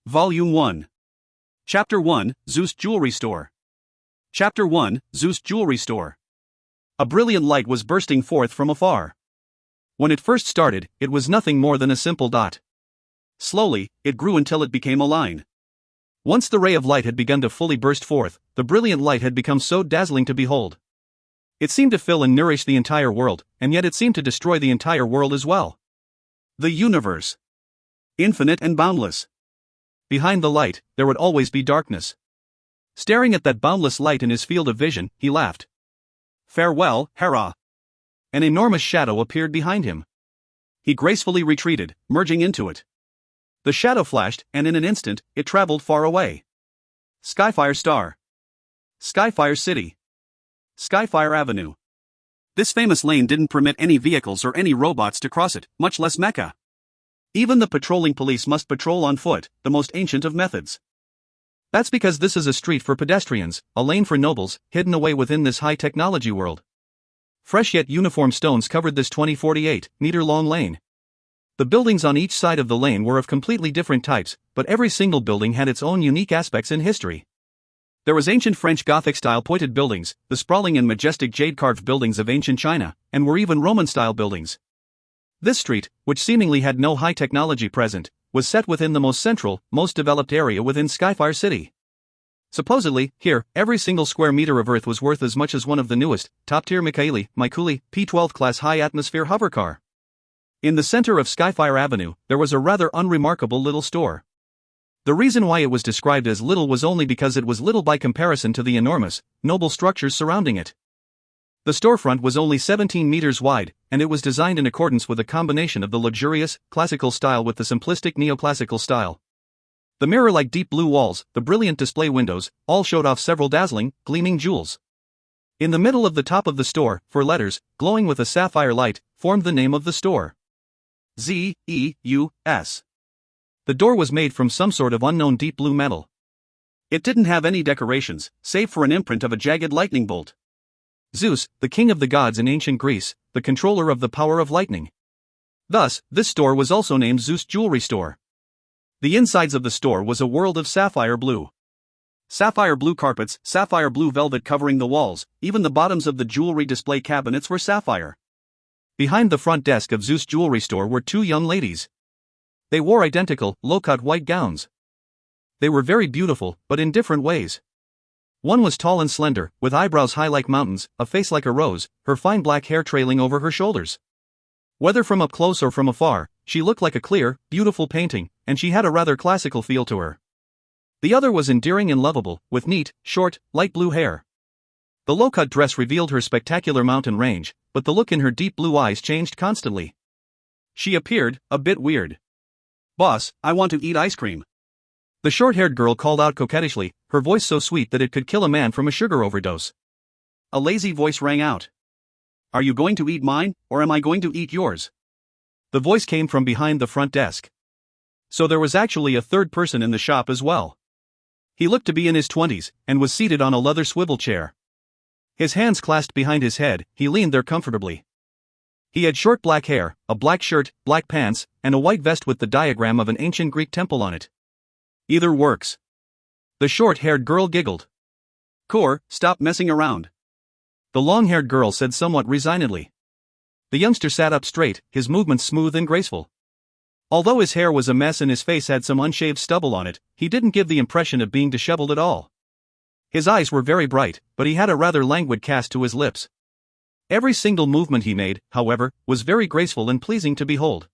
Volume 1. Chapter 1, Zhou's Jewelry Store. Chapter 1, Zhou's Jewelry Store. A brilliant light was bursting forth from afar. When it first started, it was nothing more than a simple dot. Slowly, it grew until it became a line. Once the ray of light had begun to fully burst forth, the brilliant light had become so dazzling to behold. It seemed to fill and nourish the entire world, and yet it seemed to destroy the entire world as well. The universe. Infinite and boundless. Behind the light, there would always be darkness. Staring at that boundless light in his field of vision, he laughed. Farewell, Hera. An enormous shadow appeared behind him. He gracefully retreated, merging into it. The shadow flashed, and in an instant, it traveled far away. Skyfire Star. Skyfire City. Skyfire Avenue. This famous lane didn't permit any vehicles or any robots to cross it, much less mecha. Even the patrolling police must patrol on foot, the most ancient of methods. That's because this is a street for pedestrians, a lane for nobles, hidden away within this high-technology world. Fresh yet uniform stones covered this 48-meter-long lane. The buildings on each side of the lane were of completely different types, but every single building had its own unique aspects in history. There was ancient French Gothic-style pointed buildings, the sprawling and majestic jade-carved buildings of ancient China, and were even Roman-style buildings. This street, which seemingly had no high technology present, was set within the most central, most developed area within Skyfire City. Supposedly, here, every single square meter of Earth was worth as much as one of the newest, top-tier Mikuli P-12 class high-atmosphere hovercar. In the center of Skyfire Avenue, there was a rather unremarkable little store. The reason why it was described as little was only because it was little by comparison to the enormous, noble structures surrounding it. The storefront was only 17 meters wide, and it was designed in accordance with a combination of the luxurious, classical style with the simplistic neoclassical style. The mirror-like deep blue walls, the brilliant display windows, all showed off several dazzling, gleaming jewels. In the middle of the top of the store, four letters, glowing with a sapphire light, formed the name of the store. Z-E-U-S. The door was made from some sort of unknown deep blue metal. It didn't have any decorations, save for an imprint of a jagged lightning bolt. Zeus, the king of the gods in ancient Greece, the controller of the power of lightning. Thus, this store was also named Zhou's Jewelry Store. The insides of the store was a world of sapphire blue. Sapphire blue carpets, sapphire blue velvet covering the walls, even the bottoms of the jewelry display cabinets were sapphire. Behind the front desk of Zhou's Jewelry Store were two young ladies. They wore identical, low-cut white gowns. They were very beautiful, but in different ways. One was tall and slender, with eyebrows high like mountains, a face like a rose, her fine black hair trailing over her shoulders. Whether from up close or from afar, she looked like a clear, beautiful painting, and she had a rather classical feel to her. The other was endearing and lovable, with neat, short, light blue hair. The low-cut dress revealed her spectacular mountain range, but the look in her deep blue eyes changed constantly. She appeared a bit weird. "Boss, I want to eat ice cream." The short-haired girl called out coquettishly, her voice so sweet that it could kill a man from a sugar overdose. A lazy voice rang out. "Are you going to eat mine, or am I going to eat yours?" The voice came from behind the front desk. So there was actually a third person in the shop as well. He looked to be in his 20s, and was seated on a leather swivel chair. His hands clasped behind his head, he leaned there comfortably. He had short black hair, a black shirt, black pants, and a white vest with the diagram of an ancient Greek temple on it. "Either works." The short-haired girl giggled. "Core, stop messing around." The long-haired girl said somewhat resignedly. The youngster sat up straight, his movements smooth and graceful. Although his hair was a mess and his face had some unshaved stubble on it, he didn't give the impression of being disheveled at all. His eyes were very bright, but he had a rather languid cast to his lips. Every single movement he made, however, was very graceful and pleasing to behold.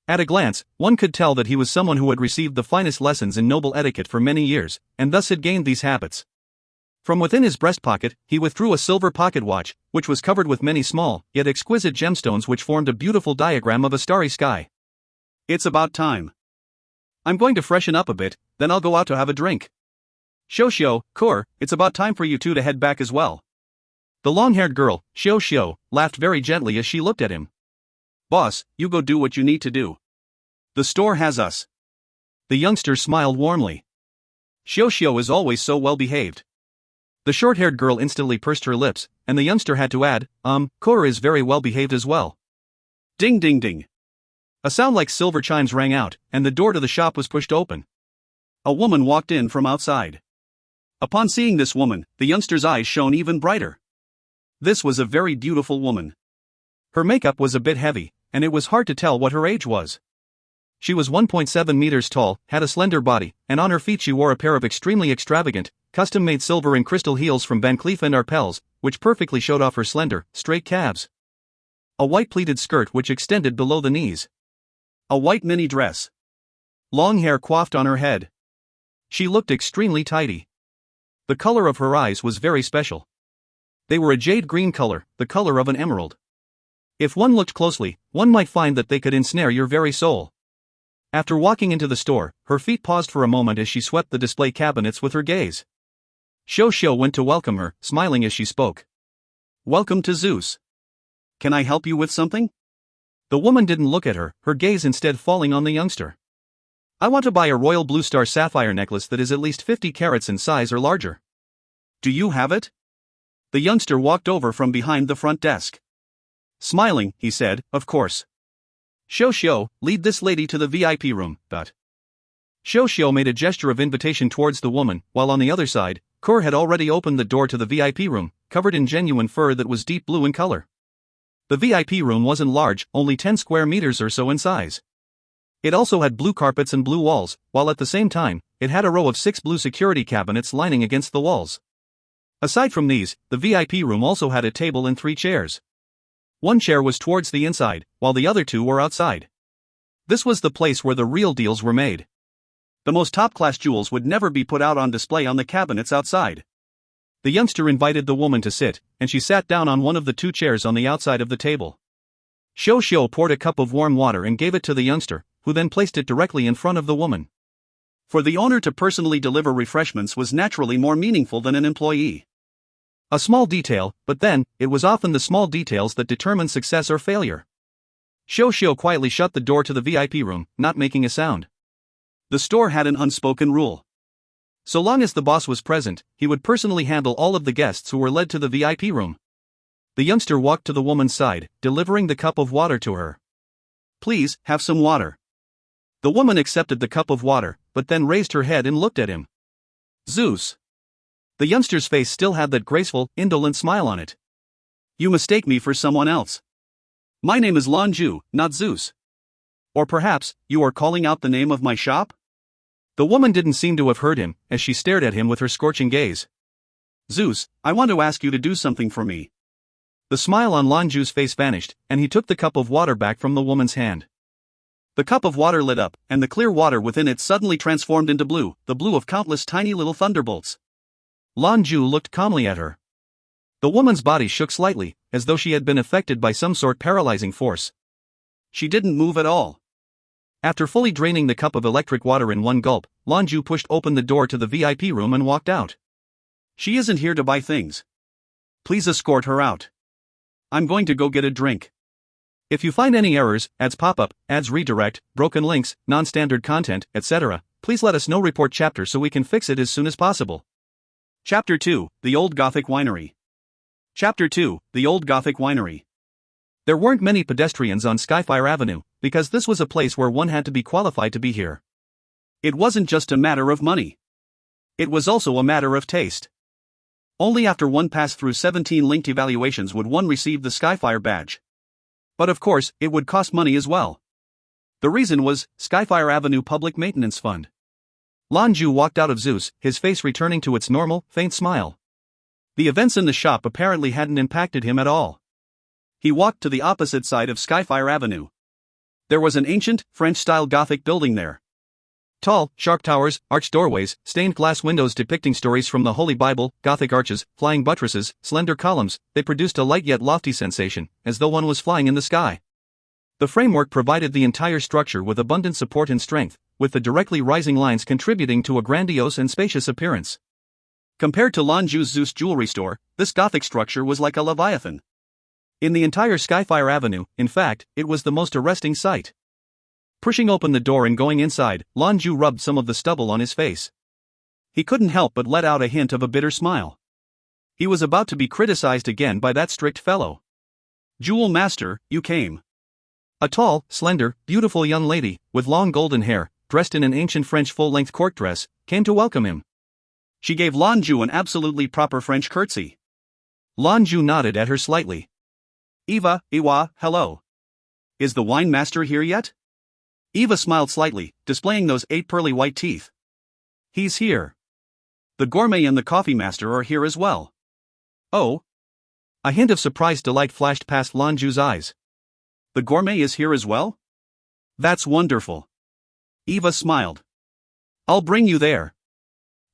At a glance, one could tell that he was someone who had received the finest lessons in noble etiquette for many years, and thus had gained these habits. From within his breast pocket, he withdrew a silver pocket watch, which was covered with many small, yet exquisite gemstones which formed a beautiful diagram of a starry sky. "It's about time. I'm going to freshen up a bit, then I'll go out to have a drink. Xiao, Core, it's about time for you two to head back as well." The long-haired girl, Xiao, laughed very gently as she looked at him. "Boss, you go do what you need to do. The store has us." The youngster smiled warmly. Xiao is always so well behaved. The short-haired girl instantly pursed her lips, and the youngster had to add, Core is very well behaved as well. Ding ding ding. A sound like silver chimes rang out, and the door to the shop was pushed open. A woman walked in from outside. Upon seeing this woman, the youngster's eyes shone even brighter. This was a very beautiful woman. Her makeup was a bit heavy, and it was hard to tell what her age was. She was 1.7 meters tall, had a slender body, and on her feet she wore a pair of extremely extravagant, custom-made silver and crystal heels from Van Cleef & Arpels, which perfectly showed off her slender, straight calves. A white pleated skirt which extended below the knees. A white mini dress. Long hair coiffed on her head. She looked extremely tidy. The color of her eyes was very special. They were a jade green color, the color of an emerald. If one looked closely, one might find that they could ensnare your very soul. After walking into the store, her feet paused for a moment as she swept the display cabinets with her gaze. Zhou Qianlin went to welcome her, smiling as she spoke. "Welcome to Zeus. Can I help you with something?" The woman didn't look at her, her gaze instead falling on the youngster. "I want to buy a royal blue star sapphire necklace that is at least 50 carats in size or larger." "Do you have it?" The youngster walked over from behind the front desk. Smiling, he said, "Of course. Zhou Qianlin, lead this lady to the VIP room." Zhou Qianlin made a gesture of invitation towards the woman, while on the other side, Kerr had already opened the door to the VIP room, covered in genuine fur that was deep blue in color. The VIP room wasn't large, only 10 square meters or so in size. It also had blue carpets and blue walls, while at the same time, it had a row of 6 blue security cabinets lining against the walls. Aside from these, the VIP room also had a table and 3 chairs. One chair was towards the inside, while the other 2 were outside. This was the place where the real deals were made. The most top-class jewels would never be put out on display on the cabinets outside. The youngster invited the woman to sit, and she sat down on one of the 2 chairs on the outside of the table. Zhou Qianlin poured a cup of warm water and gave it to the youngster, who then placed it directly in front of the woman. For the owner to personally deliver refreshments was naturally more meaningful than an employee. A small detail, but then, it was often the small details that determine success or failure. Zhou Qianlin quietly shut the door to the VIP room, not making a sound. The store had an unspoken rule. So long as the boss was present, he would personally handle all of the guests who were led to the VIP room. The youngster walked to the woman's side, delivering the cup of water to her. "Please, have some water." The woman accepted the cup of water, but then raised her head and looked at him. "Zeus." The youngster's face still had that graceful, indolent smile on it. "You mistake me for someone else. My name is Lan Jue, not Zeus. Or perhaps, you are calling out the name of my shop?" The woman didn't seem to have heard him, as she stared at him with her scorching gaze. "Zeus, I want to ask you to do something for me." The smile on Lan Jue's face vanished, and he took the cup of water back from the woman's hand. The cup of water lit up, and the clear water within it suddenly transformed into blue, the blue of countless tiny little thunderbolts. Lan Jue looked calmly at her. The woman's body shook slightly, as though she had been affected by some sort paralyzing force. She didn't move at all. After fully draining the cup of electric water in one gulp, Lan Jue pushed open the door to the VIP room and walked out. "She isn't here to buy things. Please escort her out. I'm going to go get a drink. If you find any errors, ads pop up, ads redirect, broken links, non-standard content, etc., please let us know. Report chapter so we can fix it as soon as possible." Chapter 2, The Old Gothic Winery. Chapter 2, The Old Gothic Winery. There weren't many pedestrians on Skyfire Avenue, because this was a place where one had to be qualified to be here. It wasn't just a matter of money. It was also a matter of taste. Only after one passed through 17 linked evaluations would one receive the Skyfire badge. But of course, it would cost money as well. The reason was Skyfire Avenue Public Maintenance Fund. Lan Jue walked out of Zeus, his face returning to its normal, faint smile. The events in the shop apparently hadn't impacted him at all. He walked to the opposite side of Skyfire Avenue. There was an ancient, French-style Gothic building there. Tall, sharp towers, arched doorways, stained glass windows depicting stories from the Holy Bible, Gothic arches, flying buttresses, slender columns, they produced a light yet lofty sensation, as though one was flying in the sky. The framework provided the entire structure with abundant support and strength, with the directly rising lines contributing to a grandiose and spacious appearance. Compared to Lan Jue's Zeus jewelry store, this Gothic structure was like a leviathan. In the entire Skyfire Avenue, in fact, it was the most arresting sight. Pushing open the door and going inside, Lan Jue rubbed some of the stubble on his face. He couldn't help but let out a hint of a bitter smile. He was about to be criticized again by that strict fellow. "Jewel Master, you came." A tall, slender, beautiful young lady, with long golden hair, dressed in an ancient French full-length court dress, came to welcome him. She gave Lan Jue an absolutely proper French curtsy. Lan Jue nodded at her slightly. Eva, Iwa, hello. Is the wine master here yet? Eva smiled slightly, displaying those 8 pearly white teeth. He's here. The gourmet and the coffee master are here as well. Oh? A hint of surprised delight flashed past Lan Jue's eyes. The gourmet is here as well? That's wonderful. Eva smiled. I'll bring you there.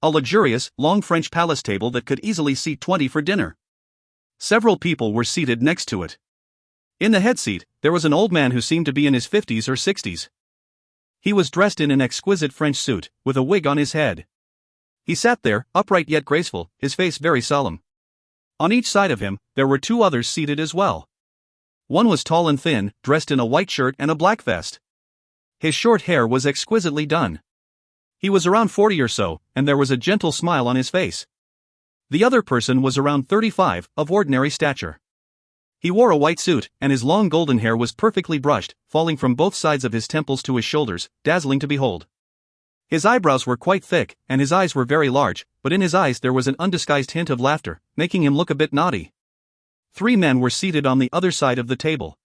A luxurious, long French palace table that could easily seat 20 for dinner. Several people were seated next to it. In the head seat, there was an old man who seemed to be in his 50s or 60s. He was dressed in an exquisite French suit, with a wig on his head. He sat there, upright yet graceful, his face very solemn. On each side of him, there were 2 others seated as well. One was tall and thin, dressed in a white shirt and a black vest. His short hair was exquisitely done. He was around 40 or so, and there was a gentle smile on his face. The other person was around 35, of ordinary stature. He wore a white suit, and his long golden hair was perfectly brushed, falling from both sides of his temples to his shoulders, dazzling to behold. His eyebrows were quite thick, and his eyes were very large, but in his eyes there was an undisguised hint of laughter, making him look a bit naughty. 3 men were seated on the other side of the table.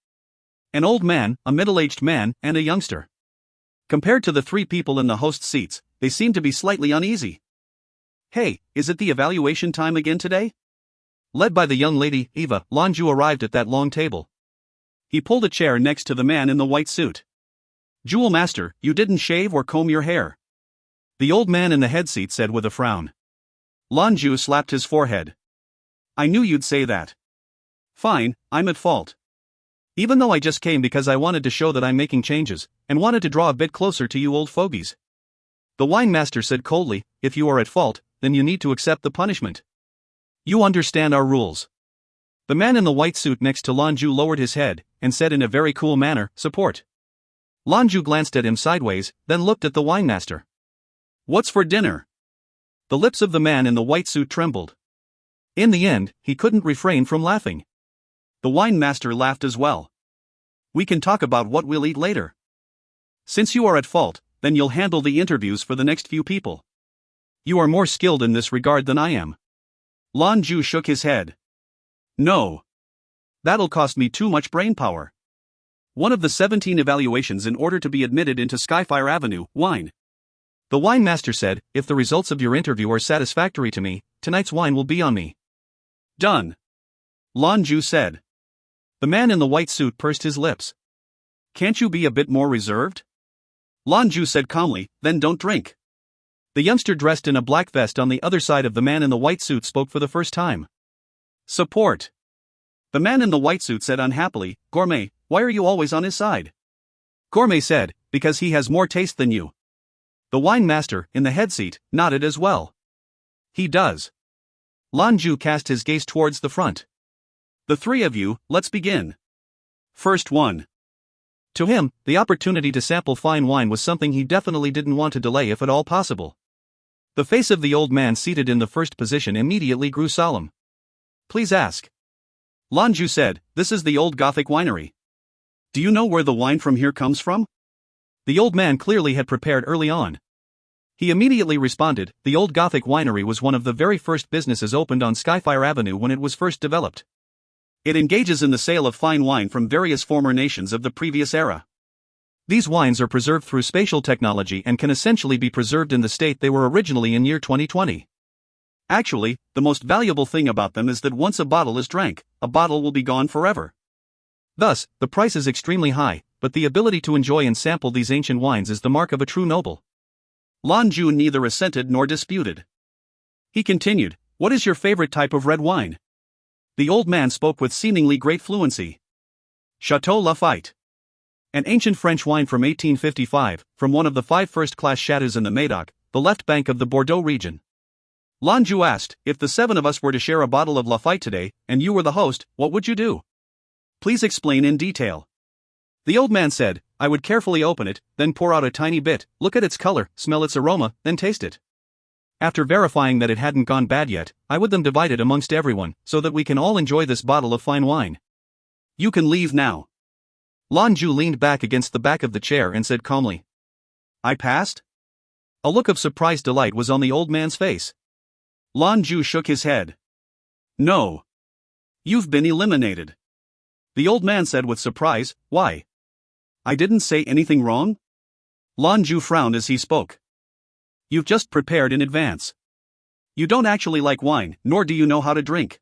An old man, a middle-aged man, and a youngster. Compared to the 3 people in the host's seats, they seemed to be slightly uneasy. Hey, is it the evaluation time again today? Led by the young lady, Eva, Lan Jue arrived at that long table. He pulled a chair next to the man in the white suit. Jewel master, you didn't shave or comb your hair. The old man in the head seat said with a frown. Lan Jue slapped his forehead. I knew you'd say that. Fine, I'm at fault. Even though I just came because I wanted to show that I'm making changes, and wanted to draw a bit closer to you old fogies. The wine master said coldly, if you are at fault, then you need to accept the punishment. You understand our rules. The man in the white suit next to Lan Jue lowered his head, and said in a very cool manner, support. Lan Jue glanced at him sideways, then looked at the wine master. What's for dinner? The lips of the man in the white suit trembled. In the end, he couldn't refrain from laughing. The wine master laughed as well. We can talk about what we'll eat later. Since you are at fault, then you'll handle the interviews for the next few people. You are more skilled in this regard than I am. Lan Jue shook his head. No. That'll cost me too much brainpower. One of the 17 evaluations in order to be admitted into Skyfire Avenue, wine. The wine master said, if the results of your interview are satisfactory to me, tonight's wine will be on me. Done. Lan Jue said. The man in the white suit pursed his lips. Can't you be a bit more reserved? Lan Jue said calmly, then don't drink. The youngster dressed in a black vest on the other side of the man in the white suit spoke for the first time. Support. The man in the white suit said unhappily, Gourmet, why are you always on his side? Gourmet said, because he has more taste than you. The wine master, in the head seat, nodded as well. He does. Lan Jue cast his gaze towards the front. The 3 of you, let's begin. First one. To him, the opportunity to sample fine wine was something he definitely didn't want to delay if at all possible. The face of the old man seated in the first position immediately grew solemn. Please ask. Lan Jue said, this is the old Gothic winery. Do you know where the wine from here comes from? The old man clearly had prepared early on. He immediately responded, the old Gothic winery was one of the very first businesses opened on Skyfire Avenue when it was first developed. It engages in the sale of fine wine from various former nations of the previous era. These wines are preserved through spatial technology and can essentially be preserved in the state they were originally in year 2020. Actually, the most valuable thing about them is that once a bottle is drank, a bottle will be gone forever. Thus, the price is extremely high, but the ability to enjoy and sample these ancient wines is the mark of a true noble. Lan Jue neither assented nor disputed. He continued, what is your favorite type of red wine? The old man spoke with seemingly great fluency. Chateau Lafite. An ancient French wine from 1855, from one of the 5 first-class chateaux in the Médoc, the left bank of the Bordeaux region. Lan Jue asked, if the 7 of us were to share a bottle of Lafite today, and you were the host, what would you do? Please explain in detail. The old man said, I would carefully open it, then pour out a tiny bit, look at its color, smell its aroma, then taste it. After verifying that it hadn't gone bad yet, I would then divide it amongst everyone, so that we can all enjoy this bottle of fine wine. You can leave now. Lan Jue leaned back against the back of the chair and said calmly. I passed? A look of surprised delight was on the old man's face. Lan Jue shook his head. No. You've been eliminated. The old man said with surprise, why? I didn't say anything wrong? Lan Jue frowned as he spoke. You've just prepared in advance. You don't actually like wine, nor do you know how to drink.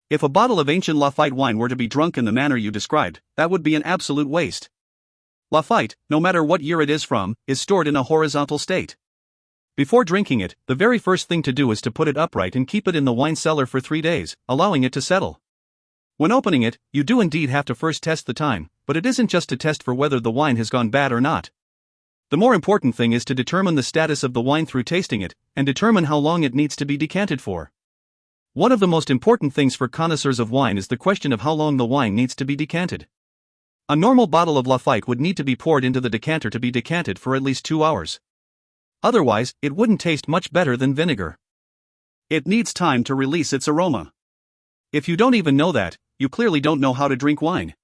If a bottle of ancient Lafite wine were to be drunk in the manner you described, that would be an absolute waste. Lafite, no matter what year it is from, is stored in a horizontal state. Before drinking it, the very first thing to do is to put it upright and keep it in the wine cellar for 3 days, allowing it to settle. When opening it, you do indeed have to first test the time, but it isn't just to test for whether the wine has gone bad or not. The more important thing is to determine the status of the wine through tasting it, and determine how long it needs to be decanted for. One of the most important things for connoisseurs of wine is the question of how long the wine needs to be decanted. A normal bottle of Lafite would need to be poured into the decanter to be decanted for at least 2 hours. Otherwise, it wouldn't taste much better than vinegar. It needs time to release its aroma. If you don't even know that, you clearly don't know how to drink wine.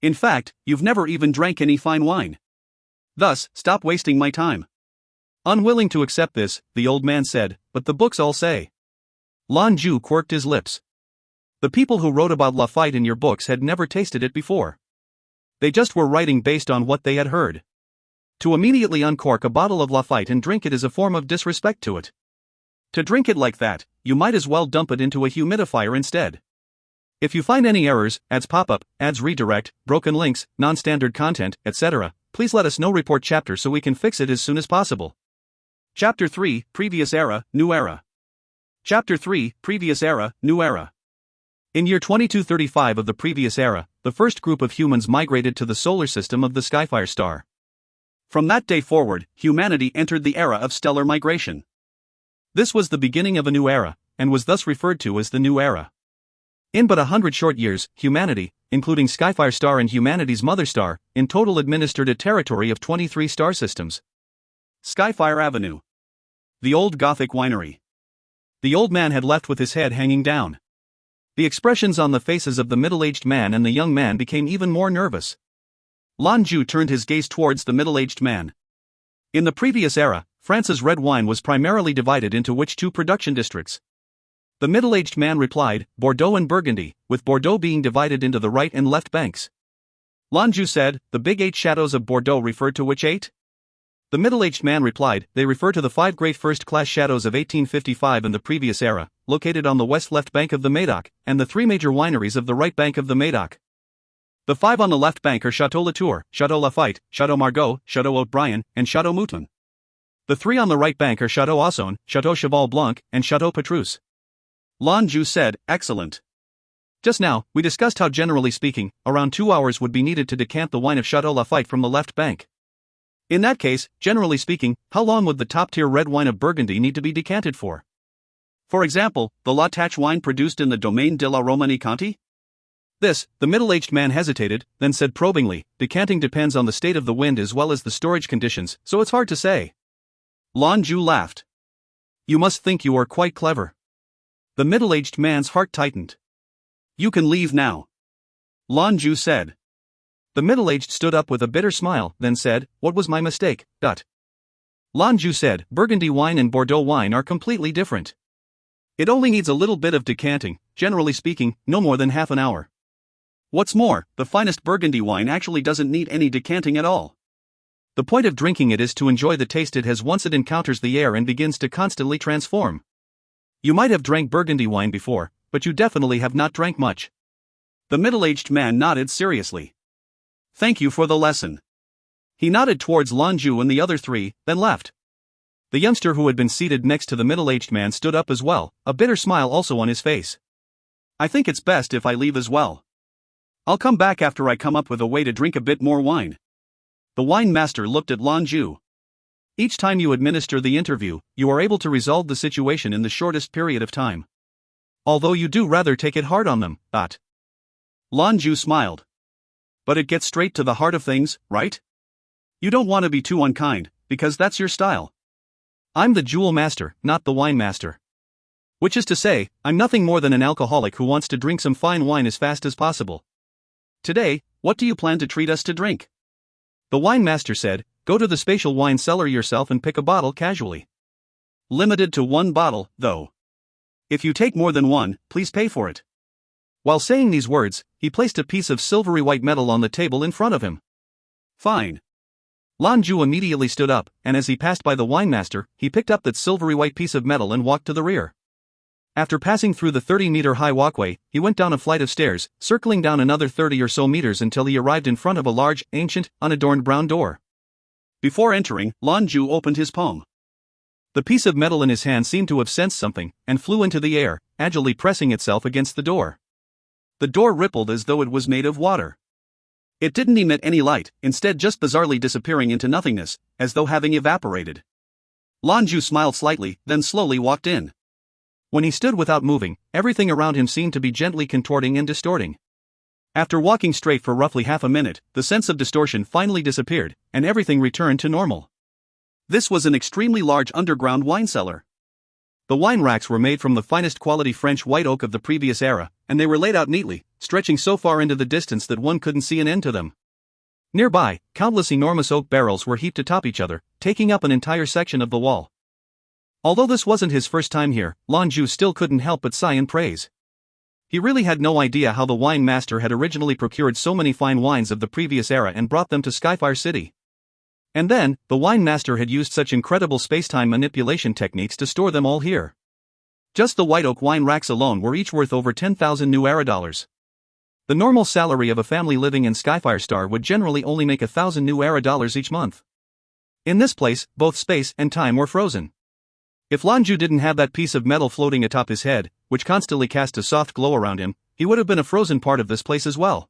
In fact, you've never even drank any fine wine. Thus, stop wasting my time. Unwilling to accept this, the old man said, but the books all say. Lan Jue quirked his lips. The people who wrote about Lafite in your books had never tasted it before. They just were writing based on what they had heard. To immediately uncork a bottle of Lafite and drink it is a form of disrespect to it. To drink it like that, you might as well dump it into a humidifier instead. If you find any errors, ads pop up, ads redirect, broken links, non-standard content, etc., please let us know. Report chapter so we can fix it as soon as possible. Chapter 3, Previous Era, New Era. Chapter 3, Previous Era, New Era. In year 2235 of the previous era, the first group of humans migrated to the solar system of the Skyfire star. From that day forward, humanity entered the era of stellar migration. This was the beginning of a new era, and was thus referred to as the New Era. In but 100 short years, humanity, including Skyfire star and humanity's mother star, in total administered a territory of 23 star systems. Skyfire Avenue. The old Gothic winery. The old man had left with his head hanging down. The expressions on the faces of the middle-aged man and the young man became even more nervous. Lan Jue turned his gaze towards the middle-aged man. In the previous era, France's red wine was primarily divided into which 2 production districts? The middle-aged man replied, Bordeaux and Burgundy, with Bordeaux being divided into the right and left banks. Lan Jue said, the big 8 chateaux of Bordeaux referred to which 8? The middle-aged man replied, they refer to the 5 great first-class chateaux of 1855 in the previous era, located on the west-left bank of the Médoc, and the 3 major wineries of the right bank of the Médoc. The 5 on the left bank are Chateau Latour, Chateau Lafite, Chateau Margaux, Chateau Haut-Brion, and Chateau Mouton. The 3 on the right bank are Chateau Ausson, Chateau Cheval Blanc, and Chateau Petrus. Lan Jue said, excellent. Just now, we discussed how generally speaking, around 2 hours would be needed to decant the wine of Chateau Lafite from the left bank. In that case, generally speaking, how long would the top-tier red wine of Burgundy need to be decanted for? For example, the La Tache wine produced in the Domaine de la Romanée Conti? This, the middle-aged man hesitated, then said probingly, decanting depends on the state of the wind as well as the storage conditions, so it's hard to say. Lan Jue laughed. You must think you are quite clever. The middle-aged man's heart tightened. You can leave now. Lan Jue said. The middle-aged stood up with a bitter smile, then said, what was my mistake? Lan Jue said, Burgundy wine and Bordeaux wine are completely different. It only needs a little bit of decanting, generally speaking, no more than half an hour. What's more, the finest Burgundy wine actually doesn't need any decanting at all. The point of drinking it is to enjoy the taste it has once it encounters the air and begins to constantly transform. You might have drank Burgundy wine before, but you definitely have not drank much. The middle-aged man nodded seriously. Thank you for the lesson. He nodded towards Lan Jue and the other 3, then left. The youngster who had been seated next to the middle-aged man stood up as well, a bitter smile also on his face. I think it's best if I leave as well. I'll come back after I come up with a way to drink a bit more wine. The wine master looked at Lan Jue. Each time you administer the interview, you are able to resolve the situation in the shortest period of time. Although you do rather take it hard on them, Lan Jue smiled. But it gets straight to the heart of things, right? You don't want to be too unkind, because that's your style. I'm the jewel master, not the wine master. Which is to say, I'm nothing more than an alcoholic who wants to drink some fine wine as fast as possible. Today, what do you plan to treat us to drink? The wine master said, Go to the spatial wine cellar yourself and pick a bottle casually. Limited to 1 bottle, though. If you take more than 1, please pay for it." While saying these words, he placed a piece of silvery white metal on the table in front of him. "Fine." Lan Jue immediately stood up, and as he passed by the wine master, he picked up that silvery white piece of metal and walked to the rear. After passing through the 30-meter-high walkway, he went down a flight of stairs, circling down another 30 or so meters until he arrived in front of a large, ancient, unadorned brown door. Before entering, Lan Jue opened his palm. The piece of metal in his hand seemed to have sensed something, and flew into the air, agilely pressing itself against the door. The door rippled as though it was made of water. It didn't emit any light, instead just bizarrely disappearing into nothingness, as though having evaporated. Lan Jue smiled slightly, then slowly walked in. When he stood without moving, everything around him seemed to be gently contorting and distorting. After walking straight for roughly half a minute, the sense of distortion finally disappeared, and everything returned to normal. This was an extremely large underground wine cellar. The wine racks were made from the finest quality French white oak of the previous era, and they were laid out neatly, stretching so far into the distance that one couldn't see an end to them. Nearby, countless enormous oak barrels were heaped atop each other, taking up an entire section of the wall. Although this wasn't his first time here, Lan Jue still couldn't help but sigh in praise. He really had no idea how the wine master had originally procured so many fine wines of the previous era and brought them to Skyfire City. And then, the wine master had used such incredible space-time manipulation techniques to store them all here. Just the white oak wine racks alone were each worth over 10,000 new era dollars. The normal salary of a family living in Skyfire Star would generally only make 1,000 new era dollars each month. In this place, both space and time were frozen. If Lan Jue didn't have that piece of metal floating atop his head, which constantly cast a soft glow around him, he would have been a frozen part of this place as well.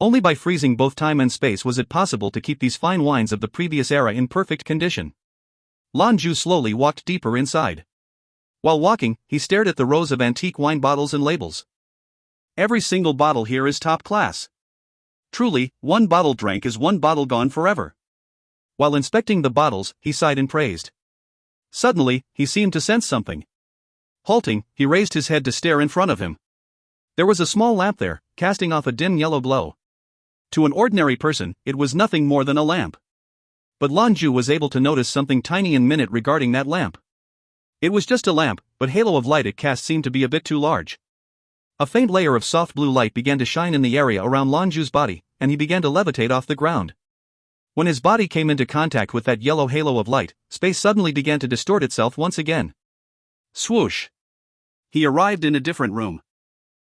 Only by freezing both time and space was it possible to keep these fine wines of the previous era in perfect condition. Lan Jue slowly walked deeper inside. While walking, he stared at the rows of antique wine bottles and labels. Every single bottle here is top class. Truly, 1 bottle drank is 1 bottle gone forever. While inspecting the bottles, he sighed and praised. Suddenly, he seemed to sense something. Halting, he raised his head to stare in front of him. There was a small lamp there, casting off a dim yellow glow. To an ordinary person, it was nothing more than a lamp. But Lan Jue was able to notice something tiny and minute regarding that lamp. It was just a lamp, but halo of light it cast seemed to be a bit too large. A faint layer of soft blue light began to shine in the area around Lan Jue's body, and he began to levitate off the ground. When his body came into contact with that yellow halo of light, space suddenly began to distort itself once again. Swoosh! He arrived in a different room.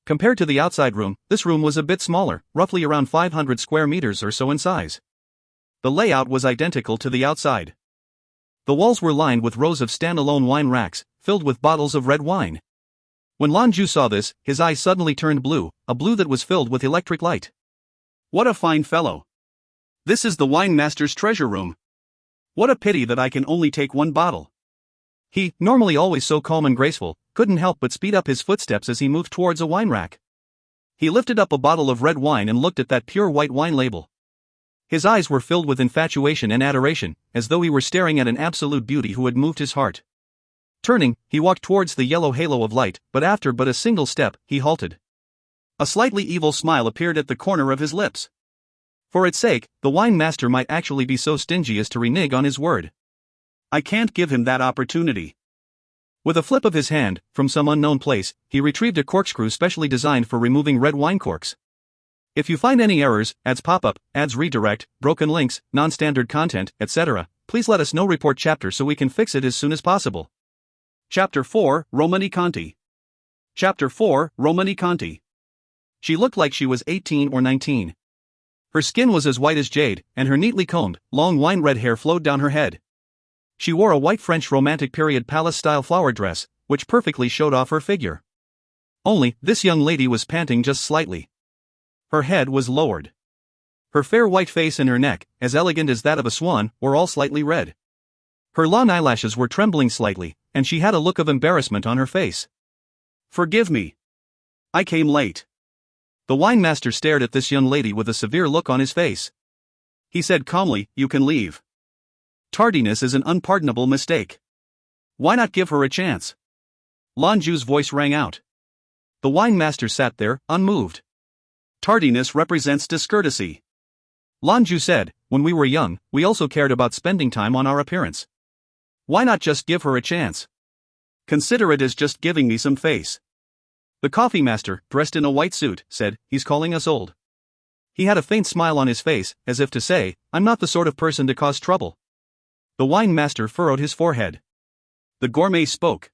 Compared to the outside room, this room was a bit smaller, roughly around 500 square meters or so in size. The layout was identical to the outside. The walls were lined with rows of standalone wine racks, filled with bottles of red wine. When Lan Jue saw this, his eyes suddenly turned blue, a blue that was filled with electric light. What a fine fellow! This is the wine master's treasure room. What a pity that I can only take 1 bottle. He, normally always so calm and graceful, couldn't help but speed up his footsteps as he moved towards a wine rack. He lifted up a bottle of red wine and looked at that pure white wine label. His eyes were filled with infatuation and adoration, as though he were staring at an absolute beauty who had moved his heart. Turning, he walked towards the yellow halo of light, but after but a single step, he halted. A slightly evil smile appeared at the corner of his lips. For its sake, the wine master might actually be so stingy as to renege on his word. I can't give him that opportunity. With a flip of his hand, from some unknown place, he retrieved a corkscrew specially designed for removing red wine corks. If you find any errors, ads pop up, ads redirect, broken links, non-standard content, etc., please let us know. Report chapter so we can fix it as soon as possible. Chapter 4, Romani Conti. Chapter 4, Romani Conti. She looked like she was 18 or 19. Her skin was as white as jade, and her neatly combed, long wine-red hair flowed down her head. She wore a white French Romantic period palace-style flower dress, which perfectly showed off her figure. Only, this young lady was panting just slightly. Her head was lowered. Her fair white face and her neck, as elegant as that of a swan, were all slightly red. Her long eyelashes were trembling slightly, and she had a look of embarrassment on her face. Forgive me. I came late. The wine master stared at this young lady with a severe look on his face. He said calmly, you can leave. Tardiness is an unpardonable mistake. Why not give her a chance? Lan Jue's voice rang out. The wine master sat there, unmoved. Tardiness represents discourtesy. Lan Jue said, when we were young, we also cared about spending time on our appearance. Why not just give her a chance? Consider it as just giving me some face. The coffee master, dressed in a white suit, said, he's calling us old. He had a faint smile on his face, as if to say, I'm not the sort of person to cause trouble. The wine master furrowed his forehead. The gourmet spoke.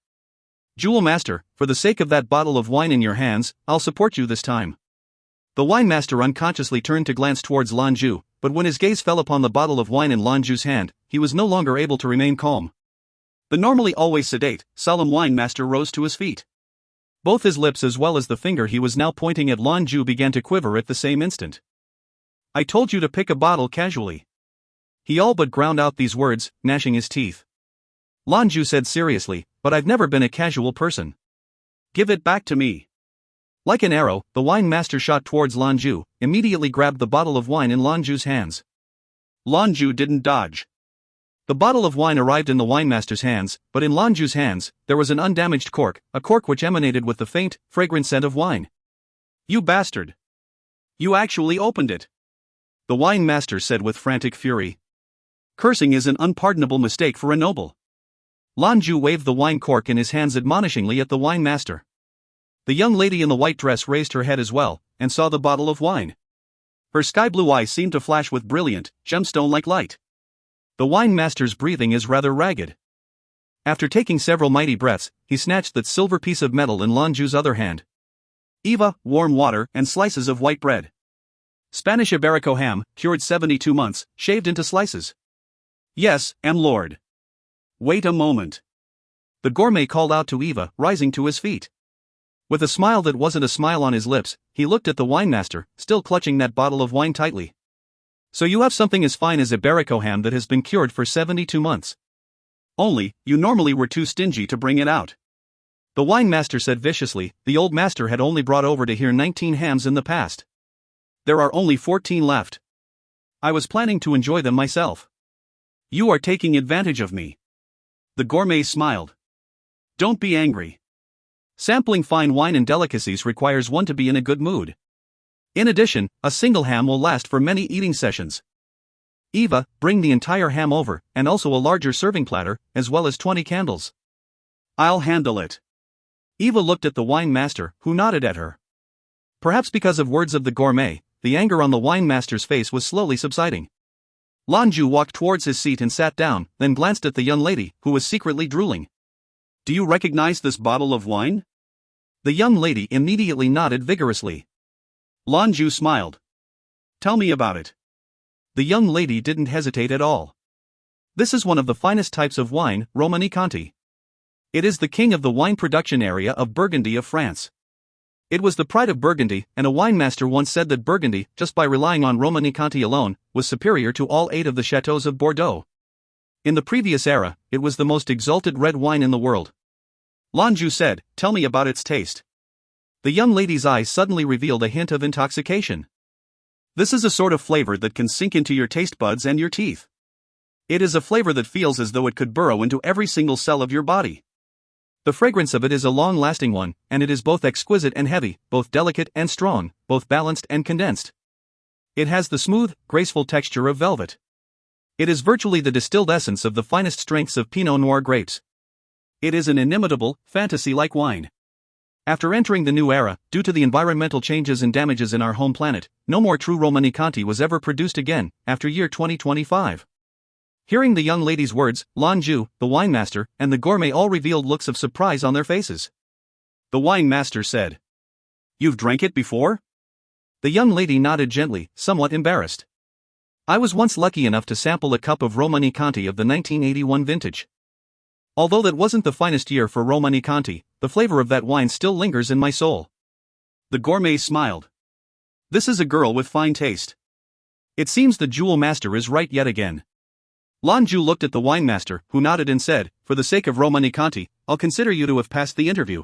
Jewel master, for the sake of that bottle of wine in your hands, I'll support you this time. The wine master unconsciously turned to glance towards Lan Jue, but when his gaze fell upon the bottle of wine in Lan Jue's hand, he was no longer able to remain calm. The normally always sedate, solemn wine master rose to his feet. Both his lips as well as the finger he was now pointing at Lan Jue began to quiver at the same instant. I told you to pick a bottle casually. He all but ground out these words, gnashing his teeth. Lan Jue said seriously, but I've never been a casual person. Give it back to me. Like an arrow, the wine master shot towards Lan Jue, immediately grabbed the bottle of wine in Lan Jue's hands. Lan Jue didn't dodge. The bottle of wine arrived in the wine master's hands, but in Lan Jue's hands, there was an undamaged cork, a cork which emanated with the faint, fragrant scent of wine. You bastard! You actually opened it! The wine master said with frantic fury. Cursing is an unpardonable mistake for a noble. Lan Jue waved the wine cork in his hands admonishingly at the wine master. The young lady in the white dress raised her head as well, and saw the bottle of wine. Her sky-blue eyes seemed to flash with brilliant, gemstone-like light. The wine master's breathing is rather ragged. After taking several mighty breaths, he snatched that silver piece of metal in Lan Jue's other hand. Eva, warm water, and slices of white bread. Spanish Iberico ham, cured 72 months, shaved into slices. Yes, lord. Wait a moment. The gourmet called out to Eva, rising to his feet. With a smile that wasn't a smile on his lips, he looked at the wine master, still clutching that bottle of wine tightly. So you have something as fine as Iberico ham that has been cured for 72 months. Only, you normally were too stingy to bring it out. The wine master said viciously, the old master had only brought over to here 19 hams in the past. There are only 14 left. I was planning to enjoy them myself. You are taking advantage of me. The gourmet smiled. Don't be angry. Sampling fine wine and delicacies requires one to be in a good mood. In addition, a single ham will last for many eating sessions. Eva, bring the entire ham over, and also a larger serving platter, as well as 20 candles. I'll handle it. Eva looked at the wine master, who nodded at her. Perhaps because of words of the gourmet, the anger on the wine master's face was slowly subsiding. Lan Jue walked towards his seat and sat down, then glanced at the young lady, who was secretly drooling. Do you recognize this bottle of wine? The young lady immediately nodded vigorously. Lan Jue smiled. Tell me about it. The young lady didn't hesitate at all. This is one of the finest types of wine, Romanée-Conti. It is the king of the wine production area of Burgundy of France. It was the pride of Burgundy, and a winemaster once said that Burgundy, just by relying on Romanée-Conti alone, was superior to all 8 of the chateaux of Bordeaux. In the previous era, it was the most exalted red wine in the world. Lan Jue said, tell me about its taste. The young lady's eyes suddenly revealed a hint of intoxication. This is a sort of flavor that can sink into your taste buds and your teeth. It is a flavor that feels as though it could burrow into every single cell of your body. The fragrance of it is a long-lasting one, and it is both exquisite and heavy, both delicate and strong, both balanced and condensed. It has the smooth, graceful texture of velvet. It is virtually the distilled essence of the finest strengths of Pinot Noir grapes. It is an inimitable, fantasy-like wine. After entering the new era, due to the environmental changes and damages in our home planet, no more true Romanée-Conti was ever produced again, after year 2025. Hearing the young lady's words, Lan Jue, the winemaster, and the gourmet all revealed looks of surprise on their faces. The winemaster said, You've drank it before? The young lady nodded gently, somewhat embarrassed. I was once lucky enough to sample a cup of Romanée-Conti of the 1981 vintage. Although that wasn't the finest year for Romanée-Conti, the flavor of that wine still lingers in my soul. The gourmet smiled. This is a girl with fine taste. It seems the jewel master is right yet again. Lan Jue looked at the winemaster, who nodded and said, For the sake of Romanée-Conti, I'll consider you to have passed the interview.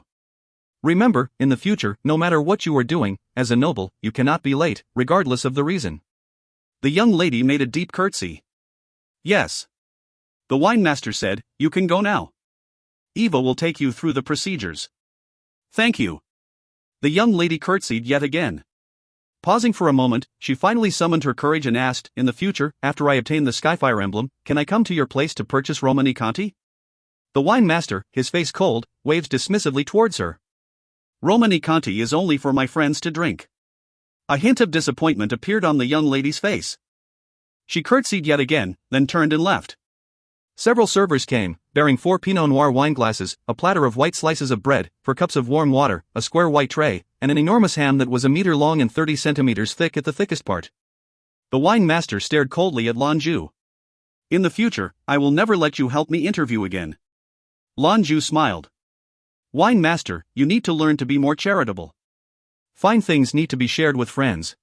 Remember, in the future, no matter what you are doing, as a noble, you cannot be late, regardless of the reason. The young lady made a deep curtsy. Yes. The winemaster said, You can go now. Eva will take you through the procedures. Thank you. The young lady curtsied yet again. Pausing for a moment, she finally summoned her courage and asked, "In the future, after I obtain the Skyfire emblem, can I come to your place to purchase Romani-Conti?" The wine master, his face cold, waved dismissively towards her. "Romani-Conti is only for my friends to drink." A hint of disappointment appeared on the young lady's face. She curtsied yet again, then turned and left. Several servers came, bearing 4 Pinot Noir wine glasses, a platter of white slices of bread, 4 cups of warm water, a square white tray, and an enormous ham that was a meter long and 30 centimeters thick at the thickest part. The wine master stared coldly at Lan Jue. "In the future, I will never let you help me interview again." Lan Jue smiled. "Wine master, you need to learn to be more charitable. Fine things need to be shared with friends."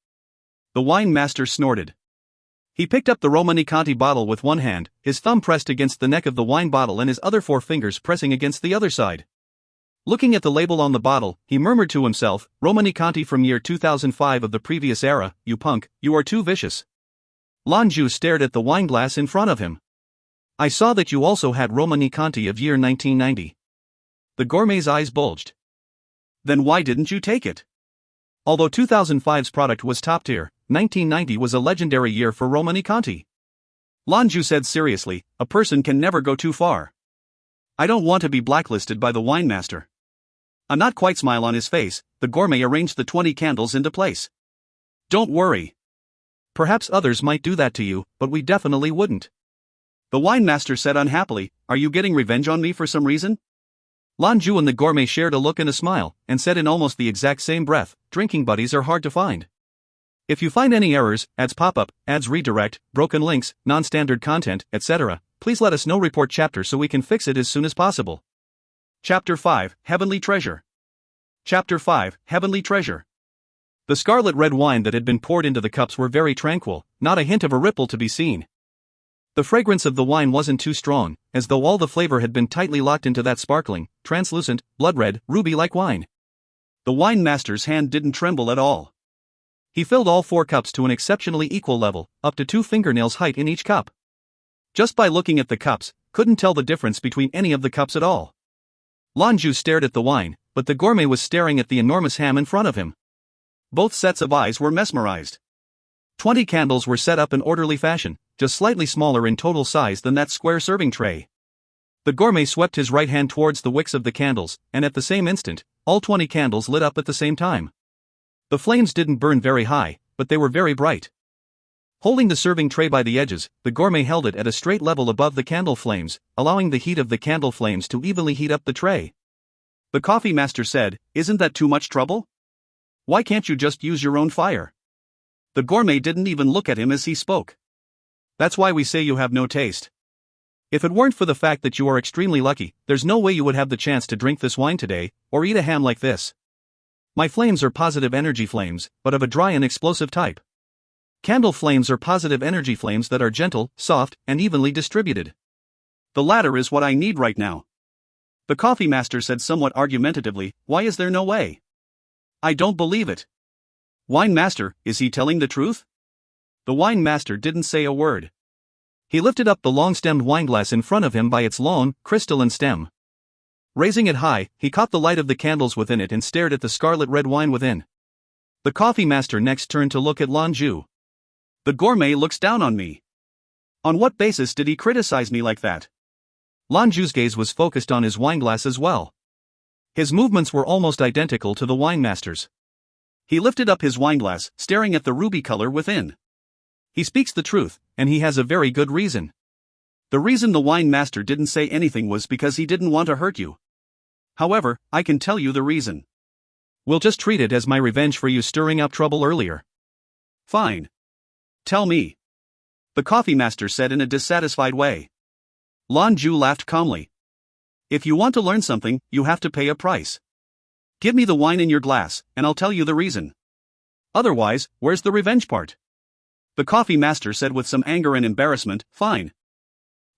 The wine master snorted. He picked up the Romani-Conti bottle with one hand, his thumb pressed against the neck of the wine bottle and his other 4 fingers pressing against the other side. Looking at the label on the bottle, he murmured to himself, "Romani-Conti from year 2005 of the previous era, you punk, you are too vicious." Lan Jue stared at the wineglass in front of him. "I saw that you also had Romani-Conti of year 1990. The gourmet's eyes bulged. "Then why didn't you take it?" Although 2005's product was top tier, 1990 was a legendary year for Romani-Conti. Lan Jue said seriously, "A person can never go too far. I don't want to be blacklisted by the wine master." A not quite smile on his face, the gourmet arranged the 20 candles into place. "Don't worry. Perhaps others might do that to you, but we definitely wouldn't." The wine master said unhappily, "Are you getting revenge on me for some reason?" Lan Jue and the gourmet shared a look and a smile, and said in almost the exact same breath, "Drinking buddies are hard to find. If you find any errors, ads pop up, ads redirect, broken links, non-standard content, etc., please let us know. Report chapter so we can fix it as soon as possible." Chapter 5, Heavenly Treasure. Chapter 5, Heavenly Treasure. The scarlet red wine that had been poured into the cups were very tranquil, not a hint of a ripple to be seen. The fragrance of the wine wasn't too strong, as though all the flavor had been tightly locked into that sparkling, translucent, blood-red, ruby-like wine. The wine master's hand didn't tremble at all. He filled all 4 cups to an exceptionally equal level, up to 2 fingernails height in each cup. Just by looking at the cups, couldn't tell the difference between any of the cups at all. Lan Jue stared at the wine, but the gourmet was staring at the enormous ham in front of him. Both sets of eyes were mesmerized. 20 candles were set up in orderly fashion, just slightly smaller in total size than that square serving tray. The gourmet swept his right hand towards the wicks of the candles, and at the same instant, all 20 candles lit up at the same time. The flames didn't burn very high, but they were very bright. Holding the serving tray by the edges, the gourmet held it at a straight level above the candle flames, allowing the heat of the candle flames to evenly heat up the tray. The coffee master said, "Isn't that too much trouble? Why can't you just use your own fire?" The gourmet didn't even look at him as he spoke. "That's why we say you have no taste. If it weren't for the fact that you are extremely lucky, there's no way you would have the chance to drink this wine today, or eat a ham like this. My flames are positive energy flames, but of a dry and explosive type. Candle flames are positive energy flames that are gentle, soft, and evenly distributed. The latter is what I need right now." The coffee master said somewhat argumentatively, "Why is there no way? I don't believe it. Wine master, is he telling the truth?" The wine master didn't say a word. He lifted up the long-stemmed wineglass in front of him by its long, crystalline stem. Raising it high, he caught the light of the candles within it and stared at the scarlet red wine within. The coffee master next turned to look at Lan Jue. "The gourmet looks down on me. On what basis did he criticize me like that?" Lan Jue's gaze was focused on his wineglass as well. His movements were almost identical to the wine master's. He lifted up his wineglass, staring at the ruby color within. "He speaks the truth, and he has a very good reason." The reason the wine master didn't say anything was because he didn't want to hurt you. "However, I can tell you the reason. We'll just treat it as my revenge for you stirring up trouble earlier." "Fine. Tell me," the coffee master said in a dissatisfied way. Lan Jue laughed calmly. "If you want to learn something, you have to pay a price. Give me the wine in your glass, and I'll tell you the reason. Otherwise, where's the revenge part?" The coffee master said with some anger and embarrassment, "Fine.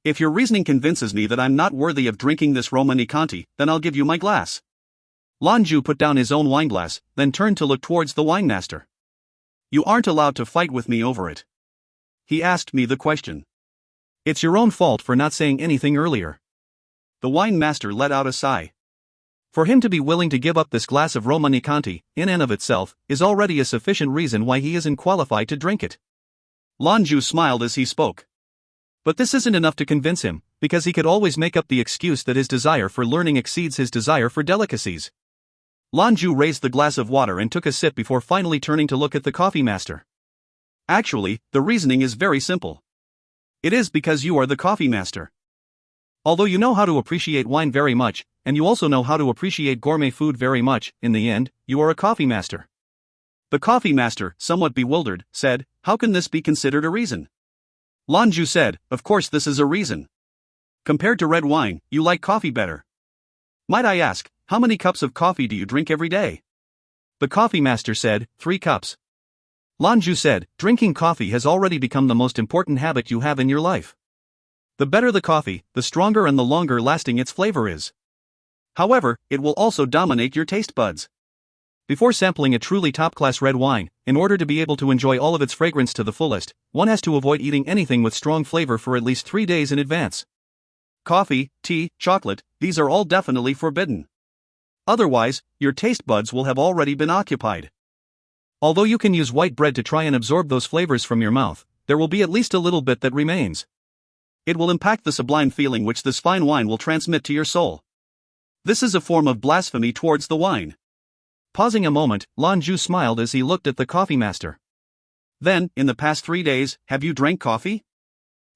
If your reasoning convinces me that I'm not worthy of drinking this Romani-Conti, then I'll give you my glass." Lan Jue put down his own wineglass, then turned to look towards the wine master. "You aren't allowed to fight with me over it. He asked me the question. It's your own fault for not saying anything earlier." The wine master let out a sigh. For him to be willing to give up this glass of Romanée-Conti, in and of itself, is already a sufficient reason why he isn't qualified to drink it. Lan Jue smiled as he spoke. But this isn't enough to convince him, because he could always make up the excuse that his desire for learning exceeds his desire for delicacies. Lan Jue raised the glass of water and took a sip before finally turning to look at the coffee master. Actually, the reasoning is very simple. It is because you are the coffee master. Although you know how to appreciate wine very much, and you also know how to appreciate gourmet food very much, in the end, you are a coffee master. The coffee master, somewhat bewildered, said, "How can this be considered a reason?" Lan Jue said, "Of course this is a reason. Compared to red wine, you like coffee better. Might I ask, how many cups of coffee do you drink every day?" The coffee master said, 3 cups. Lan Jue said, "Drinking coffee has already become the most important habit you have in your life. The better the coffee, the stronger and the longer lasting its flavor is. However, it will also dominate your taste buds. Before sampling a truly top-class red wine, in order to be able to enjoy all of its fragrance to the fullest, one has to avoid eating anything with strong flavor for at least 3 days in advance. Coffee, tea, chocolate, these are all definitely forbidden. Otherwise, your taste buds will have already been occupied. Although you can use white bread to try and absorb those flavors from your mouth, there will be at least a little bit that remains. It will impact the sublime feeling which this fine wine will transmit to your soul. This is a form of blasphemy towards the wine." Pausing a moment, Lan Jue smiled as he looked at the coffee master. "Then, in the past 3 days, have you drank coffee?"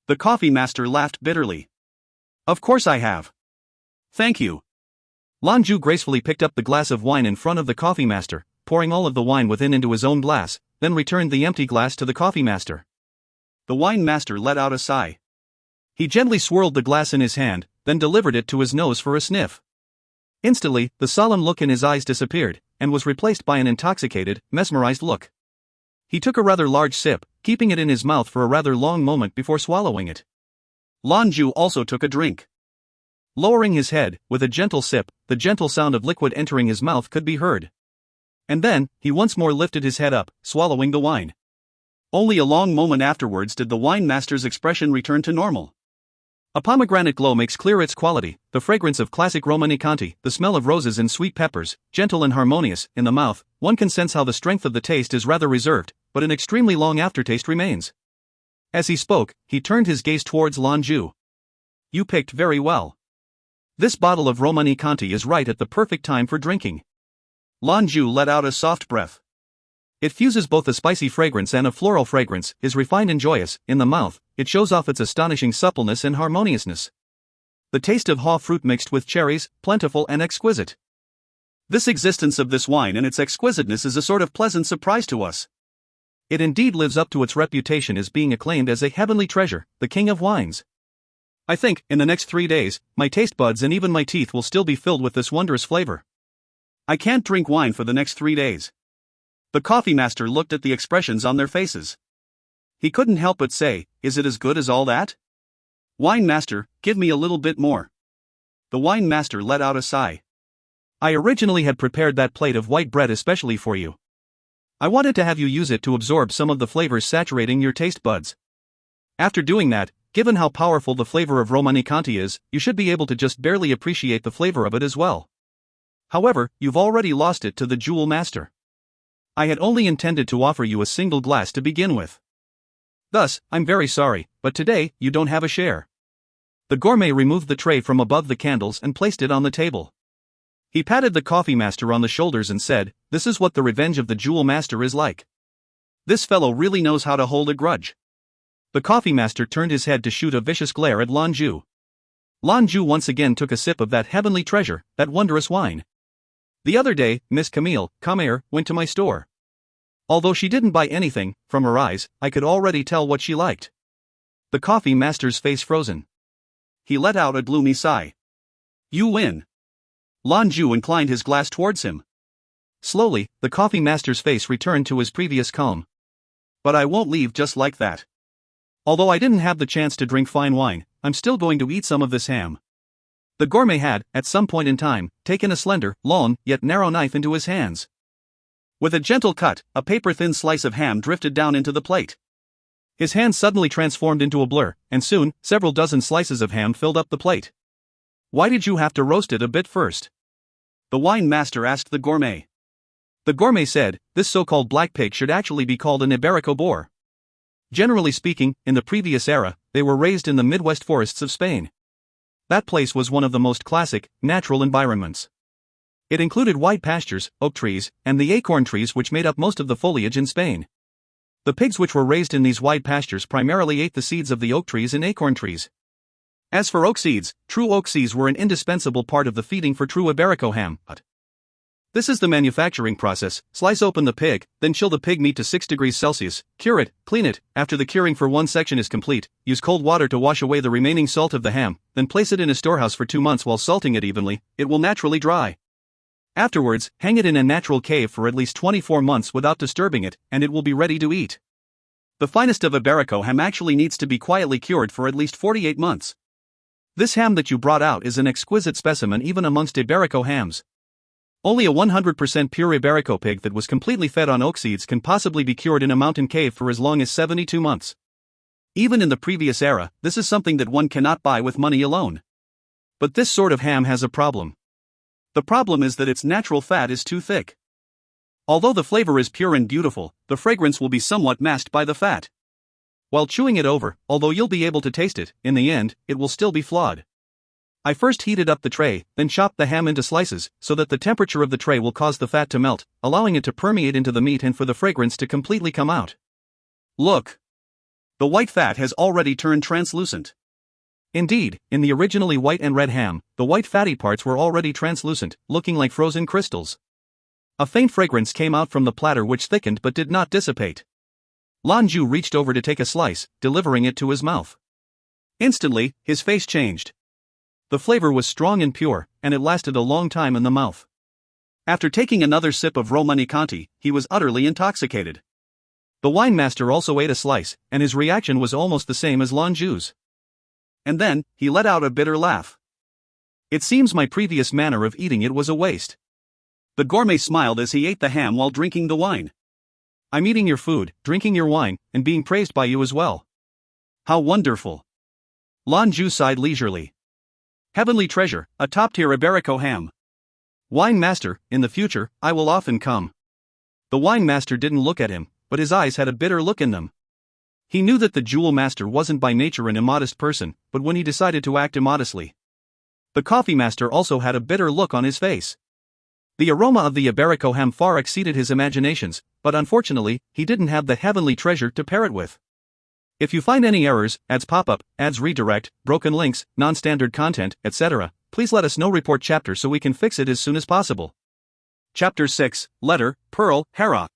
The coffee master laughed bitterly. "Of course I have. Thank you." Lan Jue gracefully picked up the glass of wine in front of the coffee master, pouring all of the wine within into his own glass, then returned the empty glass to the coffee master. The wine master let out a sigh. He gently swirled the glass in his hand, then delivered it to his nose for a sniff. Instantly, the solemn look in his eyes disappeared, and was replaced by an intoxicated, mesmerized look. He took a rather large sip, keeping it in his mouth for a rather long moment before swallowing it. Lan Jue also took a drink. Lowering his head, with a gentle sip, the gentle sound of liquid entering his mouth could be heard. And then, he once more lifted his head up, swallowing the wine. Only a long moment afterwards did the wine master's expression return to normal. A pomegranate glow makes clear its quality, the fragrance of classic Romanée-Conti, the smell of roses and sweet peppers, gentle and harmonious, in the mouth. One can sense how the strength of the taste is rather reserved, but an extremely long aftertaste remains. As he spoke, he turned his gaze towards Lan Jue. "You picked very well. This bottle of Romanée-Conti is right at the perfect time for drinking." Lan Jue let out a soft breath. It fuses both a spicy fragrance and a floral fragrance, is refined and joyous. In the mouth, it shows off its astonishing suppleness and harmoniousness. The taste of haw fruit mixed with cherries, plentiful and exquisite. This existence of this wine and its exquisiteness is a sort of pleasant surprise to us. It indeed lives up to its reputation as being acclaimed as a heavenly treasure, the king of wines. I think, in the next 3 days, my taste buds and even my teeth will still be filled with this wondrous flavor. I can't drink wine for the next 3 days. The coffee master looked at the expressions on their faces. He couldn't help but say, "Is it as good as all that?" "Wine master, give me a little bit more." The wine master let out a sigh. "I originally had prepared that plate of white bread especially for you. I wanted to have you use it to absorb some of the flavors saturating your taste buds. After doing that, given how powerful the flavor of Romanée-Conti is, you should be able to just barely appreciate the flavor of it as well. However, you've already lost it to the jewel master. I had only intended to offer you a single glass to begin with. Thus, I'm very sorry, but today, you don't have a share." The gourmet removed the tray from above the candles and placed it on the table. He patted the coffee master on the shoulders and said, "This is what the revenge of the jewel master is like. This fellow really knows how to hold a grudge." The coffee master turned his head to shoot a vicious glare at Lan Jue. Lan Jue once again took a sip of that heavenly treasure, that wondrous wine. "The other day, Miss Camille, Comaire, went to my store. Although she didn't buy anything, from her eyes, I could already tell what she liked." The coffee master's face frozen. He let out a gloomy sigh. "You win." Lan Jue inclined his glass towards him. Slowly, the coffee master's face returned to his previous calm. "But I won't leave just like that. Although I didn't have the chance to drink fine wine, I'm still going to eat some of this ham." The gourmet had, at some point in time, taken a slender, long, yet narrow knife into his hands. With a gentle cut, a paper-thin slice of ham drifted down into the plate. His hand suddenly transformed into a blur, and soon, several dozen slices of ham filled up the plate. "Why did you have to roast it a bit first?" the wine master asked the gourmet. The gourmet said, this so-called black pig should actually be called an Iberico boar. Generally speaking, in the previous era, they were raised in the Midwest forests of Spain. That place was one of the most classic, natural environments. It included wide pastures, oak trees, and the acorn trees which made up most of the foliage in Spain. The pigs which were raised in these wide pastures primarily ate the seeds of the oak trees and acorn trees. As for oak seeds, true oak seeds were an indispensable part of the feeding for true Iberico ham. This is the manufacturing process: slice open the pig, then chill the pig meat to 6 degrees Celsius, cure it, clean it. After the curing for one section is complete, use cold water to wash away the remaining salt of the ham, then place it in a storehouse for 2 months while salting it evenly. It will naturally dry. Afterwards, hang it in a natural cave for at least 24 months without disturbing it, and it will be ready to eat. The finest of Iberico ham actually needs to be quietly cured for at least 48 months. This ham that you brought out is an exquisite specimen even amongst Iberico hams. Only a 100% pure Iberico pig that was completely fed on oak seeds can possibly be cured in a mountain cave for as long as 72 months. Even in the previous era, this is something that one cannot buy with money alone. But this sort of ham has a problem. The problem is that its natural fat is too thick. Although the flavor is pure and beautiful, the fragrance will be somewhat masked by the fat. While chewing it over, although you'll be able to taste it, in the end, it will still be flawed. I first heated up the tray, then chopped the ham into slices, so that the temperature of the tray will cause the fat to melt, allowing it to permeate into the meat and for the fragrance to completely come out. Look! The white fat has already turned translucent. Indeed, in the originally white and red ham, the white fatty parts were already translucent, looking like frozen crystals. A faint fragrance came out from the platter which thickened but did not dissipate. Lan Jue reached over to take a slice, delivering it to his mouth. Instantly, his face changed. The flavor was strong and pure, and it lasted a long time in the mouth. After taking another sip of Romanée-Conti, he was utterly intoxicated. The wine master also ate a slice, and his reaction was almost the same as Lan Jue's. And then, he let out a bitter laugh. It seems my previous manner of eating it was a waste. The gourmet smiled as he ate the ham while drinking the wine. I'm eating your food, drinking your wine, and being praised by you as well. How wonderful! Lan Jue sighed leisurely. Heavenly treasure, a top-tier Iberico ham. Wine master, in the future, I will often come. The wine master didn't look at him, but his eyes had a bitter look in them. He knew that the jewel master wasn't by nature an immodest person, but when he decided to act immodestly. The coffee master also had a bitter look on his face. The aroma of the Iberico ham far exceeded his imaginations, but unfortunately, he didn't have the heavenly treasure to pair it with. If you find any errors, ads pop-up, ads redirect, broken links, non-standard content, etc., please let us know. Report chapter so we can fix it as soon as possible. Chapter 6, Letter, Pearl, Hera.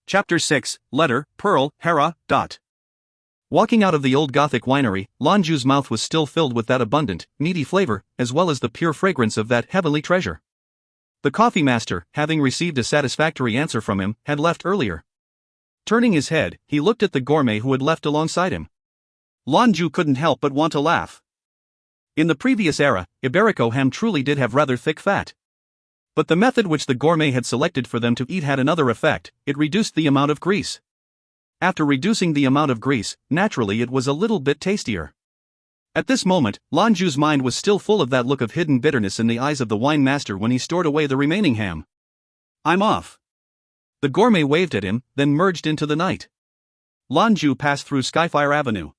Chapter 6, Letter, Pearl, Hera. Walking out of the old Gothic winery, Lan Jue's mouth was still filled with that abundant, meaty flavor, as well as the pure fragrance of that heavenly treasure. The coffee master, having received a satisfactory answer from him, had left earlier. Turning his head, he looked at the gourmet who had left alongside him. Lan Jue couldn't help but want to laugh. In the previous era, Iberico ham truly did have rather thick fat. But the method which the gourmet had selected for them to eat had another effect: it reduced the amount of grease. After reducing the amount of grease, naturally it was a little bit tastier. At this moment, Lan Jue's mind was still full of that look of hidden bitterness in the eyes of the wine master when he stored away the remaining ham. I'm off. The gourmet waved at him, then merged into the night. Lan Jue passed through Skyfire Avenue.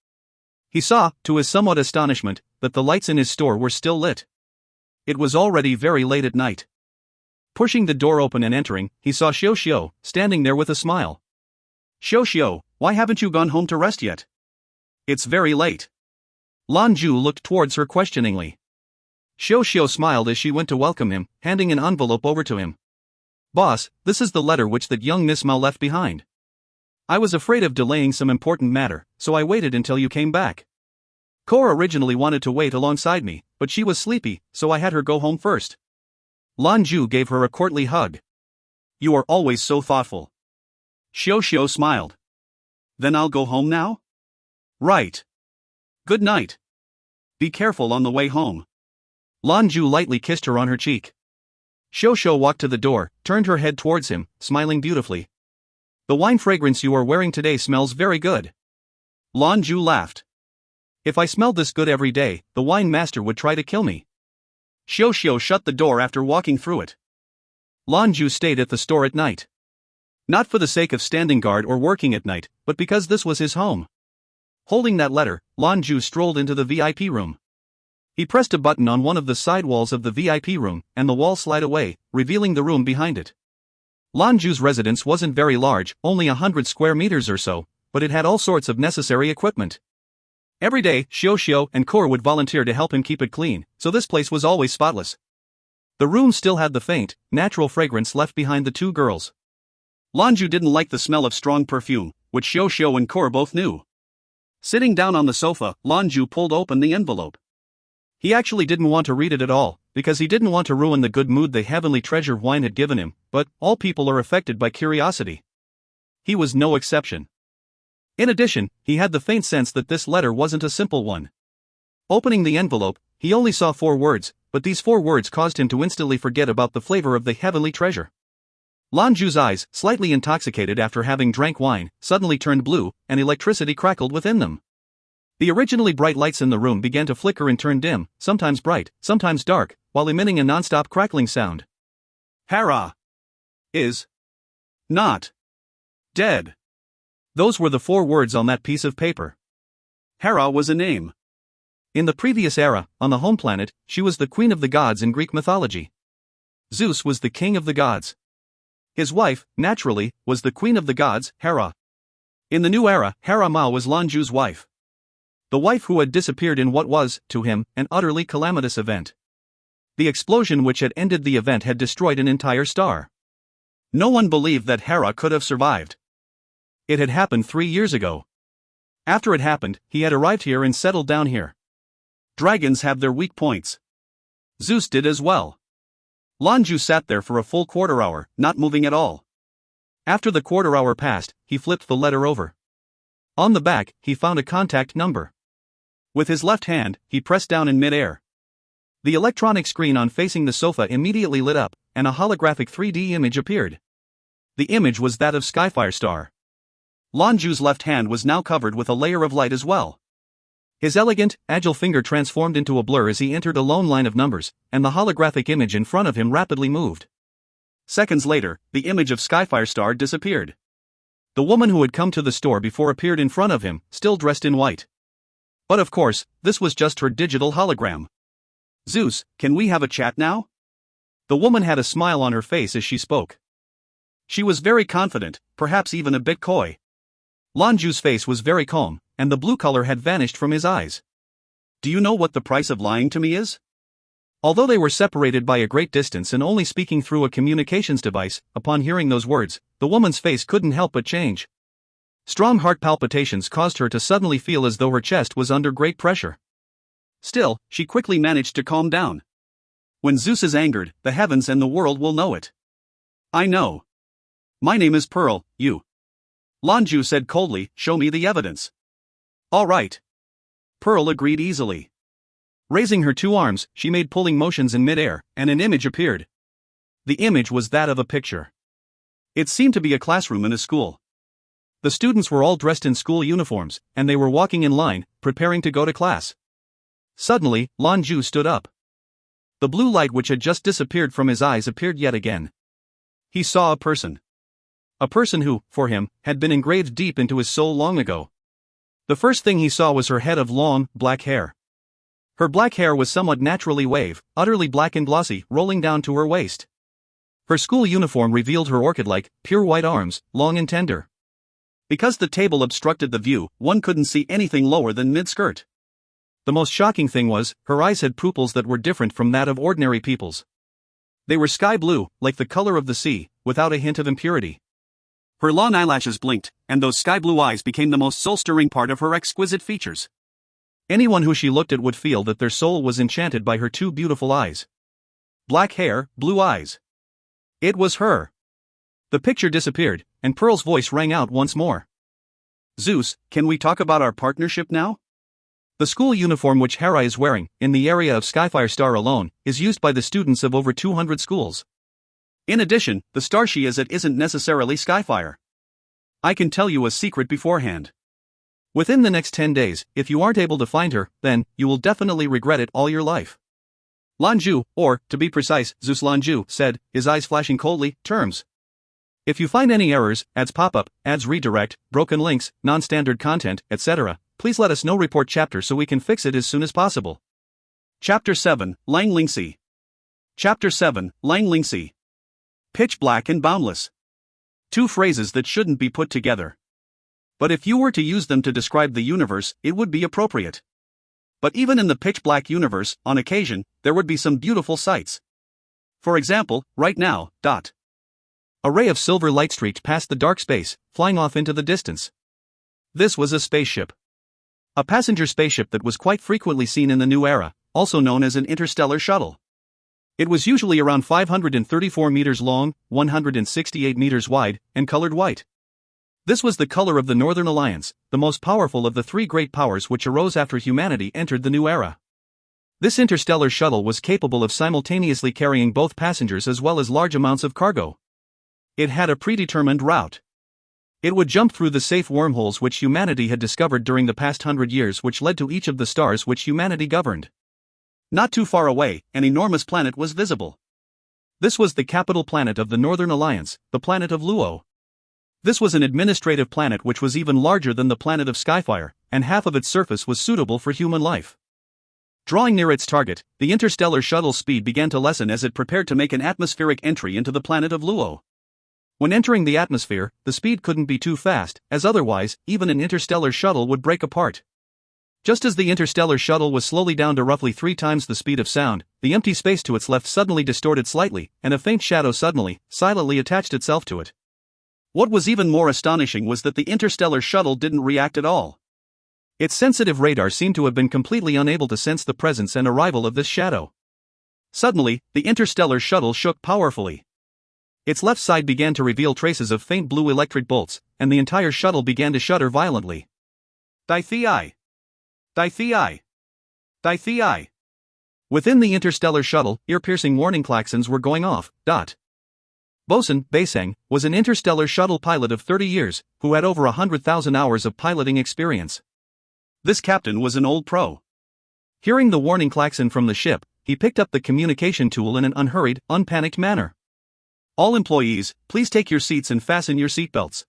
He saw, to his somewhat astonishment, that the lights in his store were still lit. It was already very late at night. Pushing the door open and entering, he saw Xiao, standing there with a smile. Xiao, why haven't you gone home to rest yet? It's very late. Lan Jue looked towards her questioningly. Xiao smiled as she went to welcome him, handing an envelope over to him. Boss, this is the letter which that young Miss Mao left behind. I was afraid of delaying some important matter, so I waited until you came back. Cora originally wanted to wait alongside me, but she was sleepy, so I had her go home first. Lan Jue gave her a courtly hug. You are always so thoughtful. Xiao smiled. Then I'll go home now? Right. Good night. Be careful on the way home. Lan Jue lightly kissed her on her cheek. Xiao walked to the door, turned her head towards him, smiling beautifully. The wine fragrance you are wearing today smells very good. Lan Jue laughed. If I smelled this good every day, the wine master would try to kill me. Xiao shut the door after walking through it. Lan Jue stayed at the store at night. Not for the sake of standing guard or working at night, but because this was his home. Holding that letter, Lan Jue strolled into the VIP room. He pressed a button on one of the side walls of the VIP room, and the wall slid away, revealing the room behind it. Lan Jue's residence wasn't very large, only 100 square meters or so, but it had all sorts of necessary equipment. Every day, Xiao and Kor would volunteer to help him keep it clean, so this place was always spotless. The room still had the faint, natural fragrance left behind the two girls. Lan Jue didn't like the smell of strong perfume, which Xiao and Kor both knew. Sitting down on the sofa, Lan Jue pulled open the envelope. He actually didn't want to read it at all, because he didn't want to ruin the good mood the heavenly treasure wine had given him, but all people are affected by curiosity. He was no exception. In addition, he had the faint sense that this letter wasn't a simple one. Opening the envelope, he only saw 4 words, but these 4 words caused him to instantly forget about the flavor of the heavenly treasure. Lan Jue's eyes, slightly intoxicated after having drank wine, suddenly turned blue, and electricity crackled within them. The originally bright lights in the room began to flicker and turn dim, sometimes bright, sometimes dark, while emitting a non-stop crackling sound. Hera is not dead. Those were the 4 words on that piece of paper. Hera was a name. In the previous era, on the home planet, she was the queen of the gods in Greek mythology. Zeus was the king of the gods. His wife, naturally, was the queen of the gods, Hera. In the new era, Hera Ma was Lan Jue's wife. The wife who had disappeared in what was, to him, an utterly calamitous event. The explosion which had ended the event had destroyed an entire star. No one believed that Hera could have survived. It had happened 3 years ago. After it happened, he had arrived here and settled down here. Dragons have their weak points. Zeus did as well. Lan Jue sat there for a full quarter hour, not moving at all. After the quarter hour passed, he flipped the letter over. On the back, he found a contact number. With his left hand, he pressed down in mid-air. The electronic screen on facing the sofa immediately lit up, and a holographic 3D image appeared. The image was that of Skyfire Star. Lan Jue's left hand was now covered with a layer of light as well. His elegant, agile finger transformed into a blur as he entered a lone line of numbers, and the holographic image in front of him rapidly moved. Seconds later, the image of Skyfire Star disappeared. The woman who had come to the store before appeared in front of him, still dressed in white. But of course, this was just her digital hologram. Zeus, can we have a chat now? The woman had a smile on her face as she spoke. She was very confident, perhaps even a bit coy. Lan Jue's face was very calm, and the blue color had vanished from his eyes. Do you know what the price of lying to me is? Although they were separated by a great distance and only speaking through a communications device, upon hearing those words, the woman's face couldn't help but change. Strong heart palpitations caused her to suddenly feel as though her chest was under great pressure. Still, she quickly managed to calm down. When Zeus is angered, the heavens and the world will know it. I know. My name is Pearl, you. Lan Jue said coldly, show me the evidence. All right. Pearl agreed easily. Raising her 2 arms, she made pulling motions in midair, and an image appeared. The image was that of a picture. It seemed to be a classroom in a school. The students were all dressed in school uniforms, and they were walking in line, preparing to go to class. Suddenly, Lan Jue stood up. The blue light which had just disappeared from his eyes appeared yet again. He saw a person. A person who, for him, had been engraved deep into his soul long ago. The first thing he saw was her head of long, black hair. Her black hair was somewhat naturally wave, utterly black and glossy, rolling down to her waist. Her school uniform revealed her orchid-like, pure white arms, long and tender. Because the table obstructed the view, one couldn't see anything lower than mid-skirt. The most shocking thing was, her eyes had pupils that were different from that of ordinary people's. They were sky blue, like the color of the sea, without a hint of impurity. Her long eyelashes blinked, and those sky-blue eyes became the most soul-stirring part of her exquisite features. Anyone who she looked at would feel that their soul was enchanted by her 2 beautiful eyes. Black hair, blue eyes. It was her. The picture disappeared, and Pearl's voice rang out once more. Zeus, can we talk about our partnership now? The school uniform which Hera is wearing, in the area of Skyfire Star alone, is used by the students of over 200 schools. In addition, the star she is at isn't necessarily Skyfire. I can tell you a secret beforehand. Within the next 10 days, if you aren't able to find her, then you will definitely regret it all your life. Lan Jue, or, to be precise, Zeus Lan Jue, said, his eyes flashing coldly, terms. If you find any errors, ads pop up, ads redirect, broken links, non-standard content, etc., please let us know. Report chapter so we can fix it as soon as possible. Chapter 7, Lang Lingxi. Chapter 7, Lang Lingxi. Pitch black and boundless. Two phrases that shouldn't be put together. But if you were to use them to describe the universe, it would be appropriate. But even in the pitch black universe, on occasion, there would be some beautiful sights. For example, right now, a ray of silver light streaked past the dark space, flying off into the distance. This was a spaceship. A passenger spaceship that was quite frequently seen in the new era, also known as an interstellar shuttle. It was usually around 534 meters long, 168 meters wide, and colored white. This was the color of the Northern Alliance, the most powerful of the three great powers which arose after humanity entered the new era. This interstellar shuttle was capable of simultaneously carrying both passengers as well as large amounts of cargo. It had a predetermined route. It would jump through the safe wormholes which humanity had discovered during the past 100 years, which led to each of the stars which humanity governed. Not too far away, an enormous planet was visible. This was the capital planet of the Northern Alliance, the planet of Luo. This was an administrative planet which was even larger than the planet of Skyfire, and half of its surface was suitable for human life. Drawing near its target, the interstellar shuttle's speed began to lessen as it prepared to make an atmospheric entry into the planet of Luo. When entering the atmosphere, the speed couldn't be too fast, as otherwise, even an interstellar shuttle would break apart. Just as the interstellar shuttle was slowly down to roughly 3 times the speed of sound, the empty space to its left suddenly distorted slightly, and a faint shadow suddenly, silently attached itself to it. What was even more astonishing was that the interstellar shuttle didn't react at all. Its sensitive radar seemed to have been completely unable to sense the presence and arrival of this shadow. Suddenly, the interstellar shuttle shook powerfully. Its left side began to reveal traces of faint blue electric bolts, and the entire shuttle began to shudder violently. Die-thi-I. Die-thi-I. Die-thi-I. Within the interstellar shuttle, ear-piercing warning klaxons were going off. Bosun Baiseng was an interstellar shuttle pilot of 30 years, who had over 100,000 hours of piloting experience. This captain was an old pro. Hearing the warning klaxon from the ship, he picked up the communication tool in an unhurried, unpanicked manner. All employees, please take your seats and fasten your seatbelts.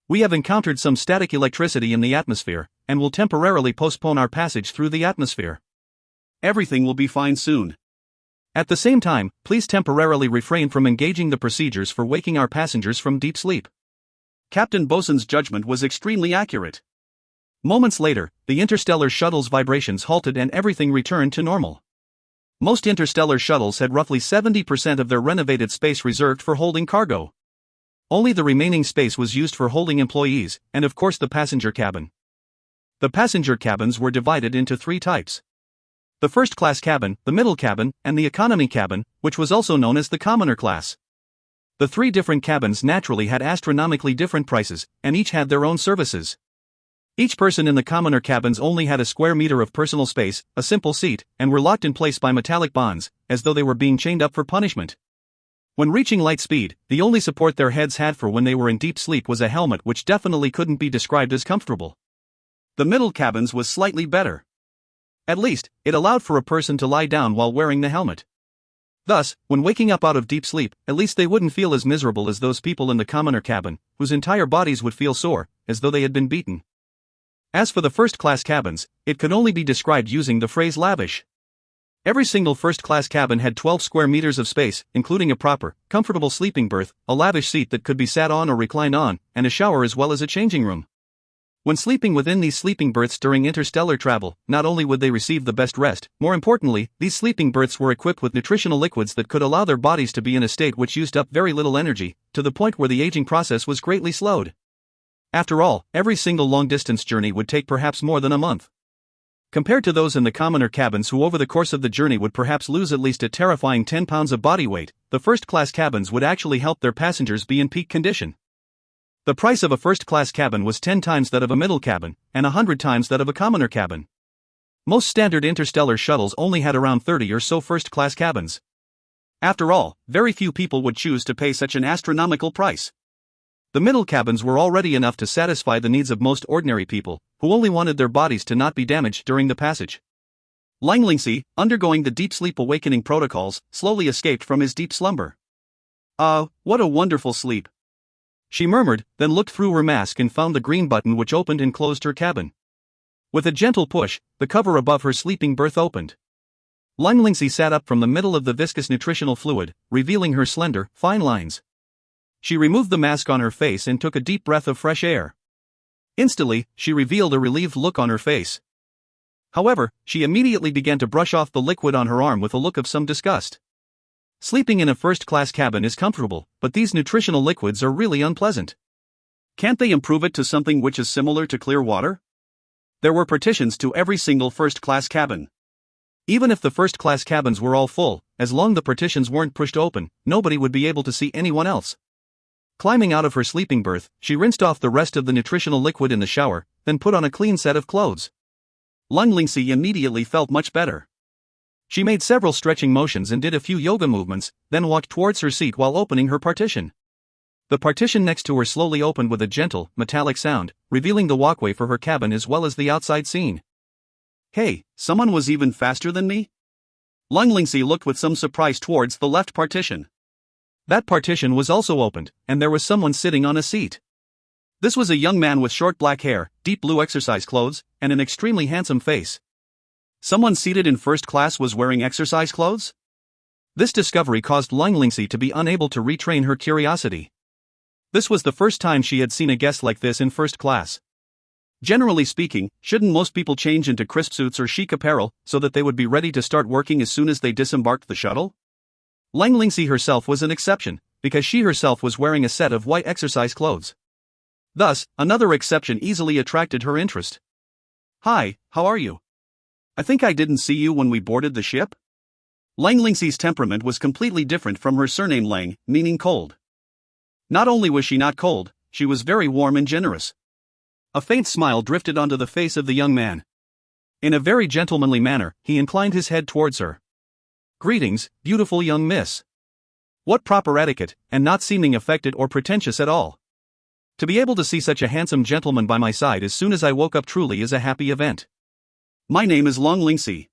We have encountered some static electricity in the atmosphere, and will temporarily postpone our passage through the atmosphere. Everything will be fine soon. At the same time, please temporarily refrain from engaging the procedures for waking our passengers from deep sleep. Captain Bosun's judgment was extremely accurate. Moments later, the interstellar shuttle's vibrations halted and everything returned to normal. Most interstellar shuttles had roughly 70% of their renovated space reserved for holding cargo. Only the remaining space was used for holding employees, and of course the passenger cabin. The passenger cabins were divided into 3 types. The first-class cabin, the middle cabin, and the economy cabin, which was also known as the commoner class. The 3 different cabins naturally had astronomically different prices, and each had their own services. Each person in the commoner cabins only had a square meter of personal space, a simple seat, and were locked in place by metallic bonds, as though they were being chained up for punishment. When reaching light speed, the only support their heads had for when they were in deep sleep was a helmet which definitely couldn't be described as comfortable. The middle cabins was slightly better. At least, it allowed for a person to lie down while wearing the helmet. Thus, when waking up out of deep sleep, at least they wouldn't feel as miserable as those people in the commoner cabin, whose entire bodies would feel sore, as though they had been beaten. As for the first-class cabins, it could only be described using the phrase lavish. Every single first-class cabin had 12 square meters of space, including a proper, comfortable sleeping berth, a lavish seat that could be sat on or reclined on, and a shower as well as a changing room. When sleeping within these sleeping berths during interstellar travel, not only would they receive the best rest, more importantly, these sleeping berths were equipped with nutritional liquids that could allow their bodies to be in a state which used up very little energy, to the point where the aging process was greatly slowed. After all, every single long-distance journey would take perhaps more than a month. Compared to those in the commoner cabins who over the course of the journey would perhaps lose at least a terrifying 10 pounds of body weight, the first-class cabins would actually help their passengers be in peak condition. The price of a first-class cabin was 10 times that of a middle cabin, and 100 times that of a commoner cabin. Most standard interstellar shuttles only had around 30 or so first-class cabins. After all, very few people would choose to pay such an astronomical price. The middle cabins were already enough to satisfy the needs of most ordinary people, who only wanted their bodies to not be damaged during the passage. Lang Lingxi, undergoing the deep sleep awakening protocols, slowly escaped from his deep slumber. What a wonderful sleep. She murmured, then looked through her mask and found the green button which opened and closed her cabin. With a gentle push, the cover above her sleeping berth opened. Lang Lingxi sat up from the middle of the viscous nutritional fluid, revealing her slender, fine lines. She removed the mask on her face and took a deep breath of fresh air. Instantly, she revealed a relieved look on her face. However, she immediately began to brush off the liquid on her arm with a look of some disgust. Sleeping in a first-class cabin is comfortable, but these nutritional liquids are really unpleasant. Can't they improve it to something which is similar to clear water? There were partitions to every single first-class cabin. Even if the first-class cabins were all full, as long as the partitions weren't pushed open, nobody would be able to see anyone else. Climbing out of her sleeping berth, she rinsed off the rest of the nutritional liquid in the shower, then put on a clean set of clothes. Lang Lingxi immediately felt much better. She made several stretching motions and did a few yoga movements, then walked towards her seat while opening her partition. The partition next to her slowly opened with a gentle, metallic sound, revealing the walkway for her cabin as well as the outside scene. Hey, someone was even faster than me? Lang Lingxi looked with some surprise towards the left partition. That partition was also opened, and there was someone sitting on a seat. This was a young man with short black hair, deep blue exercise clothes, and an extremely handsome face. Someone seated in first class was wearing exercise clothes? This discovery caused Lang Lingxi to be unable to retrain her curiosity. This was the first time she had seen a guest like this in first class. Generally speaking, shouldn't most people change into crisp suits or chic apparel so that they would be ready to start working as soon as they disembarked the shuttle? Lang Lingxi herself was an exception, because she herself was wearing a set of white exercise clothes. Thus, another exception easily attracted her interest. Hi, how are you? I think I didn't see you when we boarded the ship? Lang Lingxi's temperament was completely different from her surname Lang, meaning cold. Not only was she not cold, she was very warm and generous. A faint smile drifted onto the face of the young man. In a very gentlemanly manner, he inclined his head towards her. Greetings, beautiful young miss. What proper etiquette, and not seeming affected or pretentious at all. To be able to see such a handsome gentleman by my side as soon as I woke up truly is a happy event. My name is Lang Lingxi.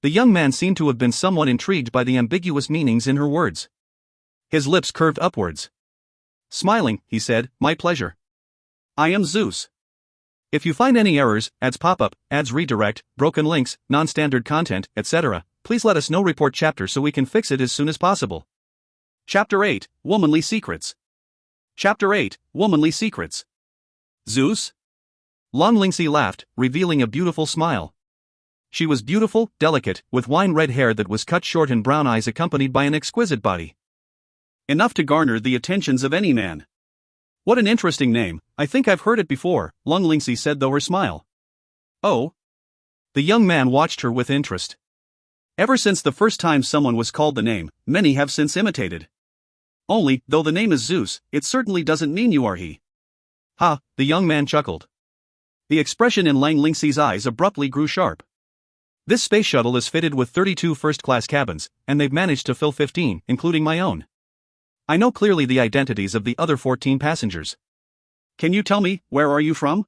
The young man seemed to have been somewhat intrigued by the ambiguous meanings in her words. His lips curved upwards. Smiling, he said, my pleasure. I am Zeus. If you find any errors, ads pop-up, ads redirect, broken links, non-standard content, etc., please let us know. Report chapter so we can fix it as soon as possible. Chapter 8, Womanly Secrets. Chapter 8, Womanly Secrets. Zeus? Lang Lingxi laughed, revealing a beautiful smile. She was beautiful, delicate, with wine-red hair that was cut short and brown eyes accompanied by an exquisite body. Enough to garner the attentions of any man. What an interesting name, I think I've heard it before, Lang Lingxi said though her smile. Oh? The young man watched her with interest. Ever since the first time someone was called the name, many have since imitated. Only, though the name is Zeus, it certainly doesn't mean you are he. Ha, the young man chuckled. The expression in Lang Lingxi's eyes abruptly grew sharp. This space shuttle is fitted with 32 first-class cabins, and they've managed to fill 15, including my own. I know clearly the identities of the other 14 passengers. Can you tell me, where are you from?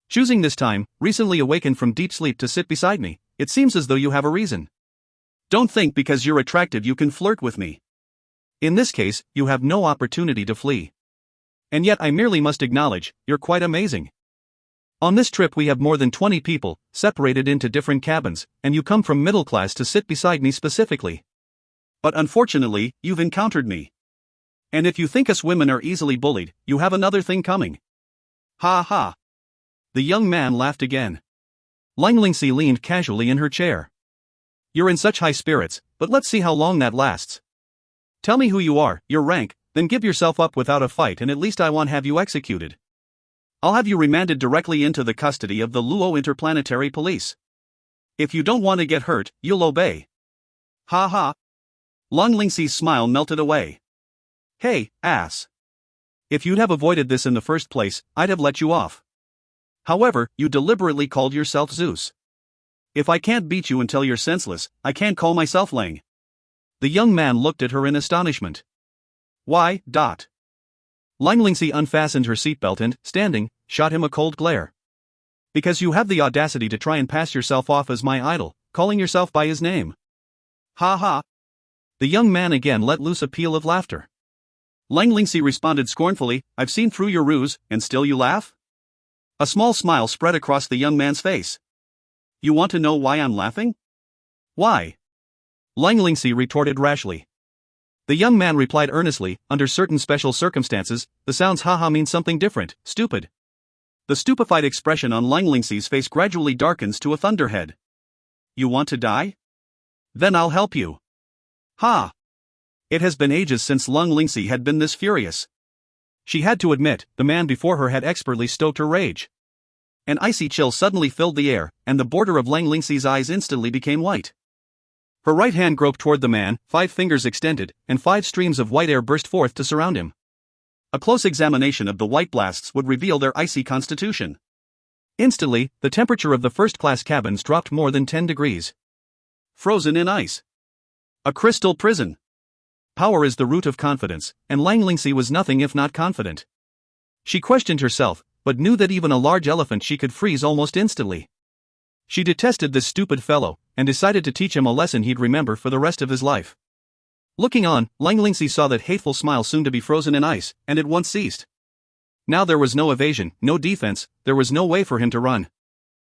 Choosing this time, recently awakened from deep sleep to sit beside me, it seems as though you have a reason. Don't think because you're attractive you can flirt with me. In this case, you have no opportunity to flee. And yet I merely must acknowledge, you're quite amazing. On this trip we have more than 20 people, separated into different cabins, and you come from middle class to sit beside me specifically. But unfortunately, you've encountered me. And if you think us women are easily bullied, you have another thing coming. Ha ha. The young man laughed again. Lang Lingxi leaned casually in her chair. You're in such high spirits, but let's see how long that lasts. Tell me who you are, your rank, then give yourself up without a fight and at least I won't have you executed. I'll have you remanded directly into the custody of the Luo Interplanetary Police. If you don't want to get hurt, you'll obey. Ha ha. Lang Lingxi's smile melted away. Hey, ass. If you'd have avoided this in the first place, I'd have let you off. However, you deliberately called yourself Zeus. If I can't beat you until you're senseless, I can't call myself Lang. The young man looked at her in astonishment. Why? Lang Lingxi unfastened her seatbelt and, standing, shot him a cold glare. Because you have the audacity to try and pass yourself off as my idol, calling yourself by his name. Ha ha. The young man again let loose a peal of laughter. Lan Lingxi responded scornfully, I've seen through your ruse, and still you laugh? A small smile spread across the young man's face. You want to know why I'm laughing? Why? Lan Lingxi retorted rashly. The young man replied earnestly, under certain special circumstances, the sounds haha mean something different, stupid. The stupefied expression on Lan Lingxi's face gradually darkens to a thunderhead. You want to die? Then I'll help you. Ha! It has been ages since Lan Lingxi had been this furious. She had to admit, the man before her had expertly stoked her rage. An icy chill suddenly filled the air, and the border of Lan Lingxi's eyes instantly became white. Her right hand groped toward the man, 5 fingers extended, and 5 streams of white air burst forth to surround him. A close examination of the white blasts would reveal their icy constitution. Instantly, the temperature of the first-class cabins dropped more than 10 degrees. Frozen in ice. A crystal prison. Power is the root of confidence, and Lan Lingxi was nothing if not confident. She questioned herself, but knew that even a large elephant she could freeze almost instantly. She detested this stupid fellow, and decided to teach him a lesson he'd remember for the rest of his life. Looking on, Lan Lingxi saw that hateful smile soon to be frozen in ice, and at once ceased. Now there was no evasion, no defense, there was no way for him to run.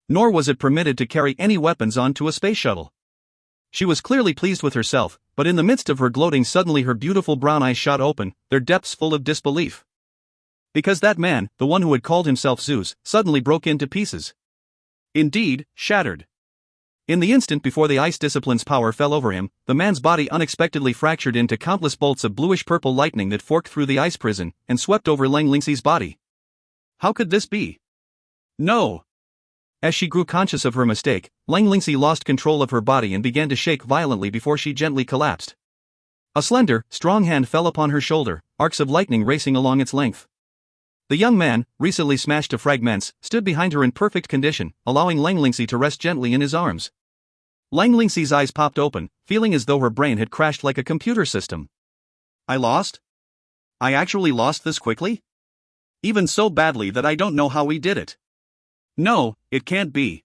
Nor was it permitted to carry any weapons onto a space shuttle. She was clearly pleased with herself, but in the midst of her gloating suddenly her beautiful brown eyes shot open, their depths full of disbelief. Because that man, the one who had called himself Zeus, suddenly broke into pieces. Indeed, shattered. In the instant before the ice discipline's power fell over him, the man's body unexpectedly fractured into countless bolts of bluish-purple lightning that forked through the ice prison, and swept over Lan Lingxi's body. How could this be? No! As she grew conscious of her mistake, Lan Lingxi lost control of her body and began to shake violently before she gently collapsed. A slender, strong hand fell upon her shoulder, arcs of lightning racing along its length. The young man, recently smashed to fragments, stood behind her in perfect condition, allowing Lan Lingxi to rest gently in his arms. Lan Lingxi's eyes popped open, feeling as though her brain had crashed like a computer system. I lost? I actually lost this quickly? Even so badly that I don't know how we did it. No, it can't be.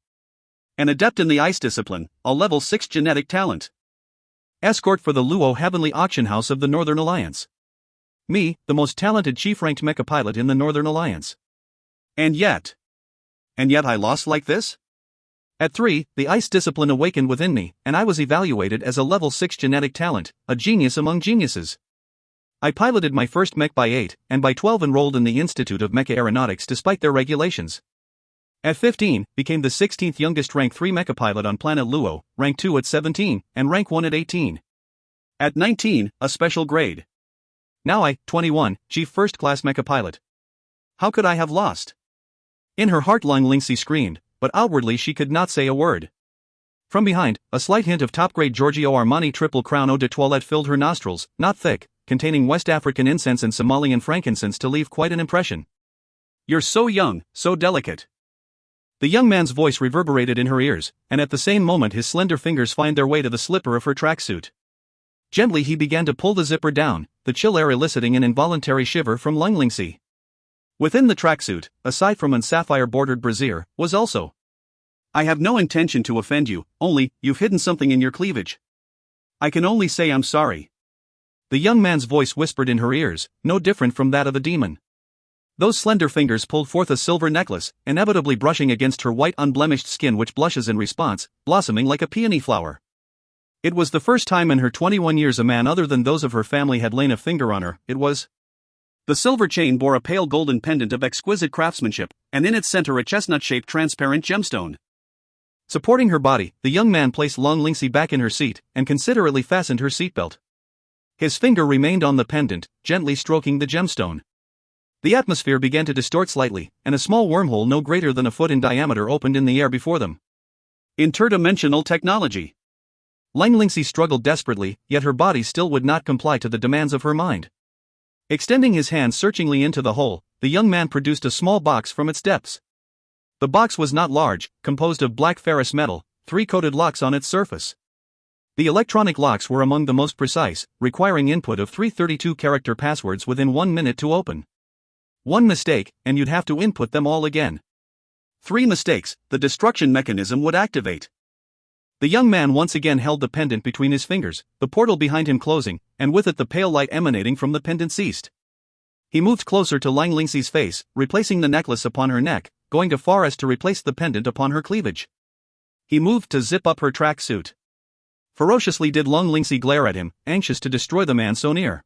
An adept in the ice discipline, a level 6 genetic talent. Escort for the Luo Heavenly Auction House of the Northern Alliance. Me, the most talented chief-ranked mecha pilot in the Northern Alliance. And yet I lost like this? At 3, the ice discipline awakened within me, and I was evaluated as a level 6 genetic talent, a genius among geniuses. I piloted my first mech by 8, and by 12 enrolled in the Institute of Mecha Aeronautics despite their regulations. At 15, became the 16th youngest rank 3 mecha pilot on planet Luo, rank 2 at 17, and rank 1 at 18. At 19, a special grade. Now I, 21, chief first-class mecha pilot. How could I have lost? In her heart Lan Lingxi screamed, but outwardly she could not say a word. From behind, a slight hint of top-grade Giorgio Armani triple crown eau de toilette filled her nostrils, not thick, containing West African incense and Somalian frankincense to leave quite an impression. You're so young, so delicate. The young man's voice reverberated in her ears, and at the same moment his slender fingers find their way to the slipper of her tracksuit. Gently he began to pull the zipper down, the chill air eliciting an involuntary shiver from Lan Lingxi. Within the tracksuit, aside from an sapphire-bordered brassiere, was also. I have no intention to offend you, only, you've hidden something in your cleavage. I can only say I'm sorry. The young man's voice whispered in her ears, no different from that of a demon. Those slender fingers pulled forth a silver necklace, inevitably brushing against her white unblemished skin which blushes in response, blossoming like a peony flower. It was the first time in her 21 years a man other than those of her family had lain a finger on her. It was. The silver chain bore a pale golden pendant of exquisite craftsmanship, and in its center a chestnut-shaped transparent gemstone. Supporting her body, the young man placed Lan Lingxi back in her seat, and considerately fastened her seatbelt. His finger remained on the pendant, gently stroking the gemstone. The atmosphere began to distort slightly, and a small wormhole no greater than a foot in diameter opened in the air before them. Interdimensional technology. Lan Lingxi struggled desperately, yet her body still would not comply to the demands of her mind. Extending his hand searchingly into the hole, the young man produced a small box from its depths. The box was not large, composed of black ferrous metal, 3 coated locks on its surface. The electronic locks were among the most precise, requiring input of 3 32-character passwords within 1 minute to open. 1 mistake, and you'd have to input them all again. 3 mistakes, the destruction mechanism would activate. The young man once again held the pendant between his fingers, the portal behind him closing, and with it the pale light emanating from the pendant ceased. He moved closer to Lan Lingxi's face, replacing the necklace upon her neck, going to far as to replace the pendant upon her cleavage. He moved to zip up her tracksuit. Ferociously did Lan Lingxi glare at him, anxious to destroy the man so near.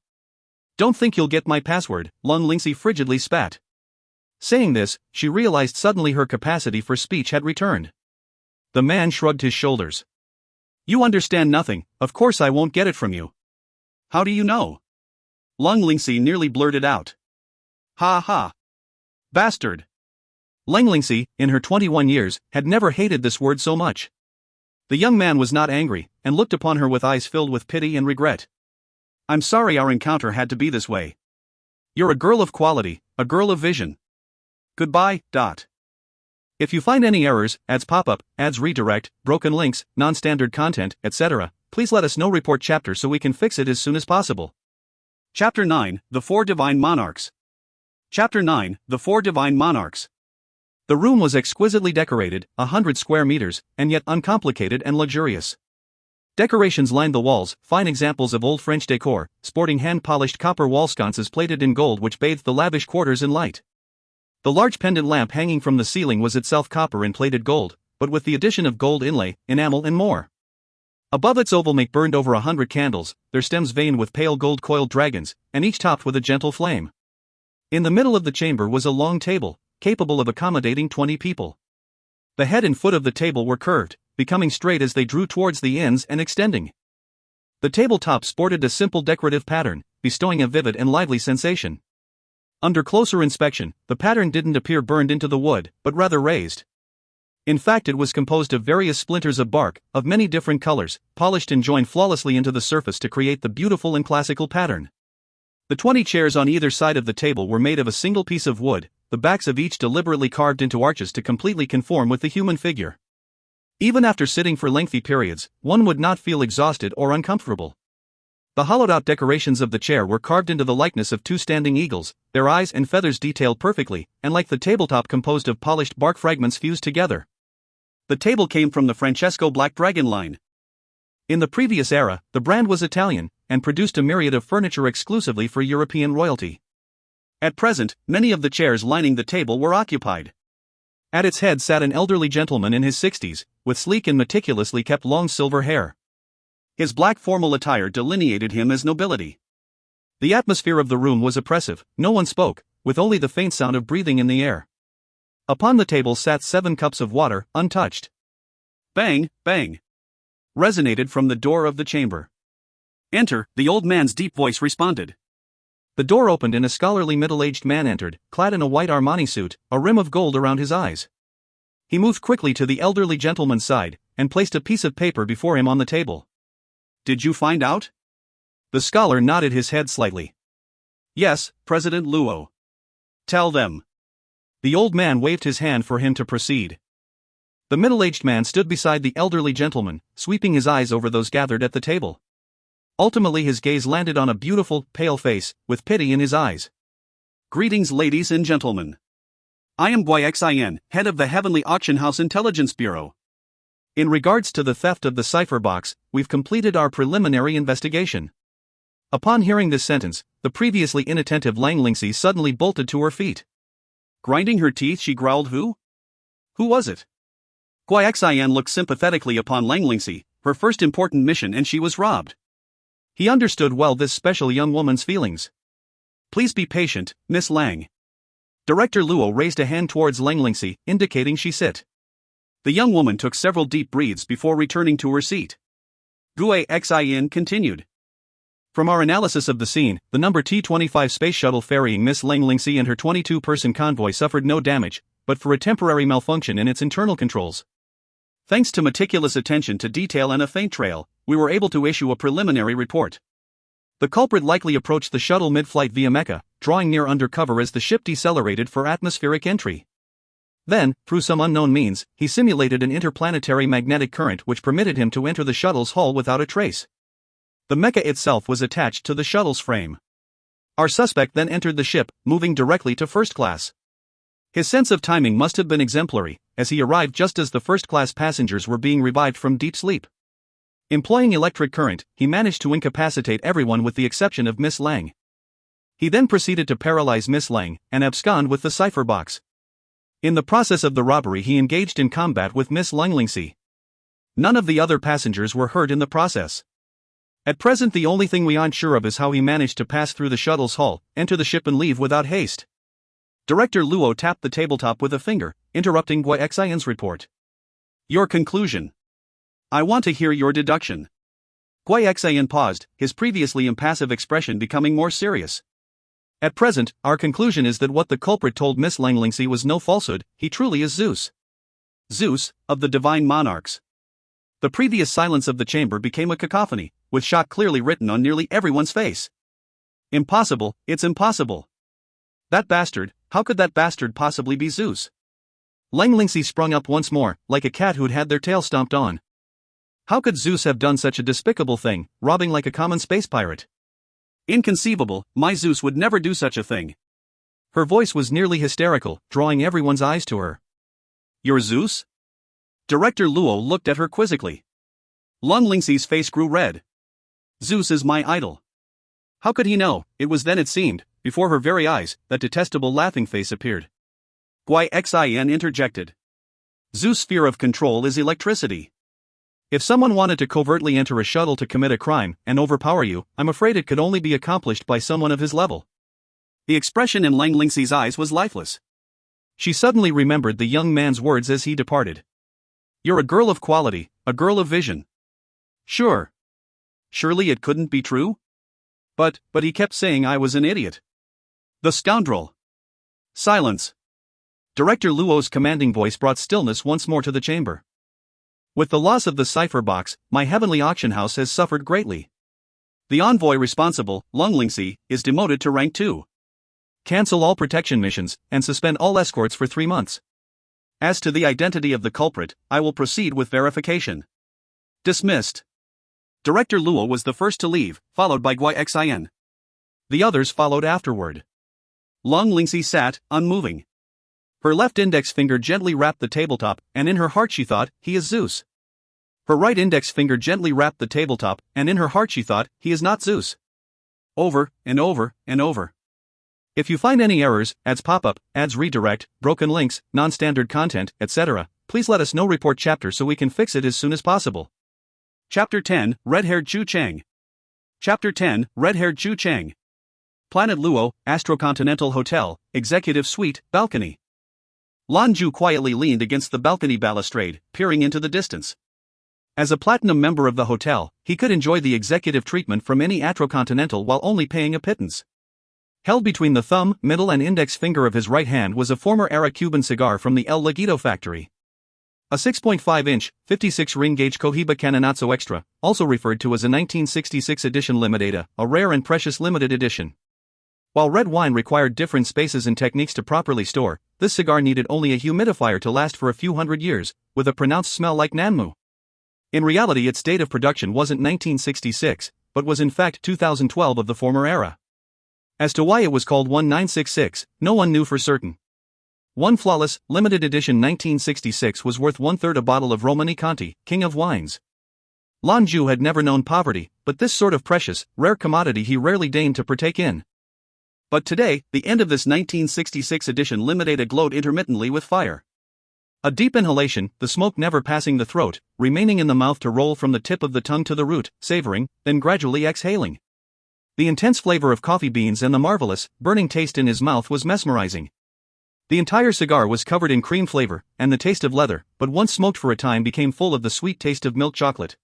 "Don't think you'll get my password," Lan Lingxi frigidly spat. Saying this, she realized suddenly her capacity for speech had returned. The man shrugged his shoulders. "You understand nothing, of course I won't get it from you." "How do you know?" Lan Lingxi nearly blurted out. "Ha ha. Bastard." Lan Lingxi, in her 21 years, had never hated this word so much. The young man was not angry, and looked upon her with eyes filled with pity and regret. "I'm sorry our encounter had to be this way. You're a girl of quality, a girl of vision. Goodbye. If you find any errors, ads pop up, ads redirect, broken links, non-standard content, etc., please let us know. Report chapter so we can fix it as soon as possible." Chapter 9, The Four Divine Monarchs. Chapter 9, The Four Divine Monarchs. The room was exquisitely decorated, 100 square meters, and yet uncomplicated and luxurious. Decorations lined the walls, fine examples of old French decor, sporting hand-polished copper wall sconces plated in gold which bathed the lavish quarters in light. The large pendant lamp hanging from the ceiling was itself copper and plated gold, but with the addition of gold inlay, enamel and more. Above its oval make burned over 100 candles, their stems veined with pale gold coiled dragons, and each topped with a gentle flame. In the middle of the chamber was a long table, capable of accommodating 20 people. The head and foot of the table were curved, becoming straight as they drew towards the ends and extending. The tabletop sported a simple decorative pattern, bestowing a vivid and lively sensation. Under closer inspection, the pattern didn't appear burned into the wood, but rather raised. In fact, it was composed of various splinters of bark, of many different colors, polished and joined flawlessly into the surface to create the beautiful and classical pattern. The 20 chairs on either side of the table were made of a single piece of wood, the backs of each deliberately carved into arches to completely conform with the human figure. Even after sitting for lengthy periods, one would not feel exhausted or uncomfortable. The hollowed-out decorations of the chair were carved into the likeness of two standing eagles, their eyes and feathers detailed perfectly, and like the tabletop composed of polished bark fragments fused together. The table came from the Francesco Black Dragon line. In the previous era, the brand was Italian, and produced a myriad of furniture exclusively for European royalty. At present, many of the chairs lining the table were occupied. At its head sat an elderly gentleman in his 60s, with sleek and meticulously kept long silver hair. His black formal attire delineated him as nobility. The atmosphere of the room was oppressive, no one spoke, with only the faint sound of breathing in the air. Upon the table sat 7 cups of water, untouched. Bang, bang, resonated from the door of the chamber. "Enter," the old man's deep voice responded. The door opened and a scholarly middle-aged man entered, clad in a white Armani suit, a rim of gold around his eyes. He moved quickly to the elderly gentleman's side, and placed a piece of paper before him on the table. "Did you find out?" The scholar nodded his head slightly. "Yes, President Luo." "Tell them." The old man waved his hand for him to proceed. The middle-aged man stood beside the elderly gentleman, sweeping his eyes over those gathered at the table. Ultimately his gaze landed on a beautiful, pale face, with pity in his eyes. "Greetings, ladies and gentlemen. I am Xin, head of the Heavenly Auction House Intelligence Bureau. In regards to the theft of the cipher box, we've completed our preliminary investigation." Upon hearing this sentence, the previously inattentive Lan Lingxi suddenly bolted to her feet. Grinding her teeth, she growled, "Who? Who was it?" Xin looked sympathetically upon Lan Lingxi, her first important mission, and she was robbed. He understood well this special young woman's feelings. "Please be patient, Miss Lang." Director Luo raised a hand towards Lan Lingxi, indicating she sit. The young woman took several deep breaths before returning to her seat. Xin continued. "From our analysis of the scene, the number T-25 space shuttle ferrying Miss Lan Lingxi and her 22-person convoy suffered no damage, but for a temporary malfunction in its internal controls. Thanks to meticulous attention to detail and a feint trail, we were able to issue a preliminary report. The culprit likely approached the shuttle mid-flight via Mecca, drawing near under cover as the ship decelerated for atmospheric entry. Then, through some unknown means, he simulated an interplanetary magnetic current which permitted him to enter the shuttle's hull without a trace. The mecha itself was attached to the shuttle's frame. Our suspect then entered the ship, moving directly to first class. His sense of timing must have been exemplary, as he arrived just as the first-class passengers were being revived from deep sleep. Employing electric current, he managed to incapacitate everyone with the exception of Miss Lang. He then proceeded to paralyze Miss Lang and abscond with the cipher box. In the process of the robbery, he engaged in combat with Miss Langlingxi. None of the other passengers were hurt in the process. At present, the only thing we aren't sure of is how he managed to pass through the shuttle's hull, enter the ship and leave without haste. Director Luo tapped the tabletop with a finger, interrupting Gui Xian's report. Your conclusion. I want to hear your deduction. Gui Xian paused, his previously impassive expression becoming more serious. At present, our conclusion is that what the culprit told Miss Langlingxi was no falsehood, he truly is Zeus. Zeus, of the divine monarchs. The previous silence of the chamber became a cacophony, with shock clearly written on nearly everyone's face. Impossible, it's impossible. That bastard, how could that bastard possibly be Zeus? Langlingxi sprung up once more, like a cat who'd had their tail stomped on. How could Zeus have done such a despicable thing, robbing like a common space pirate? Inconceivable, my Zeus would never do such a thing. Her voice was nearly hysterical, drawing everyone's eyes to her. You're Zeus? Director Luo looked at her quizzically. Langlingxi's face grew red. Zeus is my idol. How could he know? It was then, it seemed, before her very eyes, that detestable laughing face appeared. Gui Xian interjected. Zeus' sphere of control is electricity. If someone wanted to covertly enter a shuttle to commit a crime and overpower you, I'm afraid it could only be accomplished by someone of his level. The expression in Langlingxi's eyes was lifeless. She suddenly remembered the young man's words as he departed. You're a girl of quality, a girl of vision. Sure. Surely it couldn't be true? But he kept saying I was an idiot. The scoundrel. Silence. Director Luo's commanding voice brought stillness once more to the chamber. With the loss of the cipher box, my heavenly auction house has suffered greatly. The envoy responsible, Langlingxi, is demoted to rank 2. Cancel all protection missions, and suspend all escorts for 3 months. As to the identity of the culprit, I will proceed with verification. Dismissed. Director Luo was the first to leave, followed by Gui Xian. The others followed afterward. Langlingxi sat, unmoving. Her left index finger gently rapped the tabletop, and in her heart she thought, he is Zeus. Her right index finger gently rapped the tabletop, and in her heart she thought, he is not Zeus. Over, and over, and over. If you find any errors, ads pop-up, ads redirect, broken links, non-standard content, etc., please let us know. Report chapter so we can fix it as soon as possible. Chapter 10, Red-Haired Zhu Chang. Chapter 10, Red-Haired Zhu Chang. Planet Luo, Astrocontinental Hotel, Executive Suite, Balcony. Lan Jue quietly leaned against the balcony balustrade, peering into the distance. As a platinum member of the hotel, he could enjoy the executive treatment from any Astrocontinental while only paying a pittance. Held between the thumb, middle and index finger of his right hand was a former-era Cuban cigar from the El Laguito factory. A 6.5-inch, 56-ring gauge Cohiba Canonazzo Extra, also referred to as a 1966 edition limitada, a rare and precious limited edition. While red wine required different spaces and techniques to properly store, this cigar needed only a humidifier to last for a few hundred years, with a pronounced smell like Nanmu. In reality, its date of production wasn't 1966, but was in fact 2012 of the former era. As to why it was called 1966, no one knew for certain. One flawless, limited edition 1966 was worth 1/3 a bottle of Romani Conti, king of wines. Lan Jue had never known poverty, but this sort of precious, rare commodity he rarely deigned to partake in. But today, the end of this 1966 edition limitada glowed intermittently with fire. A deep inhalation, the smoke never passing the throat, remaining in the mouth to roll from the tip of the tongue to the root, savoring, then gradually exhaling. The intense flavor of coffee beans and the marvelous, burning taste in his mouth was mesmerizing. The entire cigar was covered in cream flavor, and the taste of leather, but once smoked for a time became full of the sweet taste of milk chocolate.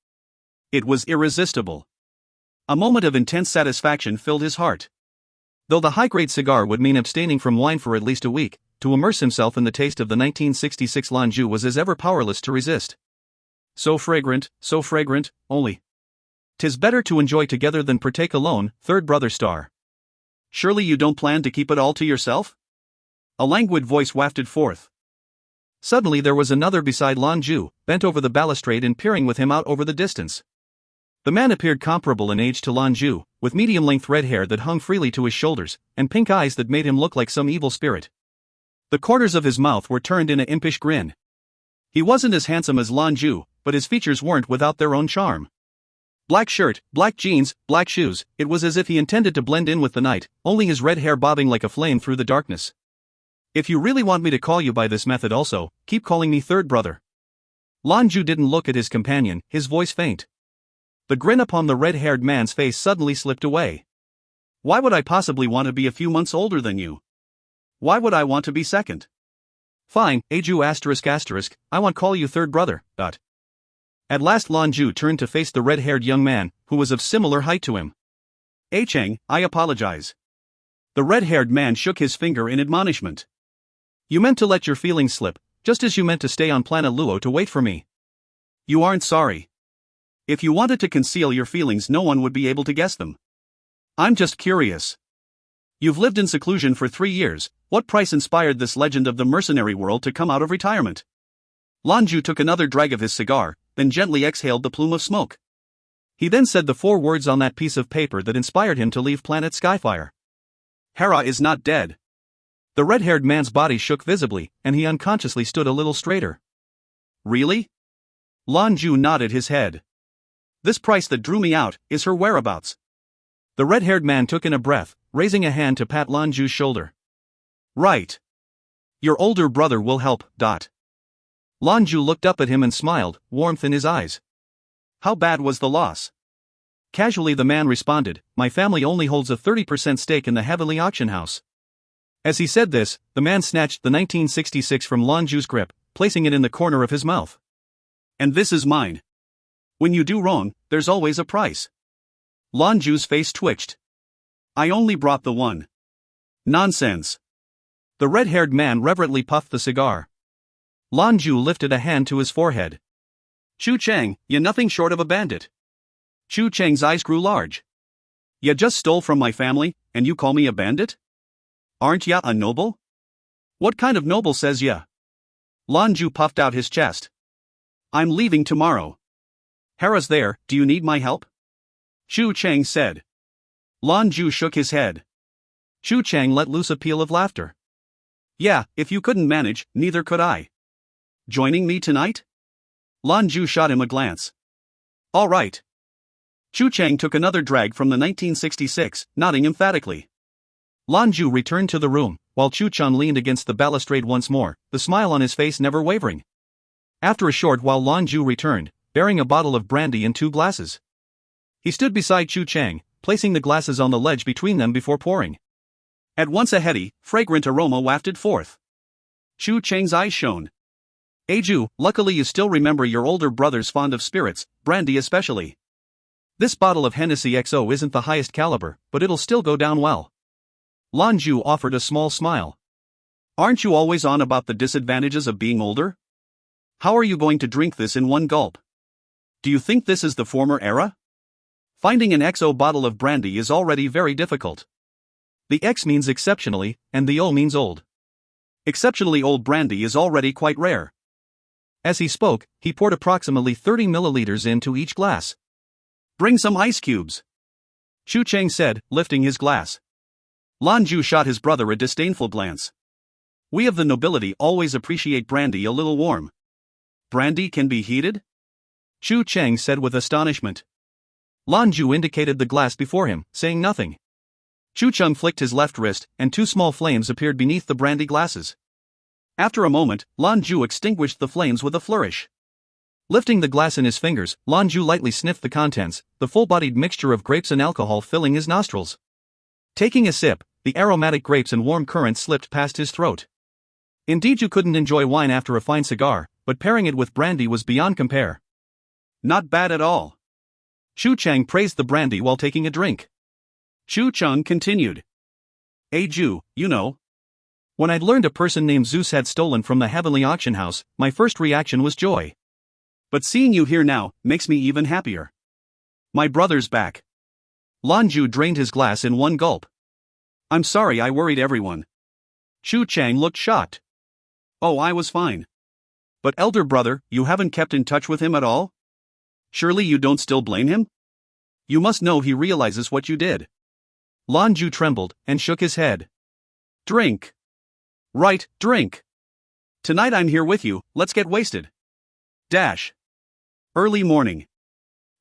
It was irresistible. A moment of intense satisfaction filled his heart. Though the high-grade cigar would mean abstaining from wine for at least a week, to immerse himself in the taste of the 1966 Lan Jue was as ever powerless to resist. So fragrant, only. 'Tis better to enjoy together than partake alone, third brother star. Surely you don't plan to keep it all to yourself? A languid voice wafted forth. Suddenly there was another beside Lan Jue, bent over the balustrade and peering with him out over the distance. The man appeared comparable in age to Lan Jue, with medium-length red hair that hung freely to his shoulders, and pink eyes that made him look like some evil spirit. The corners of his mouth were turned in an impish grin. He wasn't as handsome as Lan Jue, but his features weren't without their own charm. Black shirt, black jeans, black shoes, it was as if he intended to blend in with the night, only his red hair bobbing like a flame through the darkness. If you really want me to call you by this method also, keep calling me third brother. Lan Jue didn't look at his companion, his voice faint. The grin upon the red-haired man's face suddenly slipped away. Why would I possibly want to be a few months older than you? Why would I want to be second? Fine, Aju***, I want call you third brother. At last Lan Jue turned to face the red-haired young man, who was of similar height to him. Cheng, I apologize. The red-haired man shook his finger in admonishment. You meant to let your feelings slip, just as you meant to stay on planet Luo to wait for me. You aren't sorry. If you wanted to conceal your feelings, no one would be able to guess them. I'm just curious. You've lived in seclusion for 3 years, what price inspired this legend of the mercenary world to come out of retirement? Lan Jue took another drag of his cigar, then gently exhaled the plume of smoke. He then said the 4 words on that piece of paper that inspired him to leave planet Skyfire. Hera is not dead. The red-haired man's body shook visibly, and he unconsciously stood a little straighter. Really? Lan Jue nodded his head. This price that drew me out is her whereabouts. The red-haired man took in a breath, raising a hand to pat Lan Jue's shoulder. Right. Your older brother will help. Lan Jue looked up at him and smiled, warmth in his eyes. How bad was the loss? Casually the man responded, my family only holds a 30% stake in the heavenly auction house. As he said this, the man snatched the 1966 from Lan Jue's grip, placing it in the corner of his mouth. And this is mine. When you do wrong, there's always a price. Lan Jue's face twitched. I only brought the one. Nonsense. The red-haired man reverently puffed the cigar. Lan Jue lifted a hand to his forehead. Chu Cheng, you're nothing short of a bandit. Chu Cheng's eyes grew large. Ya just stole from my family, and you call me a bandit? Aren't ya a noble? What kind of noble says ya? Lan Jue puffed out his chest. I'm leaving tomorrow. Hera's there, do you need my help? Chu Cheng said. Lan Jue shook his head. Chu Cheng let loose a peal of laughter. Yeah, if you couldn't manage, neither could I. Joining me tonight? Lan Jue shot him a glance. All right. Chu Cheng took another drag from the 1966, nodding emphatically. Lan Jue returned to the room, while Chu Qianlin leaned against the balustrade once more, the smile on his face never wavering. After a short while Lan Jue returned, bearing a bottle of brandy and 2 glasses. He stood beside Chu Cheng, placing the glasses on the ledge between them before pouring. At once a heady, fragrant aroma wafted forth. Chu Cheng's eyes shone. Aju, luckily you still remember your older brother's fond of spirits, brandy especially. This bottle of Hennessy XO isn't the highest caliber, but it'll still go down well. Lan Jue offered a small smile. Aren't you always on about the disadvantages of being older? How are you going to drink this in one gulp? Do you think this is the former era? Finding an XO bottle of brandy is already very difficult. The X means exceptionally, and the O means old. Exceptionally old brandy is already quite rare. As he spoke, he poured approximately 30 milliliters into each glass. Bring some ice cubes. Chu Cheng said, lifting his glass. Lan Jue shot his brother a disdainful glance. We of the nobility always appreciate brandy a little warm. Brandy can be heated? Chu Cheng said with astonishment. Lan Jue indicated the glass before him, saying nothing. Chu Cheng flicked his left wrist, and 2 small flames appeared beneath the brandy glasses. After a moment, Lan Jue extinguished the flames with a flourish. Lifting the glass in his fingers, Lan Jue lightly sniffed the contents, the full-bodied mixture of grapes and alcohol filling his nostrils. Taking a sip, the aromatic grapes and warm currents slipped past his throat. Indeed, you couldn't enjoy wine after a fine cigar, but pairing it with brandy was beyond compare. Not bad at all. Chu Cheng praised the brandy while taking a drink. Chu Cheng continued. Aju, you know. When I'd learned a person named Zeus had stolen from the heavenly auction house, my first reaction was joy. But seeing you here now, makes me even happier. My brother's back. Lan Jue drained his glass in one gulp. I'm sorry I worried everyone. Chu Cheng looked shocked. Oh, I was fine. But elder brother, you haven't kept in touch with him at all? Surely you don't still blame him? You must know he realizes what you did. Lan Jue trembled, and shook his head. Drink. Right, drink. Tonight I'm here with you, let's get wasted. Dash. Early morning.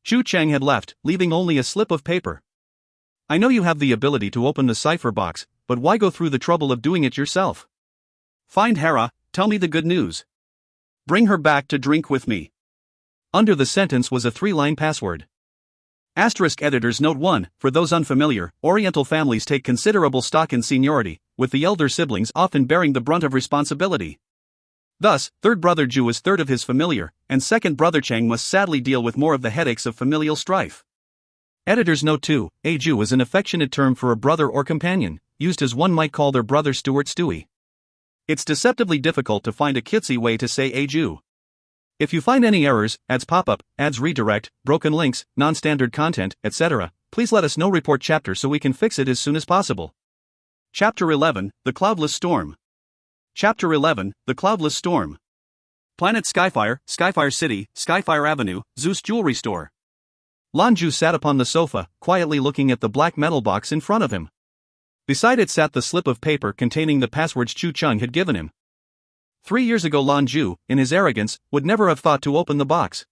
Zhu Cheng had left, leaving only a slip of paper. I know you have the ability to open the cipher box, but why go through the trouble of doing it yourself? Find Hera, tell me the good news. Bring her back to drink with me. Under the sentence was a 3-line password. Asterisk editors note 1, for those unfamiliar, Oriental families take considerable stock in seniority, with the elder siblings often bearing the brunt of responsibility. Thus, third brother Zhu is third of his familiar, and second brother Cheng must sadly deal with more of the headaches of familial strife. Editors note 2, a Zhu is an affectionate term for a brother or companion, used as one might call their brother Stuart Stewie. It's deceptively difficult to find a cutesy way to say a Zhu. If you find any errors, ads pop-up, ads redirect, broken links, non-standard content, etc., please let us know. Report chapter so we can fix it as soon as possible. Chapter 11, The Cloudless Storm. Chapter 11, The Cloudless Storm. Planet Skyfire, Skyfire City, Skyfire Avenue, Zeus Jewelry Store. Lan Jue sat upon the sofa, quietly looking at the black metal box in front of him. Beside it sat the slip of paper containing the passwords Chu Cheng had given him. 3 years ago Lan Jue, in his arrogance, would never have thought to open the box.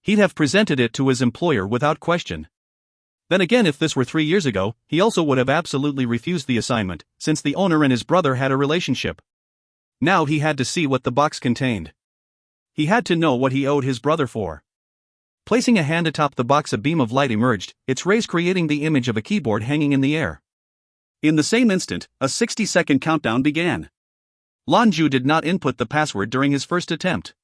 He'd have presented it to his employer without question. Then again, if this were 3 years ago, he also would have absolutely refused the assignment, since the owner and his brother had a relationship. Now he had to see what the box contained. He had to know what he owed his brother for. Placing a hand atop the box, a beam of light emerged, its rays creating the image of a keyboard hanging in the air. In the same instant, a 60-second countdown began. Lan Jue did not input the password during his first attempt.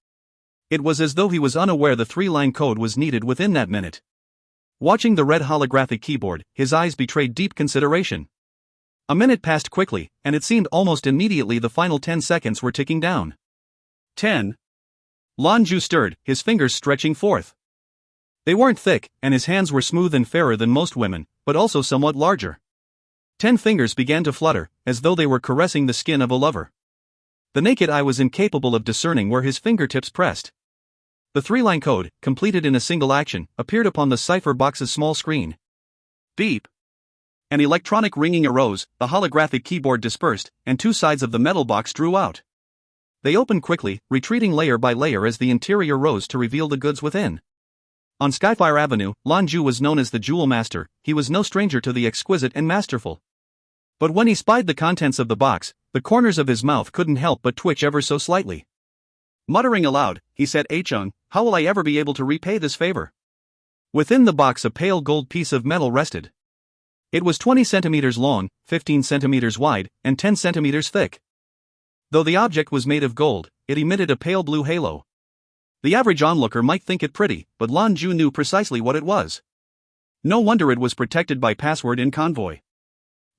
It was as though he was unaware the 3-line code was needed within that minute. Watching the red holographic keyboard, his eyes betrayed deep consideration. A minute passed quickly, and it seemed almost immediately the final 10 seconds were ticking down. 10. Lan Jue stirred, his fingers stretching forth. They weren't thick, and his hands were smooth and fairer than most women, but also somewhat larger. 10 fingers began to flutter, as though they were caressing the skin of a lover. The naked eye was incapable of discerning where his fingertips pressed. The 3-line code, completed in a single action, appeared upon the cipher box's small screen. Beep. An electronic ringing arose, the holographic keyboard dispersed, and 2 sides of the metal box drew out. They opened quickly, retreating layer by layer as the interior rose to reveal the goods within. On Skyfire Avenue, Lan Jue was known as the Jewel Master. He was no stranger to the exquisite and masterful. But when he spied the contents of the box, the corners of his mouth couldn't help but twitch ever so slightly. Muttering aloud, he said, "Chung, how will I ever be able to repay this favor?" Within the box a pale gold piece of metal rested. It was 20 centimeters long, 15 centimeters wide, and 10 centimeters thick. Though the object was made of gold, it emitted a pale blue halo. The average onlooker might think it pretty, but Lan Jue knew precisely what it was. No wonder it was protected by password in convoy.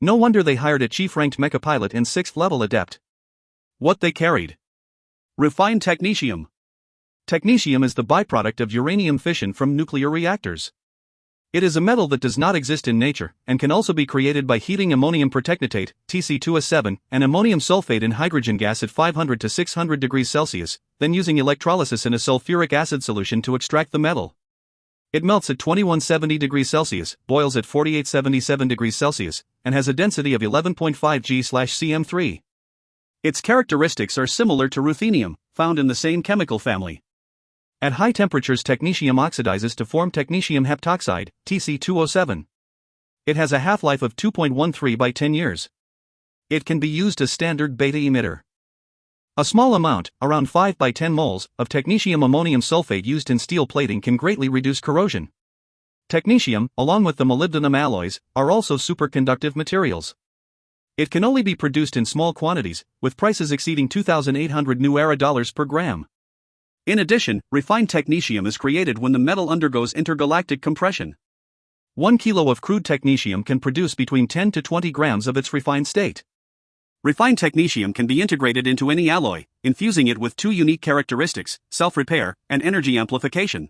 No wonder they hired a chief-ranked mecha pilot and 6th-level adept. What they carried? Refined technetium. Technetium is the byproduct of uranium fission from nuclear reactors. It is a metal that does not exist in nature, and can also be created by heating ammonium pertechnetate, Tc2S7, and ammonium sulfate in hydrogen gas at 500 to 600 degrees Celsius, then using electrolysis in a sulfuric acid solution to extract the metal. It melts at 2170 degrees Celsius, boils at 4877 degrees Celsius, and has a density of 11.5 G/cm3. Its characteristics are similar to ruthenium, found in the same chemical family. At high temperatures, technetium oxidizes to form technetium heptoxide, Tc2O7. It has a half-life of 2.13 by 10 years. It can be used as standard beta emitter. A small amount, around 5 by 10 moles, of technetium ammonium sulfate used in steel plating can greatly reduce corrosion. Technetium, along with the molybdenum alloys, are also superconductive materials. It can only be produced in small quantities, with prices exceeding 2,800 new era dollars per gram. In addition, refined technetium is created when the metal undergoes intergalactic compression. 1 kilo of crude technetium can produce between 10 to 20 grams of its refined state. Refined technetium can be integrated into any alloy, infusing it with 2 unique characteristics, self-repair and energy amplification.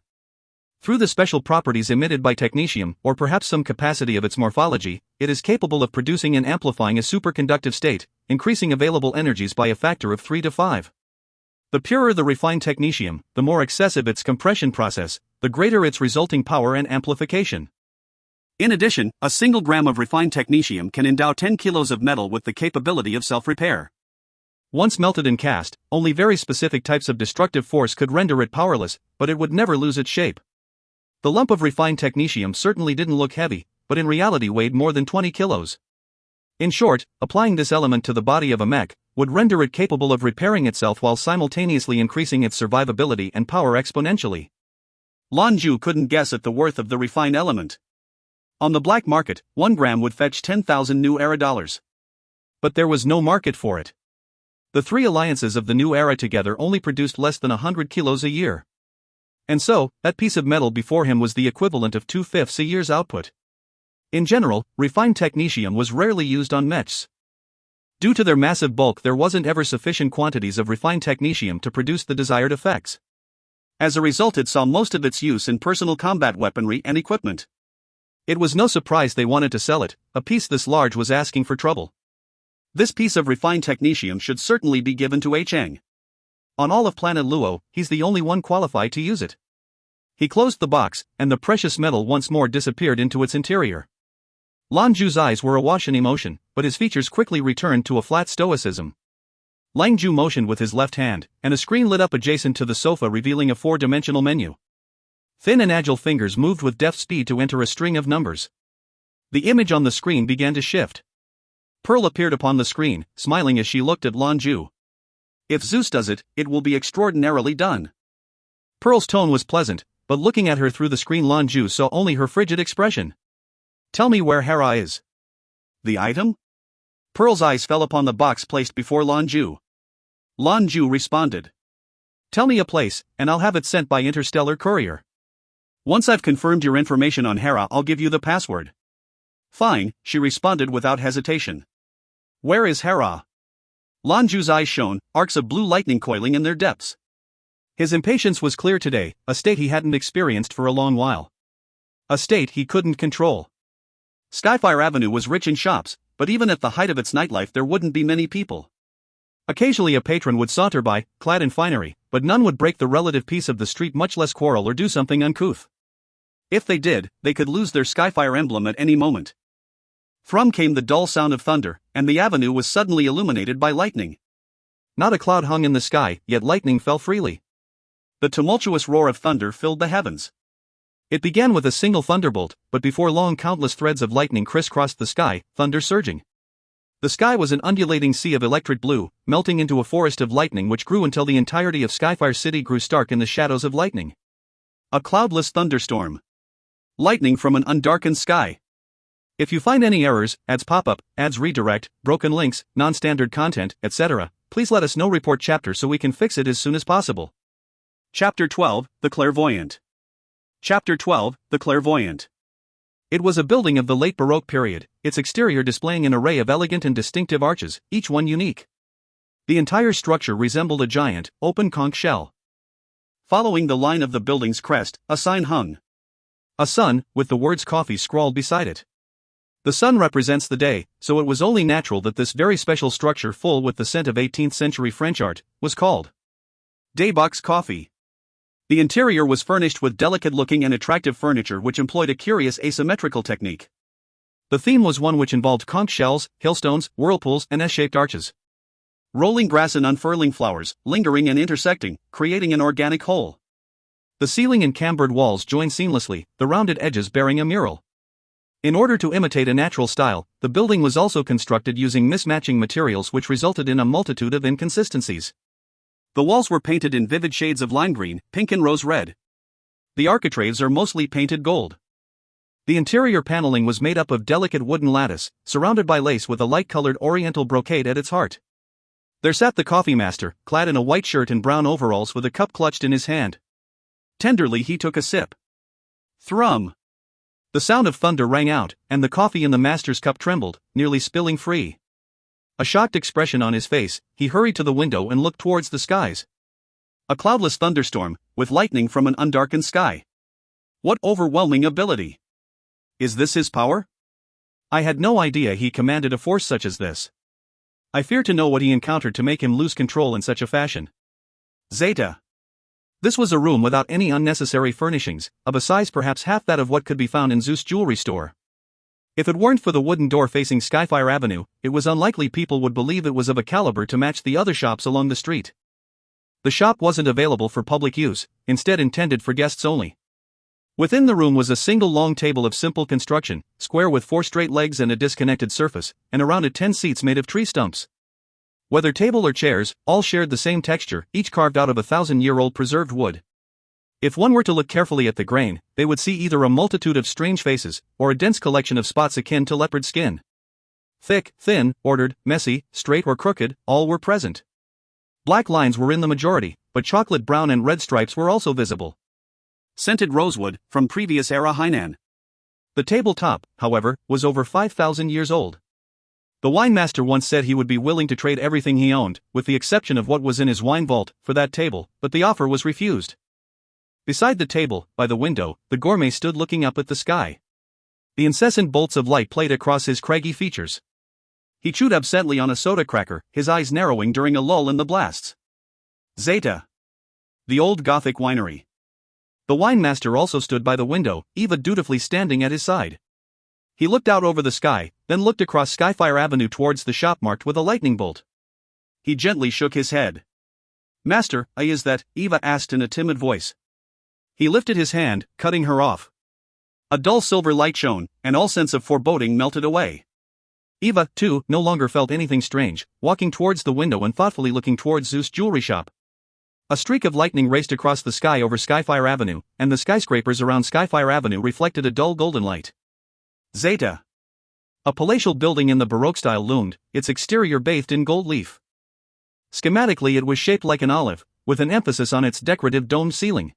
Through the special properties emitted by technetium, or perhaps some capacity of its morphology, it is capable of producing and amplifying a superconductive state, increasing available energies by a factor of 3 to 5. The purer the refined technetium, the more excessive its compression process, the greater its resulting power and amplification. In addition, a single gram of refined technetium can endow 10 kilos of metal with the capability of self-repair. Once melted and cast, only very specific types of destructive force could render it powerless, but it would never lose its shape. The lump of refined technetium certainly didn't look heavy, but in reality weighed more than 20 kilos. In short, applying this element to the body of a mech would render it capable of repairing itself while simultaneously increasing its survivability and power exponentially. Lan Jue couldn't guess at the worth of the refined element. On the black market, 1 gram would fetch 10,000 new era dollars. But there was no market for it. The 3 alliances of the new era together only produced less than 100 kilos a year. And so, that piece of metal before him was the equivalent of 2/5 a year's output. In general, refined technetium was rarely used on mechs. Due to their massive bulk, there wasn't ever sufficient quantities of refined technetium to produce the desired effects. As a result, it saw most of its use in personal combat weaponry and equipment. It was no surprise they wanted to sell it. A piece this large was asking for trouble. This piece of refined technetium should certainly be given to Cheng. On all of planet Luo, he's the only one qualified to use it. He closed the box, and the precious metal once more disappeared into its interior. Lan Jue's eyes were awash in emotion, but his features quickly returned to a flat stoicism. Lan Jue motioned with his left hand, and a screen lit up adjacent to the sofa, revealing a 4-dimensional menu. Thin and agile fingers moved with deft speed to enter a string of numbers. The image on the screen began to shift. Pearl appeared upon the screen, smiling as she looked at Lan Jue. "If Zeus does it, it will be extraordinarily done." Pearl's tone was pleasant, but looking at her through the screen, Lan Jue saw only her frigid expression. "Tell me where Hera is." "The item?" Pearl's eyes fell upon the box placed before Lan Jue. Lan Jue responded. "Tell me a place, and I'll have it sent by interstellar courier. Once I've confirmed your information on Hera, I'll give you the password." "Fine," she responded without hesitation. "Where is Hera?" Lan Jue's eyes shone, arcs of blue lightning coiling in their depths. His impatience was clear today, a state he hadn't experienced for a long while. A state he couldn't control. Skyfire Avenue was rich in shops, but even at the height of its nightlife there wouldn't be many people. Occasionally a patron would saunter by, clad in finery, but none would break the relative peace of the street, much less quarrel or do something uncouth. If they did, they could lose their Skyfire emblem at any moment. From came the dull sound of thunder, and the avenue was suddenly illuminated by lightning. Not a cloud hung in the sky, yet lightning fell freely. The tumultuous roar of thunder filled the heavens. It began with a single thunderbolt, but before long countless threads of lightning crisscrossed the sky, thunder surging. The sky was an undulating sea of electric blue, melting into a forest of lightning which grew until the entirety of Skyfire City grew stark in the shadows of lightning. A cloudless thunderstorm. Lightning from an undarkened sky. If you find any errors, ads pop up, ads redirect, broken links, non-standard content, etc., please let us know. Report chapter so we can fix it as soon as possible. Chapter 12, The Clairvoyant. Chapter 12, The Clairvoyant. It was a building of the late Baroque period, its exterior displaying an array of elegant and distinctive arches, each one unique. The entire structure resembled a giant, open conch shell. Following the line of the building's crest, a sign hung. A sun, with the words coffee scrawled beside it. The sun represents the day, so it was only natural that this very special structure, full with the scent of 18th century French art, was called Daybox Coffee. The interior was furnished with delicate-looking and attractive furniture which employed a curious asymmetrical technique. The theme was one which involved conch shells, hailstones, whirlpools, and S-shaped arches. Rolling grass and unfurling flowers, lingering and intersecting, creating an organic whole. The ceiling and cambered walls joined seamlessly, the rounded edges bearing a mural. In order to imitate a natural style, the building was also constructed using mismatching materials which resulted in a multitude of inconsistencies. The walls were painted in vivid shades of lime green, pink and rose red. The architraves are mostly painted gold. The interior paneling was made up of delicate wooden lattice, surrounded by lace with a light-colored oriental brocade at its heart. There sat the coffee master, clad in a white shirt and brown overalls with a cup clutched in his hand. Tenderly he took a sip. Thrum! The sound of thunder rang out, and the coffee in the master's cup trembled, nearly spilling free. A shocked expression on his face, he hurried to the window and looked towards the skies. A cloudless thunderstorm, with lightning from an undarkened sky. What overwhelming ability! Is this his power? I had no idea he commanded a force such as this. I fear to know what he encountered to make him lose control in such a fashion. Zeta. This was a room without any unnecessary furnishings, of a size perhaps half that of what could be found in Zeus' jewelry store. If it weren't for the wooden door facing Skyfire Avenue, it was unlikely people would believe it was of a caliber to match the other shops along the street. The shop wasn't available for public use, instead intended for guests only. Within the room was a single long table of simple construction, square with 4 straight legs and a disconnected surface, and around it 10 seats made of tree stumps. Whether table or chairs, all shared the same texture, each carved out of 1,000-year-old preserved wood. If one were to look carefully at the grain, they would see either a multitude of strange faces, or a dense collection of spots akin to leopard skin. Thick, thin, ordered, messy, straight or crooked, all were present. Black lines were in the majority, but chocolate brown and red stripes were also visible. Scented rosewood, from previous era Hainan. The tabletop, however, was over 5,000 years old. The wine master once said he would be willing to trade everything he owned, with the exception of what was in his wine vault, for that table, but the offer was refused. Beside the table, by the window, the gourmet stood looking up at the sky. The incessant bolts of light played across his craggy features. He chewed absently on a soda cracker, his eyes narrowing during a lull in the blasts. Zeta. The old Gothic winery. The wine master also stood by the window, Eva dutifully standing at his side. He looked out over the sky, then looked across Skyfire Avenue towards the shop marked with a lightning bolt. He gently shook his head. "Master, is that?" Eva asked in a timid voice. He lifted his hand, cutting her off. A dull silver light shone, and all sense of foreboding melted away. Eva, too, no longer felt anything strange, walking towards the window and thoughtfully looking towards Zeus' jewelry shop. A streak of lightning raced across the sky over Skyfire Avenue, and the skyscrapers around Skyfire Avenue reflected a dull golden light. Zeta. A palatial building in the Baroque style loomed, its exterior bathed in gold leaf. Schematically it was shaped like an olive, with an emphasis on its decorative domed ceiling.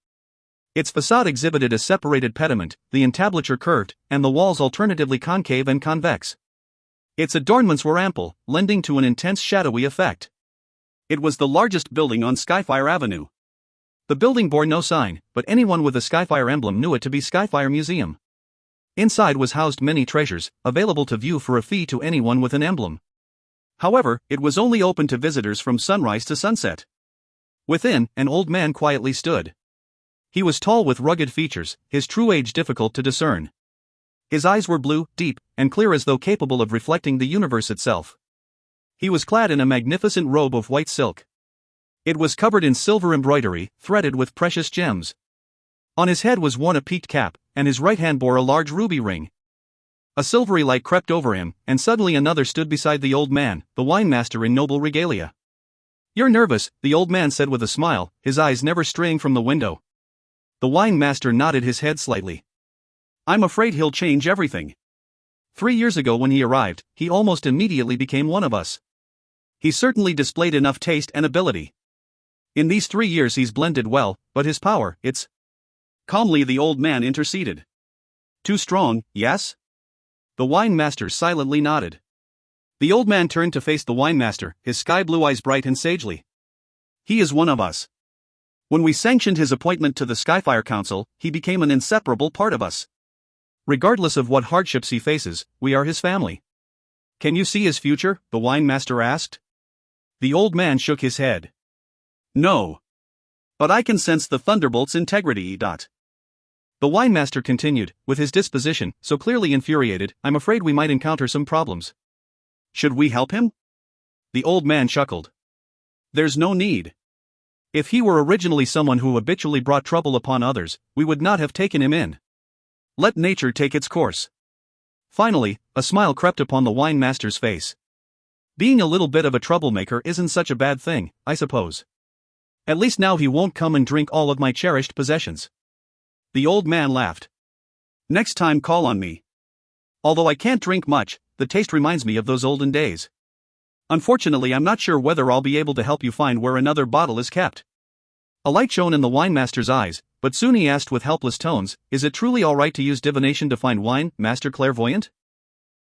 Its facade exhibited a separated pediment, the entablature curved, and the walls alternatively concave and convex. Its adornments were ample, lending to an intense shadowy effect. It was the largest building on Skyfire Avenue. The building bore no sign, but anyone with a Skyfire emblem knew it to be Skyfire Museum. Inside was housed many treasures, available to view for a fee to anyone with an emblem. However, it was only open to visitors from sunrise to sunset. Within, an old man quietly stood. He was tall with rugged features, his true age difficult to discern. His eyes were blue, deep, and clear as though capable of reflecting the universe itself. He was clad in a magnificent robe of white silk. It was covered in silver embroidery, threaded with precious gems. On his head was worn a peaked cap, and his right hand bore a large ruby ring. A silvery light crept over him, and suddenly another stood beside the old man, the wine master in noble regalia. "You're nervous," the old man said with a smile, his eyes never straying from the window. The wine master nodded his head slightly. "I'm afraid he'll change everything. 3 years ago when he arrived, he almost immediately became one of us. He certainly displayed enough taste and ability. In these 3 years he's blended well, but his power, it's..." Calmly the old man interceded. "Too strong, yes?" The wine master silently nodded. The old man turned to face the wine master, his sky-blue eyes bright and sagely. "He is one of us. When we sanctioned his appointment to the Skyfire Council, he became an inseparable part of us. Regardless of what hardships he faces, we are his family." "Can you see his future?" the wine master asked. The old man shook his head. "No. But I can sense the Thunderbolt's integrity. The wine master continued, with his disposition so clearly infuriated, "I'm afraid we might encounter some problems." "Should we help him?" The old man chuckled. "There's no need. If he were originally someone who habitually brought trouble upon others, we would not have taken him in. Let nature take its course." Finally, a smile crept upon the wine master's face. "Being a little bit of a troublemaker isn't such a bad thing, I suppose. At least now he won't come and drink all of my cherished possessions." The old man laughed. "Next time call on me. Although I can't drink much, the taste reminds me of those olden days. Unfortunately, I'm not sure whether I'll be able to help you find where another bottle is kept." A light shone in the wine master's eyes, but soon he asked with helpless tones, "Is it truly all right to use divination to find wine, Master Clairvoyant?"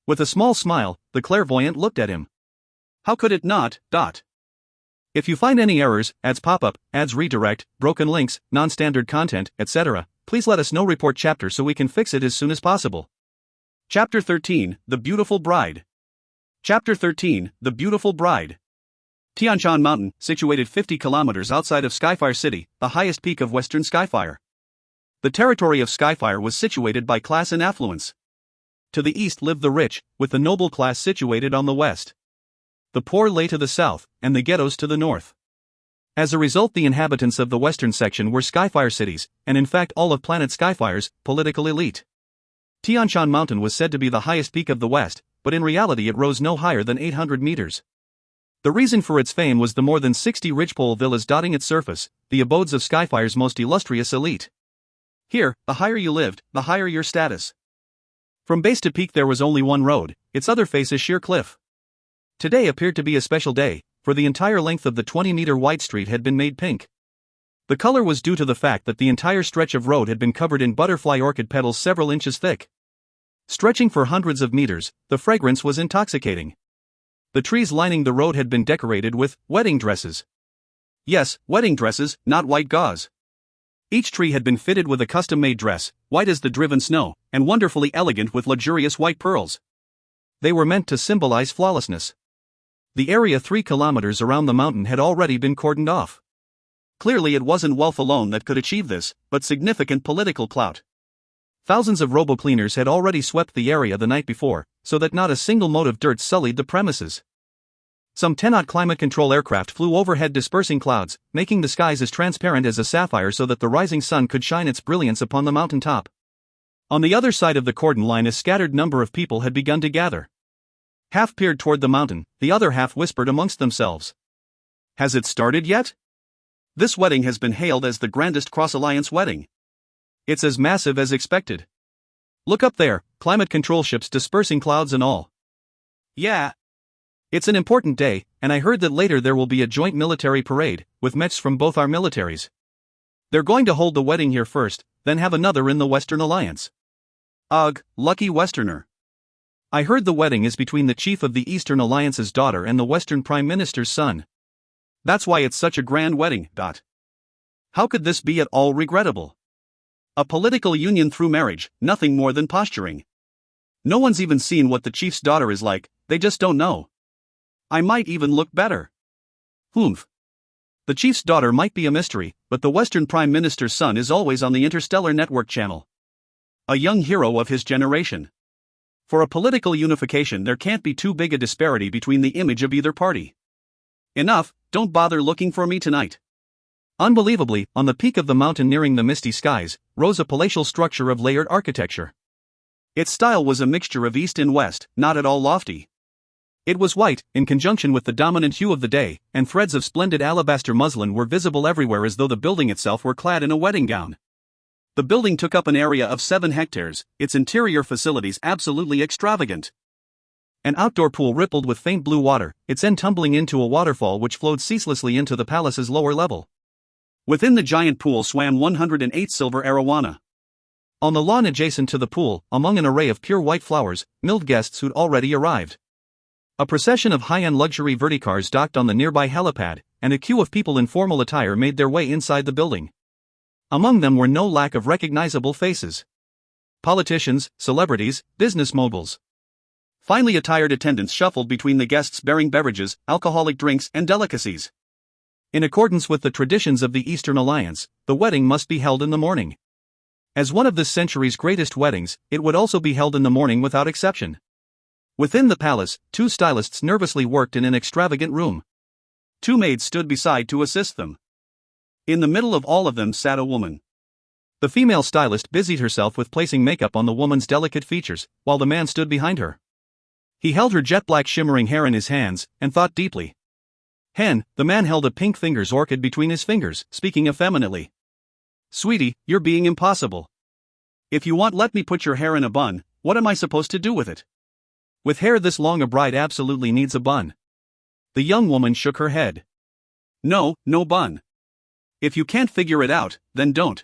With a small smile, the clairvoyant looked at him. "How could it not? If you find any errors, ads pop-up, ads redirect, broken links, non-standard content, etc., please let us know. Report chapter so we can fix it as soon as possible." Chapter 13, The Beautiful Bride. Chapter 13, The Beautiful Bride. Tianshan Mountain, situated 50 kilometers outside of Skyfire City, the highest peak of western Skyfire. The territory of Skyfire was situated by class and affluence. To the east lived the rich, with the noble class situated on the west. The poor lay to the south, and the ghettos to the north. As a result, the inhabitants of the western section were Skyfire cities, and in fact all of planet Skyfire's political elite. Tianshan Mountain was said to be the highest peak of the west, but in reality it rose no higher than 800 meters. The reason for its fame was the more than 60 ridgepole villas dotting its surface, the abodes of Skyfire's most illustrious elite. Here, the higher you lived, the higher your status. From base to peak there was only one road, its other face a sheer cliff. Today appeared to be a special day, for the entire length of the 20-meter wide street had been made pink. The color was due to the fact that the entire stretch of road had been covered in butterfly orchid petals several inches thick. Stretching for hundreds of meters, the fragrance was intoxicating. The trees lining the road had been decorated with wedding dresses. Yes, wedding dresses, not white gauze. Each tree had been fitted with a custom-made dress, white as the driven snow, and wonderfully elegant with luxurious white pearls. They were meant to symbolize flawlessness. The area 3 kilometers around the mountain had already been cordoned off. Clearly it wasn't wealth alone that could achieve this, but significant political clout. Thousands of robo-cleaners had already swept the area the night before, so that not a single mote of dirt sullied the premises. Some 10-odd climate control aircraft flew overhead dispersing clouds, making the skies as transparent as a sapphire so that the rising sun could shine its brilliance upon the mountain top. On the other side of the cordon line a scattered number of people had begun to gather. Half peered toward the mountain, the other half whispered amongst themselves. Has it started yet? This wedding has been hailed as the grandest cross-alliance wedding. It's as massive as expected. Look up there, climate control ships dispersing clouds and all. Yeah. It's an important day, and I heard that later there will be a joint military parade, with mechs from both our militaries. They're going to hold the wedding here first, then have another in the Western Alliance. Ugh, lucky Westerner. I heard the wedding is between the chief of the Eastern Alliance's daughter and the Western Prime Minister's son. That's why it's such a grand wedding. How could this be at all regrettable? A political union through marriage, nothing more than posturing. No one's even seen what the chief's daughter is like, they just don't know. I might even look better. Humph. The chief's daughter might be a mystery, but the Western Prime Minister's son is always on the Interstellar Network channel. A young hero of his generation. For a political unification there can't be too big a disparity between the image of either party. Enough, don't bother looking for me tonight. Unbelievably, on the peak of the mountain nearing the misty skies, rose a palatial structure of layered architecture. Its style was a mixture of east and west, not at all lofty. It was white, in conjunction with the dominant hue of the day, and threads of splendid alabaster muslin were visible everywhere as though the building itself were clad in a wedding gown. The building took up an area of 7 hectares, its interior facilities absolutely extravagant. An outdoor pool rippled with faint blue water, its end tumbling into a waterfall which flowed ceaselessly into the palace's lower level. Within the giant pool swam 108 silver arowana. On the lawn adjacent to the pool, among an array of pure white flowers, milled guests who'd already arrived. A procession of high-end luxury verticars docked on the nearby helipad, and a queue of people in formal attire made their way inside the building. Among them were no lack of recognizable faces. Politicians, celebrities, business moguls. Finely attired attendants shuffled between the guests bearing beverages, alcoholic drinks, and delicacies. In accordance with the traditions of the Eastern Alliance, the wedding must be held in the morning. As one of this century's greatest weddings, it would also be held in the morning without exception. Within the palace, 2 stylists nervously worked in an extravagant room. 2 maids stood beside to assist them. In the middle of all of them sat a woman. The female stylist busied herself with placing makeup on the woman's delicate features, while the man stood behind her. He held her jet-black shimmering hair in his hands, and thought deeply. The man held a pink finger's orchid between his fingers, speaking effeminately. Sweetie, you're being impossible. If you want, let me put your hair in a bun. What am I supposed to do with it? With hair this long a bride absolutely needs a bun. The young woman shook her head. No bun. If you can't figure it out, then don't.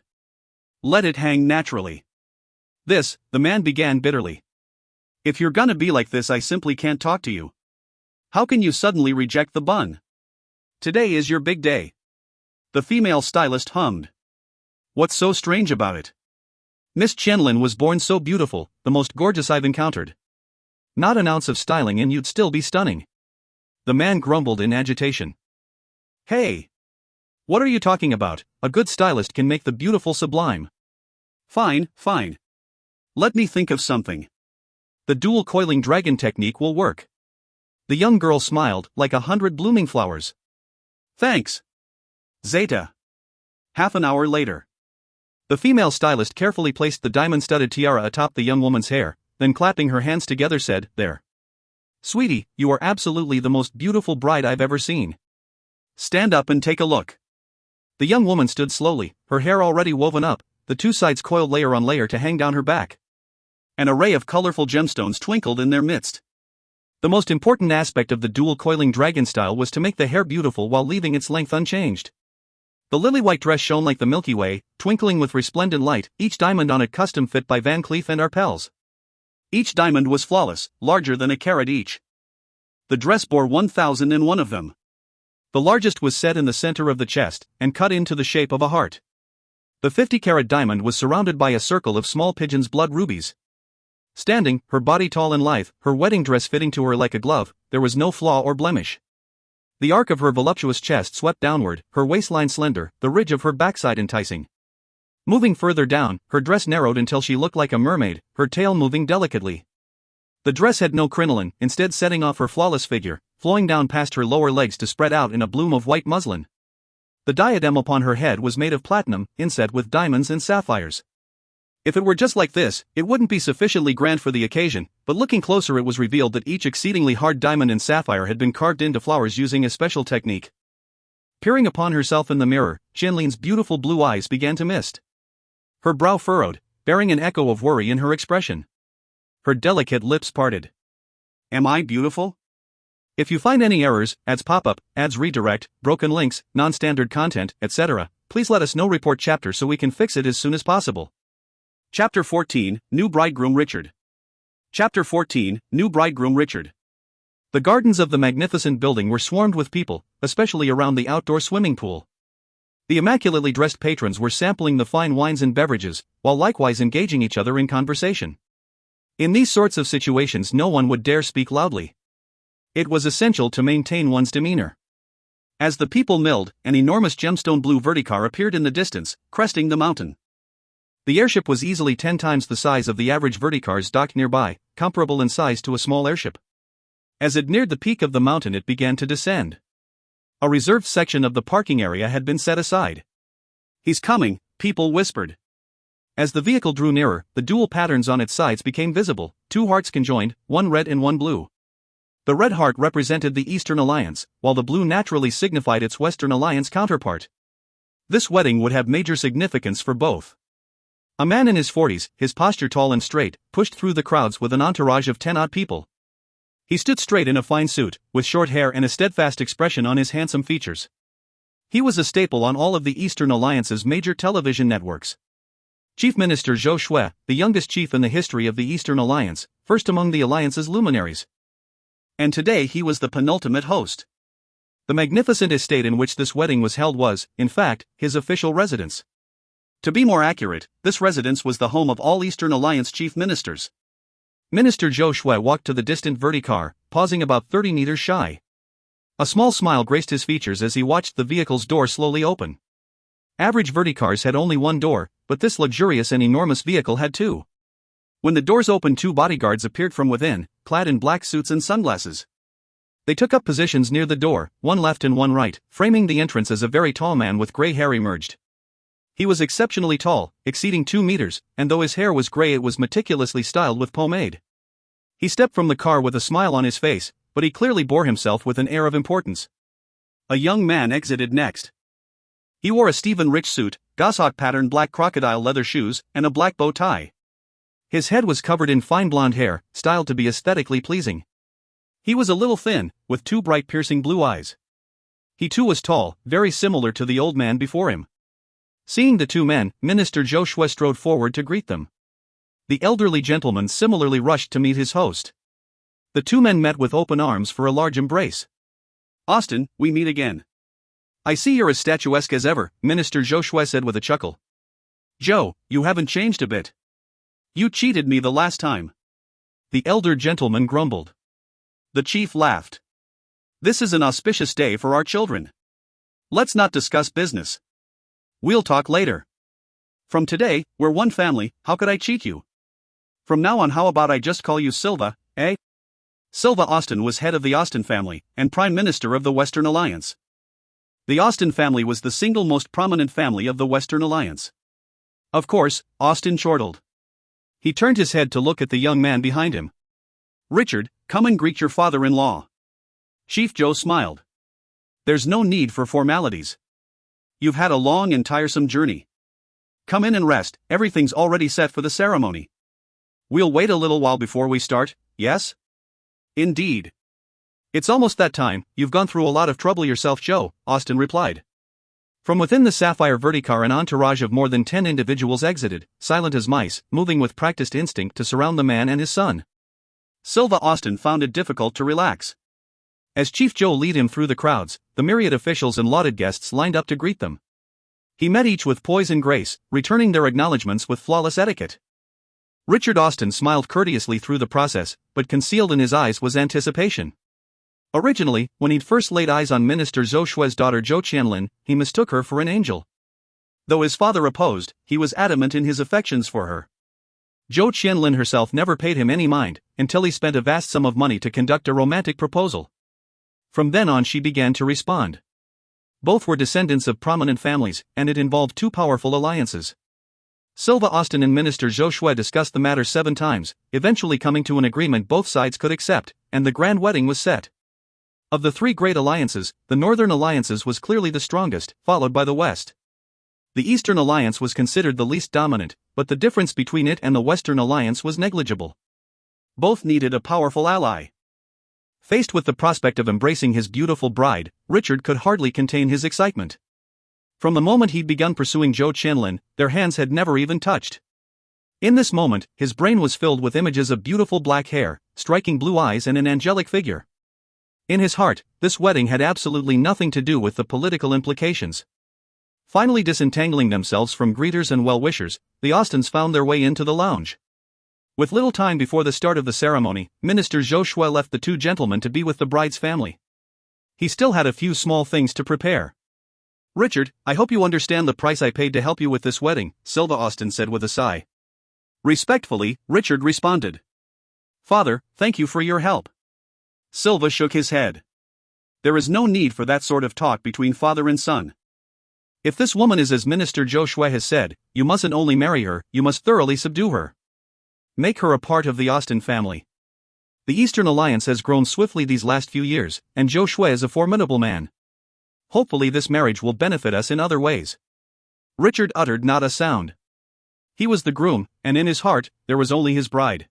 Let it hang naturally. The man began bitterly. If you're gonna be like this, I simply can't talk to you. How can you suddenly reject the bun? Today is your big day. The female stylist hummed. What's so strange about it? Miss Qianlin was born so beautiful, the most gorgeous I've encountered. Not an ounce of styling and you'd still be stunning. The man grumbled in agitation. Hey! What are you talking about? A good stylist can make the beautiful sublime. Fine. Let me think of something. The dual coiling dragon technique will work. The young girl smiled, like 100 blooming flowers. Thanks. Zeta. Half an hour later. The female stylist carefully placed the diamond-studded tiara atop the young woman's hair, then clapping her hands together said, "There. Sweetie, you are absolutely the most beautiful bride I've ever seen. Stand up and take a look." The young woman stood slowly, her hair already woven up, the two sides coiled layer on layer to hang down her back. An array of colorful gemstones twinkled in their midst. The most important aspect of the dual coiling dragon style was to make the hair beautiful while leaving its length unchanged. The lily-white dress shone like the Milky Way, twinkling with resplendent light, each diamond on it custom fit by Van Cleef and Arpels. Each diamond was flawless, larger than a carat each. The dress bore 1,001 of them. The largest was set in the center of the chest, and cut into the shape of a heart. The 50-carat diamond was surrounded by a circle of small pigeon's blood rubies. Standing, her body tall and lithe, her wedding dress fitting to her like a glove, there was no flaw or blemish. The arc of her voluptuous chest swept downward, her waistline slender, the ridge of her backside enticing. Moving further down, her dress narrowed until she looked like a mermaid, her tail moving delicately. The dress had no crinoline, instead setting off her flawless figure, flowing down past her lower legs to spread out in a bloom of white muslin. The diadem upon her head was made of platinum, inset with diamonds and sapphires. If it were just like this, it wouldn't be sufficiently grand for the occasion, but looking closer it was revealed that each exceedingly hard diamond and sapphire had been carved into flowers using a special technique. Peering upon herself in the mirror, Qianlin's beautiful blue eyes began to mist. Her brow furrowed, bearing an echo of worry in her expression. Her delicate lips parted. Am I beautiful? If you find any errors, ads pop up, ads redirect, broken links, non-standard content, etc., please let us know. Report chapter so we can fix it as soon as possible. Chapter 14, New Bridegroom Richard. Chapter 14, New Bridegroom Richard. The gardens of the magnificent building were swarmed with people, especially around the outdoor swimming pool. The immaculately dressed patrons were sampling the fine wines and beverages, while likewise engaging each other in conversation. In these sorts of situations no one would dare speak loudly. It was essential to maintain one's demeanor. As the people milled, an enormous gemstone blue verticar appeared in the distance, cresting the mountain. The airship was easily 10 times the size of the average verticars docked nearby, comparable in size to a small airship. As it neared the peak of the mountain it began to descend. A reserved section of the parking area had been set aside. "He's coming," people whispered. As the vehicle drew nearer, the dual patterns on its sides became visible, 2 hearts conjoined, one red and one blue. The red heart represented the Eastern Alliance, while the blue naturally signified its Western Alliance counterpart. This wedding would have major significance for both. A man in his 40s, his posture tall and straight, pushed through the crowds with an entourage of 10 odd people. He stood straight in a fine suit, with short hair and a steadfast expression on his handsome features. He was a staple on all of the Eastern Alliance's major television networks. Chief Minister Zhou Qianlin, the youngest chief in the history of the Eastern Alliance, first among the Alliance's luminaries. And today he was the penultimate host. The magnificent estate in which this wedding was held was, in fact, his official residence. To be more accurate, this residence was the home of all Eastern Alliance chief ministers. Minister Zhou Qianlin walked to the distant verticar, pausing about 30 meters shy. A small smile graced his features as he watched the vehicle's door slowly open. Average verticars had only one door, but this luxurious and enormous vehicle had 2. When the doors opened 2 bodyguards appeared from within, clad in black suits and sunglasses. They took up positions near the door, one left and one right, framing the entrance as a very tall man with gray hair emerged. He was exceptionally tall, exceeding 2 meters, and though his hair was gray it was meticulously styled with pomade. He stepped from the car with a smile on his face, but he clearly bore himself with an air of importance. A young man exited next. He wore a Stephen Rich suit, goshawk-patterned black crocodile leather shoes, and a black bow tie. His head was covered in fine blonde hair, styled to be aesthetically pleasing. He was a little thin, with 2 bright piercing blue eyes. He too was tall, very similar to the old man before him. Seeing the 2 men, Minister Zhou Qianlin strode forward to greet them. The elderly gentleman similarly rushed to meet his host. The 2 men met with open arms for a large embrace. "Austin, we meet again. I see you're as statuesque as ever," Minister Zhou Qianlin said with a chuckle. "Zhou, you haven't changed a bit. You cheated me the last time." The elder gentleman grumbled. The chief laughed. "This is an auspicious day for our children. Let's not discuss business. We'll talk later. From today, we're one family, how could I cheat you? From now on, how about I just call you Silva, eh? Silva Austin was head of the Austin family and Prime Minister of the Western Alliance. The Austin family was the single most prominent family of the Western Alliance. Of course, Austin chortled. He turned his head to look at the young man behind him. Richard, come and greet your father-in-law. Chief Zhou smiled. There's no need for formalities. You've had a long and tiresome journey. Come in and rest, everything's already set for the ceremony. We'll wait a little while before we start, yes? Indeed. It's almost that time. You've gone through a lot of trouble yourself, Zhou, Austin replied. From within the Sapphire Verticar, an entourage of more than 10 individuals exited, silent as mice, moving with practiced instinct to surround the man and his son. Silva Austin found it difficult to relax. As Chief Zhou led him through the crowds, the myriad officials and lauded guests lined up to greet them. He met each with poise and grace, returning their acknowledgments with flawless etiquette. Richard Austin smiled courteously through the process, but concealed in his eyes was anticipation. Originally, when he'd first laid eyes on Minister Zhou Shue's daughter Zhou Qianlin, he mistook her for an angel. Though his father opposed, he was adamant in his affections for her. Zhou Qianlin herself never paid him any mind, until he spent a vast sum of money to conduct a romantic proposal. From then on she began to respond. Both were descendants of prominent families, and it involved two powerful alliances. Silva Austin and Minister Zhou Shue discussed the matter 7 times, eventually coming to an agreement both sides could accept, and the grand wedding was set. Of the 3 great alliances, the Northern Alliances was clearly the strongest, followed by the West. The Eastern Alliance was considered the least dominant, but the difference between it and the Western Alliance was negligible. Both needed a powerful ally. Faced with the prospect of embracing his beautiful bride, Richard could hardly contain his excitement. From the moment he'd begun pursuing Zhou Qianlin, their hands had never even touched. In this moment, his brain was filled with images of beautiful black hair, striking blue eyes and an angelic figure. In his heart, this wedding had absolutely nothing to do with the political implications. Finally disentangling themselves from greeters and well-wishers, the Austins found their way into the lounge. With little time before the start of the ceremony, Minister Zhou Shue left the 2 gentlemen to be with the bride's family. He still had a few small things to prepare. Richard, I hope you understand the price I paid to help you with this wedding, Silva Austin said with a sigh. Respectfully, Richard responded. Father, thank you for your help. Silva shook his head. There is no need for that sort of talk between father and son. If this woman is as Minister Zhou Shue has said, you mustn't only marry her, you must thoroughly subdue her. Make her a part of the Austin family. The Eastern Alliance has grown swiftly these last few years, and Zhou Shue is a formidable man. Hopefully this marriage will benefit us in other ways. Richard uttered not a sound. He was the groom, and in his heart, there was only his bride.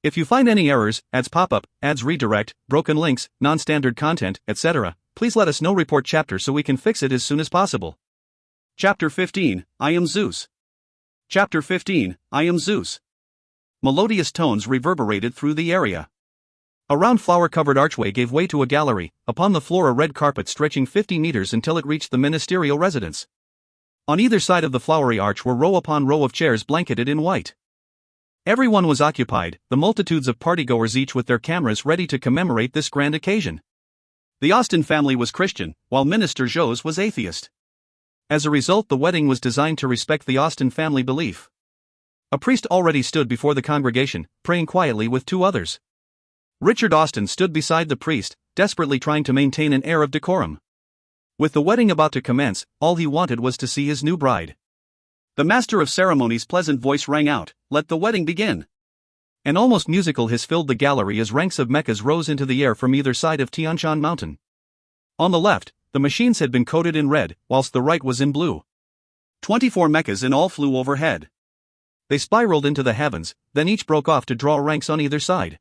If you find any errors, ads pop up, ads redirect, broken links, non-standard content, etc., please let us know. Report chapter so we can fix it as soon as possible. Chapter 15, I am Zeus. Chapter 15, I am Zeus. Melodious tones reverberated through the area. A round flower-covered archway gave way to a gallery, upon the floor a red carpet stretching 50 meters until it reached the ministerial residence. On either side of the flowery arch were row upon row of chairs blanketed in white. Everyone was occupied, the multitudes of partygoers each with their cameras ready to commemorate this grand occasion. The Austin family was Christian, while Minister Zhou's was atheist. As a result, the wedding was designed to respect the Austin family belief. A priest already stood before the congregation, praying quietly with 2 others. Richard Austin stood beside the priest, desperately trying to maintain an air of decorum. With the wedding about to commence, all he wanted was to see his new bride. The master of ceremonies' pleasant voice rang out, "Let the wedding begin." An almost musical hiss filled the gallery as ranks of mechas rose into the air from either side of Tianshan Mountain. On the left, the machines had been coated in red, whilst the right was in blue. 24 mechas in all flew overhead. They spiraled into the heavens, then each broke off to draw ranks on either side.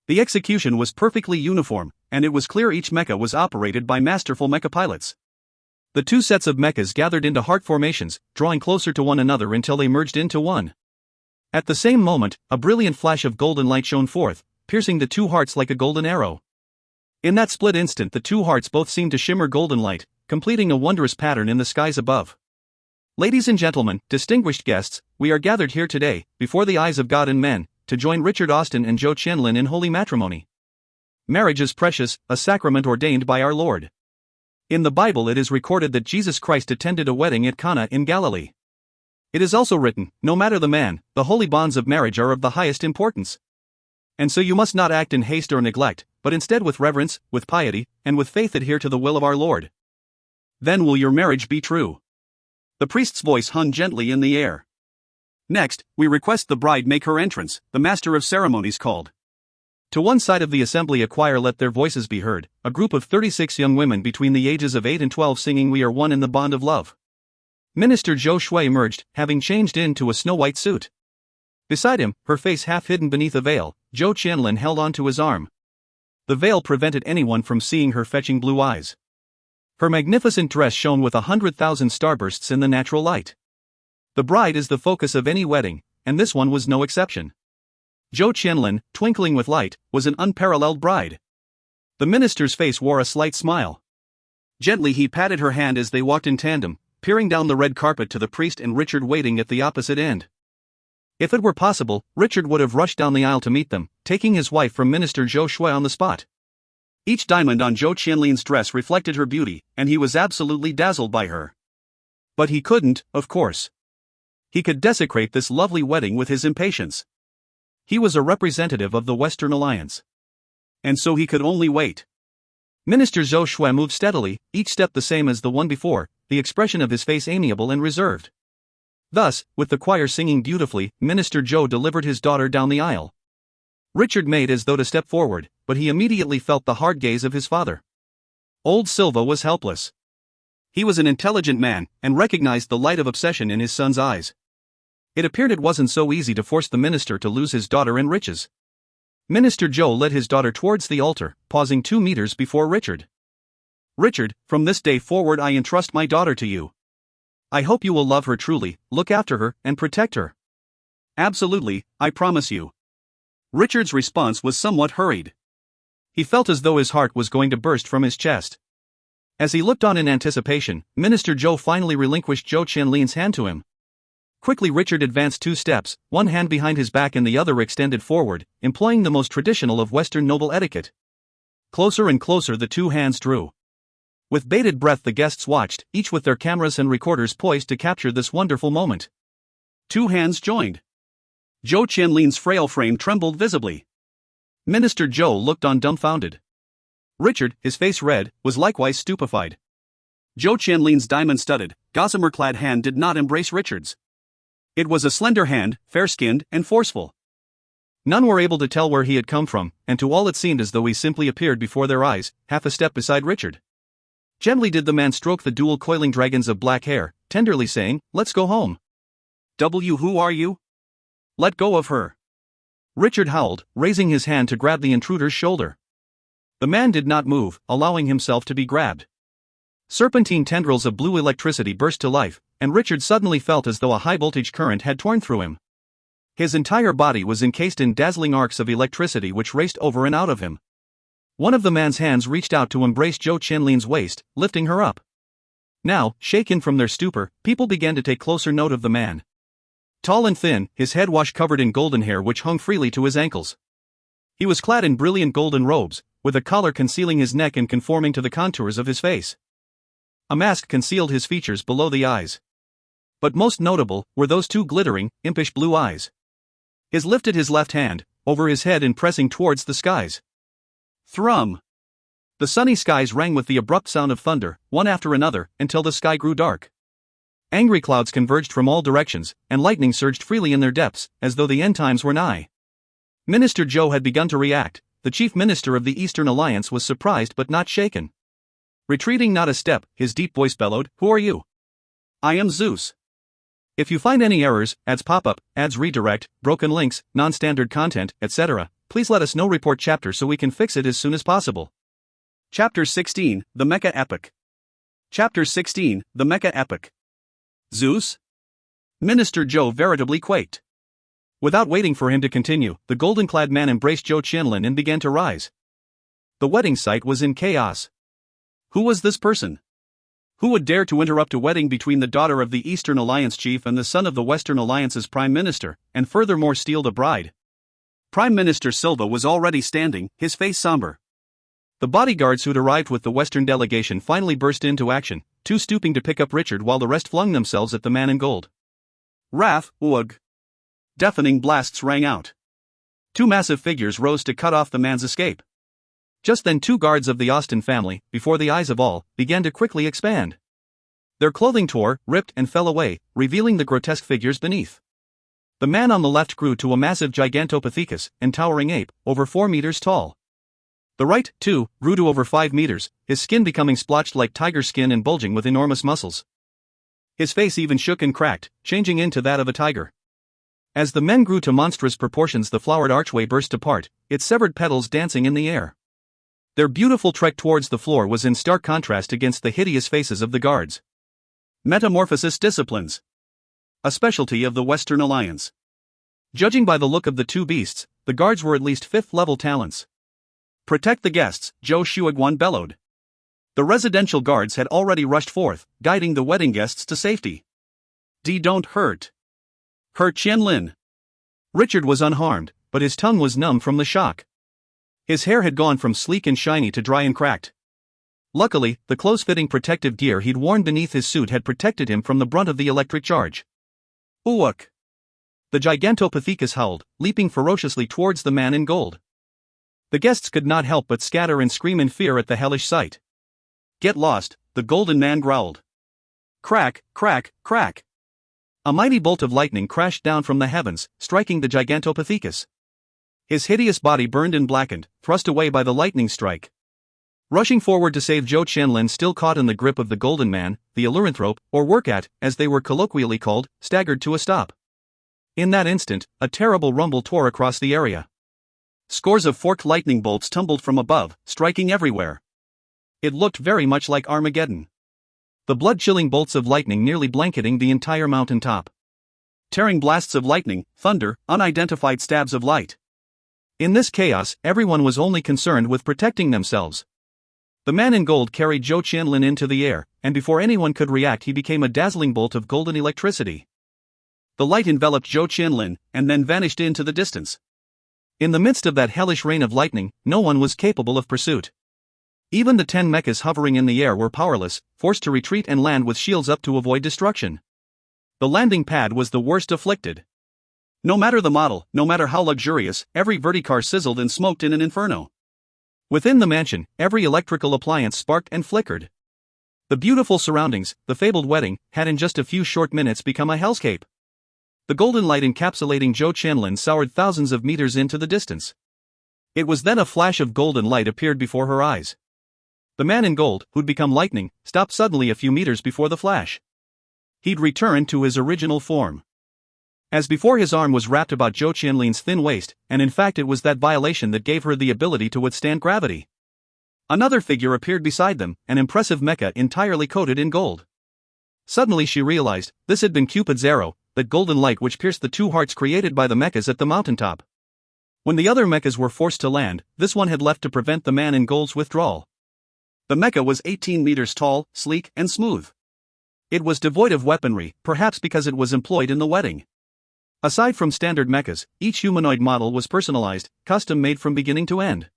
The execution was perfectly uniform, and it was clear each mecha was operated by masterful mecha pilots. The 2 sets of mechas gathered into heart formations, drawing closer to one another until they merged into one. At the same moment, a brilliant flash of golden light shone forth, piercing the 2 hearts like a golden arrow. In that split instant, the 2 hearts both seemed to shimmer golden light, completing a wondrous pattern in the skies above. Ladies and gentlemen, distinguished guests, we are gathered here today, before the eyes of God and men, to join Richard Austin and Zhou Qianlin in holy matrimony. Marriage is precious, a sacrament ordained by our Lord. In the Bible it is recorded that Jesus Christ attended a wedding at Cana in Galilee. It is also written, no matter the man, the holy bonds of marriage are of the highest importance. And so you must not act in haste or neglect, but instead with reverence, with piety, and with faith adhere to the will of our Lord. Then will your marriage be true. The priest's voice hung gently in the air. Next, we request the bride make her entrance, the master of ceremonies called. To one side of the assembly a choir let their voices be heard, a group of 36 young women between the ages of 8 and 12 singing We Are One in the Bond of Love. Minister Zhou Qianlin emerged, having changed into a snow-white suit. Beside him, her face half hidden beneath a veil, Zhou Qianlin held on to his arm. The veil prevented anyone from seeing her fetching blue eyes. Her magnificent dress shone with 100,000 starbursts in the natural light. The bride is the focus of any wedding, and this one was no exception. Zhou Qianlin, twinkling with light, was an unparalleled bride. The minister's face wore a slight smile. Gently he patted her hand as they walked in tandem, peering down the red carpet to the priest and Richard waiting at the opposite end. If it were possible, Richard would have rushed down the aisle to meet them, taking his wife from Minister Zhou Qianlin on the spot. Each diamond on Zhou Qianlin's dress reflected her beauty, and he was absolutely dazzled by her. But he couldn't, of course. He could desecrate this lovely wedding with his impatience. He was a representative of the Western Alliance. And so he could only wait. Minister Zhou Qianlin moved steadily, each step the same as the one before, the expression of his face amiable and reserved. Thus, with the choir singing beautifully, Minister Zhou delivered his daughter down the aisle. Richard made as though to step forward, but he immediately felt the hard gaze of his father. Old Silva was helpless. He was an intelligent man, and recognized the light of obsession in his son's eyes. It appeared it wasn't so easy to force the minister to lose his daughter and riches. Minister Zhou led his daughter towards the altar, pausing 2 meters before Richard. Richard, from this day forward I entrust my daughter to you. I hope you will love her truly, look after her, and protect her. Absolutely, I promise you. Richard's response was somewhat hurried. He felt as though his heart was going to burst from his chest. As he looked on in anticipation, Minister Zhou finally relinquished Zhou Qianlin's hand to him. Quickly Richard advanced 2 steps, one hand behind his back and the other extended forward, employing the most traditional of Western noble etiquette. Closer and closer the 2 hands drew. With bated breath the guests watched, each with their cameras and recorders poised to capture this wonderful moment. 2 hands joined. Zhou Qianlin's frail frame trembled visibly. Minister Zhou looked on dumbfounded. Richard, his face red, was likewise stupefied. Zhou Qianlin's diamond-studded, gossamer-clad hand did not embrace Richard's. It was a slender hand, fair-skinned and forceful. None were able to tell where he had come from, and to all it seemed as though he simply appeared before their eyes, half a step beside Richard. Gently did the man stroke the dual coiling dragons of black hair, tenderly saying, "Let's go home." Who are you? Let go of her. Richard howled, raising his hand to grab the intruder's shoulder. The man did not move, allowing himself to be grabbed. Serpentine tendrils of blue electricity burst to life, and Richard suddenly felt as though a high-voltage current had torn through him. His entire body was encased in dazzling arcs of electricity which raced over and out of him. One of the man's hands reached out to embrace Zhou Qianlin's waist, lifting her up. Now, shaken from their stupor, people began to take closer note of the man. Tall and thin, his head wash covered in golden hair which hung freely to his ankles. He was clad in brilliant golden robes, with a collar concealing his neck and conforming to the contours of his face. A mask concealed his features below the eyes. But most notable were those 2 glittering, impish blue eyes. He lifted his left hand, over his head and pressing towards the skies. Thrum! The sunny skies rang with the abrupt sound of thunder, one after another, until the sky grew dark. Angry clouds converged from all directions, and lightning surged freely in their depths, as though the end times were nigh. Minister Zhou had begun to react. The chief minister of the Eastern Alliance was surprised but not shaken. Retreating not a step, his deep voice bellowed, "Who are you?" "I am Zeus. If you find any errors, ads pop-up, ads redirect, broken links, non-standard content, etc., please let us know. Report chapter so we can fix it as soon as possible." Chapter 16, The Mecha Epic. Chapter 16, The Mecha Epic. Zeus? Minister Zhou veritably quaked. Without waiting for him to continue, the golden-clad man embraced Zhou Qianlin and began to rise. The wedding site was in chaos. Who was this person? Who would dare to interrupt a wedding between the daughter of the Eastern Alliance chief and the son of the Western Alliance's prime minister, and furthermore steal the bride? Prime Minister Silva was already standing, his face somber. The bodyguards who'd arrived with the Western delegation finally burst into action, 2 stooping to pick up Richard while the rest flung themselves at the man in gold. Wrath, ugh. Deafening blasts rang out. Two massive figures rose to cut off the man's escape. Just then two guards of the Austin family, before the eyes of all, began to quickly expand. Their clothing tore, ripped and fell away, revealing the grotesque figures beneath. The man on the left grew to a massive gigantopithecus, and towering ape, over 4 meters tall. The right, too, grew to over 5 meters, his skin becoming splotched like tiger skin and bulging with enormous muscles. His face even shook and cracked, changing into that of a tiger. As the men grew to monstrous proportions, the flowered archway burst apart, its severed petals dancing in the air. Their beautiful trek towards the floor was in stark contrast against the hideous faces of the guards. Metamorphosis disciplines. A specialty of the Western Alliance. Judging by the look of the two beasts, the guards were at least 5th-level talents. Protect the guests, Zhou Qianlin bellowed. The residential guards had already rushed forth, guiding the wedding guests to safety. Don't hurt. Hurt Qianlin. Richard was unharmed, but his tongue was numb from the shock. His hair had gone from sleek and shiny to dry and cracked. Luckily, the close-fitting protective gear he'd worn beneath his suit had protected him from the brunt of the electric charge. Uwak! The gigantopithecus howled, leaping ferociously towards the man in gold. The guests could not help but scatter and scream in fear at the hellish sight. Get lost, the golden man growled. Crack, crack, crack! A mighty bolt of lightning crashed down from the heavens, striking the gigantopithecus. His hideous body burned and blackened, thrust away by the lightning strike. Rushing forward to save Zhou Qianlin, still caught in the grip of the golden man, the alluranthrope, or workat, as they were colloquially called, staggered to a stop. In that instant, a terrible rumble tore across the area. Scores of forked lightning bolts tumbled from above, striking everywhere. It looked very much like Armageddon. The blood-chilling bolts of lightning nearly blanketing the entire mountaintop. Tearing blasts of lightning, thunder, unidentified stabs of light. In this chaos, everyone was only concerned with protecting themselves. The man in gold carried Zhou Qianlin into the air, and before anyone could react he became a dazzling bolt of golden electricity. The light enveloped Zhou Qianlin, and then vanished into the distance. In the midst of that hellish rain of lightning, no one was capable of pursuit. Even the 10 mechas hovering in the air were powerless, forced to retreat and land with shields up to avoid destruction. The landing pad was the worst afflicted. No matter the model, no matter how luxurious, every verticar sizzled and smoked in an inferno. Within the mansion, every electrical appliance sparked and flickered. The beautiful surroundings, the fabled wedding, had in just a few short minutes become a hellscape. The golden light encapsulating Zhou Qianlin soared thousands of meters into the distance. It was then a flash of golden light appeared before her eyes. The man in gold, who'd become lightning, stopped suddenly a few meters before the flash. He'd returned to his original form. As before, his arm was wrapped about Zhou Qianlin's thin waist, and in fact it was that violation that gave her the ability to withstand gravity. Another figure appeared beside them, an impressive mecha entirely coated in gold. Suddenly she realized, this had been Cupid's arrow, that golden light which pierced the two hearts created by the mechas at the mountaintop. When the other mechas were forced to land, this one had left to prevent the man in gold's withdrawal. The mecha was 18 meters tall, sleek, and smooth. It was devoid of weaponry, perhaps because it was employed in the wedding. Aside from standard mechas, each humanoid model was personalized, custom-made from beginning to end.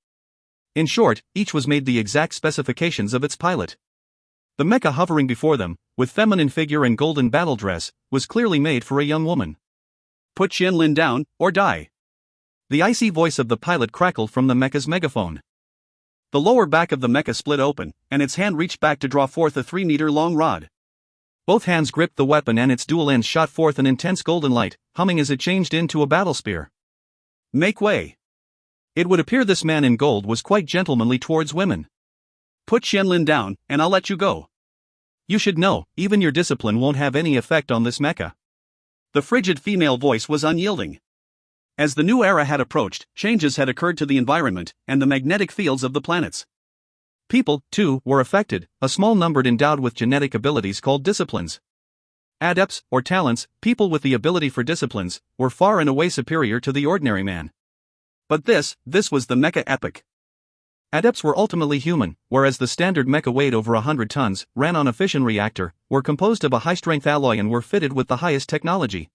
In short, each was made the exact specifications of its pilot. The mecha hovering before them, with feminine figure and golden battle dress, was clearly made for a young woman. Put Qianlin down, or die. The icy voice of the pilot crackled from the mecha's megaphone. The lower back of the mecha split open, and its hand reached back to draw forth a 3-meter-long rod. Both hands gripped the weapon and its dual ends shot forth an intense golden light, humming as it changed into a battle spear. Make way. It would appear this man in gold was quite gentlemanly towards women. Put Qianlin down, and I'll let you go. You should know, even your discipline won't have any effect on this mecha. The frigid female voice was unyielding. As the new era had approached, changes had occurred to the environment and the magnetic fields of the planets. People, too, were affected, a small number endowed with genetic abilities called disciplines. Adepts, or talents, people with the ability for disciplines, were far and away superior to the ordinary man. But this was the mecha epic. Adepts were ultimately human, whereas the standard mecha weighed over 100 tons, ran on a fission reactor, were composed of a high-strength alloy and were fitted with the highest technology.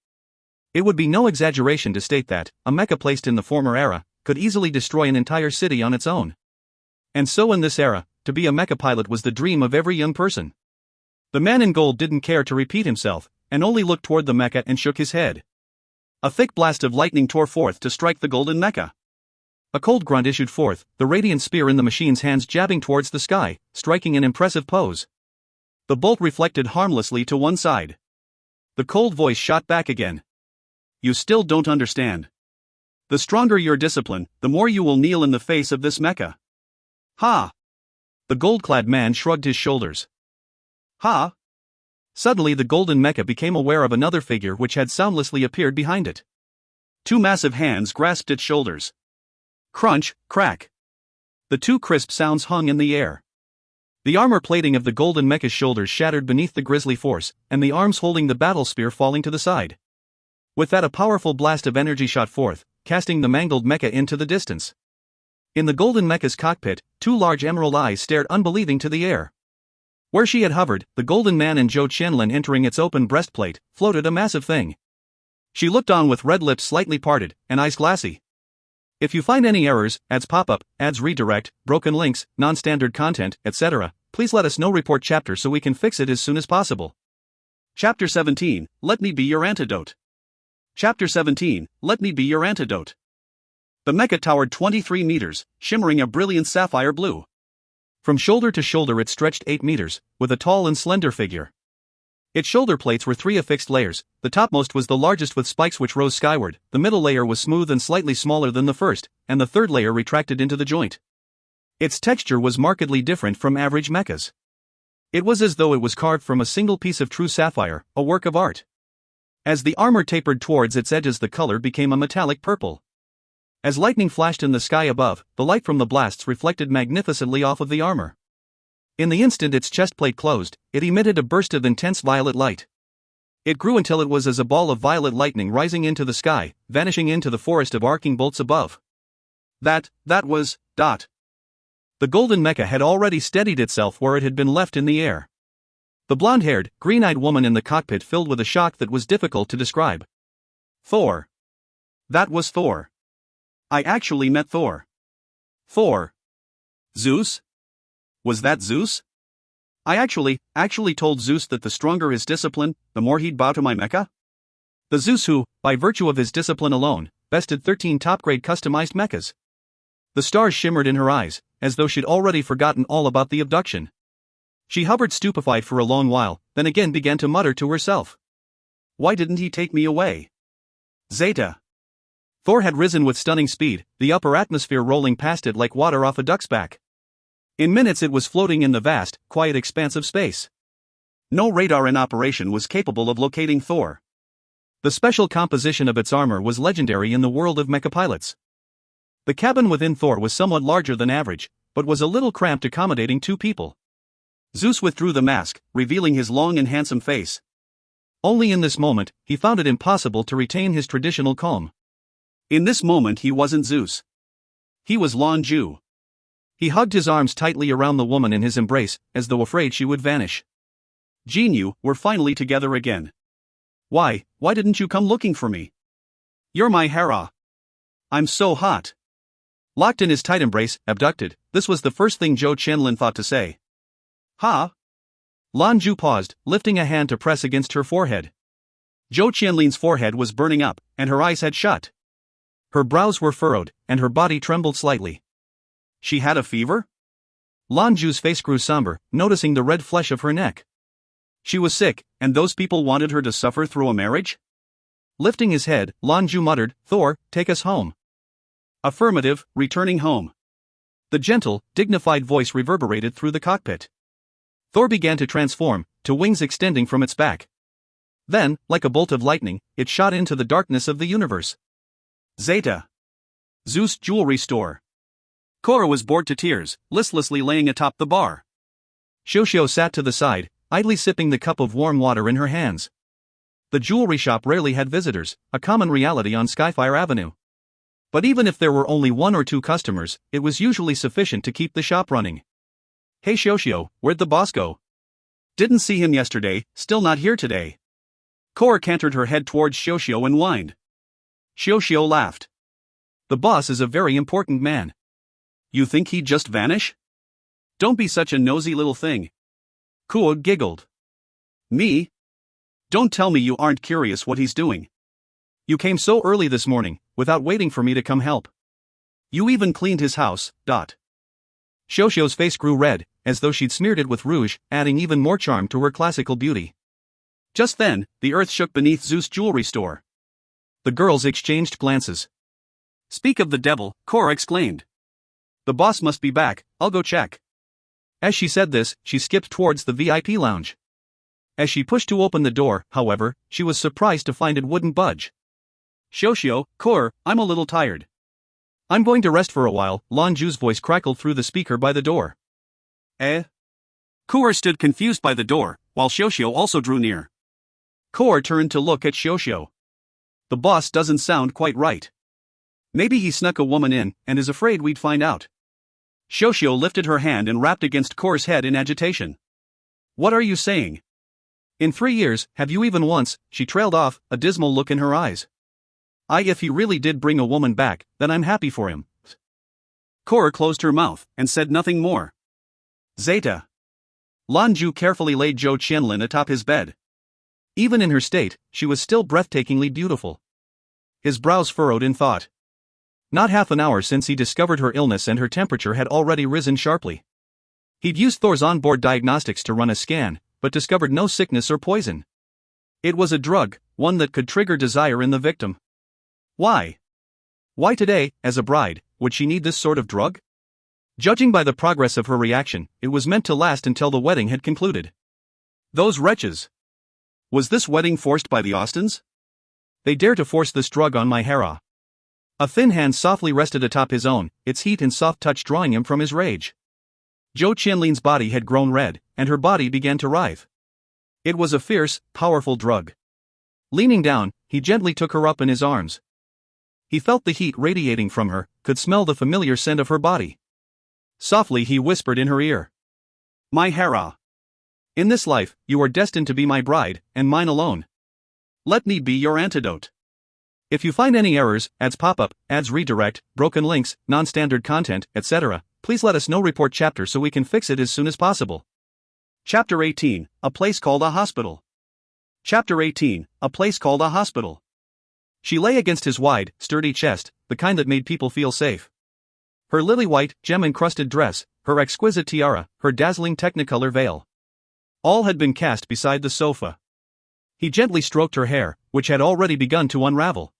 It would be no exaggeration to state that, a mecha placed in the former era, could easily destroy an entire city on its own. And so in this era, to be a mecha pilot was the dream of every young person. The man in gold didn't care to repeat himself, and only looked toward the mecha and shook his head. A thick blast of lightning tore forth to strike the golden mecha. A cold grunt issued forth, the radiant spear in the machine's hands jabbing towards the sky, striking an impressive pose. The bolt reflected harmlessly to one side. The cold voice shot back again. You still don't understand. The stronger your discipline, the more you will kneel in the face of this mecha. Ha! The gold-clad man shrugged his shoulders. Ha! Suddenly the golden mecha became aware of another figure which had soundlessly appeared behind it. Two massive hands grasped its shoulders. Crunch, crack. The two crisp sounds hung in the air. The armor plating of the golden mecha's shoulders shattered beneath the grisly force, and the arms holding the battle spear falling to the side. With that, a powerful blast of energy shot forth, casting the mangled mecha into the distance. In the golden mecha's cockpit, two large emerald eyes stared unbelieving to the air. Where she had hovered, the golden man and Zhou Qianlin entering its open breastplate, floated a massive thing. She looked on with red lips slightly parted, and eyes glassy. If you find any errors, ads pop up, ads redirect, broken links, non-standard content, etc., please let us know. Report chapter so we can fix it as soon as possible. Chapter 17, Let Me Be Your Antidote. Chapter 17, Let Me Be Your Antidote. The mecha towered 23 meters, shimmering a brilliant sapphire blue. From shoulder to shoulder it stretched 8 meters, with a tall and slender figure. Its shoulder plates were 3 affixed layers, the topmost was the largest with spikes which rose skyward, the middle layer was smooth and slightly smaller than the first, and the third layer retracted into the joint. Its texture was markedly different from average mechas. It was as though it was carved from a single piece of true sapphire, a work of art. As the armor tapered towards its edges, the color became a metallic purple. As lightning flashed in the sky above, the light from the blasts reflected magnificently off of the armor. In the instant its chest plate closed, it emitted a burst of intense violet light. It grew until it was as a ball of violet lightning rising into the sky, vanishing into the forest of arcing bolts above. That was. The golden mecha had already steadied itself where it had been left in the air. The blonde-haired, green-eyed woman in the cockpit filled with a shock that was difficult to describe. Thor. That was Thor. I actually met Thor. Thor. Zeus? Was that Zeus? I actually told Zeus that the stronger his discipline, the more he'd bow to my mecha? The Zeus who, by virtue of his discipline alone, bested 13 top-grade customized mechas. The stars shimmered in her eyes, as though she'd already forgotten all about the abduction. She hovered stupefied for a long while, then again began to mutter to herself. Why didn't he take me away? Zeta. Thor had risen with stunning speed, the upper atmosphere rolling past it like water off a duck's back. In minutes it was floating in the vast, quiet expanse of space. No radar in operation was capable of locating Thor. The special composition of its armor was legendary in the world of mechapilots. The cabin within Thor was somewhat larger than average, but was a little cramped, accommodating 2 people. Zeus withdrew the mask, revealing his long and handsome face. Only in this moment, he found it impossible to retain his traditional calm. In this moment he wasn't Zeus. He was Lan Jue. He hugged his arms tightly around the woman in his embrace, as though afraid she would vanish. Jinyu, we're finally together again. Why didn't you come looking for me? You're my Hera. I'm so hot. Locked in his tight embrace, abducted, this was the first thing Zhou Qianlin thought to say. Ha? Lan Jue paused, lifting a hand to press against her forehead. Zhou Qianlin's forehead was burning up, and her eyes had shut. Her brows were furrowed, and her body trembled slightly. She had a fever? Lan Jue's face grew somber, noticing the red flesh of her neck. She was sick, and those people wanted her to suffer through a marriage? Lifting his head, Lan Jue muttered, Thor, take us home. Affirmative, returning home. The gentle, dignified voice reverberated through the cockpit. Thor began to transform, to wings extending from its back. Then, like a bolt of lightning, it shot into the darkness of the universe. Zeta. Zeus Jewelry Store. Korra was bored to tears, listlessly laying atop the bar. Xiao sat to the side, idly sipping the cup of warm water in her hands. The jewelry shop rarely had visitors, a common reality on Skyfire Avenue. But even if there were only 1 or 2 customers, it was usually sufficient to keep the shop running. Hey Xiao, where'd the boss go? Didn't see him yesterday, still not here today. Korra cantered her head towards Xiao and whined. Xiao laughed. The boss is a very important man. You think he'd just vanish? Don't be such a nosy little thing. Kuo giggled. Me? Don't tell me you aren't curious what he's doing. You came so early this morning, without waiting for me to come help. You even cleaned his house, . Xiuxiu's face grew red, as though she'd smeared it with rouge, adding even more charm to her classical beauty. Just then, the earth shook beneath Zhou's jewelry store. The girls exchanged glances. Speak of the devil, Cora exclaimed. The boss must be back, I'll go check. As she said this, she skipped towards the VIP lounge. As she pushed to open the door, however, she was surprised to find it wouldn't budge. Xiuxiu, Cora, I'm a little tired. I'm going to rest for a while, Lan Jue's voice crackled through the speaker by the door. Eh? Cora stood confused by the door, while Xiuxiu also drew near. Cora turned to look at Xiuxiu. The boss doesn't sound quite right. Maybe he snuck a woman in, and is afraid we'd find out. Xiuxiu lifted her hand and rapped against Cora's head in agitation. What are you saying? In 3 years, have you even once? She trailed off, a dismal look in her eyes. If he really did bring a woman back, then I'm happy for him. Cora closed her mouth, and said nothing more. Zeta. Lan Jue carefully laid Zhou Qianlin atop his bed. Even in her state, she was still breathtakingly beautiful. His brows furrowed in thought. Not half an hour since he discovered her illness and her temperature had already risen sharply. He'd used Thor's onboard diagnostics to run a scan, but discovered no sickness or poison. It was a drug, one that could trigger desire in the victim. Why? Why today, as a bride, would she need this sort of drug? Judging by the progress of her reaction, it was meant to last until the wedding had concluded. Those wretches! Was this wedding forced by the Austins? They dare to force this drug on my Hera. A thin hand softly rested atop his own, its heat and soft touch drawing him from his rage. Zhou Qianlin's body had grown red, and her body began to writhe. It was a fierce, powerful drug. Leaning down, he gently took her up in his arms. He felt the heat radiating from her, could smell the familiar scent of her body. Softly he whispered in her ear. My Hera. In this life, you are destined to be my bride, and mine alone. Let me be your antidote. If you find any errors, ads pop up, ads redirect, broken links, non-standard content, etc., please let us know. Report chapter so we can fix it as soon as possible. Chapter 18, A Place Called a Hospital. Chapter 18, A Place Called a Hospital. She lay against his wide, sturdy chest, the kind that made people feel safe. Her lily-white, gem-encrusted dress, her exquisite tiara, her dazzling technicolor veil. All had been cast beside the sofa. He gently stroked her hair, which had already begun to unravel.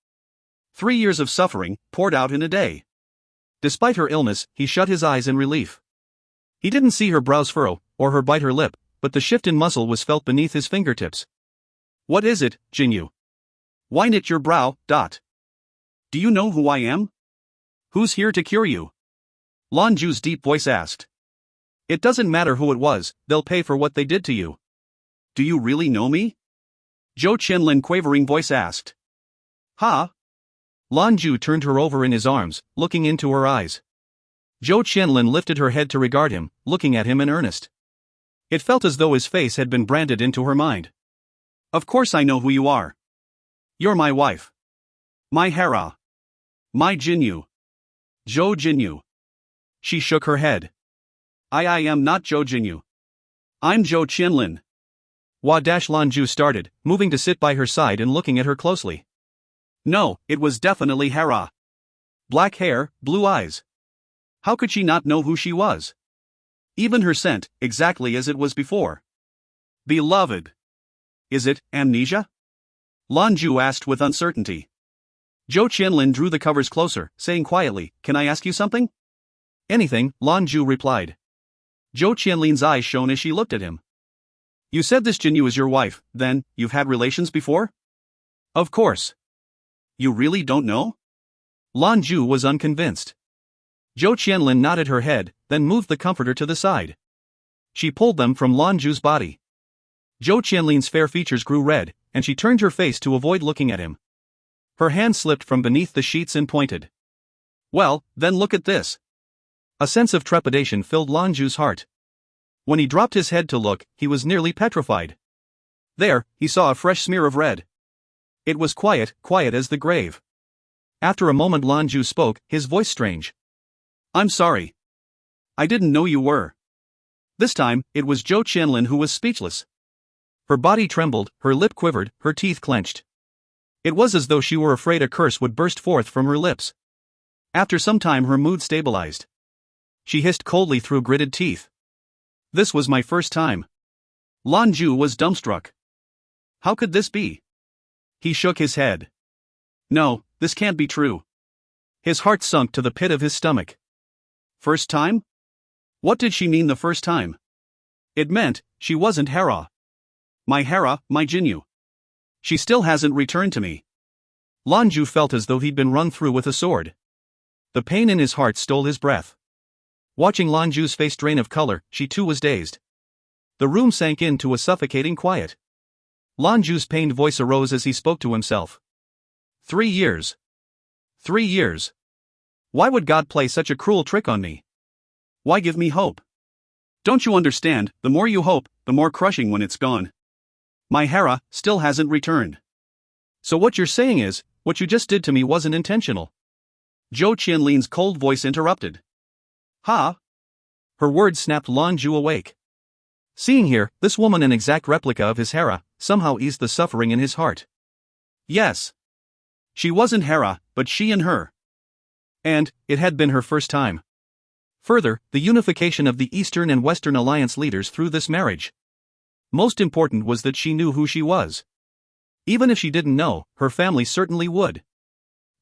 3 years of suffering, poured out in a day. Despite her illness, he shut his eyes in relief. He didn't see her brows furrow, or her bite her lip, but the shift in muscle was felt beneath his fingertips. What is it, Jinyu? Why knit your brow? Do you know who I am? Who's here to cure you? Lan Jue's deep voice asked. It doesn't matter who it was, they'll pay for what they did to you. Do you really know me? Zhou Qianlin quavering voice asked. Ha? Lan Jue turned her over in his arms, looking into her eyes. Zhou Qianlin lifted her head to regard him, looking at him in earnest. It felt as though his face had been branded into her mind. Of course I know who you are. You're my wife. My Hera. My Jinyu. Zhou Jinyu. She shook her head. I am not Zhou Jinyu. I'm Zhou Qianlin. Lan Jue started, moving to sit by her side and looking at her closely. No, it was definitely Hera. Black hair, blue eyes. How could she not know who she was? Even her scent, exactly as it was before. Beloved. Is it amnesia? Lan Jue asked with uncertainty. Zhou Qianlin drew the covers closer, saying quietly, Can I ask you something? Anything, Lan Jue replied. Zhou Qianlin's eyes shone as she looked at him. You said this Jinyu is your wife, then, you've had relations before? Of course. You really don't know? Lan Jue was unconvinced. Zhou Qianlin nodded her head, then moved the comforter to the side. She pulled them from Lan Jue's body. Zhou Qianlin's fair features grew red, and she turned her face to avoid looking at him. Her hand slipped from beneath the sheets and pointed. Well, then look at this. A sense of trepidation filled Lan Jue's heart. When he dropped his head to look, he was nearly petrified. There, he saw a fresh smear of red. It was quiet as the grave. After a moment Lan Jue spoke, his voice strange. I'm sorry. I didn't know you were. This time, it was Zhou Qianlin who was speechless. Her body trembled, her lip quivered, her teeth clenched. It was as though she were afraid a curse would burst forth from her lips. After some time her mood stabilized. She hissed coldly through gritted teeth. This was my first time. Lan Jue was dumbstruck. How could this be? He shook his head. No, this can't be true. His heart sunk to the pit of his stomach. First time? What did she mean the first time? It meant, she wasn't Hera. My Hera, my Jinyu. She still hasn't returned to me. Lan Jue felt as though he'd been run through with a sword. The pain in his heart stole his breath. Watching Lan Jue's face drain of color, she too was dazed. The room sank into a suffocating quiet. Lan Jue's pained voice arose as he spoke to himself. 3 years. 3 years. Why would God play such a cruel trick on me? Why give me hope? Don't you understand, the more you hope, the more crushing when it's gone. My Hera still hasn't returned. So what you're saying is, what you just did to me wasn't intentional. Zhou Qianlin's cold voice interrupted. Ha! Her words snapped Lan Jue awake. Seeing here, this woman an exact replica of his Hera, somehow eased the suffering in his heart. Yes. She wasn't Hera, but she and her. And, it had been her first time. Further, the unification of the Eastern and Western Alliance leaders through this marriage. Most important was that she knew who she was. Even if she didn't know, her family certainly would.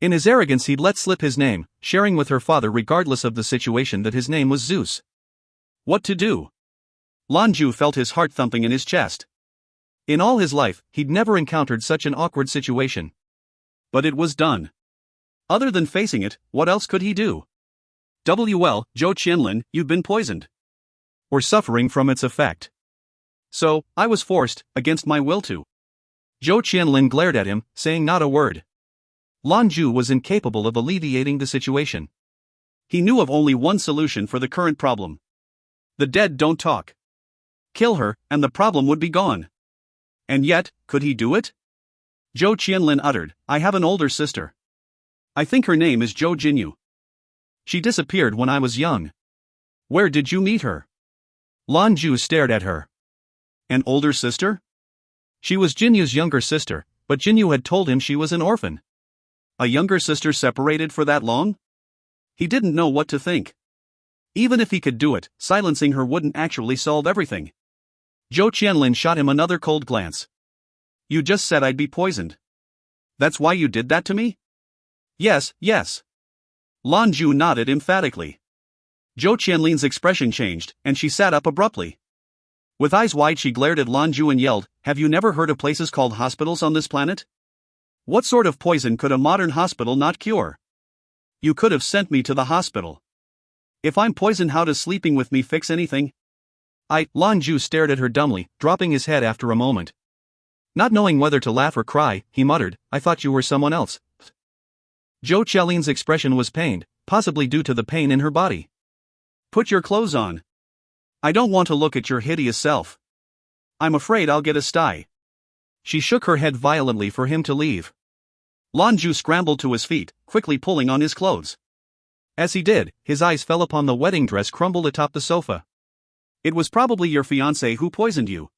In his arrogance he'd let slip his name, sharing with her father regardless of the situation that his name was Zeus. What to do? Lan Jue felt his heart thumping in his chest. In all his life, he'd never encountered such an awkward situation. But it was done. Other than facing it, what else could he do? Zhou Qianlin, you'd been poisoned. Or suffering from its effect. So, I was forced, against my will to. Zhou Qianlin glared at him, saying not a word. Lan Jue was incapable of alleviating the situation. He knew of only one solution for the current problem. The dead don't talk. Kill her, and the problem would be gone. And yet, could he do it? Zhou Qianlin uttered, I have an older sister. I think her name is Zhou Jinyu. She disappeared when I was young. Where did you meet her? Lan Jue stared at her. An older sister? She was Jinyu's younger sister, but Jinyu had told him she was an orphan. A younger sister separated for that long? He didn't know what to think. Even if he could do it, silencing her wouldn't actually solve everything. Zhou Qianlin shot him another cold glance. You just said I'd be poisoned. That's why you did that to me? Yes, yes. Lan Jue nodded emphatically. Zhou Qianlin's expression changed, and she sat up abruptly. With eyes wide she glared at Lan Jue and yelled, have you never heard of places called hospitals on this planet? What sort of poison could a modern hospital not cure? You could have sent me to the hospital. If I'm poisoned, how does sleeping with me fix anything? Lan Jue stared at her dumbly, dropping his head after a moment. Not knowing whether to laugh or cry, he muttered, I thought you were someone else. Zhou Qianlin's expression was pained, possibly due to the pain in her body. Put your clothes on. I don't want to look at your hideous self. I'm afraid I'll get a sty. She shook her head violently for him to leave. Lan Jue scrambled to his feet, quickly pulling on his clothes. As he did, his eyes fell upon the wedding dress crumbled atop the sofa. It was probably your fiancé who poisoned you.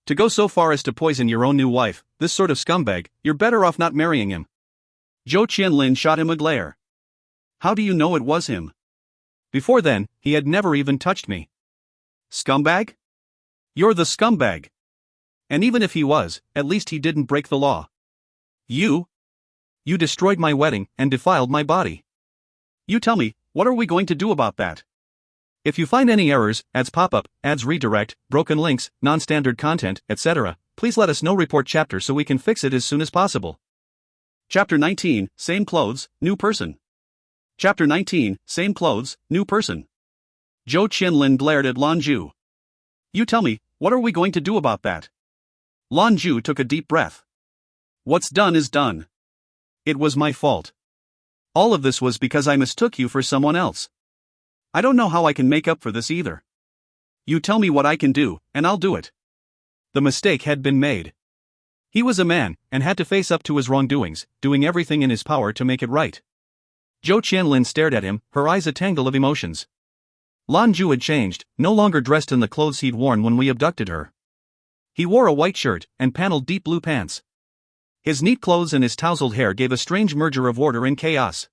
To go so far as to poison your own new wife, this sort of scumbag, you're better off not marrying him. Zhou Qianlin shot him a glare. How do you know it was him? Before then, he had never even touched me. Scumbag? You're the scumbag. And even if he was, at least he didn't break the law. You destroyed my wedding, and defiled my body. You tell me, what are we going to do about that? If you find any errors, ads pop up, ads redirect, broken links, non-standard content, etc., please let us know. Report chapter so we can fix it as soon as possible. Chapter 19, Same Clothes, New Person. Chapter 19, Same Clothes, New Person. Zhou Qianlin glared at Lan Jue. You tell me, what are we going to do about that? Lan Jue took a deep breath. What's done is done. It was my fault. All of this was because I mistook you for someone else. I don't know how I can make up for this either. You tell me what I can do, and I'll do it. The mistake had been made. He was a man, and had to face up to his wrongdoings, doing everything in his power to make it right. Zhou Qianlin stared at him, her eyes a tangle of emotions. Lan Jue had changed, no longer dressed in the clothes he'd worn when we abducted her. He wore a white shirt and paneled deep blue pants. His neat clothes and his tousled hair gave a strange merger of order and chaos.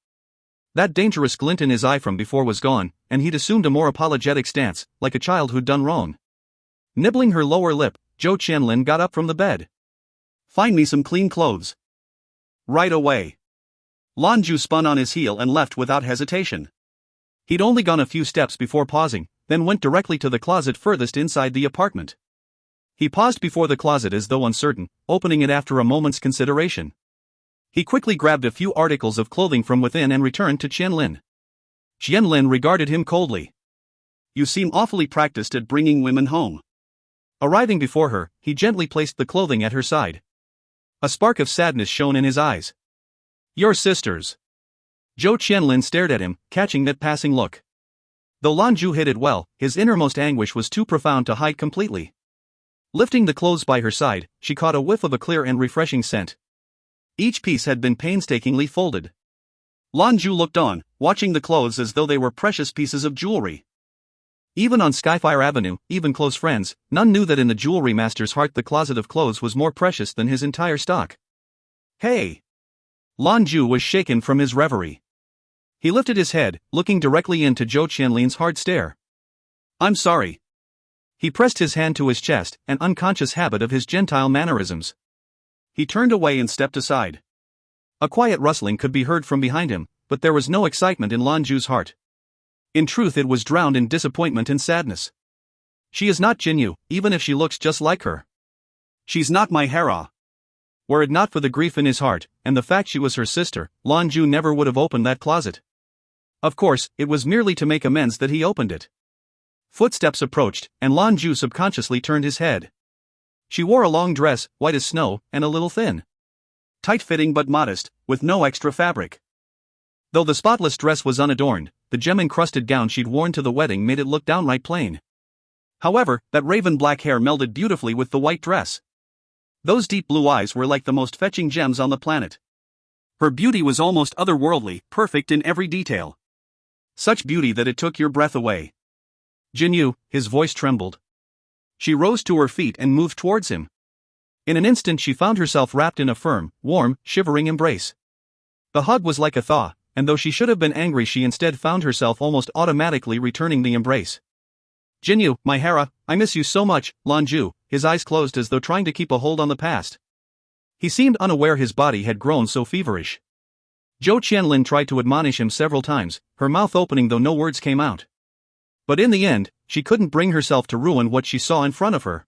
That dangerous glint in his eye from before was gone, and he'd assumed a more apologetic stance, like a child who'd done wrong. Nibbling her lower lip, Zhou Qianlin got up from the bed. "Find me some clean clothes. Right away." Lan Jue spun on his heel and left without hesitation. He'd only gone a few steps before pausing, then went directly to the closet furthest inside the apartment. He paused before the closet as though uncertain, opening it after a moment's consideration. He quickly grabbed a few articles of clothing from within and returned to Qianlin. Qianlin regarded him coldly. "You seem awfully practiced at bringing women home." Arriving before her, he gently placed the clothing at her side. A spark of sadness shone in his eyes. "Your sisters." Zhou Qianlin stared at him, catching that passing look. Though Lan Jue hid it well, his innermost anguish was too profound to hide completely. Lifting the clothes by her side, she caught a whiff of a clear and refreshing scent. Each piece had been painstakingly folded. Lan Jue looked on, watching the clothes as though they were precious pieces of jewelry. Even on Skyfire Avenue, even close friends, none knew that in the jewelry master's heart the closet of clothes was more precious than his entire stock. "Hey!" Lan Jue was shaken from his reverie. He lifted his head, looking directly into Zhou Qianlin's hard stare. "I'm sorry." He pressed his hand to his chest, an unconscious habit of his Gentile mannerisms. He turned away and stepped aside. A quiet rustling could be heard from behind him, but there was no excitement in Lan Jue's heart. In truth, it was drowned in disappointment and sadness. She is not Jinyu, even if she looks just like her. She's not my Hera. Were it not for the grief in his heart, and the fact she was her sister, Lan Jue never would have opened that closet. Of course, it was merely to make amends that he opened it. Footsteps approached, and Lan Jue subconsciously turned his head. She wore a long dress, white as snow, and a little thin. Tight-fitting but modest, with no extra fabric. Though the spotless dress was unadorned, the gem-encrusted gown she'd worn to the wedding made it look downright plain. However, that raven-black hair melded beautifully with the white dress. Those deep blue eyes were like the most fetching gems on the planet. Her beauty was almost otherworldly, perfect in every detail. Such beauty that it took your breath away. "Jinyu," his voice trembled. She rose to her feet and moved towards him. In an instant she found herself wrapped in a firm, warm, shivering embrace. The hug was like a thaw, and though she should have been angry she instead found herself almost automatically returning the embrace. "Jinyu, my Hera, I miss you so much," Lan Jue, his eyes closed as though trying to keep a hold on the past. He seemed unaware his body had grown so feverish. Zhou Qianlin tried to admonish him several times, her mouth opening though no words came out. But in the end, she couldn't bring herself to ruin what she saw in front of her.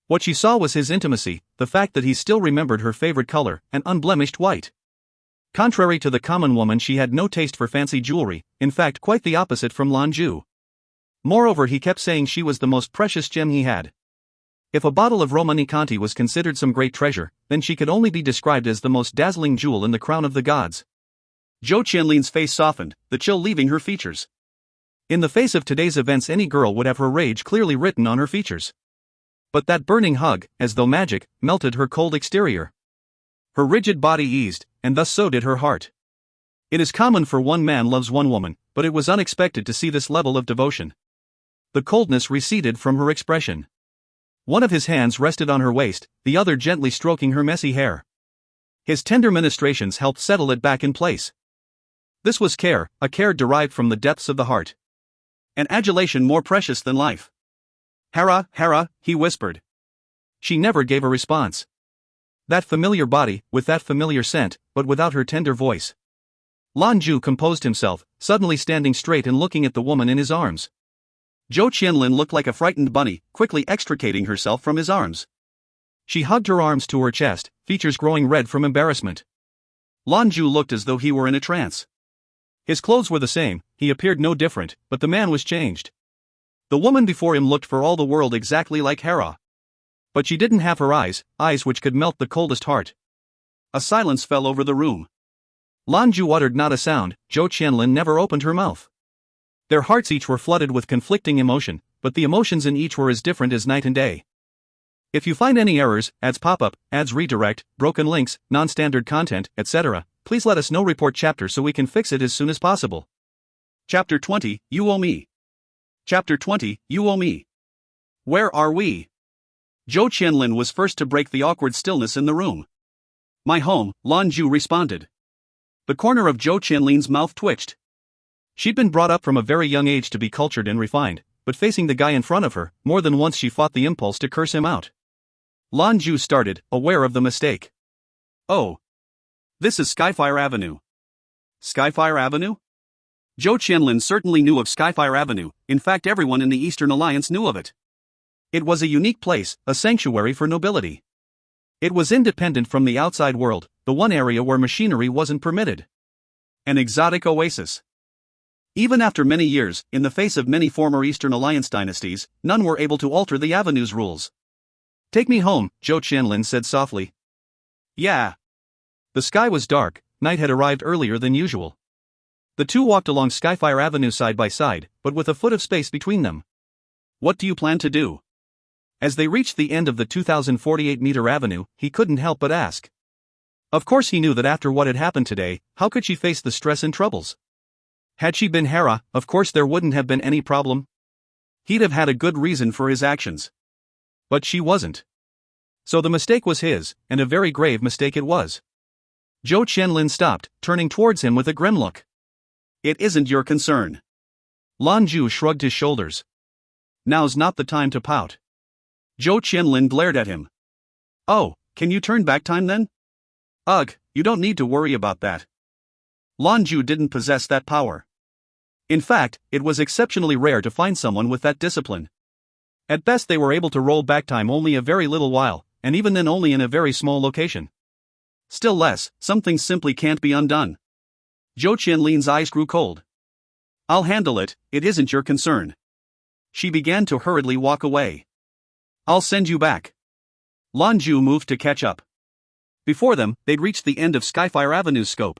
What she saw was his intimacy, the fact that he still remembered her favorite color, an unblemished white. Contrary to the common woman, she had no taste for fancy jewelry, in fact quite the opposite from Lan Jue. Moreover, he kept saying she was the most precious gem he had. If a bottle of Romanée-Conti was considered some great treasure, then she could only be described as the most dazzling jewel in the crown of the gods. Zhou Qianlin's face softened, the chill leaving her features. In the face of today's events, any girl would have her rage clearly written on her features. But that burning hug, as though magic, melted her cold exterior. Her rigid body eased, and thus so did her heart. It is common for one man loves one woman, but it was unexpected to see this level of devotion. The coldness receded from her expression. One of his hands rested on her waist, the other gently stroking her messy hair. His tender ministrations helped settle it back in place. This was care, a care derived from the depths of the heart. An adulation more precious than life. "Hera, Hera," he whispered. She never gave a response. That familiar body, with that familiar scent, but without her tender voice. Lan Jue composed himself, suddenly standing straight and looking at the woman in his arms. Zhou Qianlin looked like a frightened bunny, quickly extricating herself from his arms. She hugged her arms to her chest, features growing red from embarrassment. Lan Jue looked as though he were in a trance. His clothes were the same, he appeared no different, but the man was changed. The woman before him looked for all the world exactly like Hera. But she didn't have her eyes which could melt the coldest heart. A silence fell over the room. Lan Jue uttered not a sound, Zhou Qianlin never opened her mouth. Their hearts each were flooded with conflicting emotion, but the emotions in each were as different as night and day. If you find any errors, ads pop up, ads redirect, broken links, non-standard content, etc., please let us know. Report chapter so we can fix it as soon as possible. Chapter 20, You Owe Me. Chapter 20, You Owe Me. Where are we? Zhou Qianlin was first to break the awkward stillness in the room. My home, Lan Jue responded. The corner of Zhou Qianlin's mouth twitched. She'd been brought up from a very young age to be cultured and refined, but facing the guy in front of her, more than once she fought the impulse to curse him out. Lan Jue started, aware of the mistake. Oh. This is Skyfire Avenue. Skyfire Avenue? Zhou Qianlin certainly knew of Skyfire Avenue, in fact everyone in the Eastern Alliance knew of it. It was a unique place, a sanctuary for nobility. It was independent from the outside world, the one area where machinery wasn't permitted. An exotic oasis. Even after many years, in the face of many former Eastern Alliance dynasties, none were able to alter the Avenue's rules. Take me home, Zhou Qianlin said softly. Yeah. The sky was dark, night had arrived earlier than usual. The two walked along Skyfire Avenue side by side, but with a foot of space between them. What do you plan to do? As they reached the end of the 2,048-meter avenue, he couldn't help but ask. Of course he knew that after what had happened today, how could she face the stress and troubles? Had she been Hera, of course there wouldn't have been any problem. He'd have had a good reason for his actions. But she wasn't. So the mistake was his, and a very grave mistake it was. Zhou Qianlin stopped, turning towards him with a grim look. It isn't your concern. Lan Jue shrugged his shoulders. Now's not the time to pout. Zhou Qianlin glared at him. Oh, can you turn back time then? Ugh, you don't need to worry about that. Lan Jue didn't possess that power. In fact, it was exceptionally rare to find someone with that discipline. At best they were able to roll back time only a very little while, and even then only in a very small location. Still less, some things simply can't be undone. Zhou Qianlin's eyes grew cold. I'll handle it, it isn't your concern. She began to hurriedly walk away. I'll send you back. Lan Jue moved to catch up. Before them, they'd reached the end of Skyfire Avenue's scope.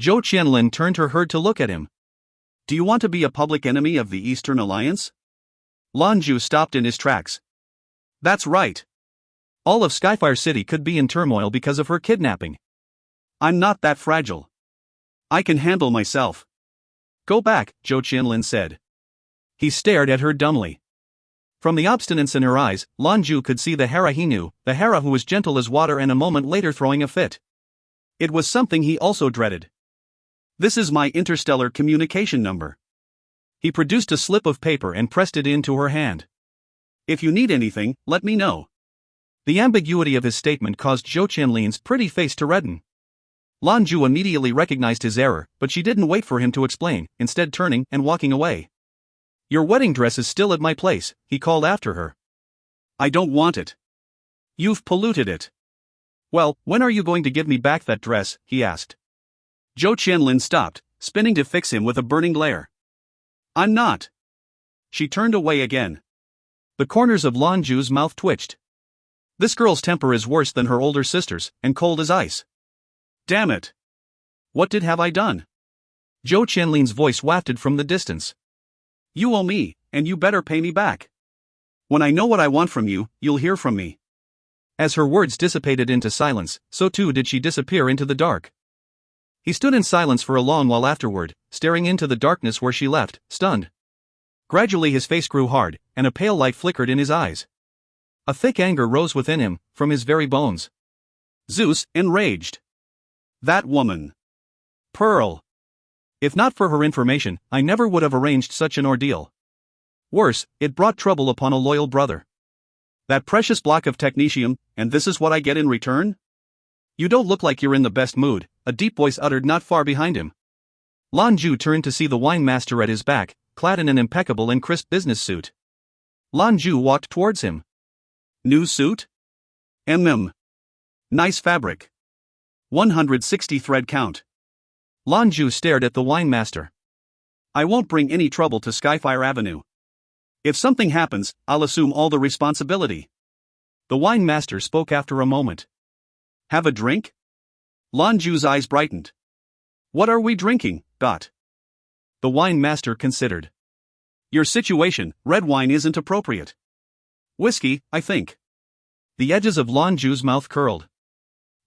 Zhou Qianlin turned her head to look at him. Do you want to be a public enemy of the Eastern Alliance? Lan Jue stopped in his tracks. That's right. All of Skyfire City could be in turmoil because of her kidnapping. I'm not that fragile. I can handle myself. Go back, Zhou Qianlin said. He stared at her dumbly. From the obstinance in her eyes, Lan Jue could see the Hera he knew, the Hera who was gentle as water and a moment later throwing a fit. It was something he also dreaded. This is my interstellar communication number. He produced a slip of paper and pressed it into her hand. If you need anything, let me know. The ambiguity of his statement caused Zhou Qianlin's pretty face to redden. Lan Jue immediately recognized his error, but she didn't wait for him to explain, instead turning and walking away. Your wedding dress is still at my place, he called after her. I don't want it. You've polluted it. Well, when are you going to give me back that dress, he asked. Zhou Qianlin stopped, spinning to fix him with a burning glare. I'm not. She turned away again. The corners of Lan Jue's mouth twitched. This girl's temper is worse than her older sister's, and cold as ice. Damn it. What have I done? Zhou Qianlin's voice wafted from the distance. You owe me, and you better pay me back. When I know what I want from you, you'll hear from me. As her words dissipated into silence, so too did she disappear into the dark. He stood in silence for a long while afterward, staring into the darkness where she left, stunned. Gradually his face grew hard, and a pale light flickered in his eyes. A thick anger rose within him, from his very bones. Zeus, enraged. That woman. Pearl. If not for her information, I never would have arranged such an ordeal. Worse, it brought trouble upon a loyal brother. That precious block of technetium, and this is what I get in return? You don't look like you're in the best mood, a deep voice uttered not far behind him. Lan Jue turned to see the wine master at his back, clad in an impeccable and crisp business suit. Lan Jue walked towards him. New suit? Nice fabric. 160 thread count. Lan Jue stared at the wine master. I won't bring any trouble to Skyfire Avenue. If something happens, I'll assume all the responsibility. The wine master spoke after a moment. Have a drink? Lan Jue's eyes brightened. What are we drinking, Dot? The wine master considered. Your situation, red wine isn't appropriate. Whiskey, I think. The edges of Lan Jue's mouth curled.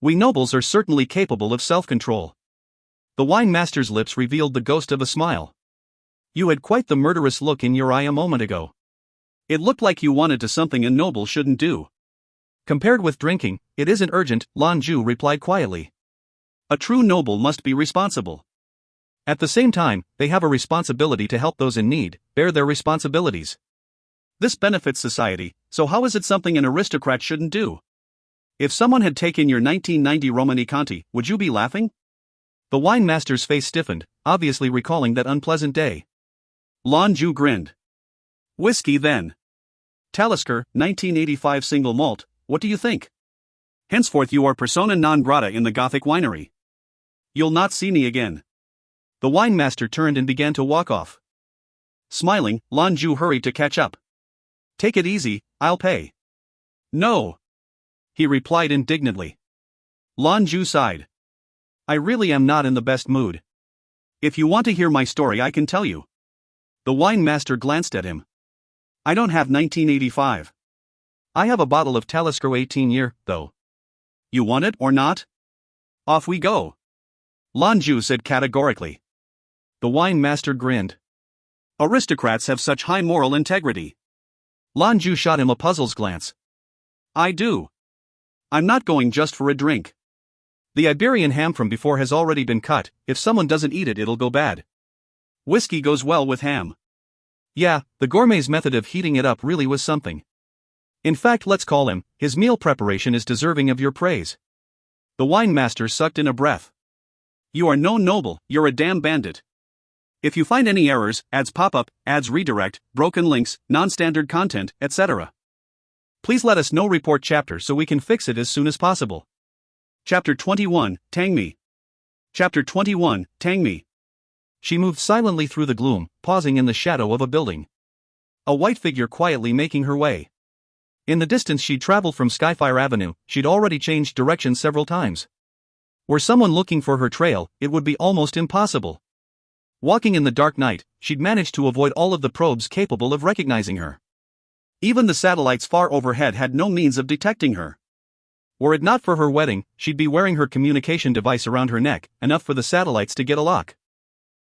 We nobles are certainly capable of self-control. The wine master's lips revealed the ghost of a smile. You had quite the murderous look in your eye a moment ago. It looked like you wanted to something a noble shouldn't do. Compared with drinking, it isn't urgent, Lan Jue replied quietly. A true noble must be responsible. At the same time, they have a responsibility to help those in need, bear their responsibilities. This benefits society, so how is it something an aristocrat shouldn't do? If someone had taken your 1990 Romani Conti, would you be laughing? The wine master's face stiffened, obviously recalling that unpleasant day. Lan Jue grinned. Whiskey then. Talisker, 1985 single malt, what do you think? Henceforth you are persona non grata in the Gothic winery. You'll not see me again. The wine master turned and began to walk off. Smiling, Lan Jue hurried to catch up. Take it easy, I'll pay. No. He replied indignantly. Lan Jue sighed. I really am not in the best mood. If you want to hear my story, I can tell you. The wine master glanced at him. I don't have 1985. I have a bottle of Talisker 18-year, though. You want it or not? Off we go. Lan Jue said categorically. The wine master grinned. Aristocrats have such high moral integrity. Lan Jue shot him a puzzled glance. I do. I'm not going just for a drink. The Iberian ham from before has already been cut, if someone doesn't eat it it'll go bad. Whiskey goes well with ham. Yeah, the gourmet's method of heating it up really was something. In fact, let's call him, his meal preparation is deserving of your praise. The wine master sucked in a breath. You are no noble, you're a damn bandit. If you find any errors, ads pop up, ads redirect, broken links, non-standard content, etc. Please let us know. Report chapter so we can fix it as soon as possible. Chapter 21, Tang Me. Chapter 21, Tang Me. She moved silently through the gloom, pausing in the shadow of a building. A white figure quietly making her way. In the distance she'd traveled from Skyfire Avenue, she'd already changed direction several times. Were someone looking for her trail, it would be almost impossible. Walking in the dark night, she'd managed to avoid all of the probes capable of recognizing her. Even the satellites far overhead had no means of detecting her. Were it not for her wedding, she'd be wearing her communication device around her neck, enough for the satellites to get a lock.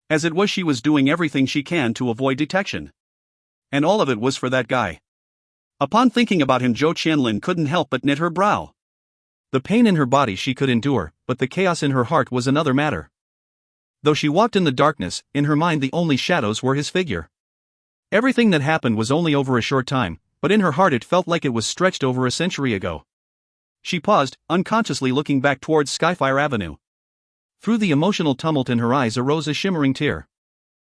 As it was, she was doing everything she can to avoid detection. And all of it was for that guy. Upon thinking about him, Zhou Qianlin couldn't help but knit her brow. The pain in her body she could endure, but the chaos in her heart was another matter. Though she walked in the darkness, in her mind the only shadows were his figure. Everything that happened was only over a short time, but in her heart it felt like it was stretched over a century ago. She paused, unconsciously looking back towards Skyfire Avenue. Through the emotional tumult in her eyes arose a shimmering tear.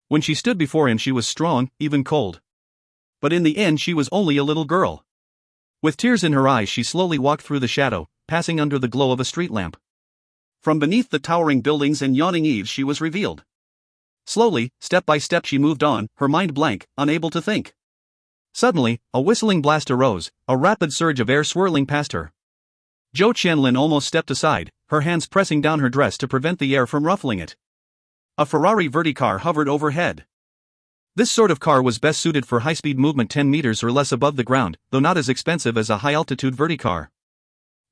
When she stood before him she was strong, even cold. But in the end she was only a little girl. With tears in her eyes she slowly walked through the shadow, passing under the glow of a street lamp. From beneath the towering buildings and yawning eaves she was revealed. Slowly, step by step she moved on, her mind blank, unable to think. Suddenly, a whistling blast arose, a rapid surge of air swirling past her. Zhou Qianlin almost stepped aside, her hands pressing down her dress to prevent the air from ruffling it. A Ferrari Verticar hovered overhead. This sort of car was best suited for high-speed movement 10 meters or less above the ground, though not as expensive as a high-altitude Verticar.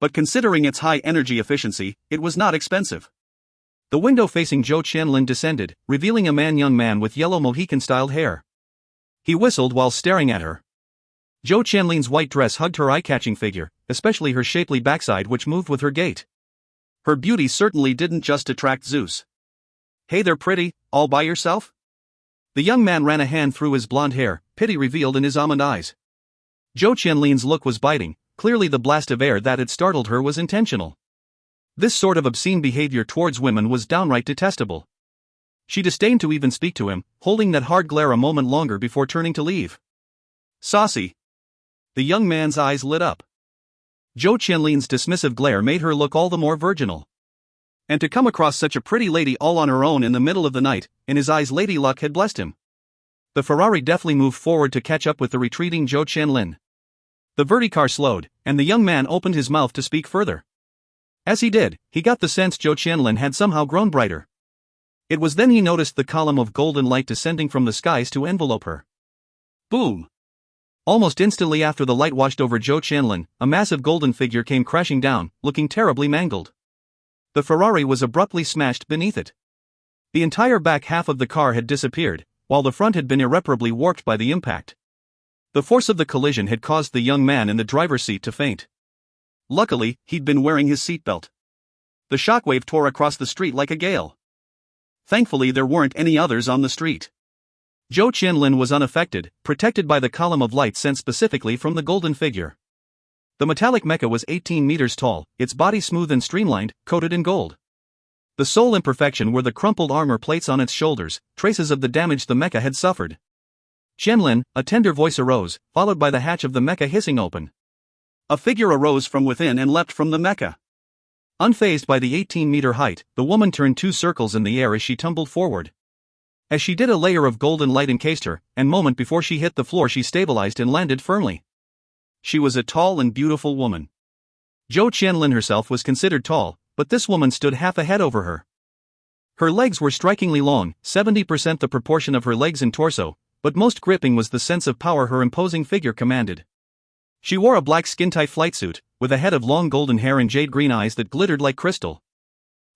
But considering its high energy efficiency, it was not expensive. The window facing Zhou Qianlin descended, revealing a young man with yellow Mohican-styled hair. He whistled while staring at her. Zhou Qianlin's white dress hugged her eye-catching figure, especially her shapely backside which moved with her gait. Her beauty certainly didn't just attract Zeus. Hey there pretty, all by yourself? The young man ran a hand through his blonde hair, pity revealed in his almond eyes. Zhou Qianlin's look was biting, clearly the blast of air that had startled her was intentional. This sort of obscene behavior towards women was downright detestable. She disdained to even speak to him, holding that hard glare a moment longer before turning to leave. Saucy. The young man's eyes lit up. Zhou Qianlin's dismissive glare made her look all the more virginal. And to come across such a pretty lady all on her own in the middle of the night, in his eyes lady luck had blessed him. The Ferrari deftly moved forward to catch up with the retreating Zhou Qianlin. The Verticar slowed, and the young man opened his mouth to speak further. As he did, he got the sense Zhou Qianlin had somehow grown brighter. It was then he noticed the column of golden light descending from the skies to envelope her. Boom! Almost instantly after the light washed over Zhou Qianlin, a massive golden figure came crashing down, looking terribly mangled. The Ferrari was abruptly smashed beneath it. The entire back half of the car had disappeared, while the front had been irreparably warped by the impact. The force of the collision had caused the young man in the driver's seat to faint. Luckily, he'd been wearing his seatbelt. The shockwave tore across the street like a gale. Thankfully, there weren't any others on the street. Zhou Qianlin was unaffected, protected by the column of light sent specifically from the golden figure. The metallic mecha was 18 meters tall, its body smooth and streamlined, coated in gold. The sole imperfection were the crumpled armor plates on its shoulders, traces of the damage the mecha had suffered. Qianlin, a tender voice arose, followed by the hatch of the mecha hissing open. A figure arose from within and leapt from the mecha. Unfazed by the 18-meter height, the woman turned 2 circles in the air as she tumbled forward. As she did, a layer of golden light encased her, and moment before she hit the floor she stabilized and landed firmly. She was a tall and beautiful woman. Zhou Qianlin herself was considered tall, but this woman stood half a head over her. Her legs were strikingly long, 70% the proportion of her legs and torso, but most gripping was the sense of power her imposing figure commanded. She wore a black skin-tight flight suit, with a head of long golden hair and jade-green eyes that glittered like crystal.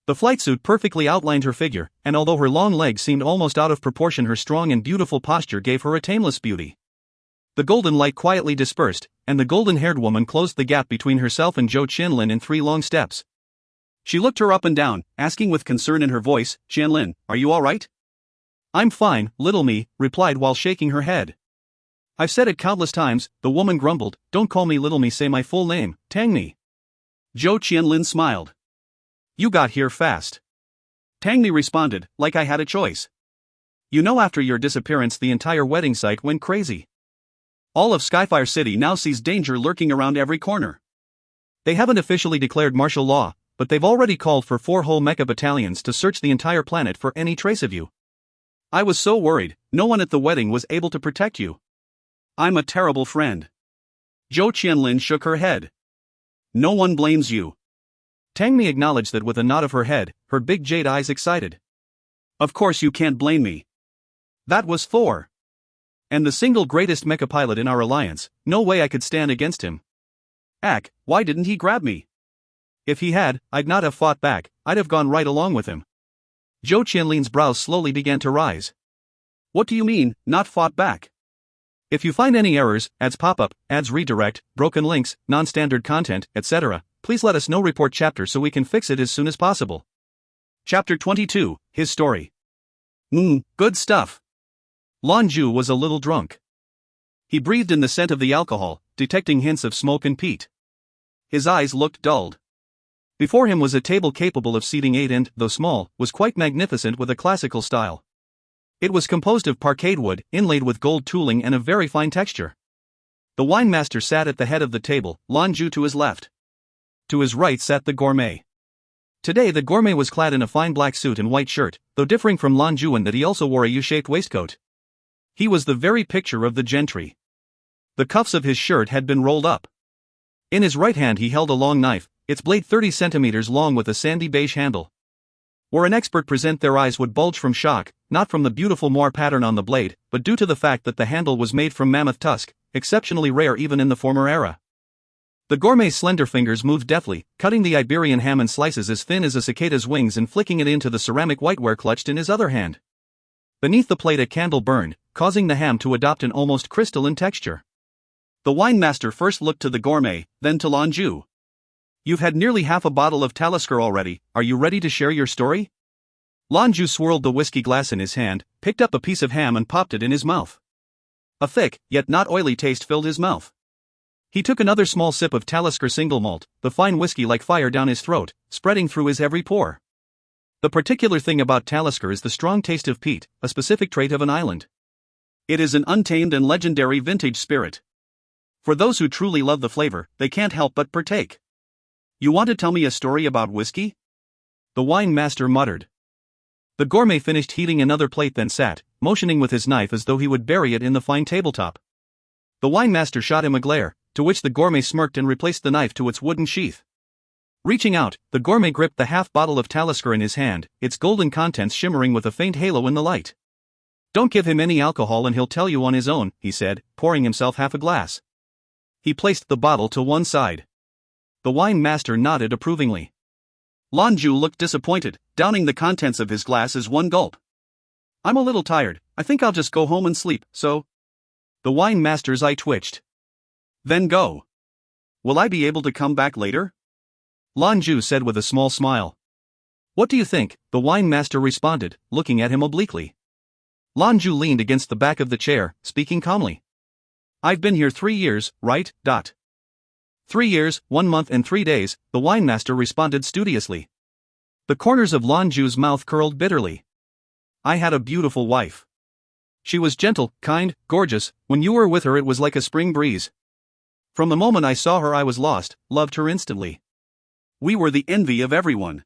The flight suit perfectly outlined her figure, and although her long legs seemed almost out of proportion, her strong and beautiful posture gave her a tameless beauty. The golden light quietly dispersed, and the golden-haired woman closed the gap between herself and Zhou Qianlin in 3 long steps. She looked her up and down, asking with concern in her voice, "Qianlin, are you all right?" "I'm fine, little me," replied while shaking her head. "I've said it countless times," the woman grumbled. "Don't call me little me, say my full name, Tang Mi." Zhou Qianlin smiled. "You got here fast." Tang Mi responded, "Like I had a choice. You know, after your disappearance the entire wedding site went crazy. All of Skyfire City now sees danger lurking around every corner. They haven't officially declared martial law, but they've already called for 4 whole mecha battalions to search the entire planet for any trace of you. I was so worried, no one at the wedding was able to protect you. I'm a terrible friend." Zhou Qianlin shook her head. "No one blames you." Tang Mi acknowledged that with a nod of her head, her big jade eyes excited. "Of course you can't blame me. That was Thor. And the single greatest mecha pilot in our alliance, no way I could stand against him. Ack, why didn't he grab me? If he had, I'd not have fought back, I'd have gone right along with him." Zhou Qianlin's brows slowly began to rise. "What do you mean, not fought back?" "If you find any errors, ads pop-up, ads redirect, broken links, non-standard content, etc., please let us know. Report chapter so we can fix it as soon as possible." Chapter 22, His Story. Good stuff. Lan Jue was a little drunk. He breathed in the scent of the alcohol, detecting hints of smoke and peat. His eyes looked dulled. Before him was a table capable of seating 8 and, though small, was quite magnificent with a classical style. It was composed of parquet wood, inlaid with gold tooling and of very fine texture. The wine master sat at the head of the table, Lan Jue to his left. To his right sat the gourmet. Today the gourmet was clad in a fine black suit and white shirt, though differing from Lan Jue in that he also wore a U-shaped waistcoat. He was the very picture of the gentry. The cuffs of his shirt had been rolled up. In his right hand he held a long knife, its blade 30 centimeters long with a sandy beige handle. Were an expert present, their eyes would bulge from shock, not from the beautiful moire pattern on the blade, but due to the fact that the handle was made from mammoth tusk, exceptionally rare even in the former era. The gourmet's slender fingers moved deftly, cutting the Iberian ham in slices as thin as a cicada's wings and flicking it into the ceramic whiteware clutched in his other hand. Beneath the plate a candle burned, causing the ham to adopt an almost crystalline texture. The wine master first looked to the gourmet, then to Lan Jue. "You've had nearly half a bottle of Talisker already, are you ready to share your story?" Lan Jue swirled the whiskey glass in his hand, picked up a piece of ham and popped it in his mouth. A thick, yet not oily taste filled his mouth. He took another small sip of Talisker single malt, the fine whiskey like fire down his throat, spreading through his every pore. The particular thing about Talisker is the strong taste of peat, a specific trait of an island. It is an untamed and legendary vintage spirit. For those who truly love the flavor, they can't help but partake. "You want to tell me a story about whiskey?" the wine master muttered. The gourmet finished heating another plate, then sat, motioning with his knife as though he would bury it in the fine tabletop. The wine master shot him a glare, to which the gourmet smirked and replaced the knife to its wooden sheath. Reaching out, the gourmet gripped the half bottle of Talisker in his hand, its golden contents shimmering with a faint halo in the light. "Don't give him any alcohol and he'll tell you on his own," he said, pouring himself half a glass. He placed the bottle to one side. The wine master nodded approvingly. Lan Jue looked disappointed, downing the contents of his glass as one gulp. "I'm a little tired, I think I'll just go home and sleep, so..." The wine master's eye twitched. Then go. Will I be able to come back later? Lan Jue said with a small smile. What do you think? The wine master responded, looking at him obliquely. Lan Jue leaned against the back of the chair, speaking calmly. I've been here 3 years, right? 3 years, 1 month and 3 days, the wine master responded studiously. The corners of Lan Jue's mouth curled bitterly. I had a beautiful wife. She was gentle, kind, gorgeous. When you were with her it was like a spring breeze. From the moment I saw her I was lost, loved her instantly. We were the envy of everyone.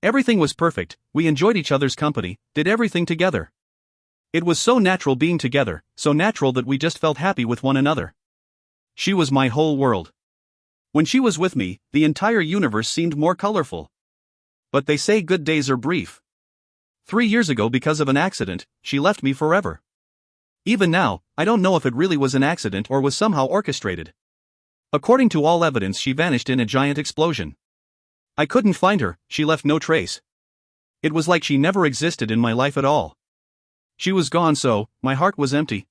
Everything was perfect, we enjoyed each other's company, did everything together. It was so natural being together, so natural that we just felt happy with one another. She was my whole world. When she was with me, the entire universe seemed more colorful. But they say good days are brief. 3 years ago, because of an accident, she left me forever. Even now, I don't know if it really was an accident or was somehow orchestrated. According to all evidence, she vanished in a giant explosion. I couldn't find her, she left no trace. It was like she never existed in my life at all. She was gone, so my heart was empty.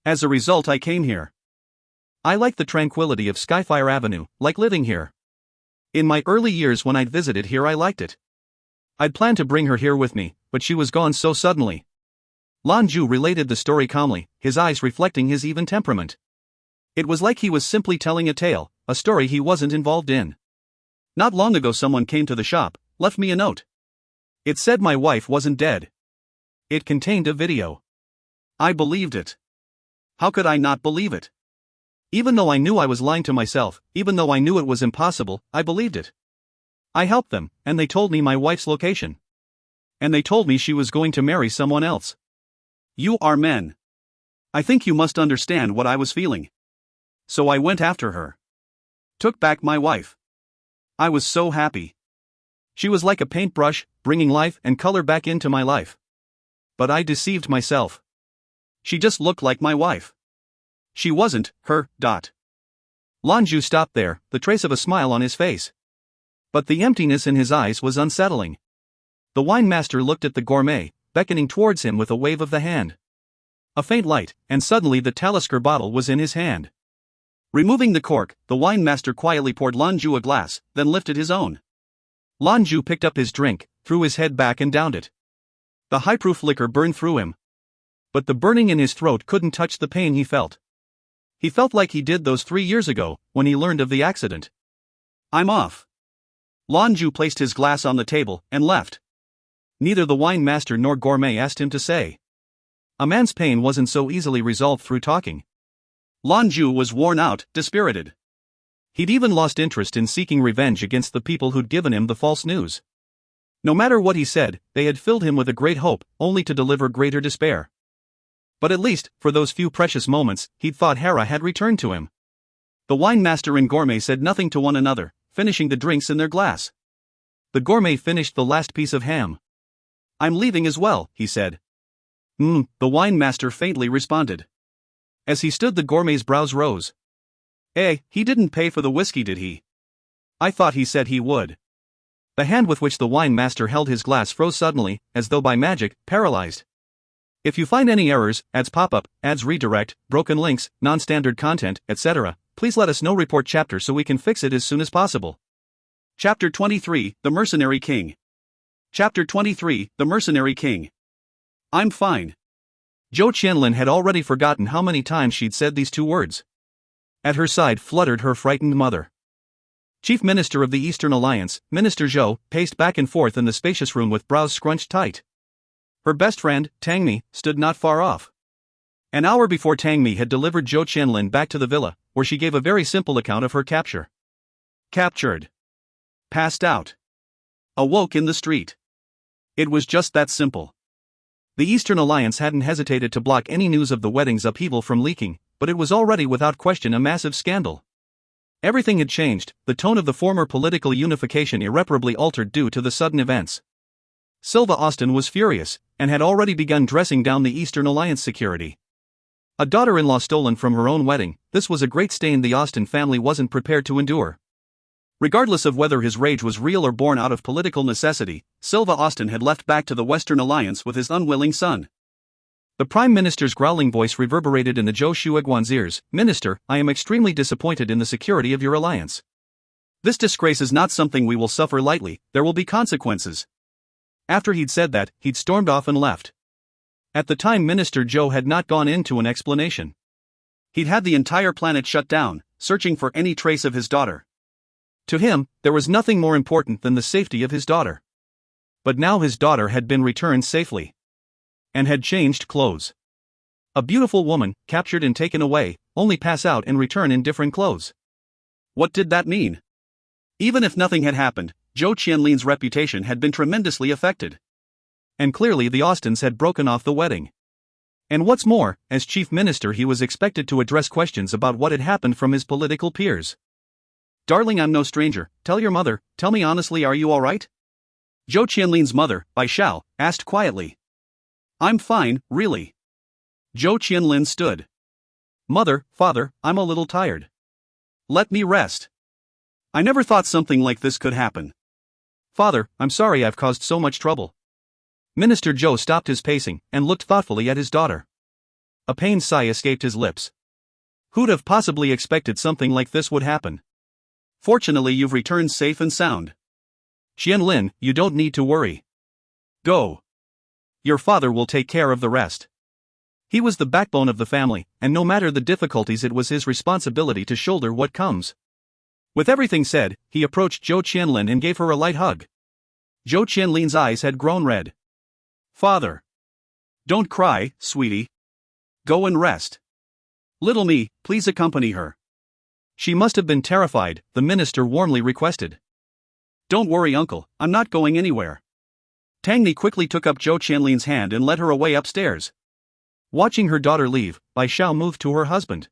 As a result, I came here. I like the tranquility of Skyfire Avenue, like living here. In my early years when I'd visited here I liked it. I'd planned to bring her here with me, but she was gone so suddenly. Lan Jue related the story calmly, his eyes reflecting his even temperament. It was like he was simply telling a tale, a story he wasn't involved in. Not long ago someone came to the shop, left me a note. It said my wife wasn't dead. It contained a video. I believed it. How could I not believe it? Even though I knew I was lying to myself, even though I knew it was impossible, I believed it. I helped them, and they told me my wife's location. And they told me she was going to marry someone else. You are men. I think you must understand what I was feeling. So I went after her. Took back my wife. I was so happy. She was like a paintbrush, bringing life and color back into my life. But I deceived myself. She just looked like my wife. She wasn't her. Lan Jue stopped there, the trace of a smile on his face. But the emptiness in his eyes was unsettling. The wine master looked at the gourmet, beckoning towards him with a wave of the hand. A faint light, and suddenly the Talisker bottle was in his hand. Removing the cork, the wine master quietly poured Lan Jue a glass, then lifted his own. Lan Jue picked up his drink, threw his head back and downed it. The high-proof liquor burned through him. But the burning in his throat couldn't touch the pain he felt. He felt like he did those 3 years ago, when he learned of the accident. I'm off. Lan Jue placed his glass on the table, and left. Neither the wine master nor gourmet asked him to say. A man's pain wasn't so easily resolved through talking. Lan Jue was worn out, dispirited. He'd even lost interest in seeking revenge against the people who'd given him the false news. No matter what he said, they had filled him with a great hope, only to deliver greater despair. But at least, for those few precious moments, he'd thought Hera had returned to him. The wine master and gourmet said nothing to one another, finishing the drinks in their glass. The gourmet finished the last piece of ham. I'm leaving as well, he said. The wine master faintly responded. As he stood, the gourmet's brows rose. He didn't pay for the whiskey, did he? I thought he said he would. The hand with which the wine master held his glass froze suddenly, as though by magic, paralyzed. If you find any errors, ads pop up, ads redirect, broken links, non-standard content, etc., please let us know. Report chapter so we can fix it as soon as possible. Chapter 23, The Mercenary King. Chapter 23, The Mercenary King. I'm fine. Zhou Qianlin had already forgotten how many times she'd said these 2 words. At her side fluttered her frightened mother. Chief Minister of the Eastern Alliance, Minister Zhou, paced back and forth in the spacious room with brows scrunched tight. Her best friend, Tang Mi, stood not far off. An hour before, Tang Mi had delivered Zhou Qianlin back to the villa, where she gave a very simple account of her capture. Captured. Passed out. Awoke in the street. It was just that simple. The Eastern Alliance hadn't hesitated to block any news of the wedding's upheaval from leaking, but it was already without question a massive scandal. Everything had changed, the tone of the former political unification irreparably altered due to the sudden events. Sylva Austin was furious, and had already begun dressing down the Eastern Alliance security. A daughter-in-law stolen from her own wedding, this was a great stain the Austin family wasn't prepared to endure. Regardless of whether his rage was real or born out of political necessity, Sylva Austin had left back to the Western Alliance with his unwilling son. The Prime Minister's growling voice reverberated in the Zhou Qianlin's ears. Minister, I am extremely disappointed in the security of your alliance. This disgrace is not something we will suffer lightly, there will be consequences. After he'd said that, he'd stormed off and left. At the time, Minister Zhou had not gone into an explanation. He'd had the entire planet shut down, searching for any trace of his daughter. To him, there was nothing more important than the safety of his daughter. But now his daughter had been returned safely. And had changed clothes. A beautiful woman, captured and taken away, only pass out and return in different clothes. What did that mean? Even if nothing had happened, Zhou Qianlin's reputation had been tremendously affected. And clearly the Austins had broken off the wedding. And what's more, as chief minister he was expected to address questions about what had happened from his political peers. Darling, I'm no stranger, tell your mother, tell me honestly, are you alright? Zhou Qianlin's mother, Bai Xiao, asked quietly. I'm fine, really. Zhou Qianlin stood. Mother, father, I'm a little tired. Let me rest. I never thought something like this could happen. Father, I'm sorry I've caused so much trouble. Minister Zhou stopped his pacing and looked thoughtfully at his daughter. A pained sigh escaped his lips. Who'd have possibly expected something like this would happen? Fortunately, you've returned safe and sound. Qianlin, you don't need to worry. Go. Your father will take care of the rest. He was the backbone of the family, and no matter the difficulties, it was his responsibility to shoulder what comes. With everything said, he approached Zhou Qianlin and gave her a light hug. Zhou Qianlin's eyes had grown red. Father. Don't cry, sweetie. Go and rest. Little me, please accompany her. She must have been terrified, the minister warmly requested. Don't worry, uncle, I'm not going anywhere. Tang Ni quickly took up Zhou Qianlin's hand and led her away upstairs. Watching her daughter leave, Bai Xiao moved to her husband.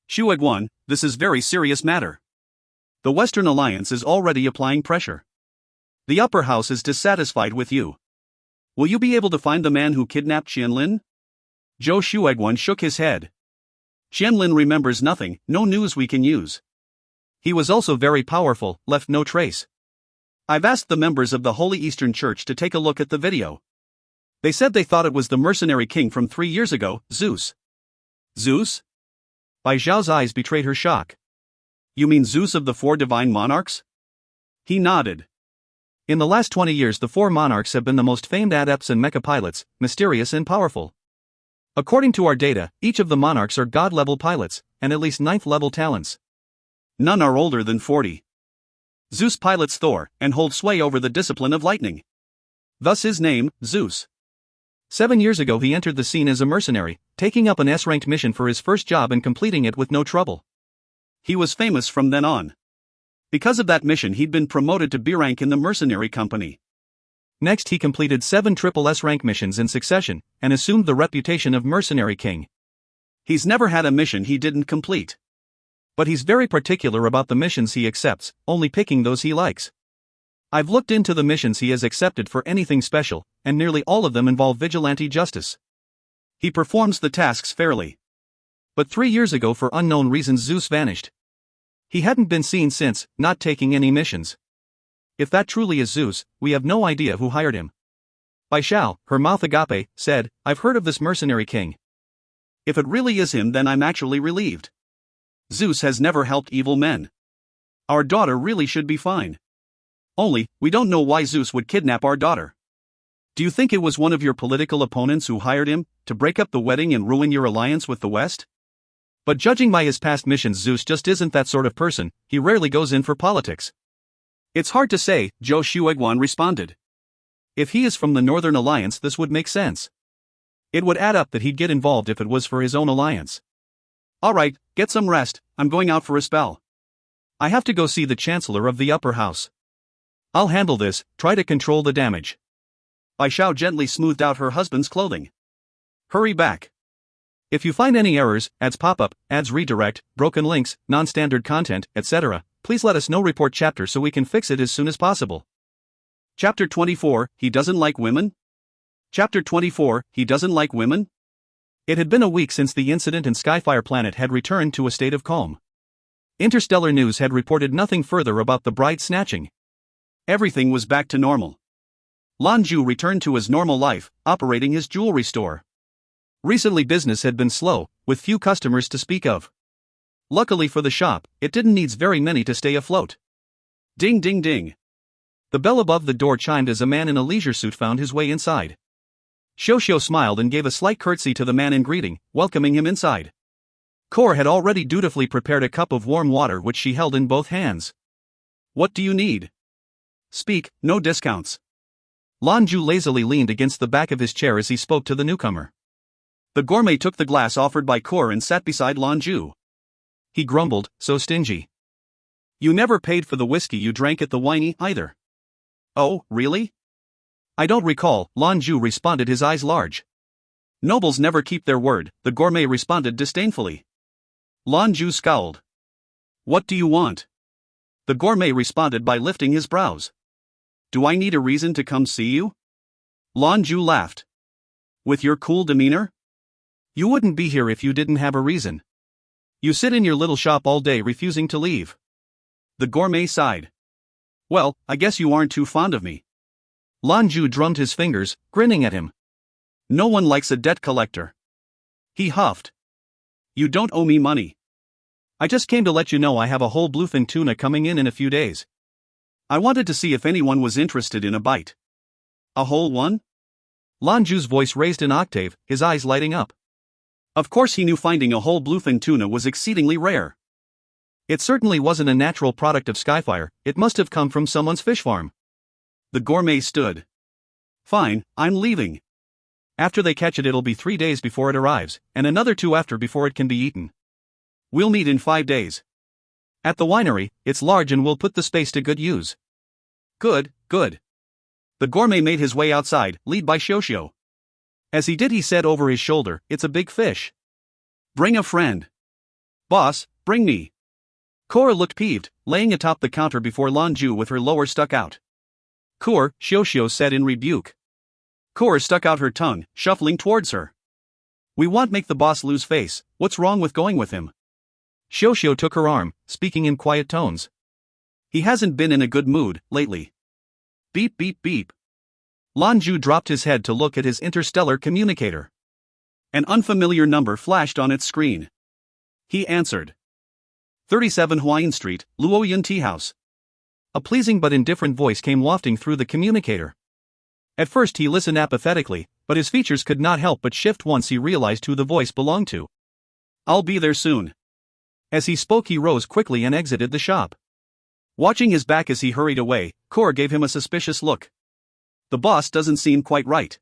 Xu Egwan, this is very serious matter. The Western Alliance is already applying pressure. The upper house is dissatisfied with you. Will you be able to find the man who kidnapped Qianlin? Zhou Shuegwan shook his head. Qianlin remembers nothing, no news we can use. He was also very powerful, left no trace. I've asked the members of the Holy Eastern Church to take a look at the video. They said they thought it was the mercenary king from 3 years ago, Zeus. Zeus? Bai Xiao's eyes betrayed her shock. You mean Zeus of the 4 divine monarchs? He nodded. In the last 20 years, the 4 monarchs have been the most famed adepts and mecha pilots, mysterious and powerful. According to our data, each of the monarchs are god-level pilots, and at least 9th-level talents. None are older than 40. Zeus pilots Thor, and holds sway over the discipline of lightning. Thus his name, Zeus. 7 years ago he entered the scene as a mercenary, taking up an S-ranked mission for his first job and completing it with no trouble. He was famous from then on. Because of that mission he'd been promoted to B rank in the mercenary company. Next he completed 7 triple S rank missions in succession, and assumed the reputation of mercenary king. He's never had a mission he didn't complete. But he's very particular about the missions he accepts, only picking those he likes. I've looked into the missions he has accepted for anything special, and nearly all of them involve vigilante justice. He performs the tasks fairly. But 3 years ago, for unknown reasons, Zeus vanished. He hadn't been seen since, not taking any missions. If that truly is Zeus, we have no idea who hired him. Bai Xiao, her mouth agape, said, I've heard of this mercenary king. If it really is him, then I'm actually relieved. Zeus has never helped evil men. Our daughter really should be fine. Only, we don't know why Zeus would kidnap our daughter. Do you think it was one of your political opponents who hired him, to break up the wedding and ruin your alliance with the West? But judging by his past missions, Zeus just isn't that sort of person, he rarely goes in for politics. It's hard to say, Zhou Shuegwan responded. If he is from the Northern Alliance, this would make sense. It would add up that he'd get involved if it was for his own alliance. Alright, get some rest, I'm going out for a spell. I have to go see the Chancellor of the Upper House. I'll handle this, try to control the damage. Bai Xiao gently smoothed out her husband's clothing. Hurry back. If you find any errors, ads pop up, ads redirect, broken links, non-standard content, etc., please let us know. Report chapter so we can fix it as soon as possible. Chapter 24, He Doesn't Like Women? Chapter 24, He Doesn't Like Women? It had been a week since the incident, and Skyfire Planet had returned to a state of calm. Interstellar News had reported nothing further about the bride snatching. Everything was back to normal. Lan Jue returned to his normal life, operating his jewelry store. Recently business had been slow, with few customers to speak of. Luckily for the shop, it didn't need very many to stay afloat. Ding ding ding. The bell above the door chimed as a man in a leisure suit found his way inside. Xiao smiled and gave a slight curtsy to the man in greeting, welcoming him inside. Cor had already dutifully prepared a cup of warm water which she held in both hands. What do you need? Speak, no discounts. Lan Jue lazily leaned against the back of his chair as he spoke to the newcomer. The gourmet took the glass offered by Cor and sat beside Lan Jue. He grumbled, so stingy. You never paid for the whiskey you drank at the Winey, either. Oh, really? I don't recall, Lan Jue responded, his eyes large. Nobles never keep their word, the gourmet responded disdainfully. Lan Jue scowled. What do you want? The gourmet responded by lifting his brows. Do I need a reason to come see you? Lan Jue laughed. With your cool demeanor? You wouldn't be here if you didn't have a reason. You sit in your little shop all day refusing to leave. The gourmet sighed. Well, I guess you aren't too fond of me. Lan Jue drummed his fingers, grinning at him. No one likes a debt collector. He huffed. You don't owe me money. I just came to let you know I have a whole bluefin tuna coming in a few days. I wanted to see if anyone was interested in a bite. A whole one? Lan Jue's voice raised an octave, his eyes lighting up. Of course he knew finding a whole bluefin tuna was exceedingly rare. It certainly wasn't a natural product of Skyfire, it must have come from someone's fish farm. The gourmet stood. Fine, I'm leaving. After they catch it it'll be 3 days before it arrives, and another 2 after before it can be eaten. We'll meet in 5 days. At the winery, it's large and we'll put the space to good use. Good, good. The gourmet made his way outside, lead by Xiao. As he did he said over his shoulder, it's a big fish. Bring a friend. Boss, bring me. Cora looked peeved, laying atop the counter before Lan Jue with her lower stuck out. Cor, Xiao said in rebuke. Cora stuck out her tongue, shuffling towards her. We won't make the boss lose face, what's wrong with going with him? Xiao took her arm, speaking in quiet tones. He hasn't been in a good mood, lately. Beep beep beep. Lan Jue dropped his head to look at his interstellar communicator. An unfamiliar number flashed on its screen. He answered. 37 Huayan Street, Luoyun Tea House. A pleasing but indifferent voice came wafting through the communicator. At first he listened apathetically, but his features could not help but shift once he realized who the voice belonged to. I'll be there soon. As he spoke he rose quickly and exited the shop. Watching his back as he hurried away, Cor gave him a suspicious look. The boss doesn't seem quite right.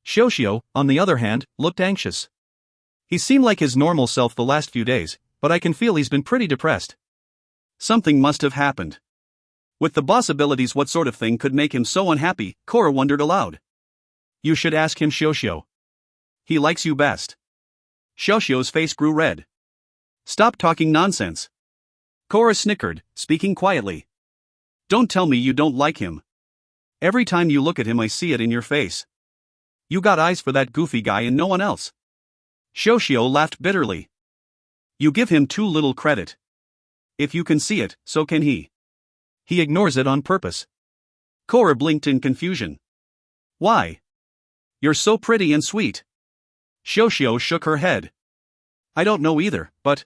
Xiao, on the other hand, looked anxious. He seemed like his normal self the last few days, but I can feel he's been pretty depressed. Something must have happened. With the boss abilities, what sort of thing could make him so unhappy? Cora wondered aloud. You should ask him, Xiao. He likes you best. Xiao's face grew red. Stop talking nonsense. Cora snickered, speaking quietly. Don't tell me you don't like him. Every time you look at him I see it in your face. You got eyes for that goofy guy and no one else. Xiao laughed bitterly. You give him too little credit. If you can see it, so can he. He ignores it on purpose. Cora blinked in confusion. Why? You're so pretty and sweet. Xiao shook her head. I don't know either, but...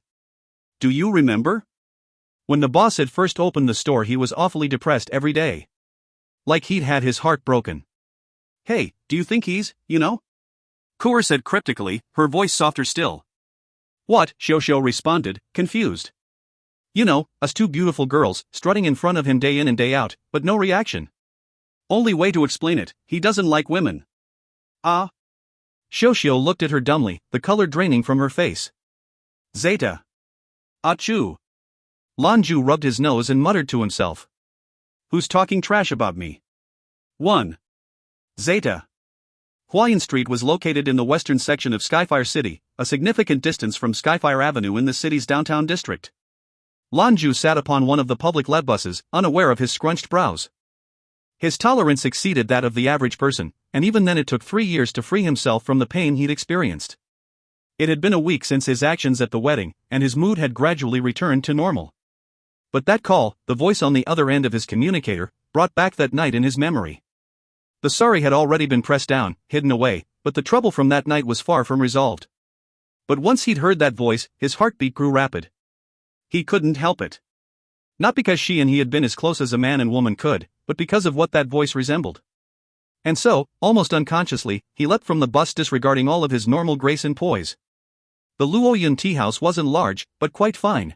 Do you remember? When the boss had first opened the store he was awfully depressed every day. Like he'd had his heart broken. Hey, do you think he's, Cora said cryptically, her voice softer still. What? Xiao responded, confused. Us two beautiful girls, strutting in front of him day in and day out, but no reaction. Only way to explain it, he doesn't like women. Ah? Xiao looked at her dumbly, the color draining from her face. Zeta. Achoo. Lan Jue rubbed his nose and muttered to himself. Who's talking trash about me? 1. Zeta. Huayan Street was located in the western section of Skyfire City, a significant distance from Skyfire Avenue in the city's downtown district. Lan Jue sat upon one of the public lead buses, unaware of his scrunched brows. His tolerance exceeded that of the average person, and even then it took 3 years to free himself from the pain he'd experienced. It had been a week since his actions at the wedding, and his mood had gradually returned to normal. But that call, the voice on the other end of his communicator, brought back that night in his memory. The sorry had already been pressed down, hidden away, but the trouble from that night was far from resolved. But once he'd heard that voice, his heartbeat grew rapid. He couldn't help it. Not because she and he had been as close as a man and woman could, but because of what that voice resembled. And so, almost unconsciously, he leapt from the bus disregarding all of his normal grace and poise. The Luoyun tea house wasn't large, but quite fine.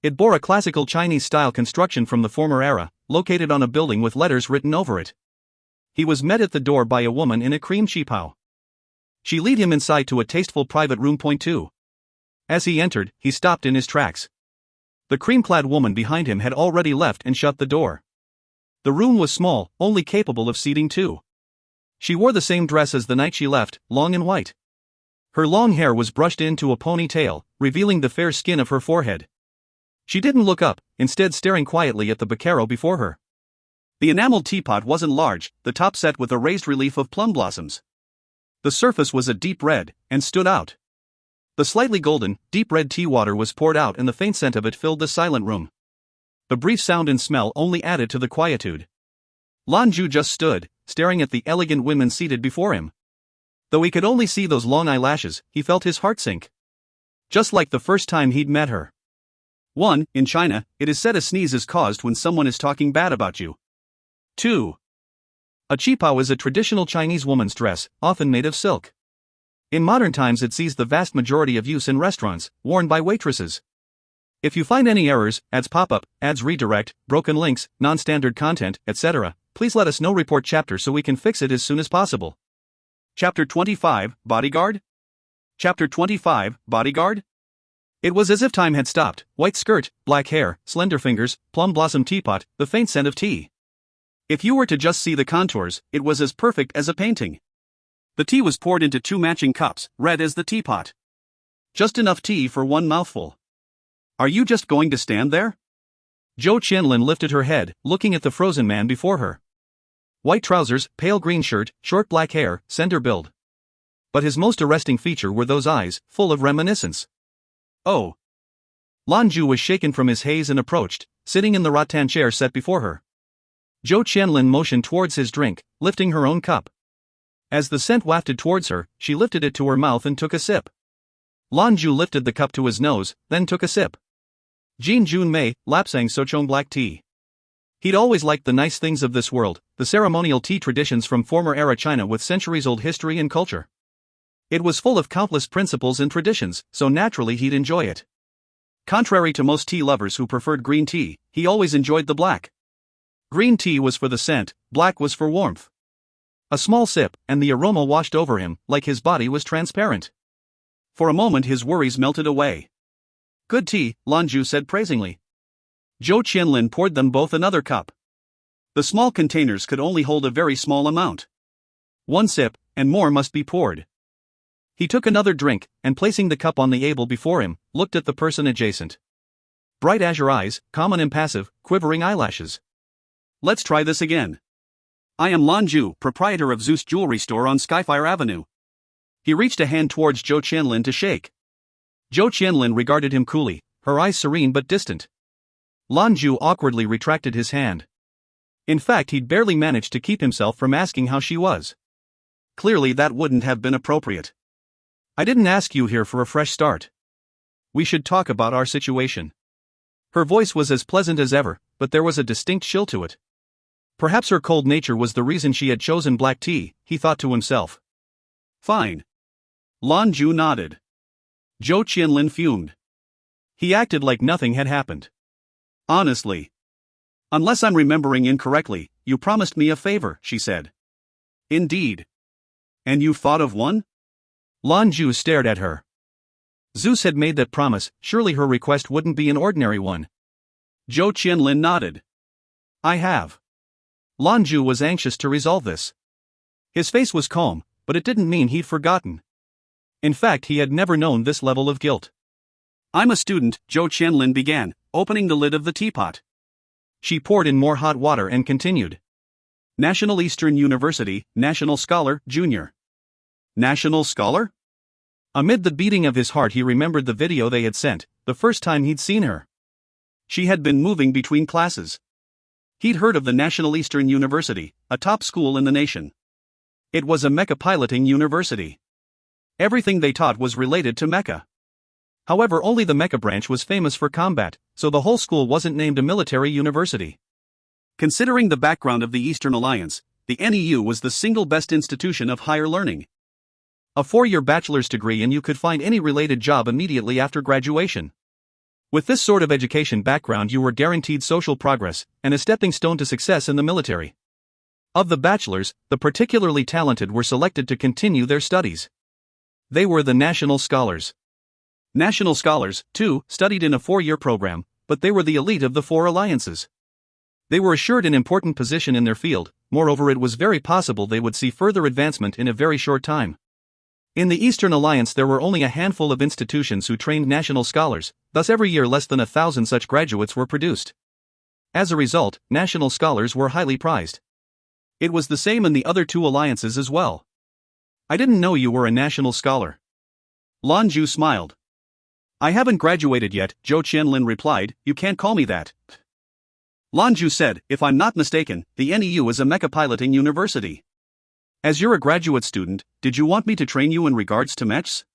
It bore a classical Chinese-style construction from the former era, located on a building with letters written over it. He was met at the door by a woman in a cream qipao. She led him inside to a tasteful private room. Point 2. As he entered, he stopped in his tracks. The cream-clad woman behind him had already left and shut the door. The room was small, only capable of seating two. She wore the same dress as the night she left, long and white. Her long hair was brushed into a ponytail, revealing the fair skin of her forehead. She didn't look up, instead staring quietly at the bacaro before her. The enameled teapot wasn't large, the top set with a raised relief of plum blossoms. The surface was a deep red, and stood out. The slightly golden, deep red tea water was poured out and the faint scent of it filled the silent room. The brief sound and smell only added to the quietude. Lan Jue just stood, staring at the elegant women seated before him. Though he could only see those long eyelashes, he felt his heart sink. Just like the first time he'd met her. 1. In China, it is said a sneeze is caused when someone is talking bad about you. 2. A qipao is a traditional Chinese woman's dress, often made of silk. In modern times it sees the vast majority of use in restaurants, worn by waitresses. If you find any errors, ads pop up, ads redirect, broken links, non-standard content, etc., please let us know. Report chapter so we can fix it as soon as possible. Chapter 25, Bodyguard? Chapter 25, Bodyguard? It was as if time had stopped. White skirt, black hair, slender fingers, plum blossom teapot, the faint scent of tea. If you were to just see the contours, it was as perfect as a painting. The tea was poured into two matching cups, red as the teapot. Just enough tea for one mouthful. Are you just going to stand there? Zhou Qianlin lifted her head, looking at the frozen man before her. White trousers, pale green shirt, short black hair, slender build. But his most arresting feature were those eyes, full of reminiscence. Oh. Lan Jue was shaken from his haze and approached, sitting in the rattan chair set before her. Zhou Qianlin motioned towards his drink, lifting her own cup. As the scent wafted towards her, she lifted it to her mouth and took a sip. Lan Jue lifted the cup to his nose, then took a sip. Jin Jun Mei, Lapsang Sochong black tea. He'd always liked the nice things of this world, the ceremonial tea traditions from former era China with centuries-old history and culture. It was full of countless principles and traditions, so naturally he'd enjoy it. Contrary to most tea lovers who preferred green tea, he always enjoyed the black. Green tea was for the scent, black was for warmth. A small sip, and the aroma washed over him, like his body was transparent. For a moment his worries melted away. Good tea, Lan Jue said praisingly. Zhou Qianlin poured them both another cup. The small containers could only hold a very small amount. One sip, and more must be poured. He took another drink, and placing the cup on the table before him, looked at the person adjacent. Bright azure eyes, calm and impassive, quivering eyelashes. Let's try this again. I am Lan Jue, proprietor of Zeus Jewelry Store on Skyfire Avenue. He reached a hand towards Zhou Qianlin to shake. Zhou Qianlin regarded him coolly, her eyes serene but distant. Lan Jue awkwardly retracted his hand. In fact, he'd barely managed to keep himself from asking how she was. Clearly that wouldn't have been appropriate. I didn't ask you here for a fresh start. We should talk about our situation. Her voice was as pleasant as ever, but there was a distinct chill to it. Perhaps her cold nature was the reason she had chosen black tea, he thought to himself. Fine. Lan Jue nodded. Zhou Qianlin fumed. He acted like nothing had happened. Honestly. Unless I'm remembering incorrectly, you promised me a favor, she said. Indeed. And you thought of one? Lan Jue stared at her. Zeus had made that promise, surely her request wouldn't be an ordinary one. Zhou Qianlin nodded. I have. Lan Jue was anxious to resolve this. His face was calm, but it didn't mean he'd forgotten. In fact, he had never known this level of guilt. I'm a student, Zhou Qianlin began, opening the lid of the teapot. She poured in more hot water and continued. National Eastern University, National Scholar, Junior. National Scholar? Amid the beating of his heart he remembered the video they had sent, the first time he'd seen her. She had been moving between classes. He'd heard of the National Eastern University, a top school in the nation. It was a mecha piloting university. Everything they taught was related to mecha. However, only the mecha branch was famous for combat, so the whole school wasn't named a military university. Considering the background of the Eastern Alliance, the NEU was the single best institution of higher learning. A 4-year bachelor's degree and you could find any related job immediately after graduation. With this sort of education background you were guaranteed social progress, and a stepping stone to success in the military. Of the bachelors, the particularly talented were selected to continue their studies. They were the National Scholars. National Scholars, too, studied in a 4-year program, but they were the elite of the 4 alliances. They were assured an important position in their field, moreover it was very possible they would see further advancement in a very short time. In the Eastern Alliance there were only a handful of institutions who trained national scholars, thus every year less than 1,000 such graduates were produced. As a result, national scholars were highly prized. It was the same in the other 2 alliances as well. I didn't know you were a national scholar. Lan Jue smiled. I haven't graduated yet, Zhou Qianlin replied, you can't call me that. Lan Jue said, if I'm not mistaken, the NEU is a mecha piloting university. As you're a graduate student, did you want me to train you in regards to mechs?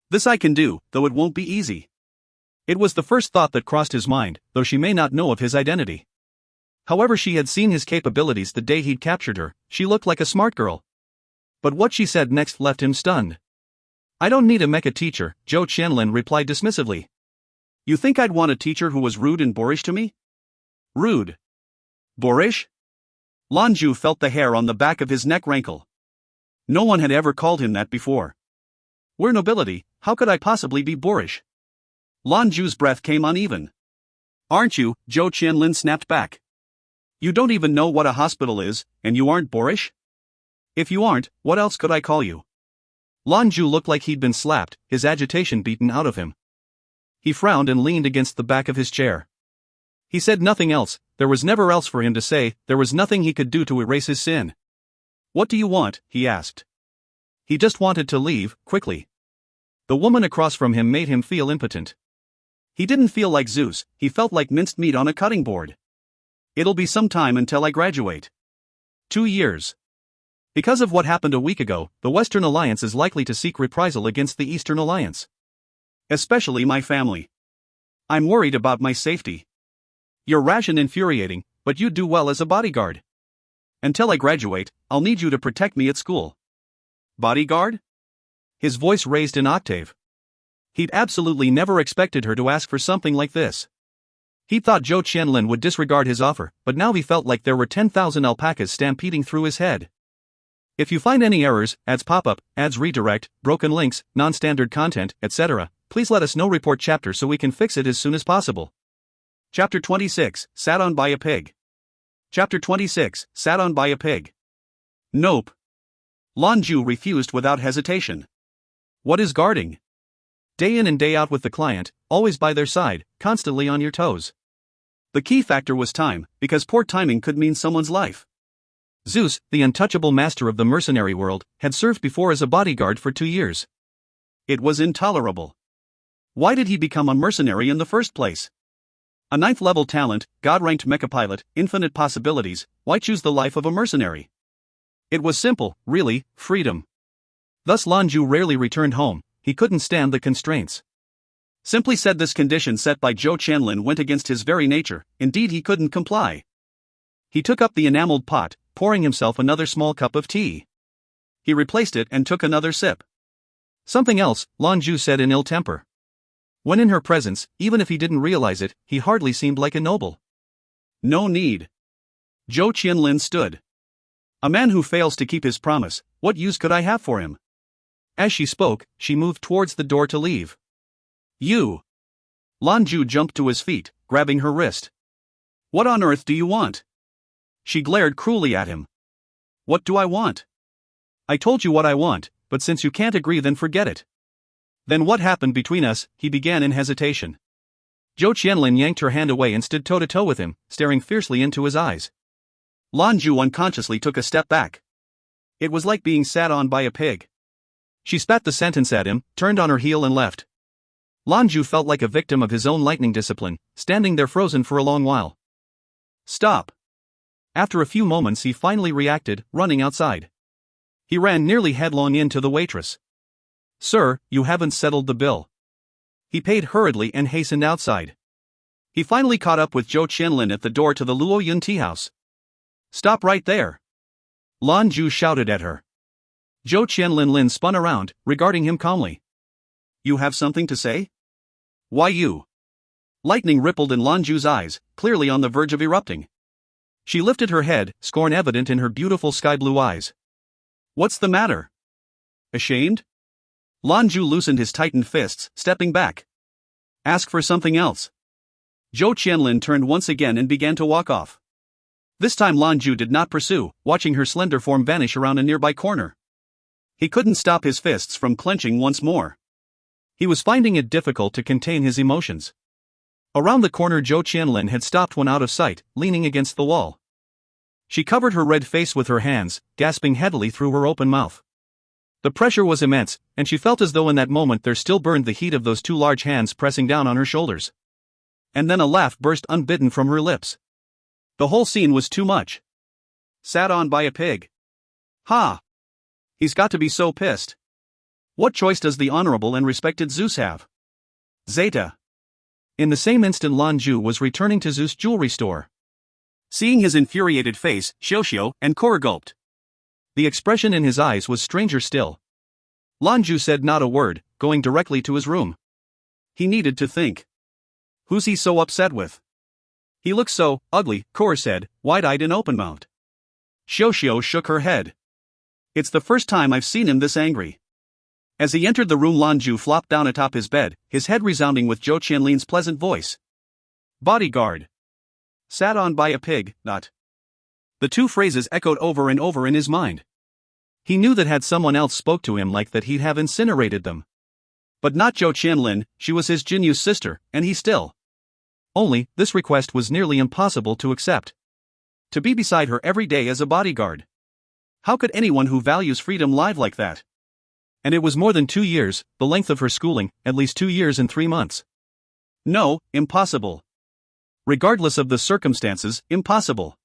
This I can do, though it won't be easy. It was the first thought that crossed his mind, though she may not know of his identity. However, she had seen his capabilities the day he'd captured her. She looked like a smart girl. But what she said next left him stunned. I don't need a mecha teacher, Zhou Qianlin replied dismissively. You think I'd want a teacher who was rude and boorish to me? Rude? Boorish? Lan Jue felt the hair on the back of his neck rankle. No one had ever called him that before. We're nobility, how could I possibly be boorish? Lan Jue's breath came uneven. Aren't you? Zhou Qianlin snapped back. You don't even know what a hospital is, and you aren't boorish? If you aren't, what else could I call you? Lan Jue looked like he'd been slapped, his agitation beaten out of him. He frowned and leaned against the back of his chair. He said nothing else, there was never else for him to say, there was nothing he could do to erase his sin. What do you want? He asked. He just wanted to leave, quickly. The woman across from him made him feel impotent. He didn't feel like Zeus, he felt like minced meat on a cutting board. It'll be some time until I graduate. 2 years. Because of what happened a week ago, the Western Alliance is likely to seek reprisal against the Eastern Alliance. Especially my family. I'm worried about my safety. You're rash and infuriating, but you'd do well as a bodyguard. Until I graduate, I'll need you to protect me at school. Bodyguard? His voice raised an octave. He'd absolutely never expected her to ask for something like this. He thought Zhou Qianlin would disregard his offer, but now he felt like there were 10,000 alpacas stampeding through his head. If you find any errors, ads pop up, ads redirect, broken links, non-standard content, etc., please let us know. Report chapter so we can fix it as soon as possible. Chapter 26, Sat on by a Pig. Chapter 26, Sat on by a Pig. Nope. Lan Jue refused without hesitation. What is guarding? Day in and day out with the client, always by their side, constantly on your toes. The key factor was time, because poor timing could mean someone's life. Zeus, the untouchable master of the mercenary world, had served before as a bodyguard for 2 years. It was intolerable. Why did he become a mercenary in the first place? A 9th-level talent, God-ranked mecha pilot, infinite possibilities, why choose the life of a mercenary? It was simple, really, freedom. Thus Lan Jue rarely returned home, he couldn't stand the constraints. Simply said, this condition set by Zhou Qianlin went against his very nature, indeed he couldn't comply. He took up the enameled pot, pouring himself another small cup of tea. He replaced it and took another sip. Something else, Lan Jue said in ill temper. When in her presence, even if he didn't realize it, he hardly seemed like a noble. No need. Zhou Qianlin stood. A man who fails to keep his promise, what use could I have for him? As she spoke, she moved towards the door to leave. You. Lan Jue jumped to his feet, grabbing her wrist. What on earth do you want? She glared cruelly at him. What do I want? I told you what I want, but since you can't agree, then forget it. Then what happened between us? He began in hesitation. Zhou Qianlin yanked her hand away and stood toe-to-toe with him, staring fiercely into his eyes. Lan Jue unconsciously took a step back. It was like being sat on by a pig. She spat the sentence at him, turned on her heel and left. Lan Jue felt like a victim of his own lightning discipline, standing there frozen for a long while. Stop. After a few moments he finally reacted, running outside. He ran nearly headlong into the waitress. "Sir, you haven't settled the bill." He paid hurriedly and hastened outside. He finally caught up with Zhou Qianlin at the door to the Luoyun tea house. "Stop right there!" Lan Jue shouted at her. Zhou Qianlin spun around, regarding him calmly. "You have something to say?" "Why you?" Lightning rippled in Lan Jue's eyes, clearly on the verge of erupting. She lifted her head, scorn evident in her beautiful sky-blue eyes. "What's the matter? Ashamed?" Lan Jue loosened his tightened fists, stepping back. "Ask for something else." Zhou Qianlin turned once again and began to walk off. This time Lan Jue did not pursue, watching her slender form vanish around a nearby corner. He couldn't stop his fists from clenching once more. He was finding it difficult to contain his emotions. Around the corner Zhou Qianlin had stopped when out of sight, leaning against the wall. She covered her red face with her hands, gasping heavily through her open mouth. The pressure was immense, and she felt as though in that moment there still burned the heat of those two large hands pressing down on her shoulders. And then a laugh burst unbidden from her lips. The whole scene was too much. Sat on by a pig. Ha! He's got to be so pissed. What choice does the honorable and respected Zeus have? Zeta. In the same instant Lan Jue was returning to Zeus' jewelry store. Seeing his infuriated face, Xiao and Cora gulped. The expression in his eyes was stranger still. Lan Jue said not a word, going directly to his room. He needed to think. Who's he so upset with? He looks so ugly, Cora said, wide-eyed and open-mouthed. Xiao shook her head. It's the first time I've seen him this angry. As he entered the room Lan Jue flopped down atop his bed, his head resounding with Zhou Qianlin's pleasant voice. Bodyguard. Sat on by a pig, not. The two phrases echoed over and over in his mind. He knew that had someone else spoke to him like that he'd have incinerated them. But not Zhou Qianlin, she was his Jinyu's sister, and he still. Only, this request was nearly impossible to accept. To be beside her every day as a bodyguard. How could anyone who values freedom live like that? And it was more than 2 years, the length of her schooling, at least 2 years and 3 months. No, impossible. Regardless of the circumstances, impossible.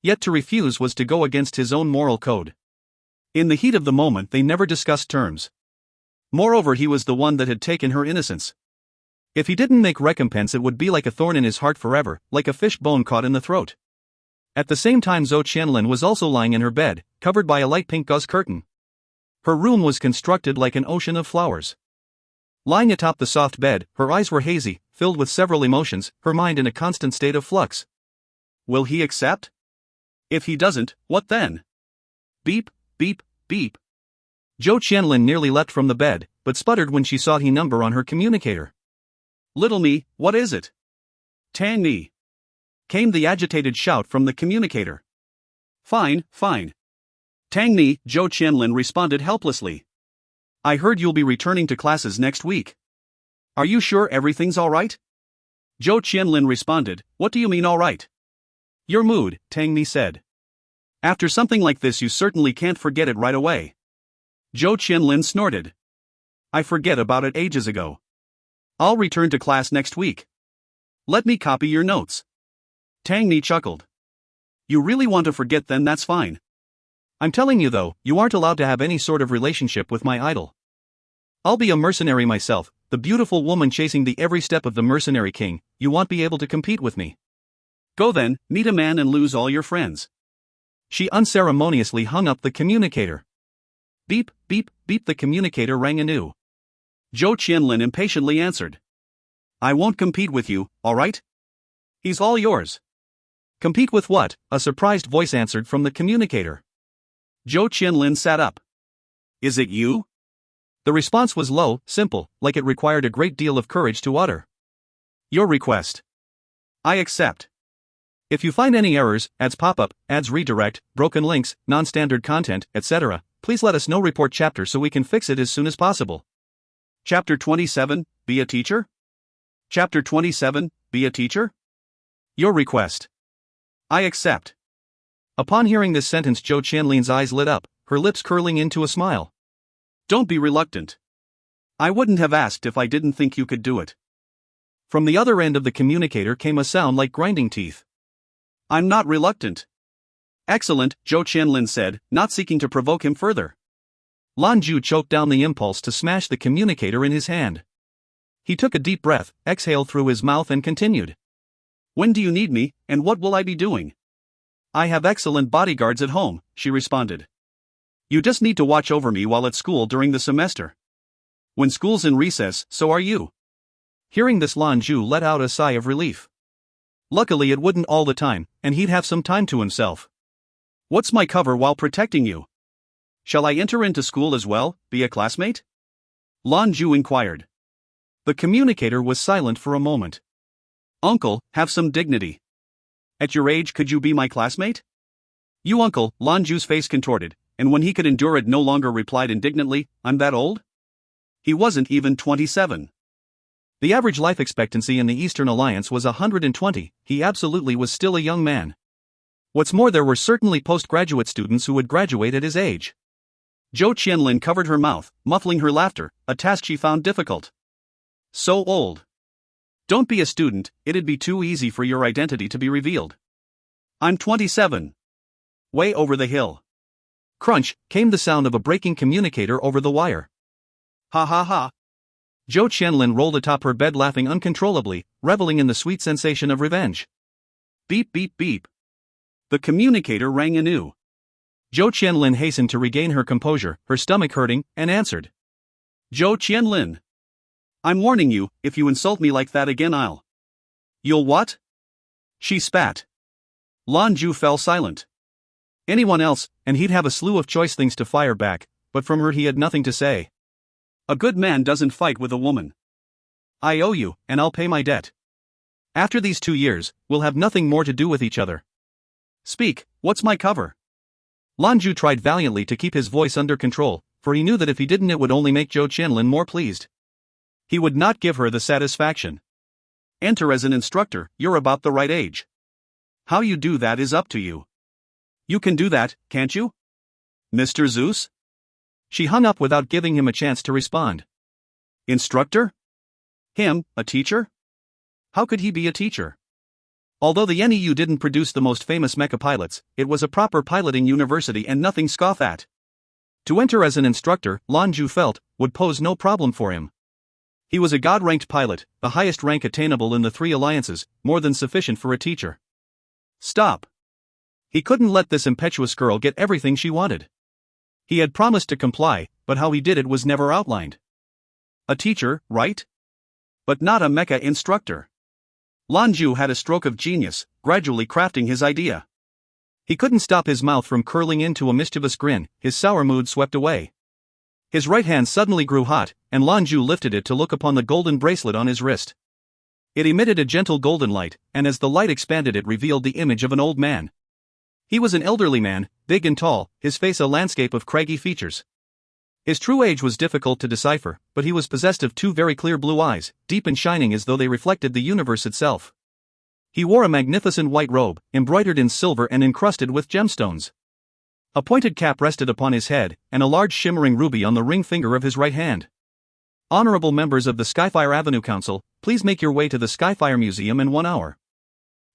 Yet to refuse was to go against his own moral code. In the heat of the moment they never discussed terms. Moreover, he was the one that had taken her innocence. If he didn't make recompense it would be like a thorn in his heart forever, like a fish bone caught in the throat. At the same time Zhou Qianlin was also lying in her bed, covered by a light pink gauze curtain. Her room was constructed like an ocean of flowers. Lying atop the soft bed, her eyes were hazy, filled with several emotions, her mind in a constant state of flux. Will he accept? If he doesn't, what then? Beep, beep, beep. Zhou Qianlin nearly leapt from the bed, but sputtered when she saw the number on her communicator. Little me, what is it? Tang me. Came the agitated shout from the communicator. Fine. Tang me, Zhou Qianlin responded helplessly. I heard you'll be returning to classes next week. Are you sure everything's alright? Zhou Qianlin responded, what do you mean alright? Your mood, Tang mi said. After something like this you certainly can't forget it right away. Zhou Qianlin snorted. I forget about it ages ago. I'll return to class next week. Let me copy your notes. Tang mi chuckled. You really want to forget then that's fine. I'm telling you though, you aren't allowed to have any sort of relationship with my idol. I'll be a mercenary myself, the beautiful woman chasing the every step of the mercenary king, you won't be able to compete with me. Go then, meet a man and lose all your friends. She unceremoniously hung up the communicator. Beep, beep, beep, the communicator rang anew. Zhou Qianlin impatiently answered. I won't compete with you, alright? He's all yours. Compete with what? A surprised voice answered from the communicator. Zhou Qianlin sat up. Is it you? The response was low, simple, like it required a great deal of courage to utter. Your request. I accept. If you find any errors, ads pop-up, ads redirect, broken links, non-standard content, etc., please let us know. Report chapter so we can fix it as soon as possible. Chapter 27, Be a Teacher? Chapter 27, Be a Teacher? Your request. I accept. Upon hearing this sentence Zhou Qianlin's eyes lit up, her lips curling into a smile. Don't be reluctant. I wouldn't have asked if I didn't think you could do it. From the other end of the communicator came a sound like grinding teeth. I'm not reluctant. Excellent, Zhou Qianlin said, not seeking to provoke him further. Lan Jue choked down the impulse to smash the communicator in his hand. He took a deep breath, exhaled through his mouth and continued. When do you need me, and what will I be doing? I have excellent bodyguards at home, she responded. You just need to watch over me while at school during the semester. When school's in recess, so are you. Hearing this, Lan Jue let out a sigh of relief. Luckily it wouldn't all the time, and he'd have some time to himself. What's my cover while protecting you? Shall I enter into school as well, be a classmate? Lan Jue inquired. The communicator was silent for a moment. Uncle, have some dignity. At your age could you be my classmate? You uncle, Lan Jue's face contorted, and when he could endure it no longer replied indignantly, I'm that old? He wasn't even 27. The average life expectancy in the Eastern Alliance was 120, he absolutely was still a young man. What's more, there were certainly postgraduate students who would graduate at his age. Zhou Qianlin covered her mouth, muffling her laughter, a task she found difficult. So old. Don't be a student, it'd be too easy for your identity to be revealed. I'm 27. Way over the hill. Crunch, came the sound of a breaking communicator over the wire. Ha ha ha. Zhou Qianlin rolled atop her bed laughing uncontrollably, reveling in the sweet sensation of revenge. Beep beep beep. The communicator rang anew. Zhou Qianlin hastened to regain her composure, her stomach hurting, and answered. Zhou Qianlin. I'm warning you, if you insult me like that again I'll. You'll what? She spat. Lan Jue fell silent. Anyone else, and he'd have a slew of choice things to fire back, but from her he had nothing to say. A good man doesn't fight with a woman. I owe you, and I'll pay my debt. After these 2 years, we'll have nothing more to do with each other. Speak, what's my cover? Lan Jue tried valiantly to keep his voice under control, for he knew that if he didn't it would only make Zhou Qianlin more pleased. He would not give her the satisfaction. Enter as an instructor, you're about the right age. How you do that is up to you. You can do that, can't you? Mr. Zeus? She hung up without giving him a chance to respond. Instructor? Him, a teacher? How could he be a teacher? Although the NEU didn't produce the most famous mecha pilots, it was a proper piloting university and nothing to scoff at. To enter as an instructor, Lan Jue felt, would pose no problem for him. He was a god-ranked pilot, the highest rank attainable in the 3 alliances, more than sufficient for a teacher. Stop. He couldn't let this impetuous girl get everything she wanted. He had promised to comply, but how he did it was never outlined. A teacher, right? But not a mecha instructor. Lan Jue had a stroke of genius, gradually crafting his idea. He couldn't stop his mouth from curling into a mischievous grin, his sour mood swept away. His right hand suddenly grew hot, and Lan Jue lifted it to look upon the golden bracelet on his wrist. It emitted a gentle golden light, and as the light expanded it revealed the image of an old man. He was an elderly man, big and tall, his face a landscape of craggy features. His true age was difficult to decipher, but he was possessed of 2 very clear blue eyes, deep and shining as though they reflected the universe itself. He wore a magnificent white robe, embroidered in silver and encrusted with gemstones. A pointed cap rested upon his head, and a large shimmering ruby on the ring finger of his right hand. Honorable members of the Skyfire Avenue Council, please make your way to the Skyfire Museum in 1 hour.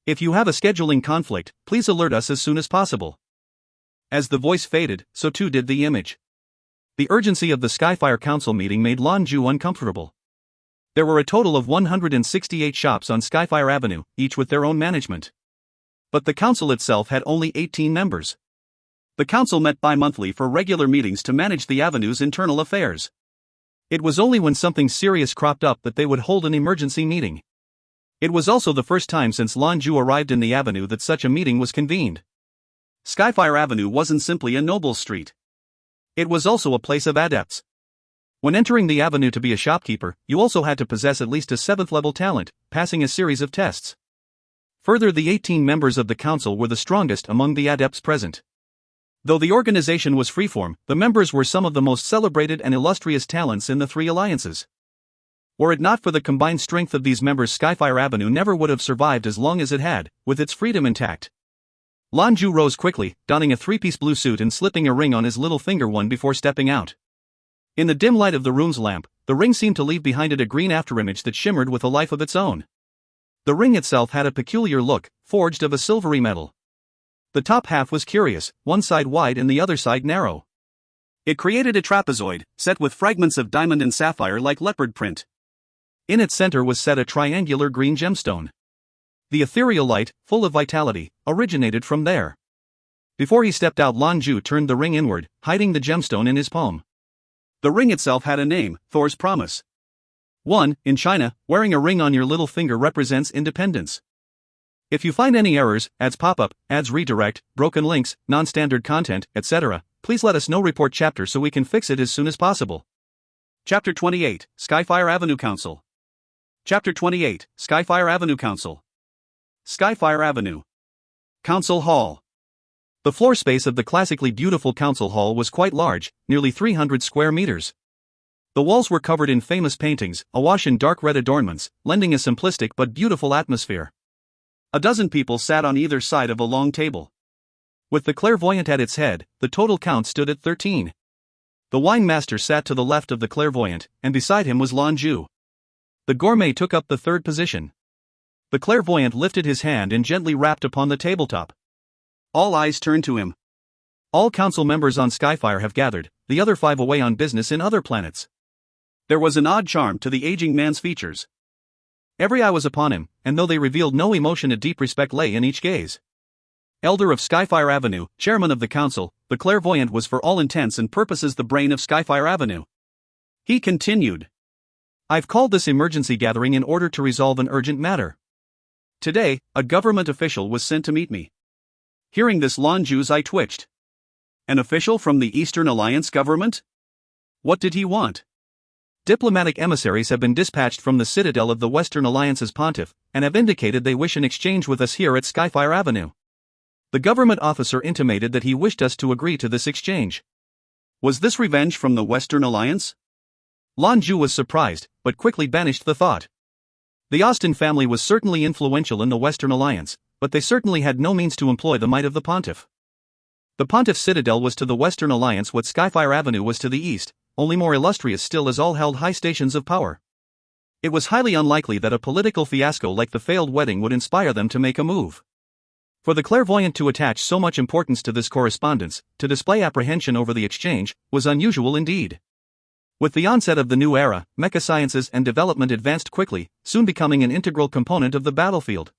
If you have a scheduling conflict, please alert us as soon as possible. As the voice faded, so too did the image. The urgency of the Skyfire Council meeting made Lan Jue uncomfortable. There were a total of 168 shops on Skyfire Avenue, each with their own management. But the council itself had only 18 members. The council met bi-monthly for regular meetings to manage the avenue's internal affairs. It was only when something serious cropped up that they would hold an emergency meeting. It was also the first time since Lan Jue arrived in the avenue that such a meeting was convened. Skyfire Avenue wasn't simply a noble street. It was also a place of adepts. When entering the avenue to be a shopkeeper, you also had to possess at least a 7th-level talent, passing a series of tests. Further, the 18 members of the council were the strongest among the adepts present. Though the organization was freeform, the members were some of the most celebrated and illustrious talents in the 3 alliances. Were it not for the combined strength of these members, Skyfire Avenue never would have survived as long as it had, with its freedom intact. Lan Jue rose quickly, donning a 3-piece blue suit and slipping a ring on his little finger one before stepping out. In the dim light of the room's lamp, the ring seemed to leave behind it a green afterimage that shimmered with a life of its own. The ring itself had a peculiar look, forged of a silvery metal. The top half was curious, one side wide and the other side narrow. It created a trapezoid, set with fragments of diamond and sapphire like leopard print. In its center was set a triangular green gemstone. The ethereal light, full of vitality, originated from there. Before he stepped out, Lan Jue turned the ring inward, hiding the gemstone in his palm. The ring itself had a name, Thor's Promise. 1. In China, wearing a ring on your little finger represents independence. If you find any errors, ads pop up, ads redirect, broken links, non-standard content, etc., please let us know. Report chapter so we can fix it as soon as possible. Chapter 28, Skyfire Avenue Council. Chapter 28, Skyfire Avenue Council. Skyfire Avenue Council Hall. The floor space of the classically beautiful council hall was quite large, nearly 300 square meters. The walls were covered in famous paintings, awash in dark red adornments, lending a simplistic but beautiful atmosphere. A dozen people sat on either side of a long table. With the clairvoyant at its head, the total count stood at 13. The wine master sat to the left of the clairvoyant, and beside him was Lan Jue. The gourmet took up the third position. The clairvoyant lifted his hand and gently rapped upon the tabletop. All eyes turned to him. All council members on Skyfire have gathered, the other 5 away on business in other planets. There was an odd charm to the aging man's features. Every eye was upon him, and though they revealed no emotion, a deep respect lay in each gaze. Elder of Skyfire Avenue, chairman of the council, the clairvoyant was for all intents and purposes the brain of Skyfire Avenue. He continued. I've called this emergency gathering in order to resolve an urgent matter. Today, a government official was sent to meet me. Hearing this, Lan Jue's eye twitched. An official from the Eastern Alliance government? What did he want? Diplomatic emissaries have been dispatched from the citadel of the Western Alliance's pontiff, and have indicated they wish an exchange with us here at Skyfire Avenue. The government officer intimated that he wished us to agree to this exchange. Was this revenge from the Western Alliance? Lan Jue was surprised, but quickly banished the thought. The Austin family was certainly influential in the Western Alliance, but they certainly had no means to employ the might of the pontiff. The pontiff's citadel was to the Western Alliance what Skyfire Avenue was to the East, only more illustrious still, as all held high stations of power. It was highly unlikely that a political fiasco like the failed wedding would inspire them to make a move. For the clairvoyant to attach so much importance to this correspondence, to display apprehension over the exchange, was unusual indeed. With the onset of the new era, mecha sciences and development advanced quickly, soon becoming an integral component of the battlefield.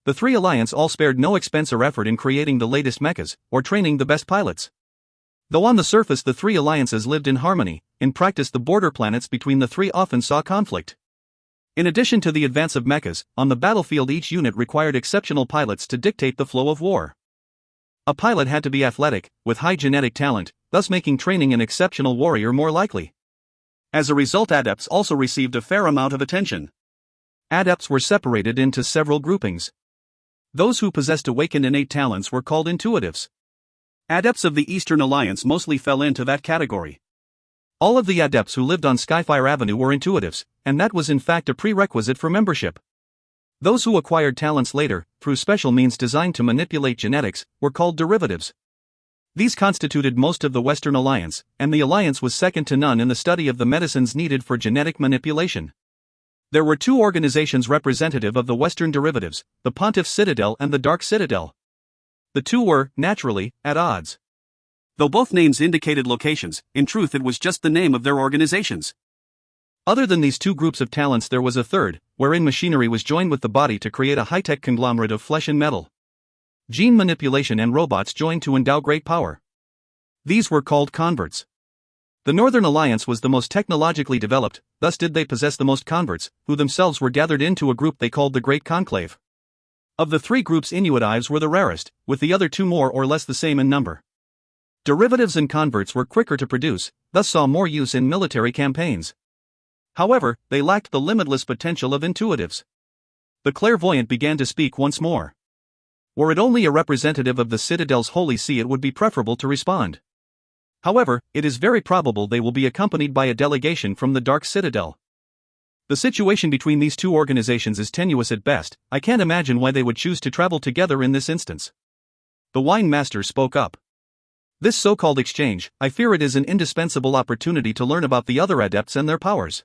The three alliance all spared no expense or effort in creating the latest mechas, or training the best pilots. Though on the surface the three alliances lived in harmony, in practice the border planets between the three often saw conflict. In addition to the advance of mechas, on the battlefield each unit required exceptional pilots to dictate the flow of war. A pilot had to be athletic, with high genetic talent, thus making training an exceptional warrior more likely. As a result, adepts also received a fair amount of attention. Adepts were separated into several groupings. Those who possessed awakened innate talents were called intuitives. Adepts of the Eastern Alliance mostly fell into that category. All of the adepts who lived on Skyfire Avenue were intuitives, and that was in fact a prerequisite for membership. Those who acquired talents later, through special means designed to manipulate genetics, were called derivatives. These constituted most of the Western Alliance, and the Alliance was second to none in the study of the medicines needed for genetic manipulation. There were two organizations representative of the Western derivatives, the Pontiff Citadel and the Dark Citadel. The two were, naturally, at odds. Though both names indicated locations, in truth it was just the name of their organizations. Other than these two groups of talents, there was a third, wherein machinery was joined with the body to create a high-tech conglomerate of flesh and metal. Gene manipulation and robots joined to endow great power. These were called converts. The Northern Alliance was the most technologically developed, thus did they possess the most converts, who themselves were gathered into a group they called the Great Conclave. Of the three groups, Inuitives were the rarest, with the other two more or less the same in number. Derivatives and converts were quicker to produce, thus saw more use in military campaigns. However, they lacked the limitless potential of intuitives. The clairvoyant began to speak once more. Were it only a representative of the Citadel's Holy See, it would be preferable to respond. However, it is very probable they will be accompanied by a delegation from the Dark Citadel. The situation between these two organizations is tenuous at best. I can't imagine why they would choose to travel together in this instance. The wine master spoke up. This so-called exchange, I fear it is an indispensable opportunity to learn about the other adepts and their powers.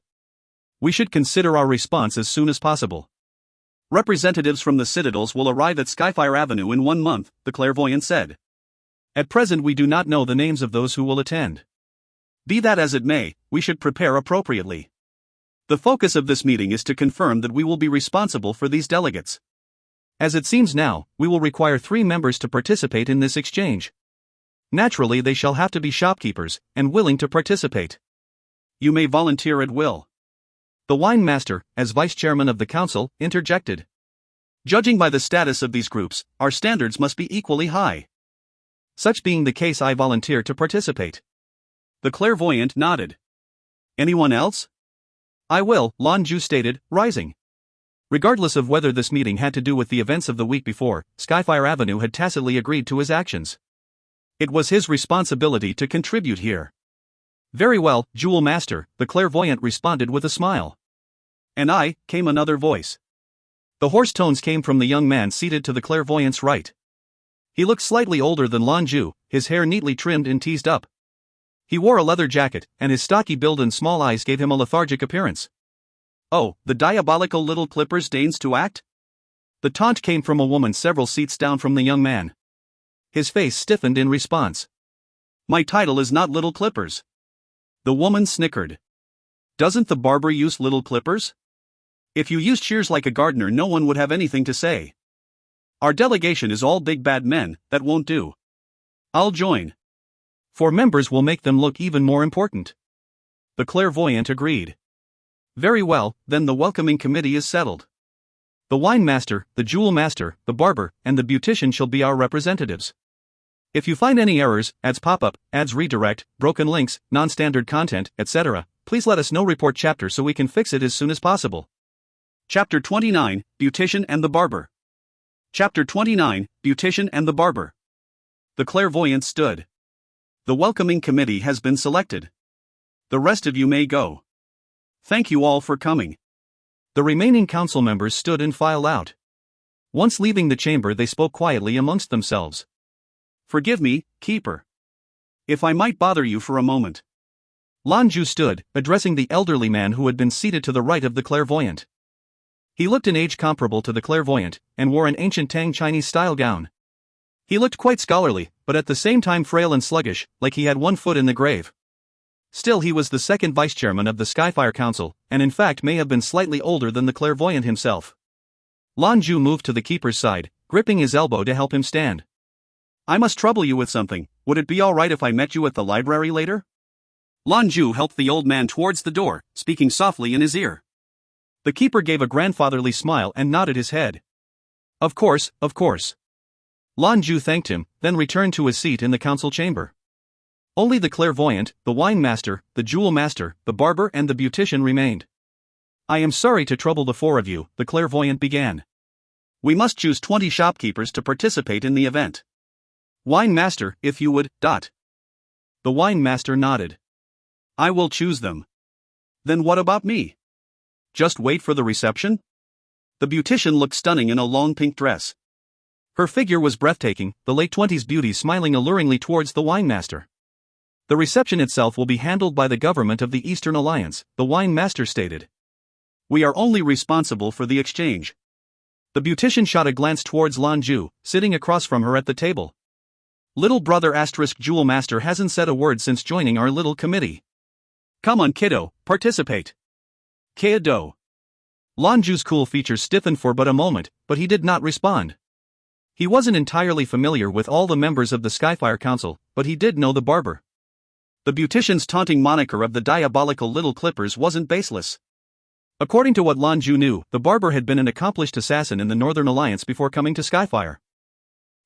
We should consider our response as soon as possible. Representatives from the citadels will arrive at Skyfire Avenue in 1 month, the clairvoyant said. At present we do not know the names of those who will attend. Be that as it may, we should prepare appropriately. The focus of this meeting is to confirm that we will be responsible for these delegates. As it seems now, we will require 3 members to participate in this exchange. Naturally, they shall have to be shopkeepers, and willing to participate. You may volunteer at will. The wine master, as vice chairman of the council, interjected. Judging by the status of these groups, our standards must be equally high. Such being the case, I volunteer to participate. The clairvoyant nodded. Anyone else? I will, Lan Jue stated, rising. Regardless of whether this meeting had to do with the events of the week before, Skyfire Avenue had tacitly agreed to his actions. It was his responsibility to contribute here. Very well, Jewel Master, the clairvoyant responded with a smile. And I, came another voice. The hoarse tones came from the young man seated to the clairvoyant's right. He looked slightly older than Lan Jue, his hair neatly trimmed and teased up. He wore a leather jacket, and his stocky build and small eyes gave him a lethargic appearance. Oh, the diabolical little clippers deigns to act? The taunt came from a woman several seats down from the young man. His face stiffened in response. My title is not Little Clippers. The woman snickered. Doesn't the barber use little clippers? If you used shears like a gardener, no one would have anything to say. Our delegation is all big bad men, that won't do. I'll join. 4 members will make them look even more important. The clairvoyant agreed. Very well, then the welcoming committee is settled. The wine master, the jewel master, the barber, and the beautician shall be our representatives. If you find any errors, ads pop up, ads redirect, broken links, non-standard content, etc., please let us know. Report chapter so we can fix it as soon as possible. Chapter 29, Beautician and the Barber. Chapter 29, Beautician and the Barber. The clairvoyant stood. The welcoming committee has been selected. The rest of you may go. Thank you all for coming. The remaining council members stood and filed out. Once leaving the chamber, they spoke quietly amongst themselves. Forgive me, keeper. If I might bother you for a moment. Lan Jue stood, addressing the elderly man who had been seated to the right of the clairvoyant. He looked in age comparable to the clairvoyant, and wore an ancient Tang Chinese-style gown. He looked quite scholarly, but at the same time frail and sluggish, like he had 1 foot in the grave. Still, he was the second vice-chairman of the Skyfire Council, and in fact may have been slightly older than the clairvoyant himself. Lan Jue moved to the keeper's side, gripping his elbow to help him stand. I must trouble you with something. Would it be all right if I met you at the library later? Lan Jue helped the old man towards the door, speaking softly in his ear. The keeper gave a grandfatherly smile and nodded his head. Of course, of course. Lan Jue thanked him, then returned to his seat in the council chamber. Only the clairvoyant, the wine master, the jewel master, the barber and the beautician remained. I am sorry to trouble the 4 of you, the clairvoyant began. We must choose 20 shopkeepers to participate in the event. Wine master, if you would, The wine master nodded. I will choose them. Then what about me? Just wait for the reception? The beautician looked stunning in a long pink dress. Her figure was breathtaking, the late 20s beauty smiling alluringly towards the wine master. The reception itself will be handled by the government of the Eastern Alliance, the wine master stated. We are only responsible for the exchange. The beautician shot a glance towards Lan Jue, sitting across from her at the table. Little brother * jewel master hasn't said a word since joining our little committee. Come on kiddo, participate. Kiddo. Lan Jue's cool features stiffened for but a moment, but he did not respond. He wasn't entirely familiar with all the members of the Skyfire Council, but he did know the barber. The beautician's taunting moniker of the diabolical little clippers wasn't baseless. According to what Lan Jue knew, the barber had been an accomplished assassin in the Northern Alliance before coming to Skyfire.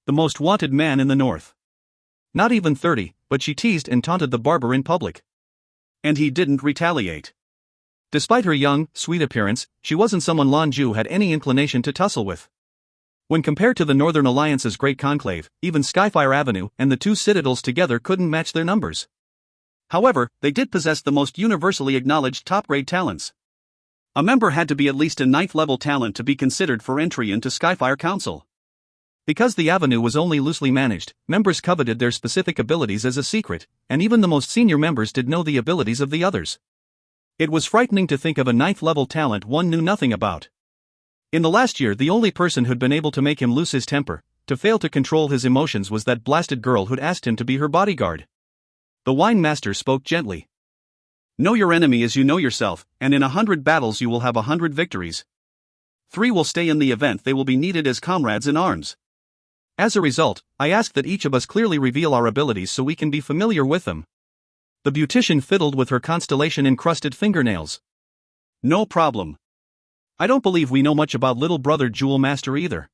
The most wanted man in the North. Not even 30, but she teased and taunted the barber in public. And he didn't retaliate. Despite her young, sweet appearance, she wasn't someone Lan Jue had any inclination to tussle with. When compared to the Northern Alliance's great conclave, even Skyfire Avenue and the 2 citadels together couldn't match their numbers. However, they did possess the most universally acknowledged top-grade talents. A member had to be at least a 9th-level talent to be considered for entry into Skyfire Council. Because the avenue was only loosely managed, members coveted their specific abilities as a secret, and even the most senior members did know the abilities of the others. It was frightening to think of a 9th-level talent one knew nothing about. In the last year, the only person who'd been able to make him lose his temper, to fail to control his emotions, was that blasted girl who'd asked him to be her bodyguard. The wine master spoke gently. Know your enemy as you know yourself, and in 100 battles you will have 100 victories. 3 will stay in the event they will be needed as comrades in arms. As a result, I ask that each of us clearly reveal our abilities so we can be familiar with them. The beautician fiddled with her constellation-encrusted fingernails. No problem. I don't believe we know much about little brother Jewel Master either.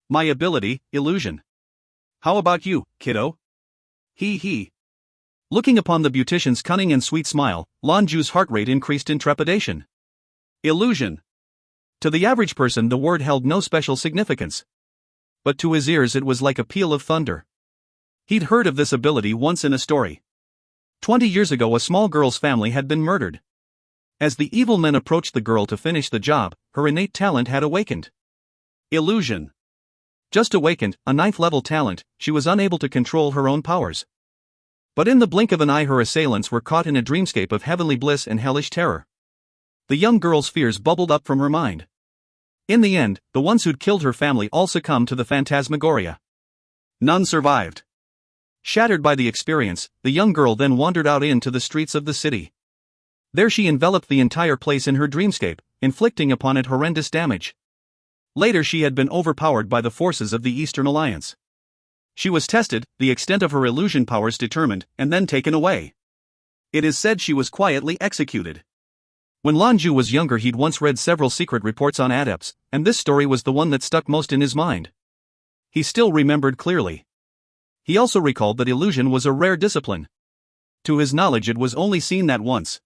My ability, illusion. How about you, kiddo? He. Looking upon the beautician's cunning and sweet smile, Lan Jue's heart rate increased in trepidation. Illusion. To the average person the word held no special significance. But to his ears it was like a peal of thunder. He'd heard of this ability once in a story. 20 years ago a small girl's family had been murdered. As the evil men approached the girl to finish the job, her innate talent had awakened. Illusion. Just awakened, a 9th-level talent, she was unable to control her own powers. But in the blink of an eye her assailants were caught in a dreamscape of heavenly bliss and hellish terror. The young girl's fears bubbled up from her mind. In the end, the ones who'd killed her family all succumbed to the phantasmagoria. None survived. Shattered by the experience, the young girl then wandered out into the streets of the city. There she enveloped the entire place in her dreamscape, inflicting upon it horrendous damage. Later she had been overpowered by the forces of the Eastern Alliance. She was tested, the extent of her illusion powers determined, and then taken away. It is said she was quietly executed. When Lan Jue was younger he'd once read several secret reports on Adepts, and this story was the one that stuck most in his mind. He still remembered clearly. He also recalled that illusion was a rare discipline. To his knowledge it was only seen that once.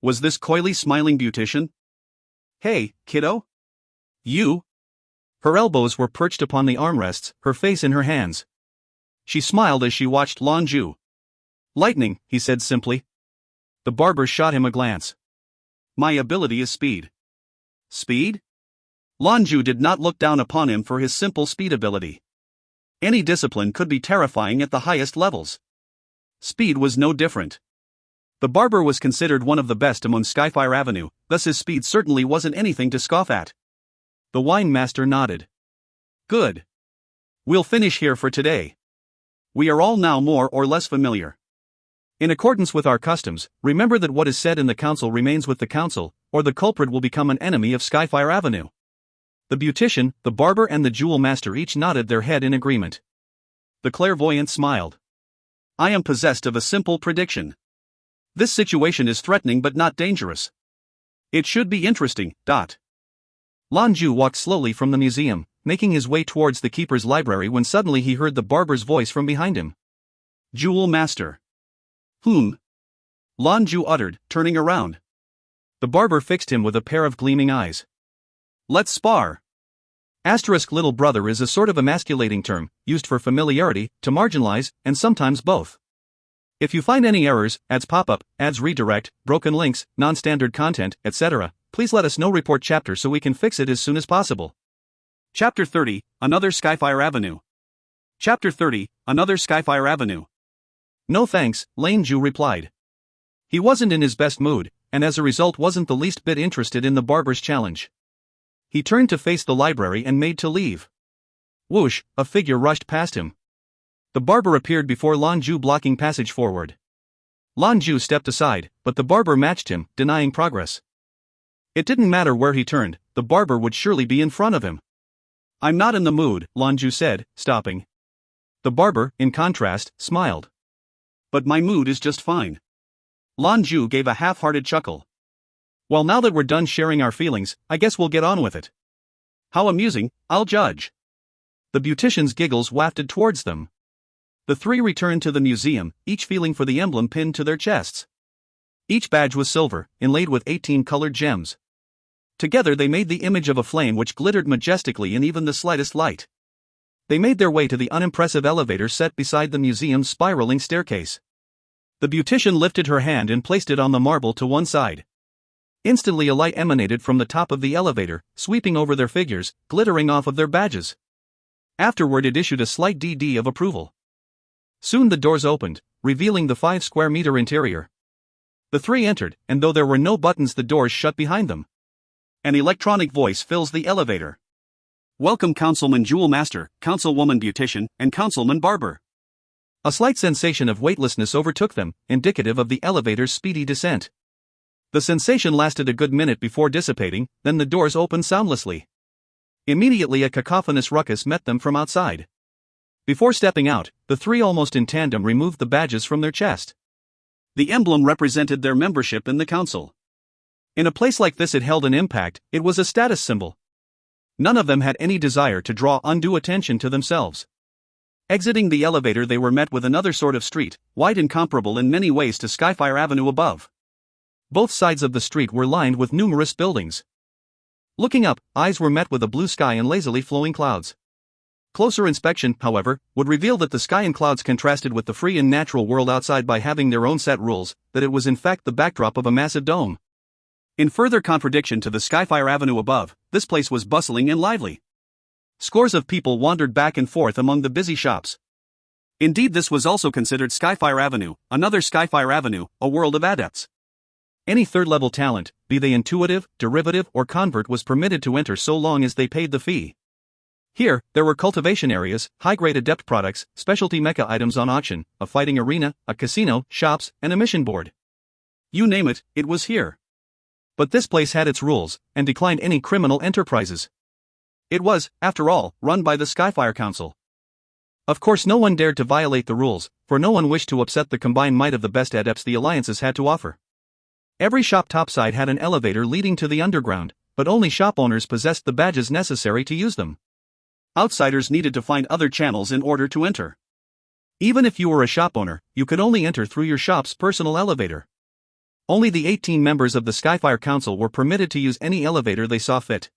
Was this coyly smiling beautician? Hey, kiddo? You? Her elbows were perched upon the armrests, her face in her hands. She smiled as she watched Lan Jue. Lightning, he said simply. The barber shot him a glance. My ability is speed. Speed? Lan Jue did not look down upon him for his simple speed ability. Any discipline could be terrifying at the highest levels. Speed was no different. The barber was considered one of the best among Skyfire Avenue, thus his speed certainly wasn't anything to scoff at. The wine master nodded. Good. We'll finish here for today. We are all now more or less familiar. In accordance with our customs, remember that what is said in the council remains with the council, or the culprit will become an enemy of Skyfire Avenue. The beautician, the barber and the jewel master each nodded their head in agreement. The clairvoyant smiled. I am possessed of a simple prediction. This situation is threatening but not dangerous. It should be interesting. Lan Jue walked slowly from the museum, making his way towards the keeper's library when suddenly he heard the barber's voice from behind him. Jewel master. Lan Jue uttered, turning around. The barber fixed him with a pair of gleaming eyes. Let's spar. Little brother is a sort of emasculating term, used for familiarity, to marginalize, and sometimes both. If you find any errors, ads pop up, ads redirect, broken links, non-standard content, etc., please let us know. Report chapter so we can fix it as soon as possible. Chapter 30, Another Skyfire Avenue. Chapter 30, Another Skyfire Avenue. No thanks, Lan Jue replied. He wasn't in his best mood, and as a result wasn't the least bit interested in the barber's challenge. He turned to face the library and made to leave. Whoosh, a figure rushed past him. The barber appeared before Lan Jue, blocking passage forward. Lan Jue stepped aside, but the barber matched him, denying progress. It didn't matter where he turned, the barber would surely be in front of him. I'm not in the mood, Lan Jue said, stopping. The barber, in contrast, smiled. But my mood is just fine. Lan Jue gave a half-hearted chuckle. Well, now that we're done sharing our feelings, I guess we'll get on with it. How amusing, I'll judge. The beautician's giggles wafted towards them. The three returned to the museum, each feeling for the emblem pinned to their chests. Each badge was silver, inlaid with 18 colored gems. Together they made the image of a flame which glittered majestically in even the slightest light. They made their way to the unimpressive elevator set beside the museum's spiraling staircase. The beautician lifted her hand and placed it on the marble to one side. Instantly a light emanated from the top of the elevator, sweeping over their figures, glittering off of their badges. Afterward it issued a slight DD of approval. Soon the doors opened, revealing the 5-square-meter interior. The three entered, and though there were no buttons the doors shut behind them. An electronic voice fills the elevator. Welcome Councilman Jewel Master, Councilwoman Beautician, and Councilman Barber. A slight sensation of weightlessness overtook them, indicative of the elevator's speedy descent. The sensation lasted a good minute before dissipating, then the doors opened soundlessly. Immediately a cacophonous ruckus met them from outside. Before stepping out, the three almost in tandem removed the badges from their chest. The emblem represented their membership in the council. In a place like this it held an impact, it was a status symbol. None of them had any desire to draw undue attention to themselves. Exiting the elevator they were met with another sort of street, wide and comparable in many ways to Skyfire Avenue above. Both sides of the street were lined with numerous buildings. Looking up, eyes were met with a blue sky and lazily flowing clouds. Closer inspection, however, would reveal that the sky and clouds contrasted with the free and natural world outside by having their own set rules, that it was in fact the backdrop of a massive dome. In further contradiction to the Skyfire Avenue above, this place was bustling and lively. Scores of people wandered back and forth among the busy shops. Indeed, this was also considered Skyfire Avenue, another Skyfire Avenue, a world of adepts. Any third-level talent, be they intuitive, derivative, or convert, was permitted to enter so long as they paid the fee. Here, there were cultivation areas, high-grade adept products, specialty mecha items on auction, a fighting arena, a casino, shops, and a mission board. You name it, it was here. But this place had its rules, and declined any criminal enterprises. It was, after all, run by the Skyfire Council. Of course no one dared to violate the rules, for no one wished to upset the combined might of the best adepts the alliances had to offer. Every shop topside had an elevator leading to the underground, but only shop owners possessed the badges necessary to use them. Outsiders needed to find other channels in order to enter. Even if you were a shop owner, you could only enter through your shop's personal elevator. Only the 18 members of the Skyfire Council were permitted to use any elevator they saw fit.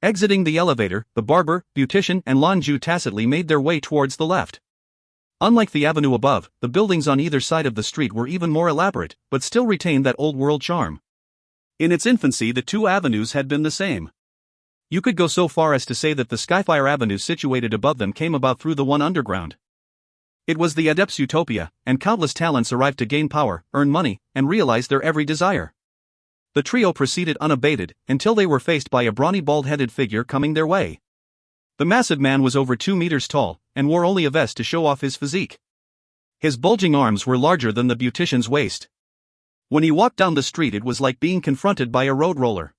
Exiting the elevator, the barber, beautician, and Lan Jue tacitly made their way towards the left. Unlike the avenue above, the buildings on either side of the street were even more elaborate, but still retained that old-world charm. In its infancy the two avenues had been the same. You could go so far as to say that the Skyfire Avenue situated above them came about through the one underground. It was the Adepts' utopia, and countless talents arrived to gain power, earn money, and realize their every desire. The trio proceeded unabated, until they were faced by a brawny bald-headed figure coming their way. The massive man was over 2 meters tall, and wore only a vest to show off his physique. His bulging arms were larger than the beautician's waist. When he walked down the street it was like being confronted by a road roller.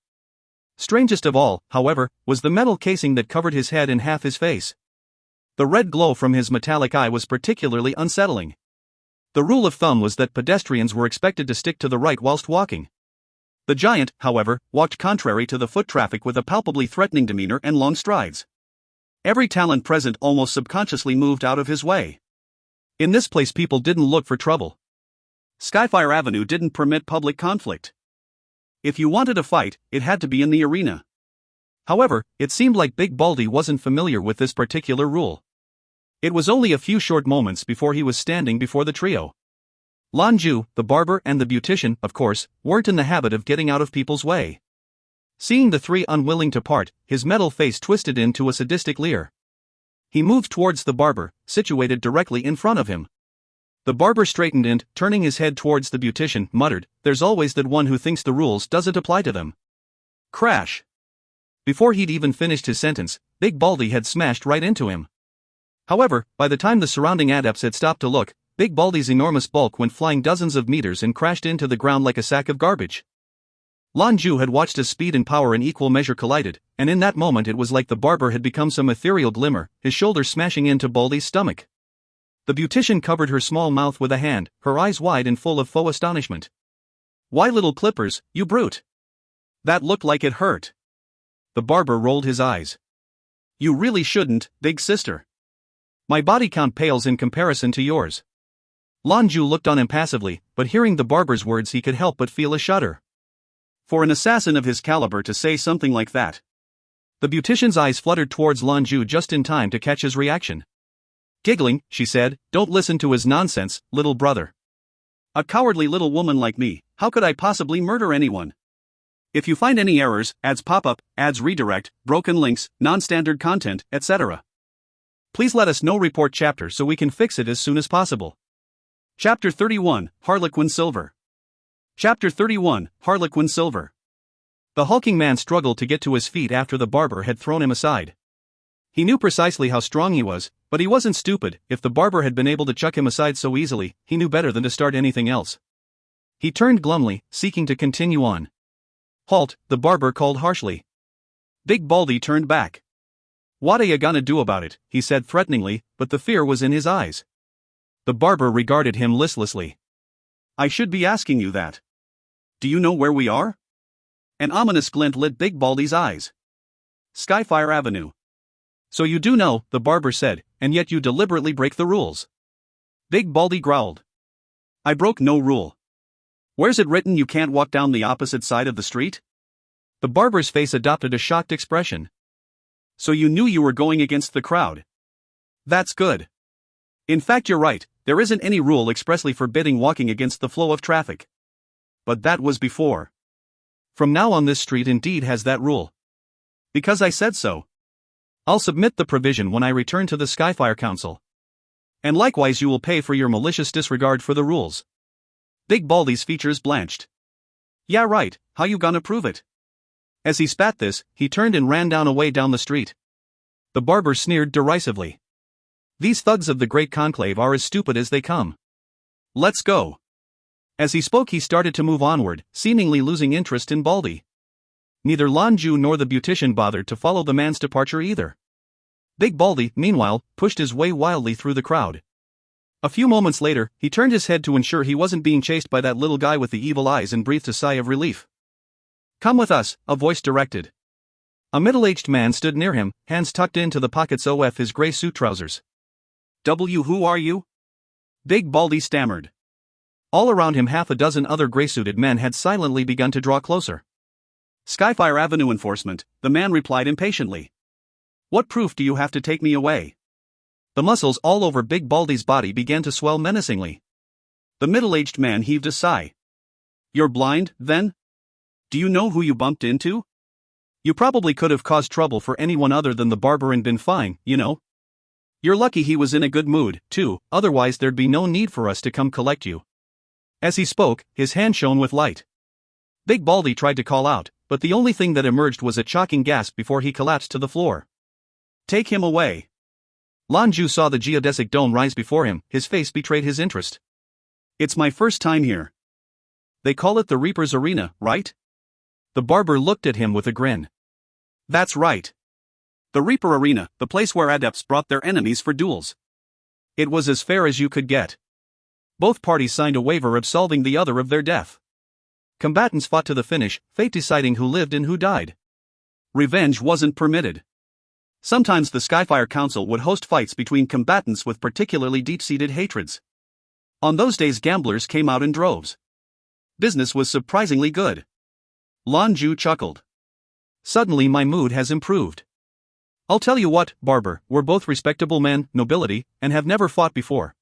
Strangest of all, however, was the metal casing that covered his head and half his face. The red glow from his metallic eye was particularly unsettling. The rule of thumb was that pedestrians were expected to stick to the right whilst walking. The giant, however, walked contrary to the foot traffic with a palpably threatening demeanor and long strides. Every talent present almost subconsciously moved out of his way. In this place people didn't look for trouble. Skyfire Avenue didn't permit public conflict. If you wanted a fight, it had to be in the arena. However, it seemed like Big Baldy wasn't familiar with this particular rule. It was only a few short moments before he was standing before the trio. Lan Jue, the barber, and the beautician, of course, weren't in the habit of getting out of people's way. Seeing the three unwilling to part, his metal face twisted into a sadistic leer. He moved towards the barber, situated directly in front of him. The barber straightened and, turning his head towards the beautician, muttered, "There's always that one who thinks the rules doesn't apply to them." Crash! Before he'd even finished his sentence, Big Baldy had smashed right into him. However, by the time the surrounding adepts had stopped to look, Big Baldy's enormous bulk went flying dozens of meters and crashed into the ground like a sack of garbage. Lan Jue had watched as speed and power in equal measure collided, and in that moment it was like the barber had become some ethereal glimmer, his shoulder smashing into Baldy's stomach. The beautician covered her small mouth with a hand, her eyes wide and full of faux astonishment. "Why, little clippers, you brute! That looked like it hurt." The barber rolled his eyes. "You really shouldn't, big sister. My body count pales in comparison to yours." Lan Jue looked on impassively, but hearing the barber's words he could help but feel a shudder. For an assassin of his caliber to say something like that. The beautician's eyes fluttered towards Lan Jue just in time to catch his reaction. Giggling, she said, "Don't listen to his nonsense, little brother. A cowardly little woman like me, how could I possibly murder anyone? If you find any errors, ads pop up, ads redirect, broken links, non-standard content, etc. please let us know. Report chapter so we can fix it as soon as possible." Chapter 31, Harlequin Silver. Chapter 31, Harlequin Silver. The hulking man struggled to get to his feet after the barber had thrown him aside. He knew precisely how strong he was, but he wasn't stupid. If the barber had been able to chuck him aside so easily, he knew better than to start anything else. He turned glumly, seeking to continue on. "Halt," the barber called harshly. Big Baldy turned back. "What are you gonna do about it?" he said threateningly, but the fear was in his eyes. The barber regarded him listlessly. "I should be asking you that. Do you know where we are?" An ominous glint lit Big Baldy's eyes. "Skyfire Avenue." "So you do know," the barber said, "and yet you deliberately break the rules." Big Baldy growled. "I broke no rule. Where's it written you can't walk down the opposite side of the street?" The barber's face adopted a shocked expression. "So you knew you were going against the crowd. That's good. In fact, you're right, there isn't any rule expressly forbidding walking against the flow of traffic. But that was before. From now on, this street indeed has that rule. Because I said so. I'll submit the provision when I return to the Skyfire Council. And likewise you will pay for your malicious disregard for the rules." Big Baldy's features blanched. "Yeah, right, how you gonna prove it?" As he spat this, he turned and ran down the street. The barber sneered derisively. "These thugs of the Great Conclave are as stupid as they come. Let's go." As he spoke, he started to move onward, seemingly losing interest in Baldy. Neither Lan Jue nor the beautician bothered to follow the man's departure either. Big Baldy, meanwhile, pushed his way wildly through the crowd. A few moments later, he turned his head to ensure he wasn't being chased by that little guy with the evil eyes and breathed a sigh of relief. "Come with us," a voice directed. A middle-aged man stood near him, hands tucked into the pockets of his gray suit trousers. Who are you?" Big Baldy stammered. All around him, half a dozen other gray-suited men had silently begun to draw closer. "Skyfire Avenue Enforcement," the man replied impatiently. "What proof do you have to take me away?" The muscles all over Big Baldy's body began to swell menacingly. The middle-aged man heaved a sigh. "You're blind, then? Do you know who you bumped into? You probably could have caused trouble for anyone other than the barber and been fine, you know. You're lucky he was in a good mood, too, otherwise there'd be no need for us to come collect you." As he spoke, his hand shone with light. Big Baldy tried to call out, but the only thing that emerged was a choking gasp before he collapsed to the floor. "Take him away." Lan Jue saw the geodesic dome rise before him, his face betrayed his interest. "It's my first time here. They call it the Reaper's Arena, right?" The barber looked at him with a grin. "That's right. The Reaper Arena, the place where adepts brought their enemies for duels. It was as fair as you could get. Both parties signed a waiver absolving the other of their death. Combatants fought to the finish, fate deciding who lived and who died. Revenge wasn't permitted. Sometimes the Skyfire Council would host fights between combatants with particularly deep-seated hatreds. On those days, gamblers came out in droves. Business was surprisingly good." Lan Jue chuckled. "Suddenly my mood has improved. I'll tell you what, barber, we're both respectable men, nobility, and have never fought before.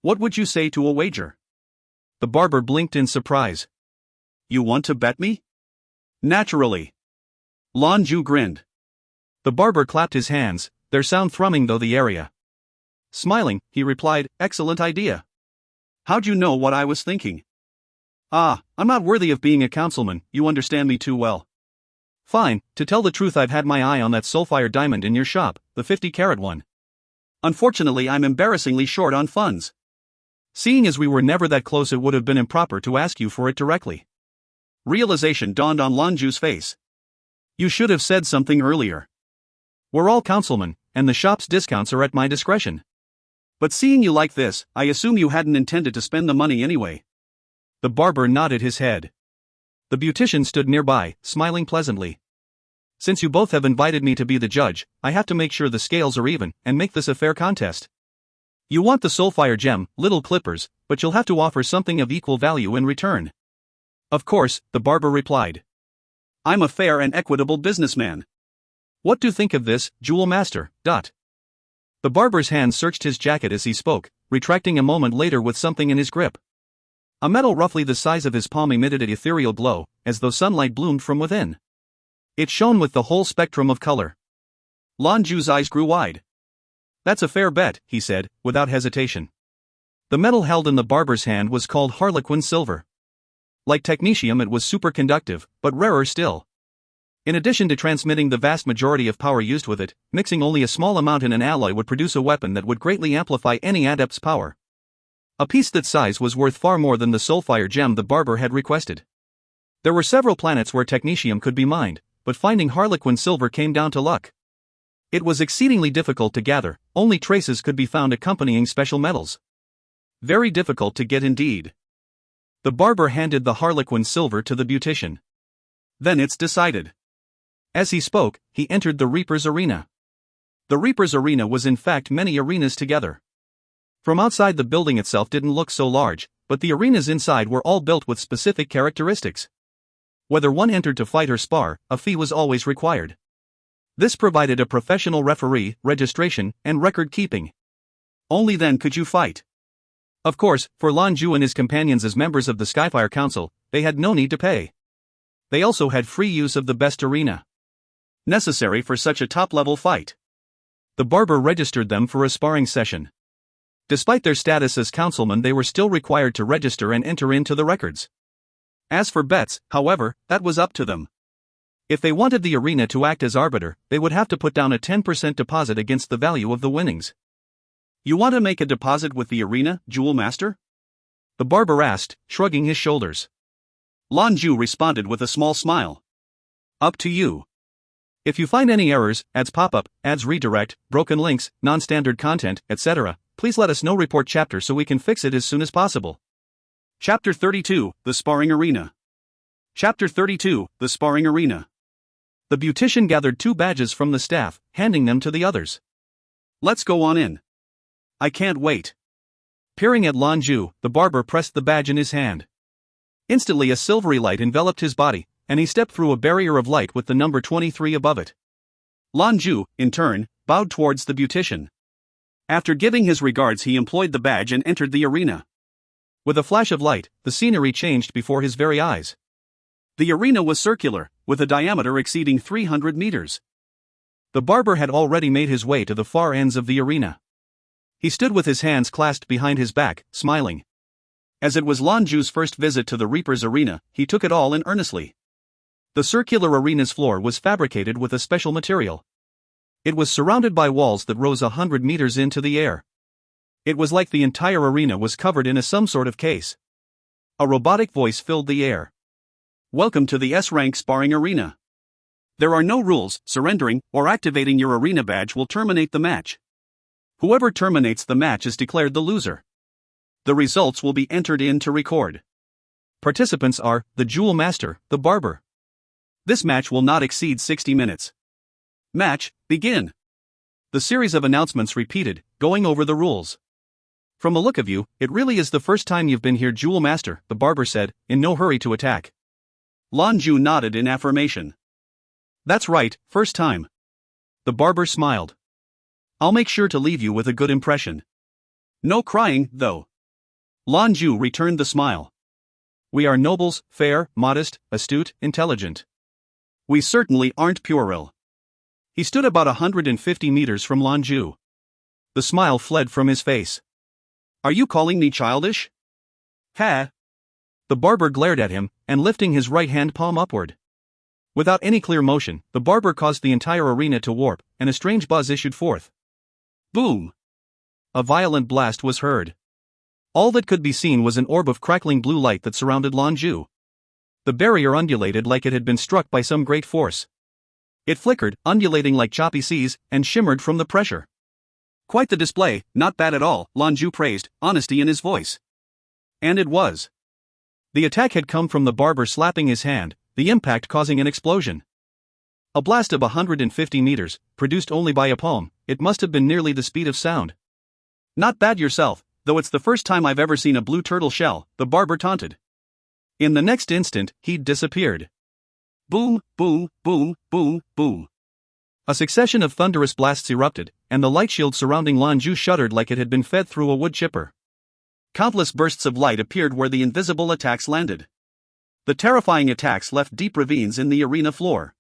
What would you say to a wager?" The barber blinked in surprise. "You want to bet me?" "Naturally." Lan Jue grinned. The barber clapped his hands, their sound thrumming through the area. Smiling, he replied, "Excellent idea. How'd you know what I was thinking?" "Ah, I'm not worthy of being a councilman, you understand me too well. Fine, to tell the truth, I've had my eye on that Soulfire diamond in your shop, the 50-carat one. Unfortunately, I'm embarrassingly short on funds. Seeing as we were never that close, it would have been improper to ask you for it directly." Realization dawned on Lan Jue's face. "You should have said something earlier. We're all councilmen, and the shop's discounts are at my discretion. But seeing you like this, I assume you hadn't intended to spend the money anyway." The barber nodded his head. The beautician stood nearby, smiling pleasantly. "Since you both have invited me to be the judge, I have to make sure the scales are even, and make this a fair contest. You want the Soulfire gem, little clippers, but you'll have to offer something of equal value in return." "Of course," the barber replied. "I'm a fair and equitable businessman. What do you think of this, jewel master?" The barber's hand searched his jacket as he spoke, retracting a moment later with something in his grip. A metal roughly the size of his palm emitted an ethereal glow, as though sunlight bloomed from within. It shone with the whole spectrum of color. Lan Jue's eyes grew wide. "That's a fair bet," he said, without hesitation. The metal held in the barber's hand was called harlequin silver. Like technetium, it was superconductive, but rarer still. In addition to transmitting the vast majority of power used with it, mixing only a small amount in an alloy would produce a weapon that would greatly amplify any Adept's power. A piece that size was worth far more than the Soulfire gem the barber had requested. There were several planets where technetium could be mined, but finding Harlequin silver came down to luck. It was exceedingly difficult to gather, only traces could be found accompanying special metals. Very difficult to get indeed. The barber handed the Harlequin silver to the beautician. Then it's decided. As he spoke, he entered the Reaper's arena. The Reaper's arena was in fact many arenas together. From outside, the building itself didn't look so large, but the arenas inside were all built with specific characteristics. Whether one entered to fight or spar, a fee was always required. This provided a professional referee, registration, and record keeping. Only then could you fight. Of course, for Lan Jue and his companions as members of the Skyfire Council, they had no need to pay. They also had free use of the best arena necessary for such a top-level fight. The barber registered them for a sparring session. Despite their status as councilmen, they were still required to register and enter into the records. As for bets, however, that was up to them. If they wanted the arena to act as arbiter, they would have to put down a 10% deposit against the value of the winnings. You want to make a deposit with the arena, Jewel Master? The barber asked, shrugging his shoulders. Lan Jue responded with a small smile. Up to you. If you find any errors, ads pop up, ads redirect, broken links, non-standard content, etc., please let us know. Report chapter so we can fix it as soon as possible. Chapter 32, The Sparring Arena. Chapter 32, The Sparring Arena. The beautician gathered 2 badges from the staff, handing them to the others. Let's go on in. I can't wait. Peering at Lan Jue, the barber pressed the badge in his hand. Instantly a silvery light enveloped his body, and he stepped through a barrier of light with the number 23 above it. Lan Jue, in turn, bowed towards the beautician. After giving his regards, he employed the badge and entered the arena. With a flash of light, the scenery changed before his very eyes. The arena was circular, with a diameter exceeding 300 meters. The barber had already made his way to the far ends of the arena. He stood with his hands clasped behind his back, smiling. As it was Lan Jue's first visit to the Reaper's arena, he took it all in earnestly. The circular arena's floor was fabricated with a special material. It was surrounded by walls that rose 100 meters into the air. It was like the entire arena was covered in some sort of case. A robotic voice filled the air. Welcome to the S-rank sparring arena. There are no rules. Surrendering or activating your arena badge will terminate the match. Whoever terminates the match is declared the loser. The results will be entered in to record. Participants are the Jewel Master, the barber. This match will not exceed 60 minutes. Match, begin. The series of announcements repeated, going over the rules. From the look of you, it really is the first time you've been here, Jewel Master, the barber said, in no hurry to attack. Lan Jue nodded in affirmation. That's right, first time. The barber smiled. I'll make sure to leave you with a good impression. No crying, though. Lan Jue returned the smile. We are nobles, fair, modest, astute, intelligent. We certainly aren't puerile. He stood about 150 meters from Lan Jue. The smile fled from his face. Are you calling me childish? Ha! The barber glared at him, and lifting his right hand palm upward. Without any clear motion, the barber caused the entire arena to warp, and a strange buzz issued forth. Boom! A violent blast was heard. All that could be seen was an orb of crackling blue light that surrounded Lan Jue. The barrier undulated like it had been struck by some great force. It flickered, undulating like choppy seas, and shimmered from the pressure. Quite the display, not bad at all, Lan Jue praised, honesty in his voice. And it was. The attack had come from the barber slapping his hand, the impact causing an explosion. A blast of 150 meters, produced only by a palm, it must have been nearly the speed of sound. Not bad yourself, though it's the first time I've ever seen a blue turtle shell, the barber taunted. In the next instant, he'd disappeared. Boom, boom, boom, boom, boom. A succession of thunderous blasts erupted, and the light shield surrounding Lan Jue shuddered like it had been fed through a wood chipper. Countless bursts of light appeared where the invisible attacks landed. The terrifying attacks left deep ravines in the arena floor.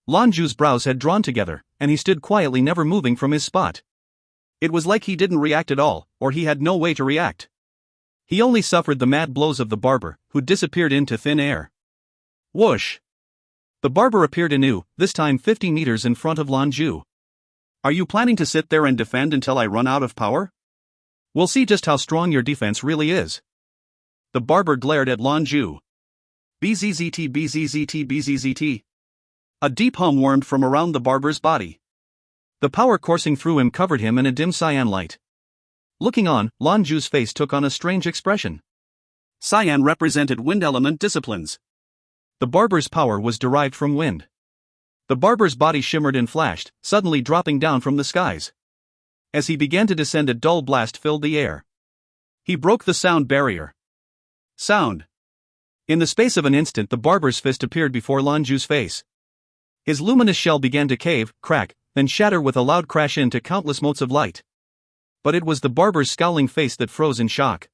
Lan Jue's brows had drawn together, and he stood quietly, never moving from his spot. It was like he didn't react at all, or he had no way to react. He only suffered the mad blows of the barber, who disappeared into thin air. Whoosh! The barber appeared anew, this time 50 meters in front of Lan Jue. Are you planning to sit there and defend until I run out of power? We'll see just how strong your defense really is. The barber glared at Lan Jue. Bzzzt bzzzt bzzzt. A deep hum wormed from around the barber's body. The power coursing through him covered him in a dim cyan light. Looking on, Lan Jue's face took on a strange expression. Cyan represented wind element disciplines. The barber's power was derived from wind. The barber's body shimmered and flashed, suddenly dropping down from the skies. As he began to descend, a dull blast filled the air. He broke the sound barrier. Sound. In the space of an instant, the barber's fist appeared before Lan Jue's face. His luminous shell began to cave, crack, then shatter with a loud crash into countless motes of light. But it was the barber's scowling face that froze in shock.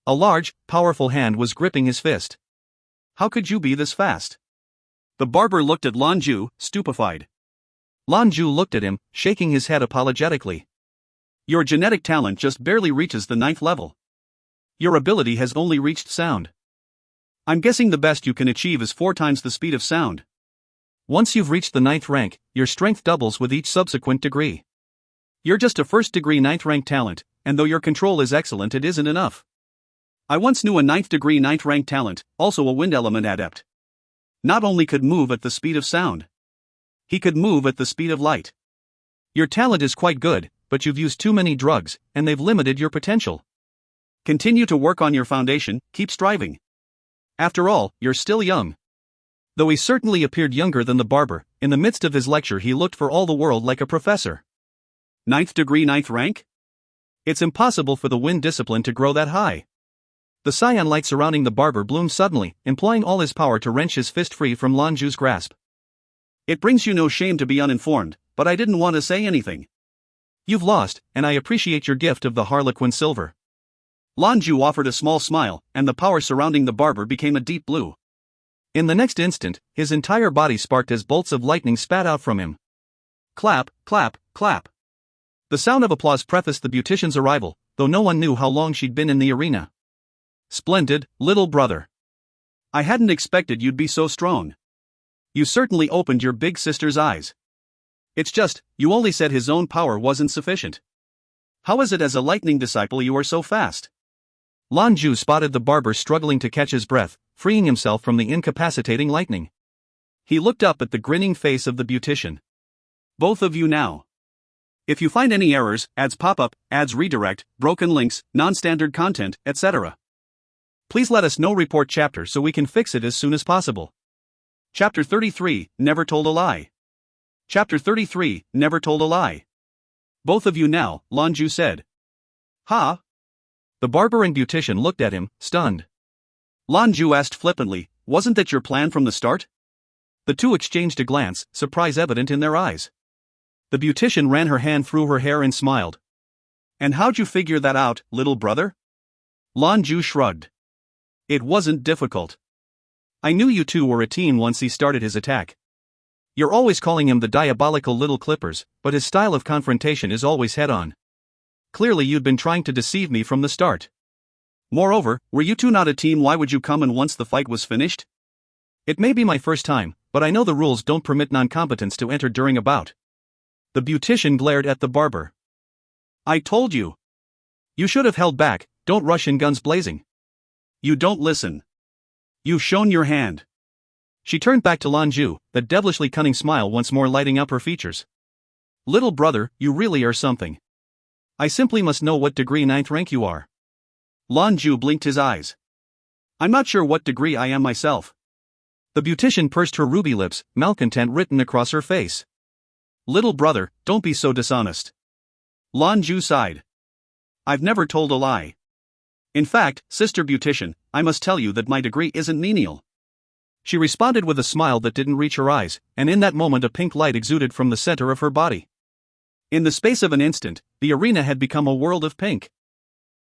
A large, powerful hand was gripping his fist. How could you be this fast? The barber looked at Lan Jue, stupefied. Lan Jue looked at him, shaking his head apologetically. Your genetic talent just barely reaches the 9th level. Your ability has only reached sound. I'm guessing the best you can achieve is 4 times the speed of sound. Once you've reached the 9th rank, your strength doubles with each subsequent degree. You're just a 1st degree 9th rank talent, and though your control is excellent, it isn't enough. I once knew a 9th degree 9th rank talent, also a wind element adept. Not only could move at the speed of sound, he could move at the speed of light. Your talent is quite good, but you've used too many drugs, and they've limited your potential. Continue to work on your foundation, keep striving. After all, you're still young. Though he certainly appeared younger than the barber, in the midst of his lecture he looked for all the world like a professor. 9th degree 9th rank? It's impossible for the wind discipline to grow that high. The cyan light surrounding the barber bloomed suddenly, employing all his power to wrench his fist free from Lan Jue's grasp. It brings you no shame to be uninformed, but I didn't want to say anything. You've lost, and I appreciate your gift of the Harlequin silver. Lan Jue offered a small smile, and the power surrounding the barber became a deep blue. In the next instant, his entire body sparked as bolts of lightning spat out from him. Clap, clap, clap. The sound of applause prefaced the beautician's arrival, though no one knew how long she'd been in the arena. Splendid, little brother. I hadn't expected you'd be so strong. You certainly opened your big sister's eyes. It's just, you only said his own power wasn't sufficient. How is it as a lightning disciple you are so fast? Lan Jue spotted the barber struggling to catch his breath, freeing himself from the incapacitating lightning. He looked up at the grinning face of the beautician. Both of you now. If you find any errors, ads pop up, ads redirect, broken links, non-standard content, etc. Please let us know. Report chapter so we can fix it as soon as possible. Chapter 33, Never Told a Lie. Chapter 33, Never Told a Lie. Both of you now, Lan Jue said. Huh? The barber and beautician looked at him, stunned. Lan Jue asked flippantly, wasn't that your plan from the start? The two exchanged a glance, surprise evident in their eyes. The beautician ran her hand through her hair and smiled. And how'd you figure that out, little brother? Lan Jue shrugged. It wasn't difficult. I knew you two were a team once he started his attack. You're always calling him the diabolical little clippers, but his style of confrontation is always head-on. Clearly you'd been trying to deceive me from the start. Moreover, were you two not a team? Why would you come in once the fight was finished? It may be my first time, but I know the rules don't permit non-combatants to enter during a bout. The beautician glared at the barber. I told you. You should have held back, don't rush in guns blazing. You don't listen. You've shown your hand. She turned back to Lan Jue, that devilishly cunning smile once more lighting up her features. Little brother, you really are something. I simply must know what degree 9th rank you are. Lan Jue blinked his eyes. I'm not sure what degree I am myself. The beautician pursed her ruby lips, malcontent written across her face. Little brother, don't be so dishonest. Lan Jue sighed. I've never told a lie. In fact, Sister Beautician, I must tell you that my degree isn't menial. She responded with a smile that didn't reach her eyes, and in that moment a pink light exuded from the center of her body. In the space of an instant, the arena had become a world of pink.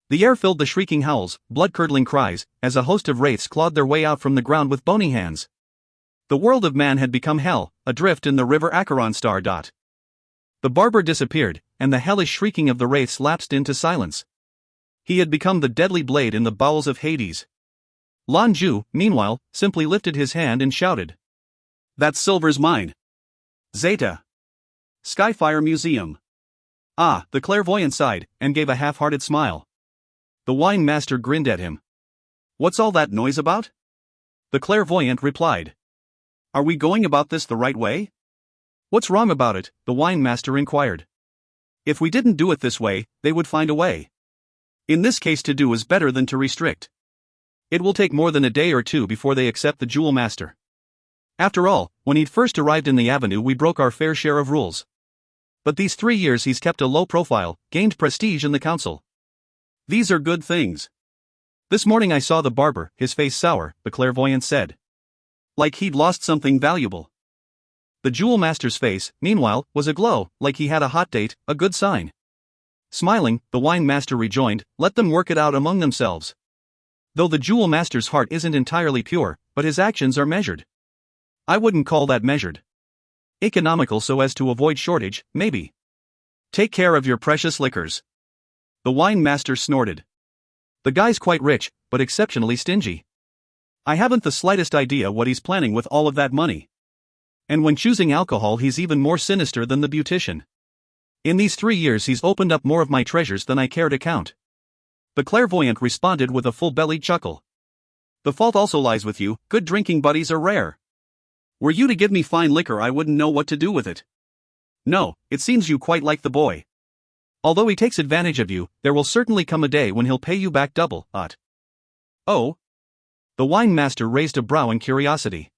The air filled the shrieking howls, blood-curdling cries, as a host of wraiths clawed their way out from the ground with bony hands. The world of man had become hell, adrift in the river Acheron star. The barber disappeared, and the hellish shrieking of the wraiths lapsed into silence. He had become the deadly blade in the bowels of Hades. Lan Jue, meanwhile, simply lifted his hand and shouted. That silver's mine. Zeta. Skyfire Museum. Ah, the clairvoyant sighed, and gave a half-hearted smile. The wine master grinned at him. What's all that noise about? The clairvoyant replied. Are we going about this the right way? What's wrong about it? The wine master inquired. If we didn't do it this way, they would find a way. In this case, to do is better than to restrict. It will take more than a day or two before they accept the jewel master. After all, when he'd first arrived in the avenue, we broke our fair share of rules. But these 3 years he's kept a low profile, gained prestige in the council. These are good things. This morning I saw the barber, his face sour, the clairvoyant said. Like he'd lost something valuable. The jewel master's face, meanwhile, was aglow, like he had a hot date, a good sign. Smiling, the wine master rejoined, let them work it out among themselves. Though the jewel master's heart isn't entirely pure, but his actions are measured. I wouldn't call that measured. Economical so as to avoid shortage, maybe. Take care of your precious liquors. The wine master snorted. The guy's quite rich, but exceptionally stingy. I haven't the slightest idea what he's planning with all of that money. And when choosing alcohol, he's even more sinister than the beautician. In these 3 years he's opened up more of my treasures than I care to count. The clairvoyant responded with a full-bellied chuckle. The fault also lies with you, good drinking buddies are rare. Were you to give me fine liquor, I wouldn't know what to do with it. No, it seems you quite like the boy. Although he takes advantage of you, there will certainly come a day when he'll pay you back double, Oh? The wine master raised a brow in curiosity.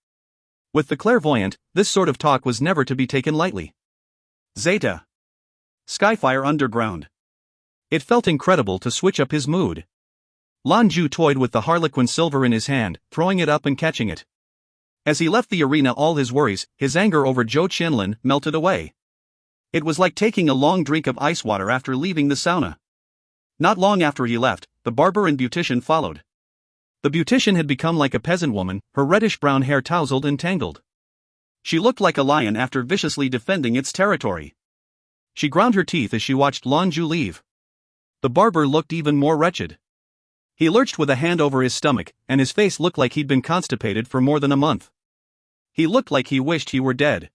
With the clairvoyant, this sort of talk was never to be taken lightly. Zeta. Skyfire Underground. It felt incredible to switch up his mood. Lan Jue toyed with the harlequin silver in his hand, throwing it up and catching it. As he left the arena, all his worries, his anger over Zhou Qianlin, melted away. It was like taking a long drink of ice water after leaving the sauna. Not long after he left, the barber and beautician followed. The beautician had become like a peasant woman, her reddish-brown hair tousled and tangled. She looked like a lion after viciously defending its territory. She ground her teeth as she watched Lan Jue leave. The barber looked even more wretched. He lurched with a hand over his stomach, and his face looked like he'd been constipated for more than a month. He looked like he wished he were dead.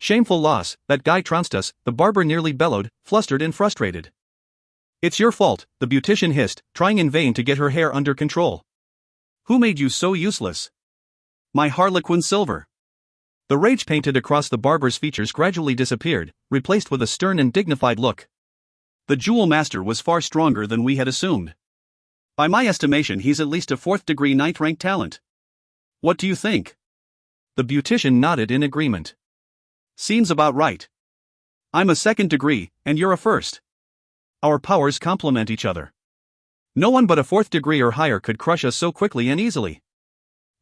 Shameful loss, that guy trounced us, the barber nearly bellowed, flustered and frustrated. It's your fault, the beautician hissed, trying in vain to get her hair under control. Who made you so useless? My harlequin silver. The rage painted across the barber's features gradually disappeared, replaced with a stern and dignified look. The jewel master was far stronger than we had assumed. By my estimation, he's at least a 4th-degree 9th-rank talent. What do you think? The beautician nodded in agreement. Seems about right. I'm a 2nd degree, and you're a 1st. Our powers complement each other. No one but a 4th degree or higher could crush us so quickly and easily.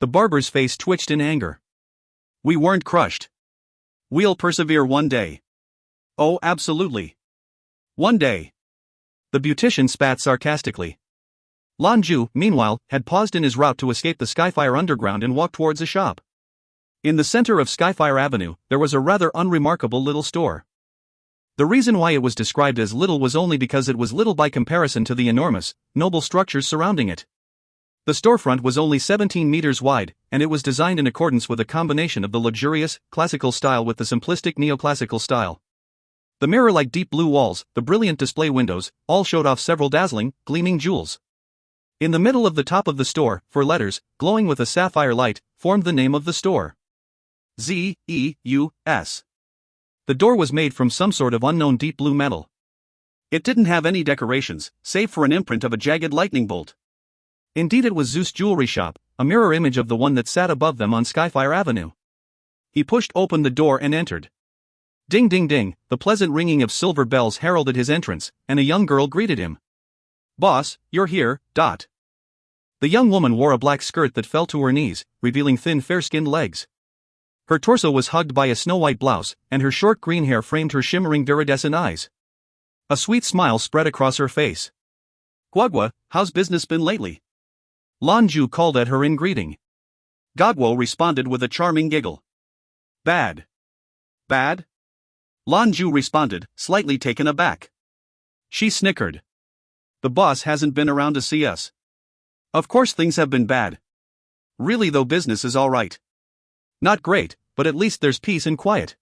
The barber's face twitched in anger. We weren't crushed. We'll persevere one day. Oh, absolutely. One day. The beautician spat sarcastically. Lan Jue, meanwhile, had paused in his route to escape the Skyfire Underground and walked towards a shop. In the center of Skyfire Avenue, there was a rather unremarkable little store. The reason why it was described as little was only because it was little by comparison to the enormous, noble structures surrounding it. The storefront was only 17 meters wide, and it was designed in accordance with a combination of the luxurious, classical style with the simplistic neoclassical style. The mirror-like deep blue walls, the brilliant display windows, all showed off several dazzling, gleaming jewels. In the middle of the top of the store, 4 letters, glowing with a sapphire light, formed the name of the store. Z-E-U-S. The door was made from some sort of unknown deep blue metal. It didn't have any decorations, save for an imprint of a jagged lightning bolt. Indeed, it was Zeus' jewelry shop, a mirror image of the one that sat above them on Skyfire Avenue. He pushed open the door and entered. Ding ding ding, the pleasant ringing of silver bells heralded his entrance, and a young girl greeted him. Boss, you're here, . The young woman wore a black skirt that fell to her knees, revealing thin fair-skinned legs. Her torso was hugged by a snow-white blouse, and her short green hair framed her shimmering viridescent eyes. A sweet smile spread across her face. Guagua, how's business been lately? Lan Jue called at her in greeting. Guagua responded with a charming giggle. Bad. Bad? Lan Jue responded, slightly taken aback. She snickered. The boss hasn't been around to see us. Of course things have been bad. Really though, business is all right. Not great, but at least there's peace and quiet."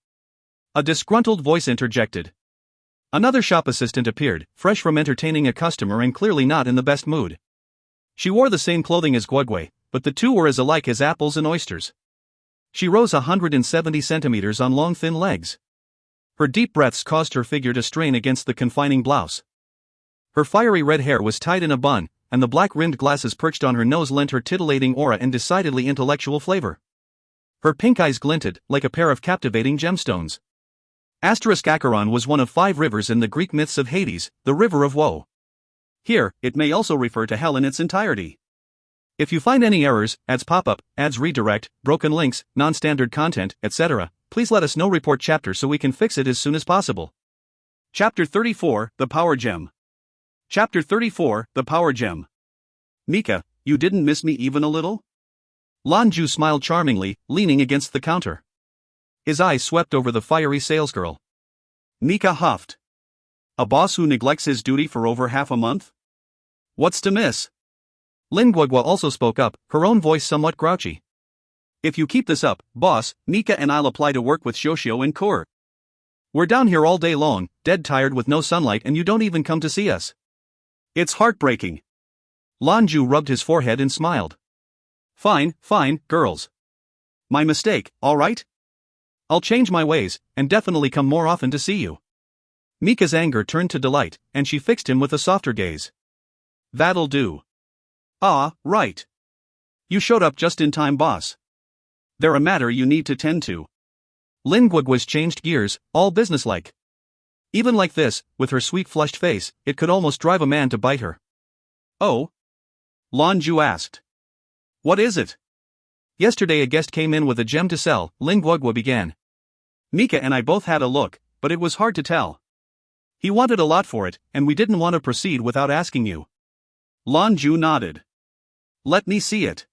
A disgruntled voice interjected. Another shop assistant appeared, fresh from entertaining a customer and clearly not in the best mood. She wore the same clothing as Guogui, but the two were as alike as apples and oysters. She rose 170 centimeters on long thin legs. Her deep breaths caused her figure to strain against the confining blouse. Her fiery red hair was tied in a bun, and the black-rimmed glasses perched on her nose lent her titillating aura and decidedly intellectual flavor. Her pink eyes glinted, like a pair of captivating gemstones. Acheron was one of 5 rivers in the Greek myths of Hades, the River of Woe. Here, it may also refer to hell in its entirety. If you find any errors, ads pop up, ads redirect, broken links, non-standard content, etc., please let us know. Report chapter so we can fix it as soon as possible. Chapter 34, The Power Gem. Chapter 34, The Power Gem. "Mika, you didn't miss me even a little?" Lan Jue smiled charmingly, leaning against the counter. His eyes swept over the fiery salesgirl. Mika huffed. "A boss who neglects his duty for over half a month? What's to miss?" Lin Guogua also spoke up, her own voice somewhat grouchy. "If you keep this up, boss, Mika and I'll apply to work with Shoshio and Kur. We're down here all day long, dead tired with no sunlight, and you don't even come to see us. It's heartbreaking." Lan Jue rubbed his forehead and smiled. Fine, girls. My mistake, alright? I'll change my ways, and definitely come more often to see you." Mika's anger turned to delight, and she fixed him with a softer gaze. "That'll do. Ah, right. You showed up just in time, boss. There's a matter you need to tend to." Lin Guogua's changed gears, all businesslike. Even like this, with her sweet flushed face, it could almost drive a man to bite her. "Oh?" Lan Jue asked. "What is it?" "Yesterday a guest came in with a gem to sell," Lin Guogua began. "Mika and I both had a look, but it was hard to tell. He wanted a lot for it, and we didn't want to proceed without asking you." Lan Jue nodded. "Let me see it."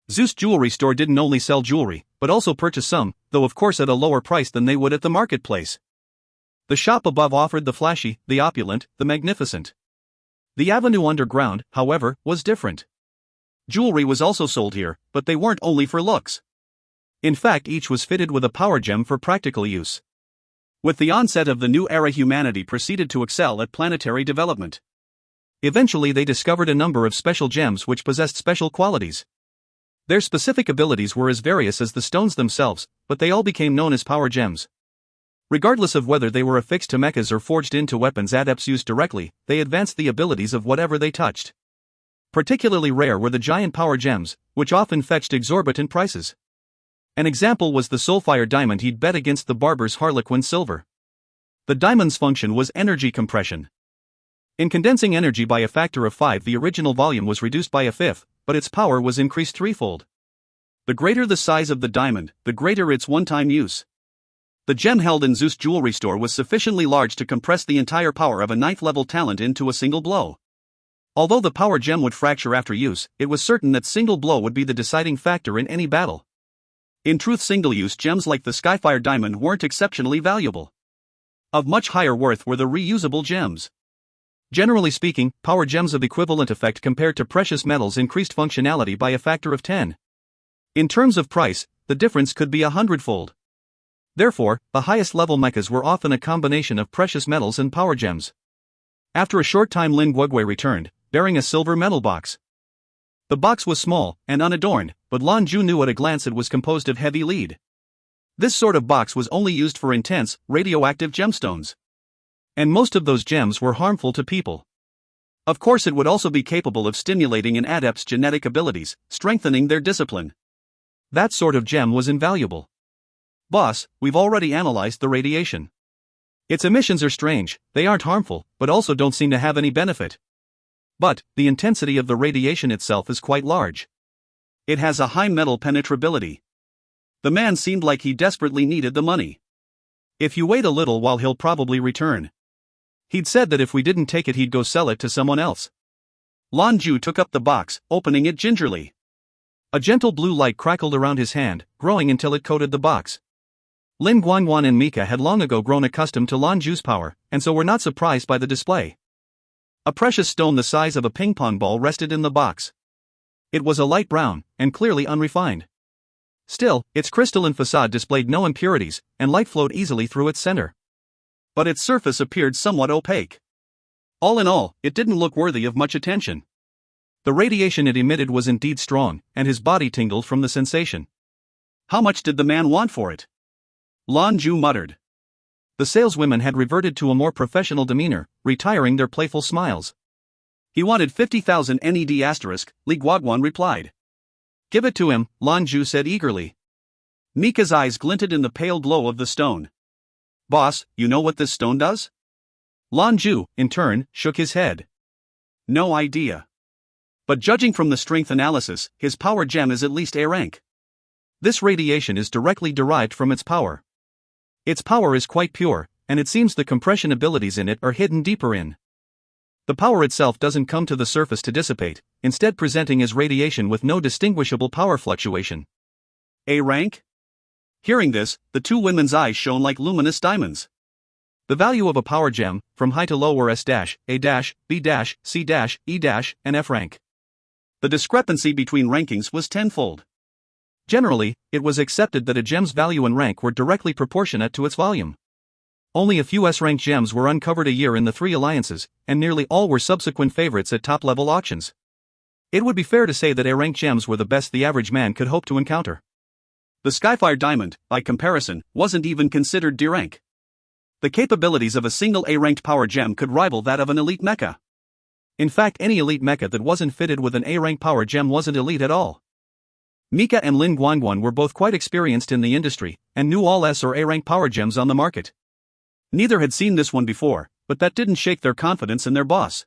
Zhou's jewelry store didn't only sell jewelry, but also purchase some, though of course at a lower price than they would at the marketplace. The shop above offered the flashy, the opulent, the magnificent. The avenue underground, however, was different. Jewelry was also sold here, but they weren't only for looks. In fact, each was fitted with a power gem for practical use. With the onset of the new era, humanity proceeded to excel at planetary development. Eventually they discovered a number of special gems which possessed special qualities. Their specific abilities were as various as the stones themselves, but they all became known as power gems. Regardless of whether they were affixed to mechas or forged into weapons adepts used directly, they advanced the abilities of whatever they touched. Particularly rare were the giant power gems, which often fetched exorbitant prices. An example was the Soulfire diamond he'd bet against the barber's Harlequin silver. The diamond's function was energy compression. In condensing energy by a factor of 5, the original volume was reduced by a fifth, but its power was increased threefold. The greater the size of the diamond, the greater its one-time use. The gem held in Zhou's jewelry store was sufficiently large to compress the entire power of a 9th-level talent into a single blow. Although the power gem would fracture after use, it was certain that single blow would be the deciding factor in any battle. In truth, single-use gems like the Skyfire diamond weren't exceptionally valuable. Of much higher worth were the reusable gems. Generally speaking, power gems of equivalent effect compared to precious metals increased functionality by a factor of 10. In terms of price, the difference could be 100-fold. Therefore, the highest level mechas were often a combination of precious metals and power gems. After a short time, Lin Guogui returned, bearing a silver metal box. The box was small and unadorned, but Lan Jue knew at a glance it was composed of heavy lead. This sort of box was only used for intense, radioactive gemstones. And most of those gems were harmful to people. Of course, it would also be capable of stimulating an adept's genetic abilities, strengthening their discipline. That sort of gem was invaluable. "Boss, we've already analyzed the radiation. Its emissions are strange, they aren't harmful, but also don't seem to have any benefit. But, the intensity of the radiation itself is quite large. It has a high metal penetrability." The man seemed like he desperately needed the money. "If you wait a little while, he'll probably return. He'd said that if we didn't take it, he'd go sell it to someone else." Lan Jue took up the box, opening it gingerly. A gentle blue light crackled around his hand, growing until it coated the box. Lin Guangwan and Mika had long ago grown accustomed to Lan Jue's power, and so were not surprised by the display. A precious stone the size of a ping-pong ball rested in the box. It was a light brown, and clearly unrefined. Still, its crystalline facade displayed no impurities, and light flowed easily through its center. But its surface appeared somewhat opaque. All in all, it didn't look worthy of much attention. The radiation it emitted was indeed strong, and his body tingled from the sensation. How much did the man want for it? Lan Jue muttered. The saleswomen had reverted to a more professional demeanor, retiring their playful smiles. He wanted 50,000 NED asterisk, Li Guoguan replied. Give it to him, Lan Jue said eagerly. Mika's eyes glinted in the pale glow of the stone. Boss, you know what this stone does? Lan Jue, in turn, shook his head. No idea. But judging from the strength analysis, his power gem is at least A rank. This radiation is directly derived from its power. Its power is quite pure, and it seems the compression abilities in it are hidden deeper in. The power itself doesn't come to the surface to dissipate, instead presenting as radiation with no distinguishable power fluctuation. A rank? Hearing this, the two women's eyes shone like luminous diamonds. The value of a power gem, from high to low were S-, A-, B-, C-, E-, and F rank. The discrepancy between rankings was tenfold. Generally, it was accepted that a gem's value and rank were directly proportionate to its volume. Only a few S-rank gems were uncovered a year in the three alliances, and nearly all were subsequent favorites at top-level auctions. It would be fair to say that A-rank gems were the best the average man could hope to encounter. The Skyfire Diamond, by comparison, wasn't even considered D rank. The capabilities of a single A-ranked power gem could rival that of an elite mecha. In fact, any elite mecha that wasn't fitted with an A-rank power gem wasn't elite at all. Mika and Lin Guanguan were both quite experienced in the industry, and knew all S or A-rank power gems on the market. Neither had seen this one before, but that didn't shake their confidence in their boss.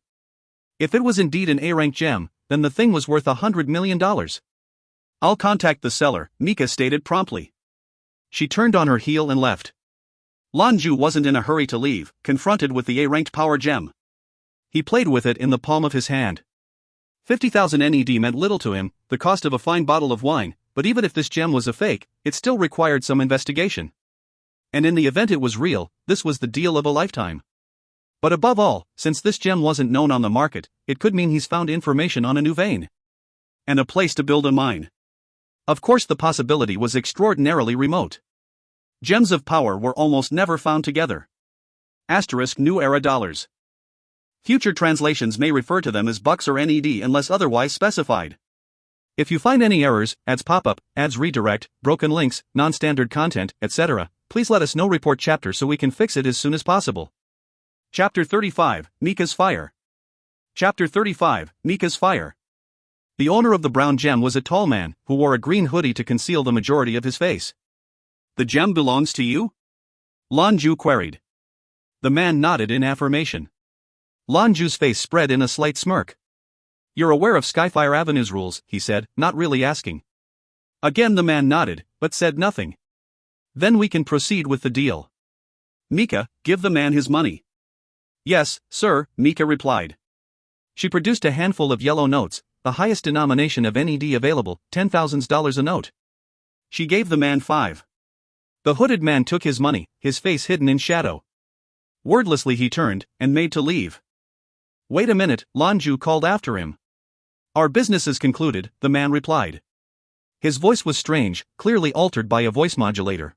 If it was indeed an A-rank gem, then the thing was worth $100 million. I'll contact the seller, Mika stated promptly. She turned on her heel and left. Lan Jue wasn't in a hurry to leave, confronted with the A-ranked power gem. He played with it in the palm of his hand. 50,000 NED meant little to him, the cost of a fine bottle of wine, but even if this gem was a fake, it still required some investigation. And in the event it was real, this was the deal of a lifetime. But above all, since this gem wasn't known on the market, it could mean he's found information on a new vein. And a place to build a mine. Of course, the possibility was extraordinarily remote. Gems of power were almost never found together. Asterisk New Era dollars. Future translations may refer to them as bucks or NED unless otherwise specified. If you find any errors, ads pop up, ads redirect, broken links, non-standard content, etc., please let us know. Report chapter so we can fix it as soon as possible. Chapter 35, Mika's Fire. Chapter 35, Mika's Fire. The owner of the brown gem was a tall man, who wore a green hoodie to conceal the majority of his face. The gem belongs to you? Lan Jue queried. The man nodded in affirmation. Lan Jue's face spread in a slight smirk. You're aware of Skyfire Avenue's rules, he said, not really asking. Again the man nodded, but said nothing. Then we can proceed with the deal. Mika, give the man his money. Yes, sir, Mika replied. She produced a handful of yellow notes, the highest denomination of NED available, $10,000 a note. She gave the man 5. The hooded man took his money, his face hidden in shadow. Wordlessly he turned, and made to leave. Wait a minute, Lan Jue called after him. Our business is concluded, the man replied. His voice was strange, clearly altered by a voice modulator.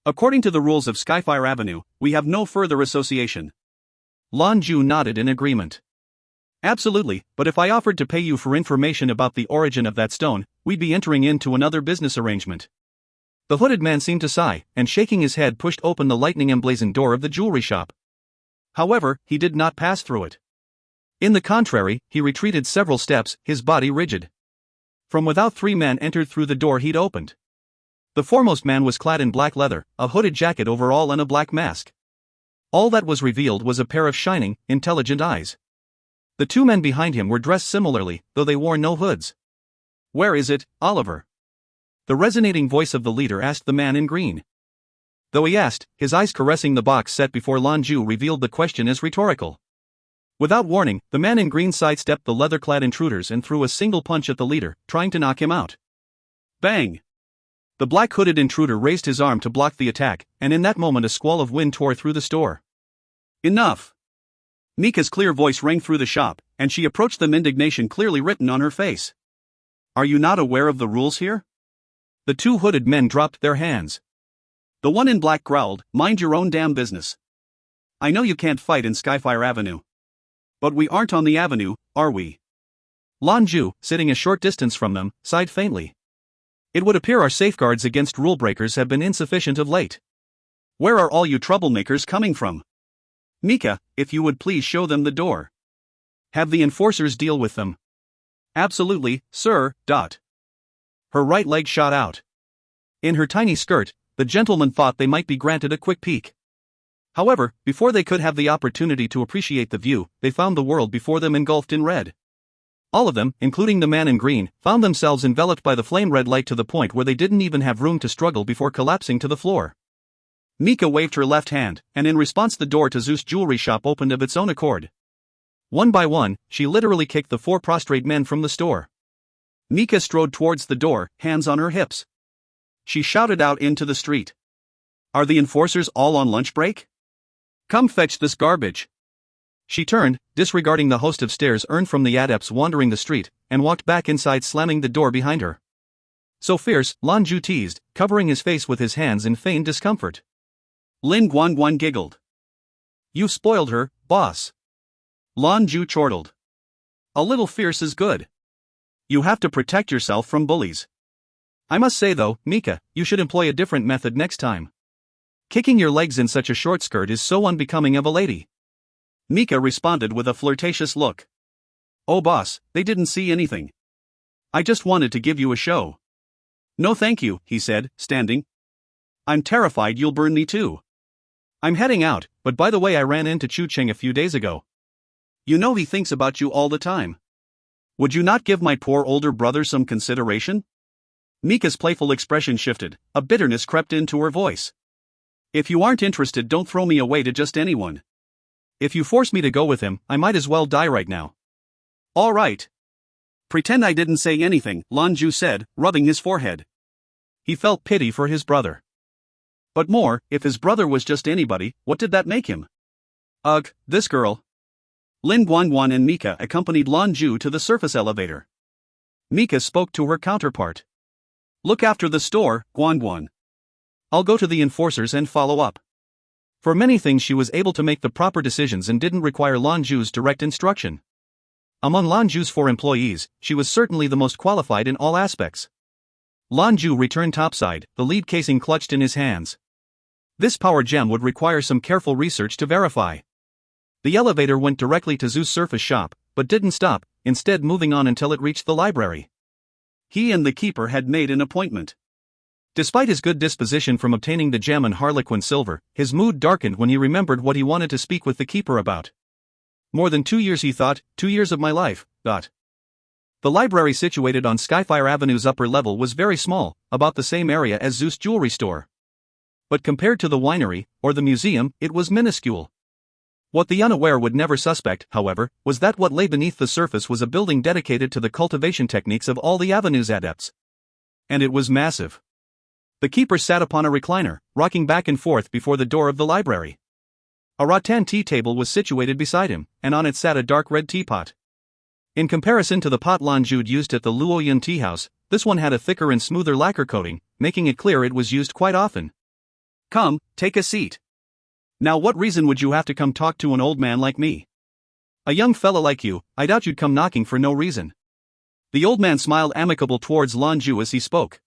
According to the rules of Skyfire Avenue, we have no further association. Lan Jue nodded in agreement. Absolutely, but if I offered to pay you for information about the origin of that stone, we'd be entering into another business arrangement. The hooded man seemed to sigh, and shaking his head pushed open the lightning-emblazoned door of the jewelry shop. However, he did not pass through it. In the contrary, he retreated several steps, his body rigid. From without 3 men entered through the door he'd opened. The foremost man was clad in black leather, a hooded jacket overall and a black mask. All that was revealed was a pair of shining, intelligent eyes. The 2 men behind him were dressed similarly, though they wore no hoods. Where is it, Oliver? The resonating voice of the leader asked the man in green. Though he asked, his eyes caressing the box set before Lan Jue revealed the question as rhetorical. Without warning, the man in green sidestepped the leather-clad intruders and threw a single punch at the leader, trying to knock him out. Bang! The black-hooded intruder raised his arm to block the attack, and in that moment a squall of wind tore through the store. Enough! Mika's clear voice rang through the shop, and she approached them, indignation clearly written on her face. Are you not aware of the rules here? The two hooded men dropped their hands. The one in black growled, "Mind your own damn business. I know you can't fight in Skyfire Avenue. But we aren't on the avenue, are we?" Lan Jue, sitting a short distance from them, sighed faintly. "It would appear our safeguards against rule breakers have been insufficient of late. Where are all you troublemakers coming from? Mika, if you would please show them the door. Have the enforcers deal with them." "Absolutely, sir." Her right leg shot out. In her tiny skirt, the gentleman thought they might be granted a quick peek. However, before they could have the opportunity to appreciate the view, they found the world before them engulfed in red. All of them, including the man in green, found themselves enveloped by the flame-red light to the point where they didn't even have room to struggle before collapsing to the floor. Mika waved her left hand, and in response the door to Zhou's jewelry shop opened of its own accord. One by one, she literally kicked the four prostrate men from the store. Mika strode towards the door, hands on her hips. She shouted out into the street. "Are the enforcers all on lunch break? Come fetch this garbage." She turned, disregarding the host of stares earned from the adepts wandering the street, and walked back inside, slamming the door behind her. "So fierce," Lan Jue teased, covering his face with his hands in feigned discomfort. Lin Guanguan giggled. "You've spoiled her, boss." Lan Jue chortled. "A little fierce is good. You have to protect yourself from bullies. I must say though, Mika, you should employ a different method next time. Kicking your legs in such a short skirt is so unbecoming of a lady." Mika responded with a flirtatious look. "Oh boss, they didn't see anything. I just wanted to give you a show." "No thank you," he said, standing. "I'm terrified you'll burn me too. I'm heading out, but by the way I ran into Chu Cheng a few days ago. You know he thinks about you all the time. Would you not give my poor older brother some consideration?" Mika's playful expression shifted, a bitterness crept into her voice. "If you aren't interested, don't throw me away to just anyone. If you force me to go with him, I might as well die right now." "All right. Pretend I didn't say anything," Lan Jue said, rubbing his forehead. He felt pity for his brother. But more, if his brother was just anybody, what did that make him? "Ugh, this girl." Lin Guanguan and Mika accompanied Lan Jue to the surface elevator. Mika spoke to her counterpart. "Look after the store, Guanguan. I'll go to the enforcers and follow up." For many things she was able to make the proper decisions and didn't require Lan Jue's direct instruction. Among Lan Jue's 4 employees, she was certainly the most qualified in all aspects. Lan Jue returned topside, the lead casing clutched in his hands. This power gem would require some careful research to verify. The elevator went directly to Zhou's surface shop, but didn't stop, instead moving on until it reached the library. He and the keeper had made an appointment. Despite his good disposition from obtaining the gem and Harlequin silver, his mood darkened when he remembered what he wanted to speak with the keeper about. More than 2 years, he thought, 2 years of my life. The library situated on Skyfire Avenue's upper level was very small, about the same area as Zhou's jewelry store. But compared to the winery, or the museum, it was minuscule. What the unaware would never suspect, however, was that what lay beneath the surface was a building dedicated to the cultivation techniques of all the Avenue's adepts. And it was massive. The keeper sat upon a recliner, rocking back and forth before the door of the library. A rattan tea table was situated beside him, and on it sat a dark red teapot. In comparison to the pot Lan Jue used at the Luoyun tea house, this one had a thicker and smoother lacquer coating, making it clear it was used quite often. "Come, take a seat. Now what reason would you have to come talk to an old man like me? A young fella like you, I doubt you'd come knocking for no reason." The old man smiled amicable towards Lan Jue as he spoke.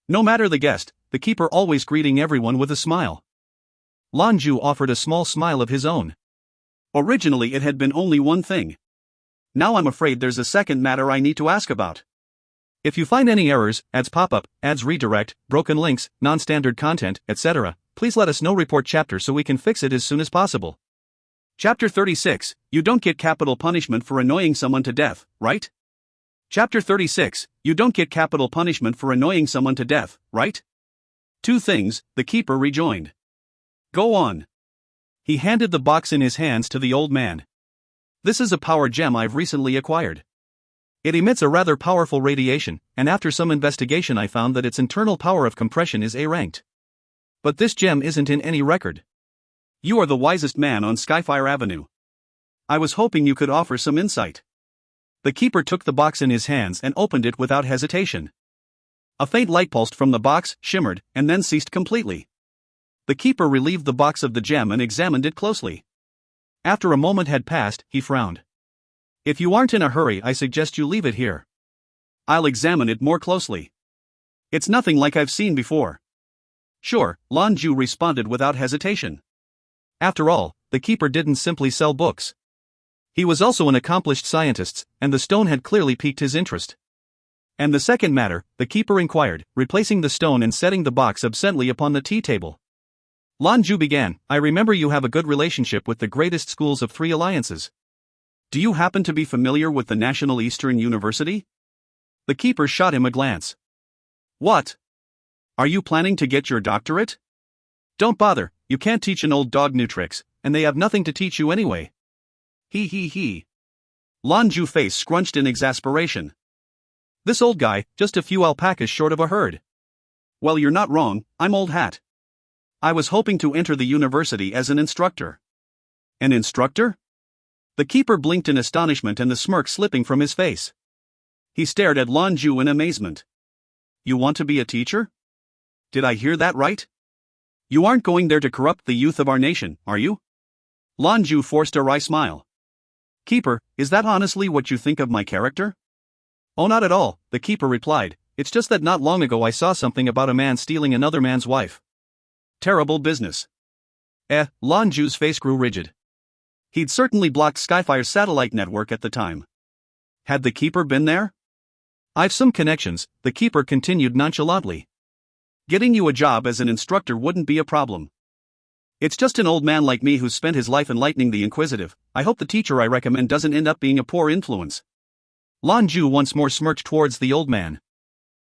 No matter the guest, the keeper always greeting everyone with a smile. Lan Jue offered a small smile of his own. Originally it had been only one thing. Now I'm afraid there's a second matter I need to ask about. If you find any errors, ads pop up, ads redirect, broken links, non-standard content, etc., please let us know. Report chapter so we can fix it as soon as possible. Chapter 36, you don't get capital punishment for annoying someone to death, right? Chapter 36, you don't get capital punishment for annoying someone to death, right? 2 things, the keeper rejoined. Go on. He handed the box in his hands to the old man. This is a power gem I've recently acquired. It emits a rather powerful radiation, and after some investigation I found that its internal power of compression is A-ranked. But this gem isn't in any record. You are the wisest man on Skyfire Avenue. I was hoping you could offer some insight. The keeper took the box in his hands and opened it without hesitation. A faint light pulsed from the box, shimmered, and then ceased completely. The keeper relieved the box of the gem and examined it closely. After a moment had passed, he frowned. If you aren't in a hurry, I suggest you leave it here. I'll examine it more closely. It's nothing like I've seen before. Sure, Lan Jue responded without hesitation. After all, the keeper didn't simply sell books. He was also an accomplished scientist, and the stone had clearly piqued his interest. And the second matter, the keeper inquired, replacing the stone and setting the box absently upon the tea table. Lan Jue began, I remember you have a good relationship with the greatest schools of 3 alliances. Do you happen to be familiar with the National Eastern University? The keeper shot him a glance. What? Are you planning to get your doctorate? Don't bother, you can't teach an old dog new tricks, and they have nothing to teach you anyway. He. Lan Jue's face scrunched in exasperation. This old guy, just a few alpacas short of a herd. Well, you're not wrong, I'm old hat. I was hoping to enter the university as an instructor. An instructor? The keeper blinked in astonishment and the smirk slipping from his face. He stared at Lan Jue in amazement. You want to be a teacher? Did I hear that right? You aren't going there to corrupt the youth of our nation, are you? Lan Jue forced a wry smile. Keeper, is that honestly what you think of my character? Oh, not at all, the keeper replied, it's just that not long ago I saw something about a man stealing another man's wife. Terrible business. Lan Jue's face grew rigid. He'd certainly blocked Skyfire's satellite network at the time. Had the keeper been there? I've some connections, the keeper continued nonchalantly. Getting you a job as an instructor wouldn't be a problem. It's just an old man like me who's spent his life enlightening the inquisitive. I hope the teacher I recommend doesn't end up being a poor influence. Lan Jue once more smirked towards the old man.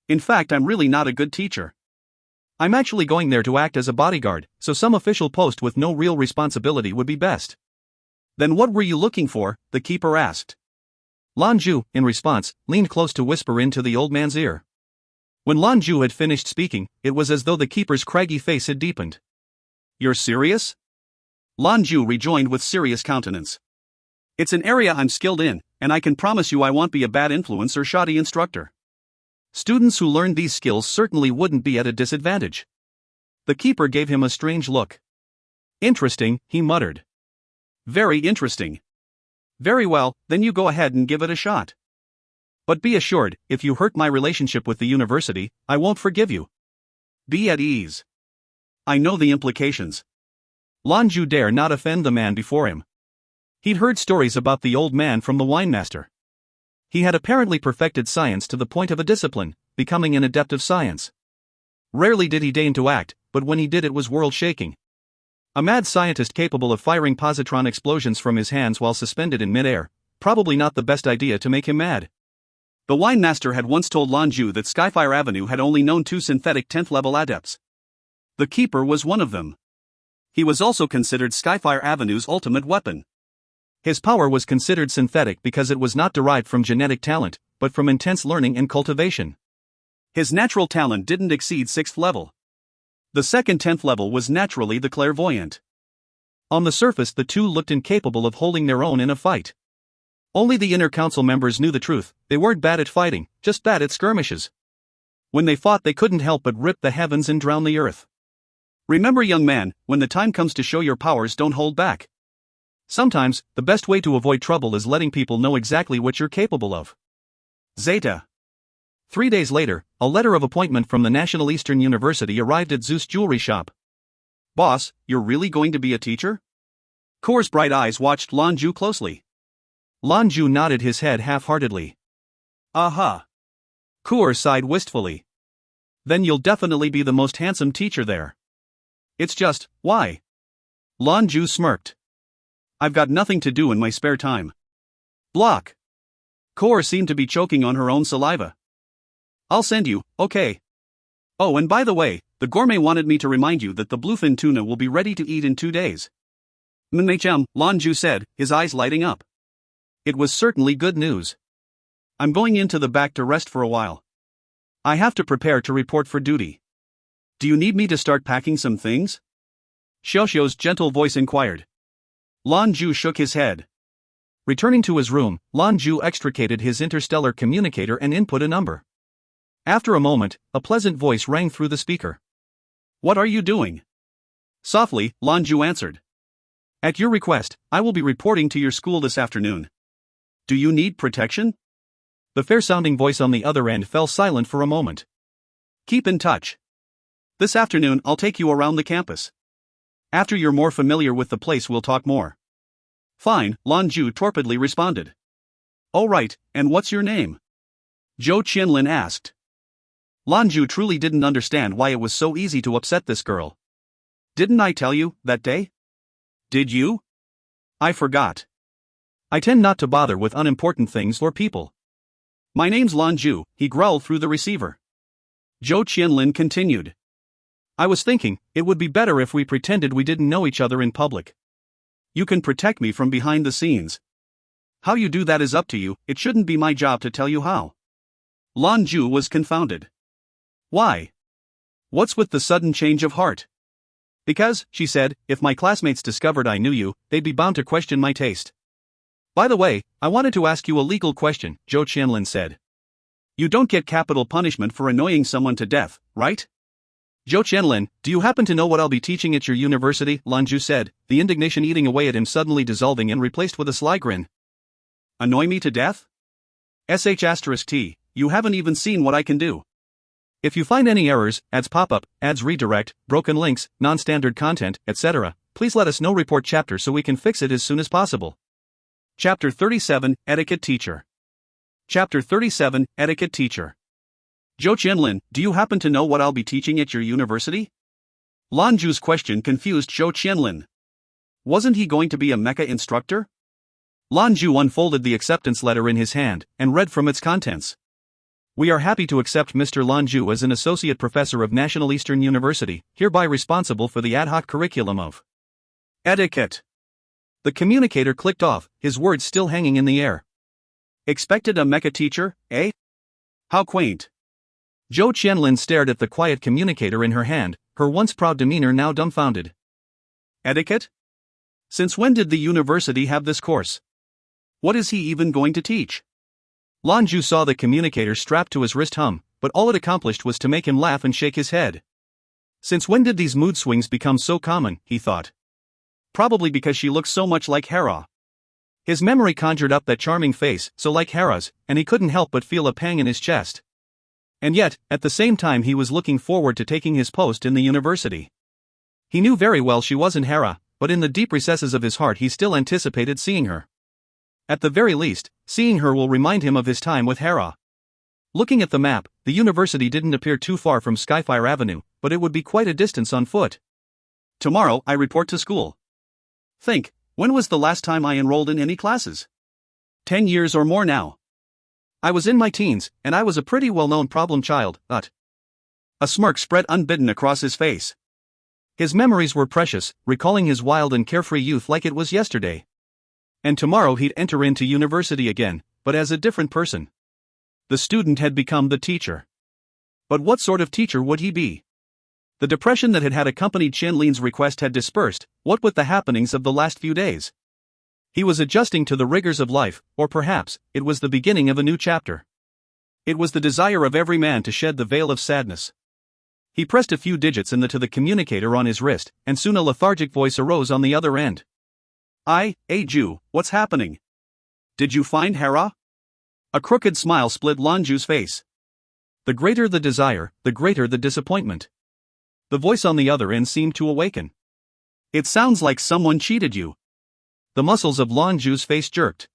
In fact, I'm really not a good teacher. I'm actually going there to act as a bodyguard, so some official post with no real responsibility would be best. Then what were you looking for? The keeper asked. Lan Jue, in response, leaned close to whisper into the old man's ear. When Lan Jue had finished speaking, it was as though the keeper's craggy face had deepened. You're serious? Lan Jue rejoined with serious countenance. It's an area I'm skilled in, and I can promise you I won't be a bad influence or shoddy instructor. Students who learn these skills certainly wouldn't be at a disadvantage. The keeper gave him a strange look. Interesting, he muttered. Very interesting. Very well, then you go ahead and give it a shot. But be assured, if you hurt my relationship with the university, I won't forgive you. Be at ease. I know the implications. Lan Jue dare not offend the man before him. He'd heard stories about the old man from the wine master. He had apparently perfected science to the point of a discipline, becoming an adept of science. Rarely did he deign to act, but when he did it was world-shaking. A mad scientist capable of firing positron explosions from his hands while suspended in midair, probably not the best idea to make him mad. The wine master had once told Lan Jue that Skyfire Avenue had only known 2 synthetic 10th-level adepts. The keeper was one of them. He was also considered Skyfire Avenue's ultimate weapon. His power was considered synthetic because it was not derived from genetic talent, but from intense learning and cultivation. His natural talent didn't exceed 6th level. The second 10th level was naturally the clairvoyant. On the surface, the two looked incapable of holding their own in a fight. Only the inner council members knew the truth. They weren't bad at fighting, just bad at skirmishes. When they fought, they couldn't help but rip the heavens and drown the earth. Remember, young man, when the time comes to show your powers, don't hold back. Sometimes, the best way to avoid trouble is letting people know exactly what you're capable of. Zeta. 3 days later, a letter of appointment from the National Eastern University arrived at Zhou's jewelry shop. Boss, you're really going to be a teacher? Kor's bright eyes watched Lan Jue closely. Lan Jue nodded his head half-heartedly. Aha. Kor sighed wistfully. Then you'll definitely be the most handsome teacher there. It's just, why? Lan Jue smirked. I've got nothing to do in my spare time. Block. Kor seemed to be choking on her own saliva. I'll send you, okay. Oh, and by the way, the gourmet wanted me to remind you that the bluefin tuna will be ready to eat in 2 days. Lan Jue said, his eyes lighting up. It was certainly good news. I'm going into the back to rest for a while. I have to prepare to report for duty. Do you need me to start packing some things? Xiaoxiu's gentle voice inquired. Lan Jue shook his head. Returning to his room, Lan Jue extricated his interstellar communicator and input a number. After a moment, a pleasant voice rang through the speaker. "What are you doing?" Softly, Lan Jue answered. "At your request, I will be reporting to your school this afternoon. Do you need protection?" The fair-sounding voice on the other end fell silent for a moment. "Keep in touch. This afternoon I'll take you around the campus. After you're more familiar with the place we'll talk more." "Fine," Lan Jue torpidly responded. "Oh right, and what's your name?" Zhou Qianlin asked. Lan Jue truly didn't understand why it was so easy to upset this girl. "Didn't I tell you, that day?" "Did you?" "I forgot. I tend not to bother with unimportant things or people." "My name's Lan Jue," he growled through the receiver. Zhou Qianlin continued. "I was thinking, it would be better if we pretended we didn't know each other in public. You can protect me from behind the scenes. How you do that is up to you, it shouldn't be my job to tell you how." Lan Jue was confounded. "Why? What's with the sudden change of heart?" "Because," she said, "if my classmates discovered I knew you, they'd be bound to question my taste." "By the way, I wanted to ask you a legal question," Zhou Qianlin said. "You don't get capital punishment for annoying someone to death, right?" "Zhou Qianlin, do you happen to know what I'll be teaching at your university?" Lan Jue said, the indignation eating away at him suddenly dissolving and replaced with a sly grin. "Annoy me to death? **T, you haven't even seen what I can do. If you find any errors, ads pop up, ads redirect, broken links, non-standard content, etc., please let us know. Report chapter so we can fix it as soon as possible." Chapter 37, Etiquette Teacher. Chapter 37, Etiquette Teacher. "Zhou Qianlin, do you happen to know what I'll be teaching at your university?" Lan Jue's question confused Zhou Qianlin. Wasn't he going to be a mecha instructor? Lan Jue unfolded the acceptance letter in his hand, and read from its contents. "We are happy to accept Mr. Lan Jue as an associate professor of National Eastern University, hereby responsible for the ad hoc curriculum of etiquette." The communicator clicked off, his words still hanging in the air. "Expected a mecha teacher, eh? How quaint." Zhou Qianlin stared at the quiet communicator in her hand, her once proud demeanor now dumbfounded. "Etiquette? Since when did the university have this course? What is he even going to teach?" Lan Jue saw the communicator strapped to his wrist hum, but all it accomplished was to make him laugh and shake his head. Since when did these mood swings become so common, he thought. Probably because she looks so much like Hera. His memory conjured up that charming face, so like Hera's, and he couldn't help but feel a pang in his chest. And yet, at the same time he was looking forward to taking his post in the university. He knew very well she wasn't Hera, but in the deep recesses of his heart he still anticipated seeing her. At the very least, seeing her will remind him of his time with Hera. Looking at the map, the university didn't appear too far from Skyfire Avenue, but it would be quite a distance on foot. "Tomorrow I report to school. Think, when was the last time I enrolled in any classes? 10 years or more now. I was in my teens, and I was a pretty well-known problem child, but..." A smirk spread unbidden across his face. His memories were precious, recalling his wild and carefree youth like it was yesterday. And tomorrow he'd enter into university again, but as a different person. The student had become the teacher. But what sort of teacher would he be? The depression that had accompanied Qianlin's request had dispersed, what with the happenings of the last few days? He was adjusting to the rigors of life, or perhaps, it was the beginning of a new chapter. It was the desire of every man to shed the veil of sadness. He pressed a few digits into the communicator on his wrist, and soon a lethargic voice arose on the other end. Jue, what's happening? Did you find Hera?" A crooked smile split Lan Jue's face. The greater the desire, the greater the disappointment. The voice on the other end seemed to awaken. "It sounds like someone cheated you." The muscles of Lan Jue's face jerked.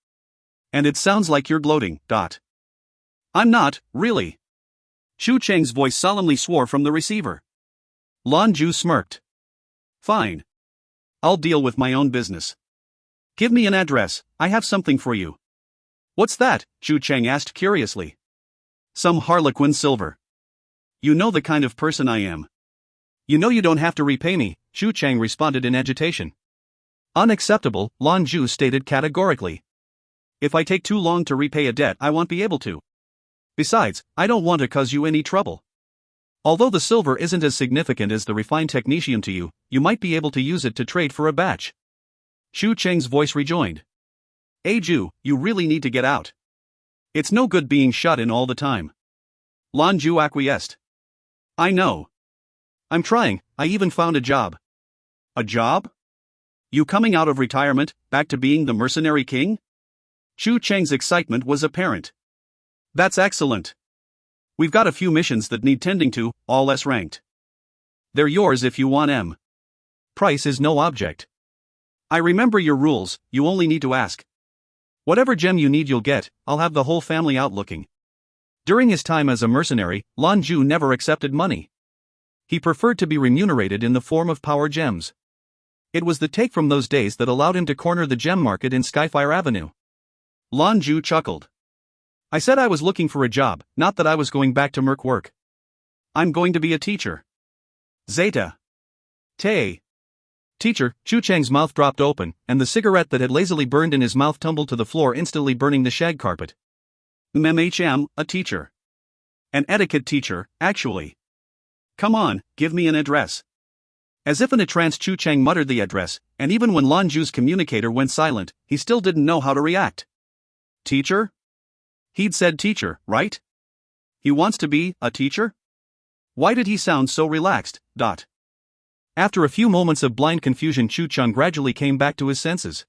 "And it sounds like you're gloating, . I'm not, really." Xu Cheng's voice solemnly swore from the receiver. Lan Jue smirked. "Fine. I'll deal with my own business. Give me an address, I have something for you." "What's that?" Xu Cheng asked curiously. "Some Harlequin silver. You know the kind of person I am." "You know you don't have to repay me," Xu Cheng responded in agitation. "Unacceptable," Lan Jue stated categorically. "If I take too long to repay a debt I won't be able to. Besides, I don't want to cause you any trouble. Although the silver isn't as significant as the refined technetium to you, you might be able to use it to trade for a batch." Xu Cheng's voice rejoined. "Jue, you really need to get out. It's no good being shut in all the time. Lan Jue acquiesced. I know. I'm trying, I even found a job. A job? You coming out of retirement, back to being the mercenary king? Chu Cheng's excitement was apparent. That's excellent. We've got a few missions that need tending to, all less ranked. They're yours if you want 'em. Price is no object. I remember your rules, you only need to ask. Whatever gem you need you'll get, I'll have the whole family out looking. During his time as a mercenary, Lan Jue never accepted money. He preferred to be remunerated in the form of power gems. It was the take from those days that allowed him to corner the gem market in Skyfire Avenue. Lan Jue chuckled. I said I was looking for a job, not that I was going back to merc work. I'm going to be a teacher. Zeta. Tay. Teacher, Chu Cheng's mouth dropped open, and the cigarette that had lazily burned in his mouth tumbled to the floor, instantly burning the shag carpet. MHM, a teacher. An etiquette teacher, actually. Come on, give me an address. As if in a trance, Chu Cheng muttered the address, and even when Lan Jue's communicator went silent, he still didn't know how to react. Teacher? He'd said teacher, right? He wants to be a teacher? Why did he sound so relaxed? After a few moments of blind confusion, Chu Cheng gradually came back to his senses.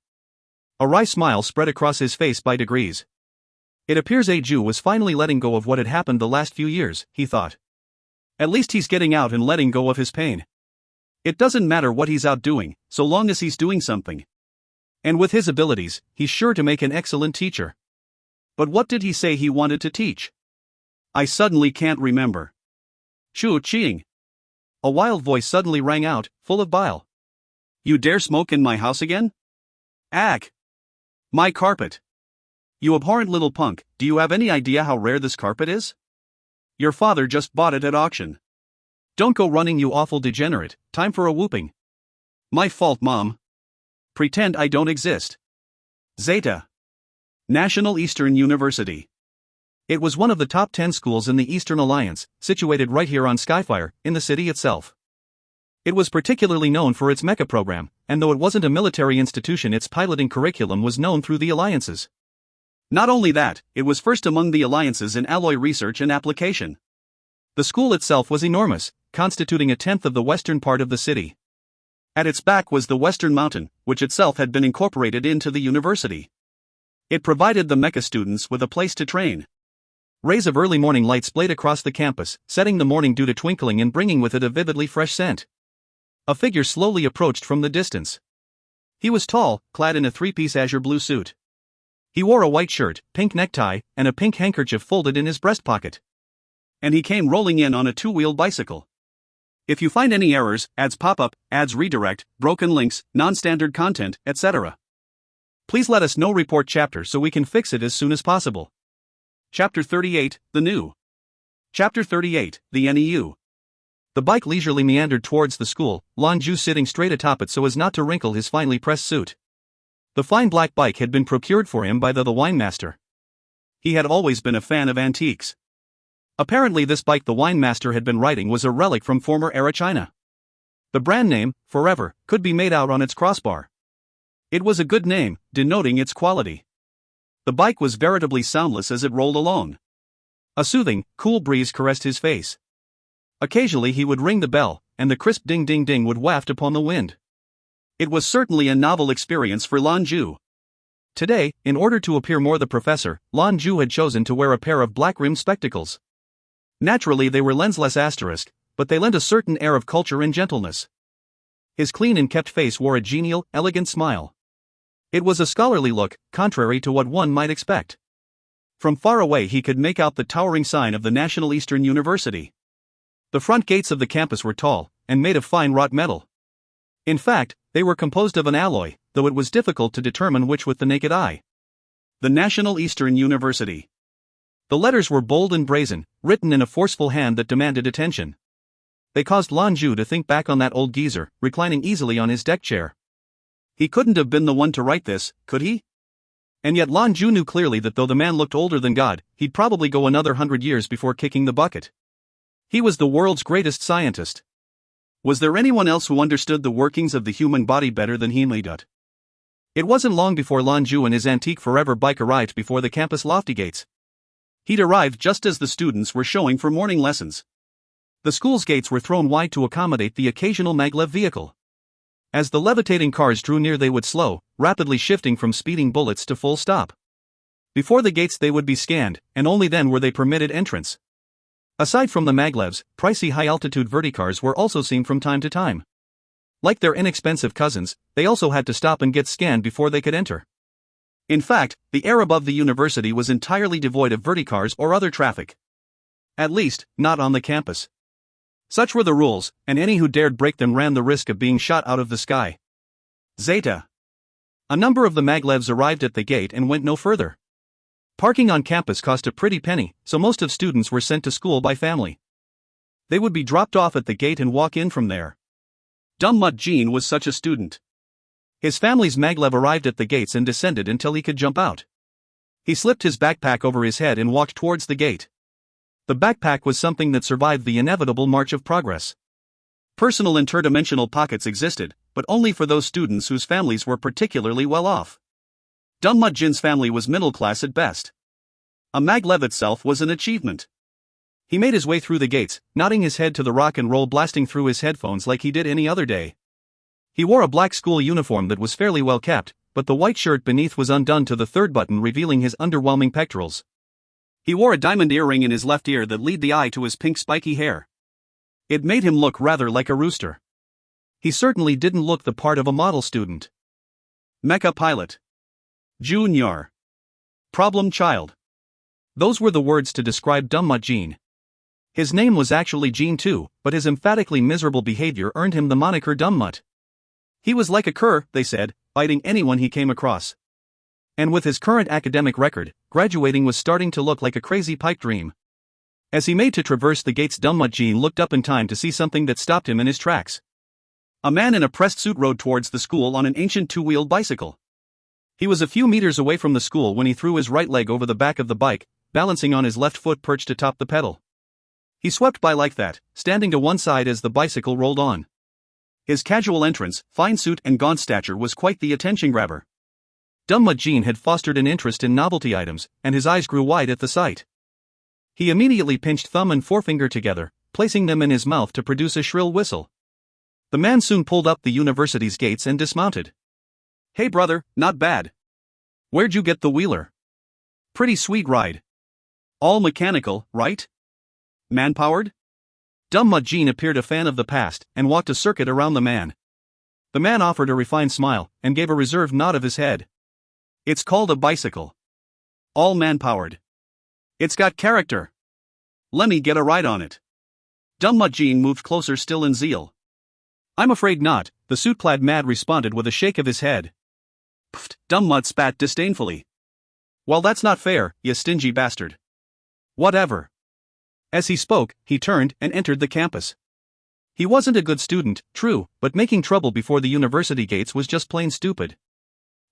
A wry smile spread across his face by degrees. It appears Jue was finally letting go of what had happened the last few years, he thought. At least he's getting out and letting go of his pain. It doesn't matter what he's out doing, so long as he's doing something. And with his abilities, he's sure to make an excellent teacher. But what did he say he wanted to teach? I suddenly can't remember. Chu Qing. A wild voice suddenly rang out, full of bile. You dare smoke in my house again? Ag. My carpet. You abhorrent little punk, do you have any idea how rare this carpet is? Your father just bought it at auction. Don't go running, you awful degenerate, time for a whooping. My fault, Mom. Pretend I don't exist. Zeta. National Eastern University. It was one of the top 10 schools in the Eastern Alliance, situated right here on Skyfire, in the city itself. It was particularly known for its mecha program, and though it wasn't a military institution, its piloting curriculum was known through the alliances. Not only that, it was first among the alliances in alloy research and application. The school itself was enormous, constituting a tenth of the western part of the city. At its back was the Western Mountain, which itself had been incorporated into the university. It provided the mecha students with a place to train. Rays of early morning light splayed across the campus, setting the morning dew to twinkling and bringing with it a vividly fresh scent. A figure slowly approached from the distance. He was tall, clad in a three-piece azure blue suit. He wore a white shirt, pink necktie, and a pink handkerchief folded in his breast pocket. And he came rolling in on a two-wheeled bicycle. If you find any errors, ads pop up, ads redirect, broken links, non-standard content, etc., please let us know. Report chapter so we can fix it as soon as possible. Chapter 38, The New. Chapter 38, The NEU. The bike leisurely meandered towards the school, Lan Jue sitting straight atop it so as not to wrinkle his finely pressed suit. The fine black bike had been procured for him by the wine master. He had always been a fan of antiques. Apparently this bike the wine master had been riding was a relic from former era China. The brand name, Forever, could be made out on its crossbar. It was a good name, denoting its quality. The bike was veritably soundless as it rolled along. A soothing, cool breeze caressed his face. Occasionally he would ring the bell, and the crisp ding-ding-ding would waft upon the wind. It was certainly a novel experience for Lan Jue. Today, in order to appear more the professor, Lan Jue had chosen to wear a pair of black-rimmed spectacles. Naturally they were lensless asterisk, but they lent a certain air of culture and gentleness. His clean and kept face wore a genial, elegant smile. It was a scholarly look, contrary to what one might expect. From far away he could make out the towering sign of the National Eastern University. The front gates of the campus were tall, and made of fine wrought metal. In fact, they were composed of an alloy, though it was difficult to determine which with the naked eye. The National Eastern University. The letters were bold and brazen, written in a forceful hand that demanded attention. They caused Lan Jue to think back on that old geezer, reclining easily on his deck chair. He couldn't have been the one to write this, could he? And yet Lan Jue knew clearly that though the man looked older than God, he'd probably go another 100 years before kicking the bucket. He was the world's greatest scientist. Was there anyone else who understood the workings of the human body better than he? It wasn't long before Lan Jue and his antique Forever bike arrived before the campus lofty gates. He'd arrived just as the students were showing for morning lessons. The school's gates were thrown wide to accommodate the occasional maglev vehicle. As the levitating cars drew near, they would slow, rapidly shifting from speeding bullets to full stop. Before the gates they would be scanned, and only then were they permitted entrance. Aside from the maglevs, pricey high-altitude verticars were also seen from time to time. Like their inexpensive cousins, they also had to stop and get scanned before they could enter. In fact, the air above the university was entirely devoid of verticars or other traffic. At least, not on the campus. Such were the rules, and any who dared break them ran the risk of being shot out of the sky. Zeta. A number of the maglevs arrived at the gate and went no further. Parking on campus cost a pretty penny, so most of students were sent to school by family. They would be dropped off at the gate and walk in from there. Dumb Mutt Jean was such a student. His family's maglev arrived at the gates and descended until he could jump out. He slipped his backpack over his head and walked towards the gate. The backpack was something that survived the inevitable march of progress. Personal interdimensional pockets existed, but only for those students whose families were particularly well off. Dumb Mutt Jin's family was middle class at best. A maglev itself was an achievement. He made his way through the gates, nodding his head to the rock and roll blasting through his headphones like he did any other day. He wore a black school uniform that was fairly well kept, but the white shirt beneath was undone to the third button, revealing his underwhelming pectorals. He wore a diamond earring in his left ear that led the eye to his pink spiky hair. It made him look rather like a rooster. He certainly didn't look the part of a model student. Mecha pilot. Junior. Problem child. Those were the words to describe Dumb Mutt Jean. His name was actually Jean too, but his emphatically miserable behavior earned him the moniker Dumb Mutt. He was like a cur, they said, biting anyone he came across. And with his current academic record, graduating was starting to look like a crazy pipe dream. As he made to traverse the gates, Dumb Mutt Jean looked up in time to see something that stopped him in his tracks. A man in a pressed suit rode towards the school on an ancient two-wheeled bicycle. He was a few meters away from the school when he threw his right leg over the back of the bike, balancing on his left foot perched atop the pedal. He swept by like that, standing to one side as the bicycle rolled on. His casual entrance, fine suit and gaunt stature was quite the attention grabber. Dumb Mutt Jean had fostered an interest in novelty items, and his eyes grew wide at the sight. He immediately pinched thumb and forefinger together, placing them in his mouth to produce a shrill whistle. The man soon pulled up the university's gates and dismounted. "Hey brother, not bad. Where'd you get the wheeler? Pretty sweet ride. All mechanical, right? Man-powered?" Dumb Mutt Jean appeared a fan of the past, and walked a circuit around the man. The man offered a refined smile, and gave a reserved nod of his head. "It's called a bicycle. All man-powered. It's got character. Lemme get a ride on it." Dumb Mutt Jean moved closer still in zeal. "I'm afraid not," the suit-clad man responded with a shake of his head. "Pfft," Dumb Mutt spat disdainfully. "Well, that's not fair, you stingy bastard. Whatever." As he spoke, he turned and entered the campus. He wasn't a good student, true, but making trouble before the university gates was just plain stupid.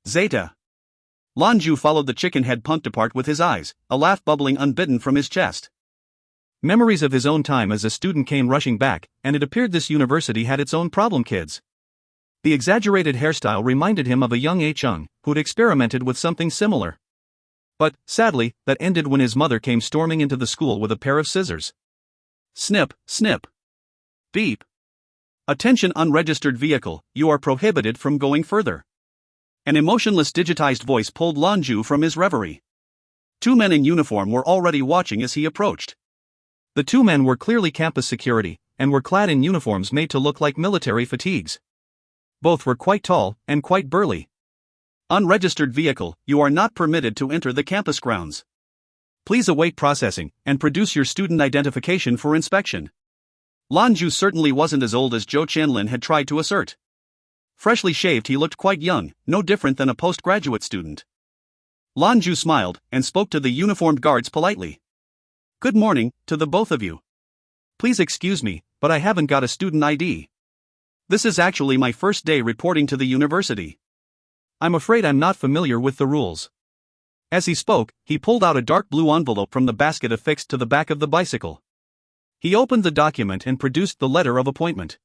Zeta. Lan Jue followed the chicken-head punk depart with his eyes, a laugh bubbling unbidden from his chest. Memories of his own time as a student came rushing back, and it appeared this university had its own problem kids. The exaggerated hairstyle reminded him of a young A-Chung, who'd experimented with something similar. But, sadly, that ended when his mother came storming into the school with a pair of scissors. Snip, snip. Beep. "Attention unregistered vehicle, you are prohibited from going further." An emotionless digitized voice pulled Lan Jue from his reverie. Two men in uniform were already watching as he approached. The two men were clearly campus security, and were clad in uniforms made to look like military fatigues. Both were quite tall, and quite burly. "Unregistered vehicle, you are not permitted to enter the campus grounds. Please await processing, and produce your student identification for inspection." Lan Jue certainly wasn't as old as Zhou Qianlin had tried to assert. Freshly shaved, he looked quite young, no different than a postgraduate student. Lan Jue smiled, and spoke to the uniformed guards politely. "Good morning, to the both of you. Please excuse me, but I haven't got a student ID. This is actually my first day reporting to the university. I'm afraid I'm not familiar with the rules." As he spoke, he pulled out a dark blue envelope from the basket affixed to the back of the bicycle. He opened the document and produced the letter of appointment.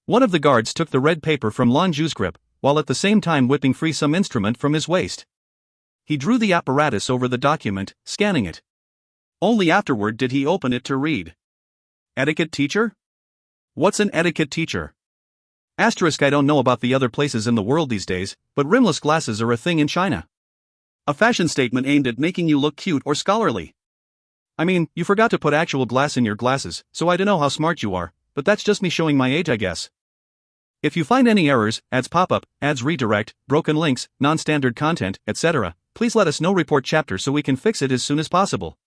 One of the guards took the red paper from Lan Jue's grip, while at the same time whipping free some instrument from his waist. He drew the apparatus over the document, scanning it. Only afterward did he open it to read. Etiquette teacher? What's an etiquette teacher? I don't know about the other places in the world these days, but rimless glasses are a thing in China. A fashion statement aimed at making you look cute or scholarly. I mean, you forgot to put actual glass in your glasses, so I don't know how smart you are, but that's just me showing my age, I guess. If you find any errors, ads pop up, ads redirect, broken links, non-standard content, etc., please let us know. Report chapter so we can fix it as soon as possible.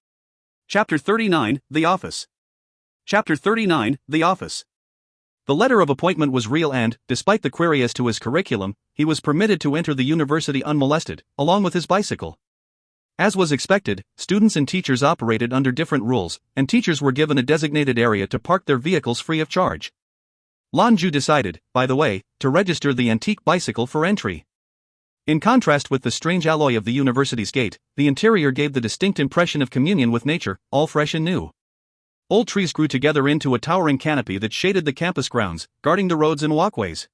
Chapter 39, The Office. Chapter 39, The Office. The letter of appointment was real and, despite the query as to his curriculum, he was permitted to enter the university unmolested, along with his bicycle. As was expected, students and teachers operated under different rules, and teachers were given a designated area to park their vehicles free of charge. Lan Jue decided, by the way, to register the antique bicycle for entry. In contrast with the strange alloy of the university's gate, the interior gave the distinct impression of communion with nature, all fresh and new. Old trees grew together into a towering canopy that shaded the campus grounds, guarding the roads and walkways.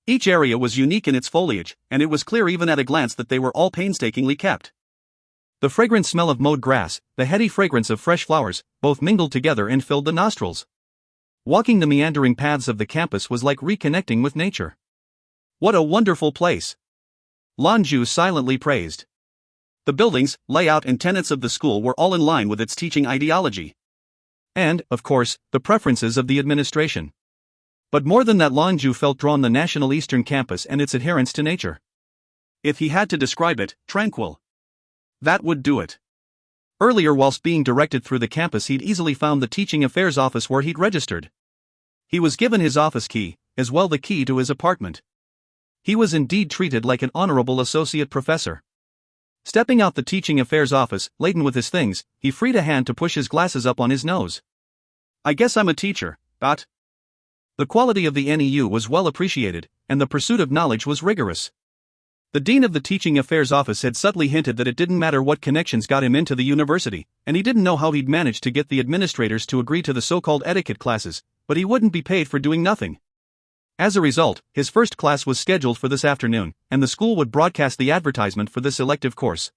Each area was unique in its foliage, and it was clear even at a glance that they were all painstakingly kept. The fragrant smell of mowed grass, the heady fragrance of fresh flowers, both mingled together and filled the nostrils. Walking the meandering paths of the campus was like reconnecting with nature. What a wonderful place! Lan Jue silently praised. The buildings, layout and tenets of the school were all in line with its teaching ideology. And, of course, the preferences of the administration. But more than that, Lan Jue felt drawn to the National Eastern Campus and its adherence to nature. If he had to describe it, tranquil. That would do it. Earlier, whilst being directed through the campus, he'd easily found the teaching affairs office where he'd registered. He was given his office key, as well the key to his apartment. He was indeed treated like an honorable associate professor. Stepping out the teaching affairs office, laden with his things, he freed a hand to push his glasses up on his nose. I guess I'm a teacher, but... The quality of the NEU was well appreciated, and the pursuit of knowledge was rigorous. The dean of the teaching affairs office had subtly hinted that it didn't matter what connections got him into the university, and he didn't know how he'd managed to get the administrators to agree to the so-called etiquette classes, but he wouldn't be paid for doing nothing. As a result, his first class was scheduled for this afternoon, and the school would broadcast the advertisement for this elective course.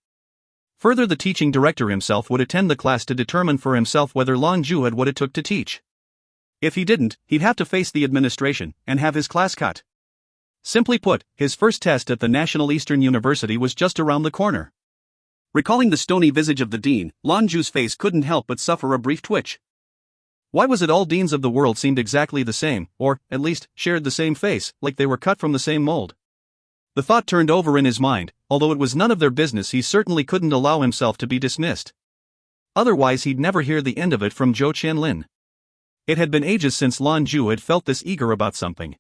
Further, the teaching director himself would attend the class to determine for himself whether Lan Jue had what it took to teach. If he didn't, he'd have to face the administration and have his class cut. Simply put, his first test at the National Eastern University was just around the corner. Recalling the stony visage of the dean, Lan Jue's face couldn't help but suffer a brief twitch. Why was it all deans of the world seemed exactly the same, or, at least, shared the same face, like they were cut from the same mold? The thought turned over in his mind, although it was none of their business, he certainly couldn't allow himself to be dismissed. Otherwise he'd never hear the end of it from Zhou Qianlin. It had been ages since Lan Jue had felt this eager about something.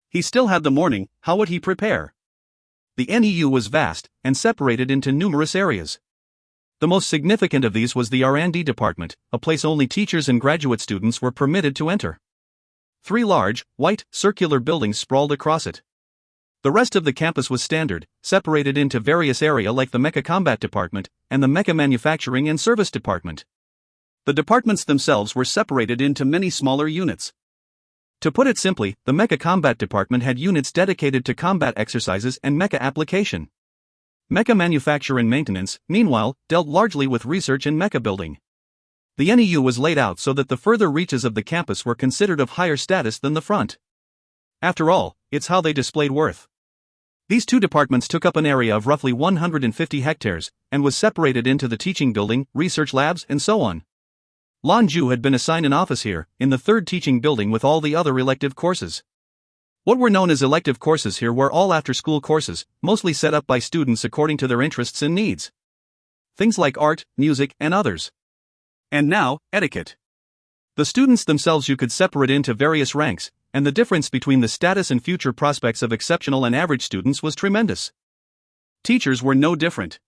He still had the morning, how would he prepare? The NEU was vast, and separated into numerous areas. The most significant of these was the R&D department, a place only teachers and graduate students were permitted to enter. 3 large, white, circular buildings sprawled across it. The rest of the campus was standard, separated into various areas like the Mecha Combat Department, and the Mecha Manufacturing and Service Department. The departments themselves were separated into many smaller units. To put it simply, the Mecha Combat Department had units dedicated to combat exercises and mecha application. Mecha Manufacture and Maintenance, meanwhile, dealt largely with research and mecha building. The NEU was laid out so that the further reaches of the campus were considered of higher status than the front. After all, it's how they displayed worth. These 2 departments took up an area of roughly 150 hectares, and was separated into the teaching building, research labs, and so on. Lan Jue had been assigned an office here, in the 3rd teaching building with all the other elective courses. What were known as elective courses here were all after-school courses, mostly set up by students according to their interests and needs. Things like art, music, and others. And now, etiquette. The students themselves you could separate into various ranks, and the difference between the status and future prospects of exceptional and average students was tremendous. Teachers were no different.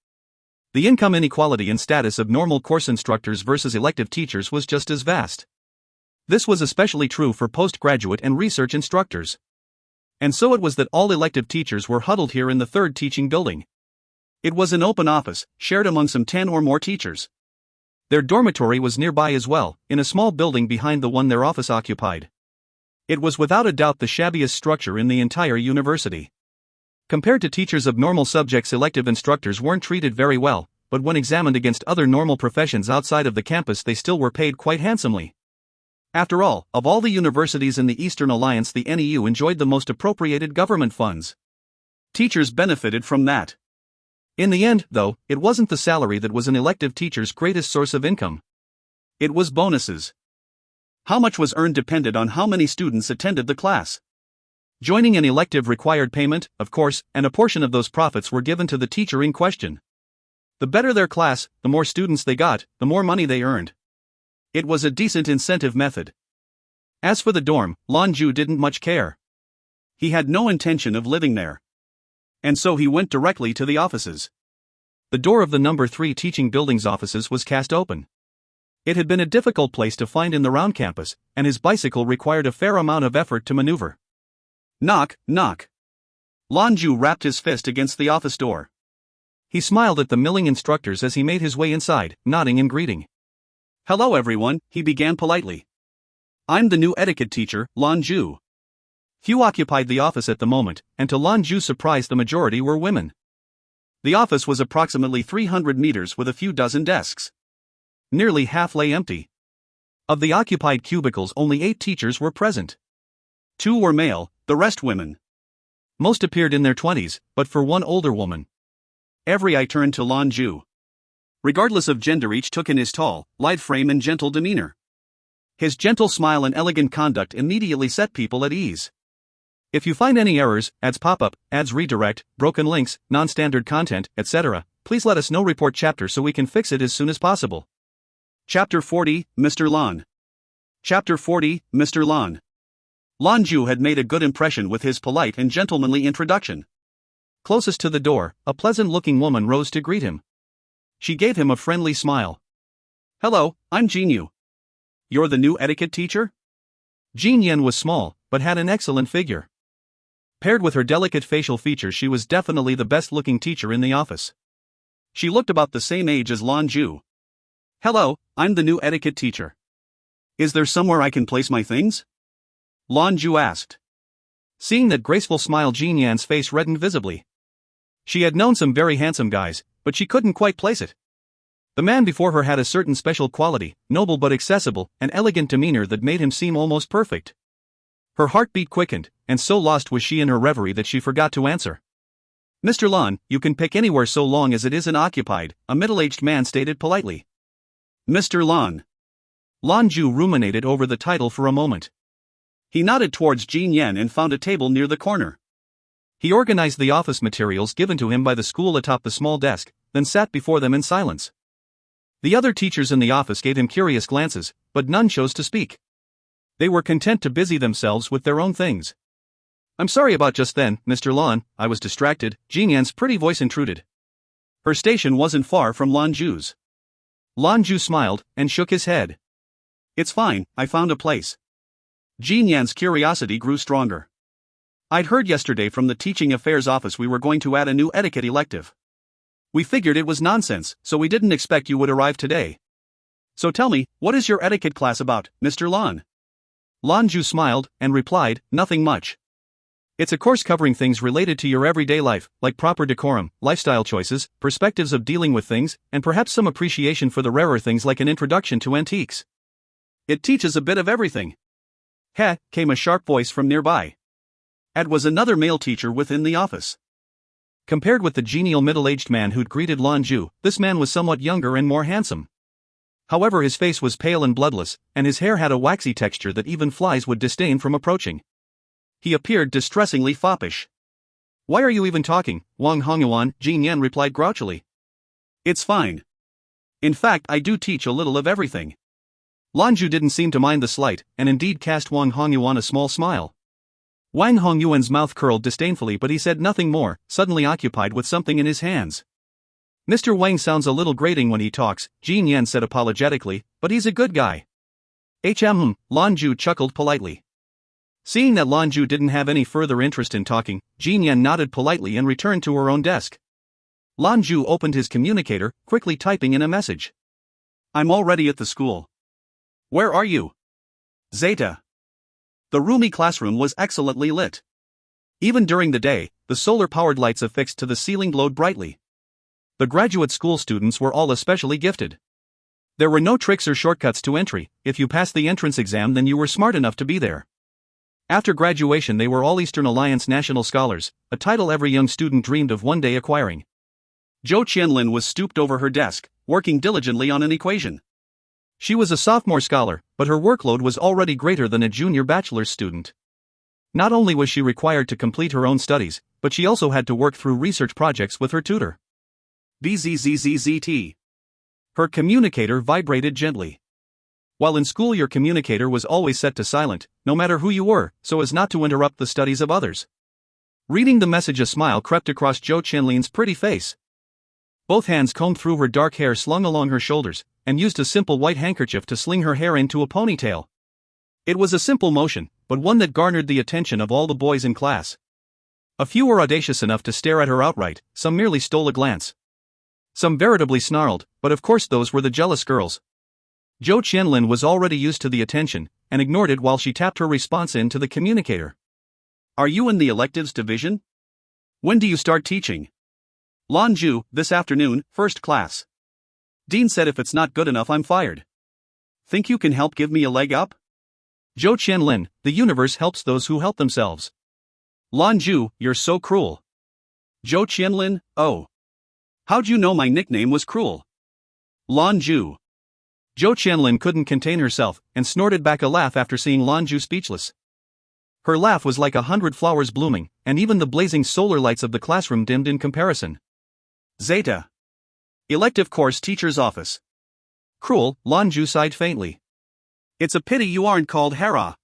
The income inequality and status of normal course instructors versus elective teachers was just as vast. This was especially true for postgraduate and research instructors. And so it was that all elective teachers were huddled here in the 3rd teaching building. It was an open office, shared among some 10 or more teachers. Their dormitory was nearby as well, in a small building behind the one their office occupied. It was without a doubt the shabbiest structure in the entire university. Compared to teachers of normal subjects, elective instructors weren't treated very well, but when examined against other normal professions outside of the campus they still were paid quite handsomely. After all, of all the universities in the Eastern Alliance the NEU enjoyed the most appropriated government funds. Teachers benefited from that. In the end, though, it wasn't the salary that was an elective teacher's greatest source of income. It was bonuses. How much was earned depended on how many students attended the class. Joining an elective required payment, of course, and a portion of those profits were given to the teacher in question. The better their class, the more students they got, the more money they earned. It was a decent incentive method. As for the dorm, Lan Jue didn't much care. He had no intention of living there. And so he went directly to the offices. The door of the number 3 teaching building's offices was cast open. It had been a difficult place to find in the round campus, and his bicycle required a fair amount of effort to maneuver. Knock, knock. Lan Jue rapped his fist against the office door. He smiled at the milling instructors as he made his way inside, nodding in greeting. Hello everyone, he began politely. I'm the new etiquette teacher, Lan Jue. Few occupied the office at the moment, and to Lan Jue's surprise the majority were women. The office was approximately 300 meters with a few dozen desks. Nearly half lay empty. Of the occupied cubicles only 8 teachers were present. 2 were male, the rest women. Most appeared in their 20s, but for one older woman. Every eye turned to Lan Jue. Regardless of gender each took in his tall, lithe frame and gentle demeanor. His gentle smile and elegant conduct immediately set people at ease. If you find any errors, ads pop up, ads redirect, broken links, non-standard content, etc., please let us know. Report chapter so we can fix it as soon as possible. Chapter 40, Mr. Lan. Chapter 40, Mr. Lan. Lan Jue had made a good impression with his polite and gentlemanly introduction. Closest to the door, a pleasant-looking woman rose to greet him. She gave him a friendly smile. Hello, I'm Jinyu. You're the new etiquette teacher? Jinyan was small, but had an excellent figure. Paired with her delicate facial features she was definitely the best-looking teacher in the office. She looked about the same age as Lan Jue. Hello, I'm the new etiquette teacher. Is there somewhere I can place my things? Lan Jue asked. Seeing that graceful smile Jinyan's face reddened visibly. She had known some very handsome guys, but she couldn't quite place it. The man before her had a certain special quality, noble but accessible, an elegant demeanor that made him seem almost perfect. Her heartbeat quickened, and so lost was she in her reverie that she forgot to answer. Mr. Lan, you can pick anywhere so long as it isn't occupied, a middle-aged man stated politely. Mr. Lan. Lan Jue ruminated over the title for a moment. He nodded towards Jinyan and found a table near the corner. He organized the office materials given to him by the school atop the small desk, then sat before them in silence. The other teachers in the office gave him curious glances, but none chose to speak. They were content to busy themselves with their own things. I'm sorry about just then, Mr. Lan, I was distracted, Jinyan's pretty voice intruded. Her station wasn't far from Lan Jue's. Lan Jue smiled, and shook his head. It's fine, I found a place. Jinyan's curiosity grew stronger. I'd heard yesterday from the teaching affairs office we were going to add a new etiquette elective. We figured it was nonsense, so we didn't expect you would arrive today. So tell me, what is your etiquette class about, Mr. Lan? Lan Jue smiled, and replied, nothing much. It's a course covering things related to your everyday life, like proper decorum, lifestyle choices, perspectives of dealing with things, and perhaps some appreciation for the rarer things like an introduction to antiques. It teaches a bit of everything. Heh, came a sharp voice from nearby. Ad was another male teacher within the office. Compared with the genial middle-aged man who'd greeted Lan Jue, this man was somewhat younger and more handsome. However, his face was pale and bloodless, and his hair had a waxy texture that even flies would disdain from approaching. He appeared distressingly foppish. Why are you even talking, Wang Hongyuan? Jinyan replied grouchily. It's fine. In fact, I do teach a little of everything. Lan Jue didn't seem to mind the slight, and indeed cast Wang Hongyuan a small smile. Wang Hongyuan's mouth curled disdainfully, but he said nothing more, suddenly occupied with something in his hands. Mr. Wang sounds a little grating when he talks, Jinyan said apologetically, but he's a good guy. Lan Jue chuckled politely. Seeing that Lan Jue didn't have any further interest in talking, Jinyan nodded politely and returned to her own desk. Lan Jue opened his communicator, quickly typing in a message. I'm already at the school. Where are you? Zeta. The roomy classroom was excellently lit. Even during the day, the solar-powered lights affixed to the ceiling glowed brightly. The graduate school students were all especially gifted. There were no tricks or shortcuts to entry. If you passed the entrance exam, then you were smart enough to be there. After graduation, they were all Eastern Alliance National Scholars, a title every young student dreamed of one day acquiring. Zhou Qianlin was stooped over her desk, working diligently on an equation. She was a sophomore scholar, but her workload was already greater than a junior bachelor's student. Not only was she required to complete her own studies, but she also had to work through research projects with her tutor. Bzzzzzt. Her communicator vibrated gently. While in school, your communicator was always set to silent, no matter who you were, so as not to interrupt the studies of others. Reading the message, a smile crept across Zhou Qianlin's pretty face. Both hands combed through her dark hair slung along her shoulders, and used a simple white handkerchief to sling her hair into a ponytail. It was a simple motion, but one that garnered the attention of all the boys in class. A few were audacious enough to stare at her outright, some merely stole a glance. Some veritably snarled, but of course those were the jealous girls. Zhou Qianlin was already used to the attention, and ignored it while she tapped her response into the communicator. Are you in the electives division? When do you start teaching? Lan Jue, this afternoon, first class. Dean said if it's not good enough, I'm fired. Think you can help give me a leg up? Zhou Qianlin, the universe helps those who help themselves. Lan Jue, you're so cruel. Zhou Qianlin, oh. How'd you know my nickname was cruel? Lan Jue. Zhou Qianlin couldn't contain herself, and snorted back a laugh after seeing Lan Jue speechless. Her laugh was like 100 flowers blooming, and even the blazing solar lights of the classroom dimmed in comparison. Zeta. Elective course teacher's office. Cruel, Lan Jue sighed faintly. It's a pity you aren't called Hera.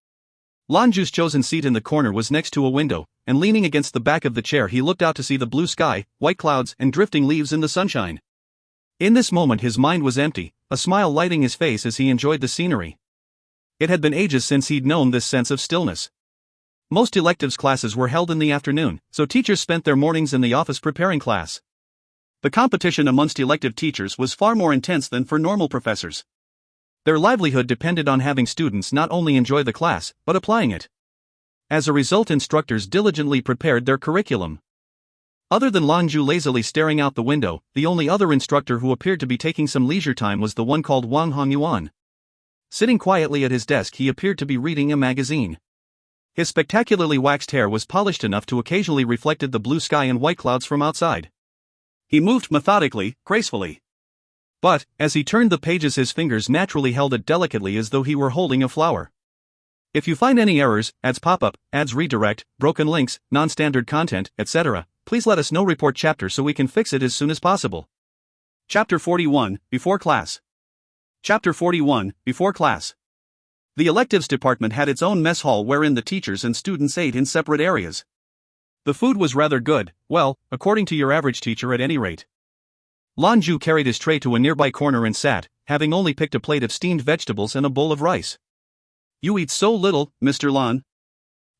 Lan Jue's chosen seat in the corner was next to a window, and leaning against the back of the chair he looked out to see the blue sky, white clouds, and drifting leaves in the sunshine. In this moment his mind was empty, a smile lighting his face as he enjoyed the scenery. It had been ages since he'd known this sense of stillness. Most electives classes were held in the afternoon, so teachers spent their mornings in the office preparing class. The competition amongst elective teachers was far more intense than for normal professors. Their livelihood depended on having students not only enjoy the class, but applying it. As a result, instructors diligently prepared their curriculum. Other than Lan Jue lazily staring out the window, the only other instructor who appeared to be taking some leisure time was the one called Wang Hongyuan. Sitting quietly at his desk, he appeared to be reading a magazine. His spectacularly waxed hair was polished enough to occasionally reflect the blue sky and white clouds from outside. He moved methodically, gracefully. But, as he turned the pages, his fingers naturally held it delicately as though he were holding a flower. If you find any errors, ads pop up, ads redirect, broken links, non-standard content, etc., please let us know. Report chapter so we can fix it as soon as possible. Chapter 41, Before Class. Chapter 41, Before Class. The electives department had its own mess hall wherein the teachers and students ate in separate areas. The food was rather good, well, according to your average teacher at any rate. Lan Jue carried his tray to a nearby corner and sat, having only picked a plate of steamed vegetables and a bowl of rice. You eat so little, Mr. Lan.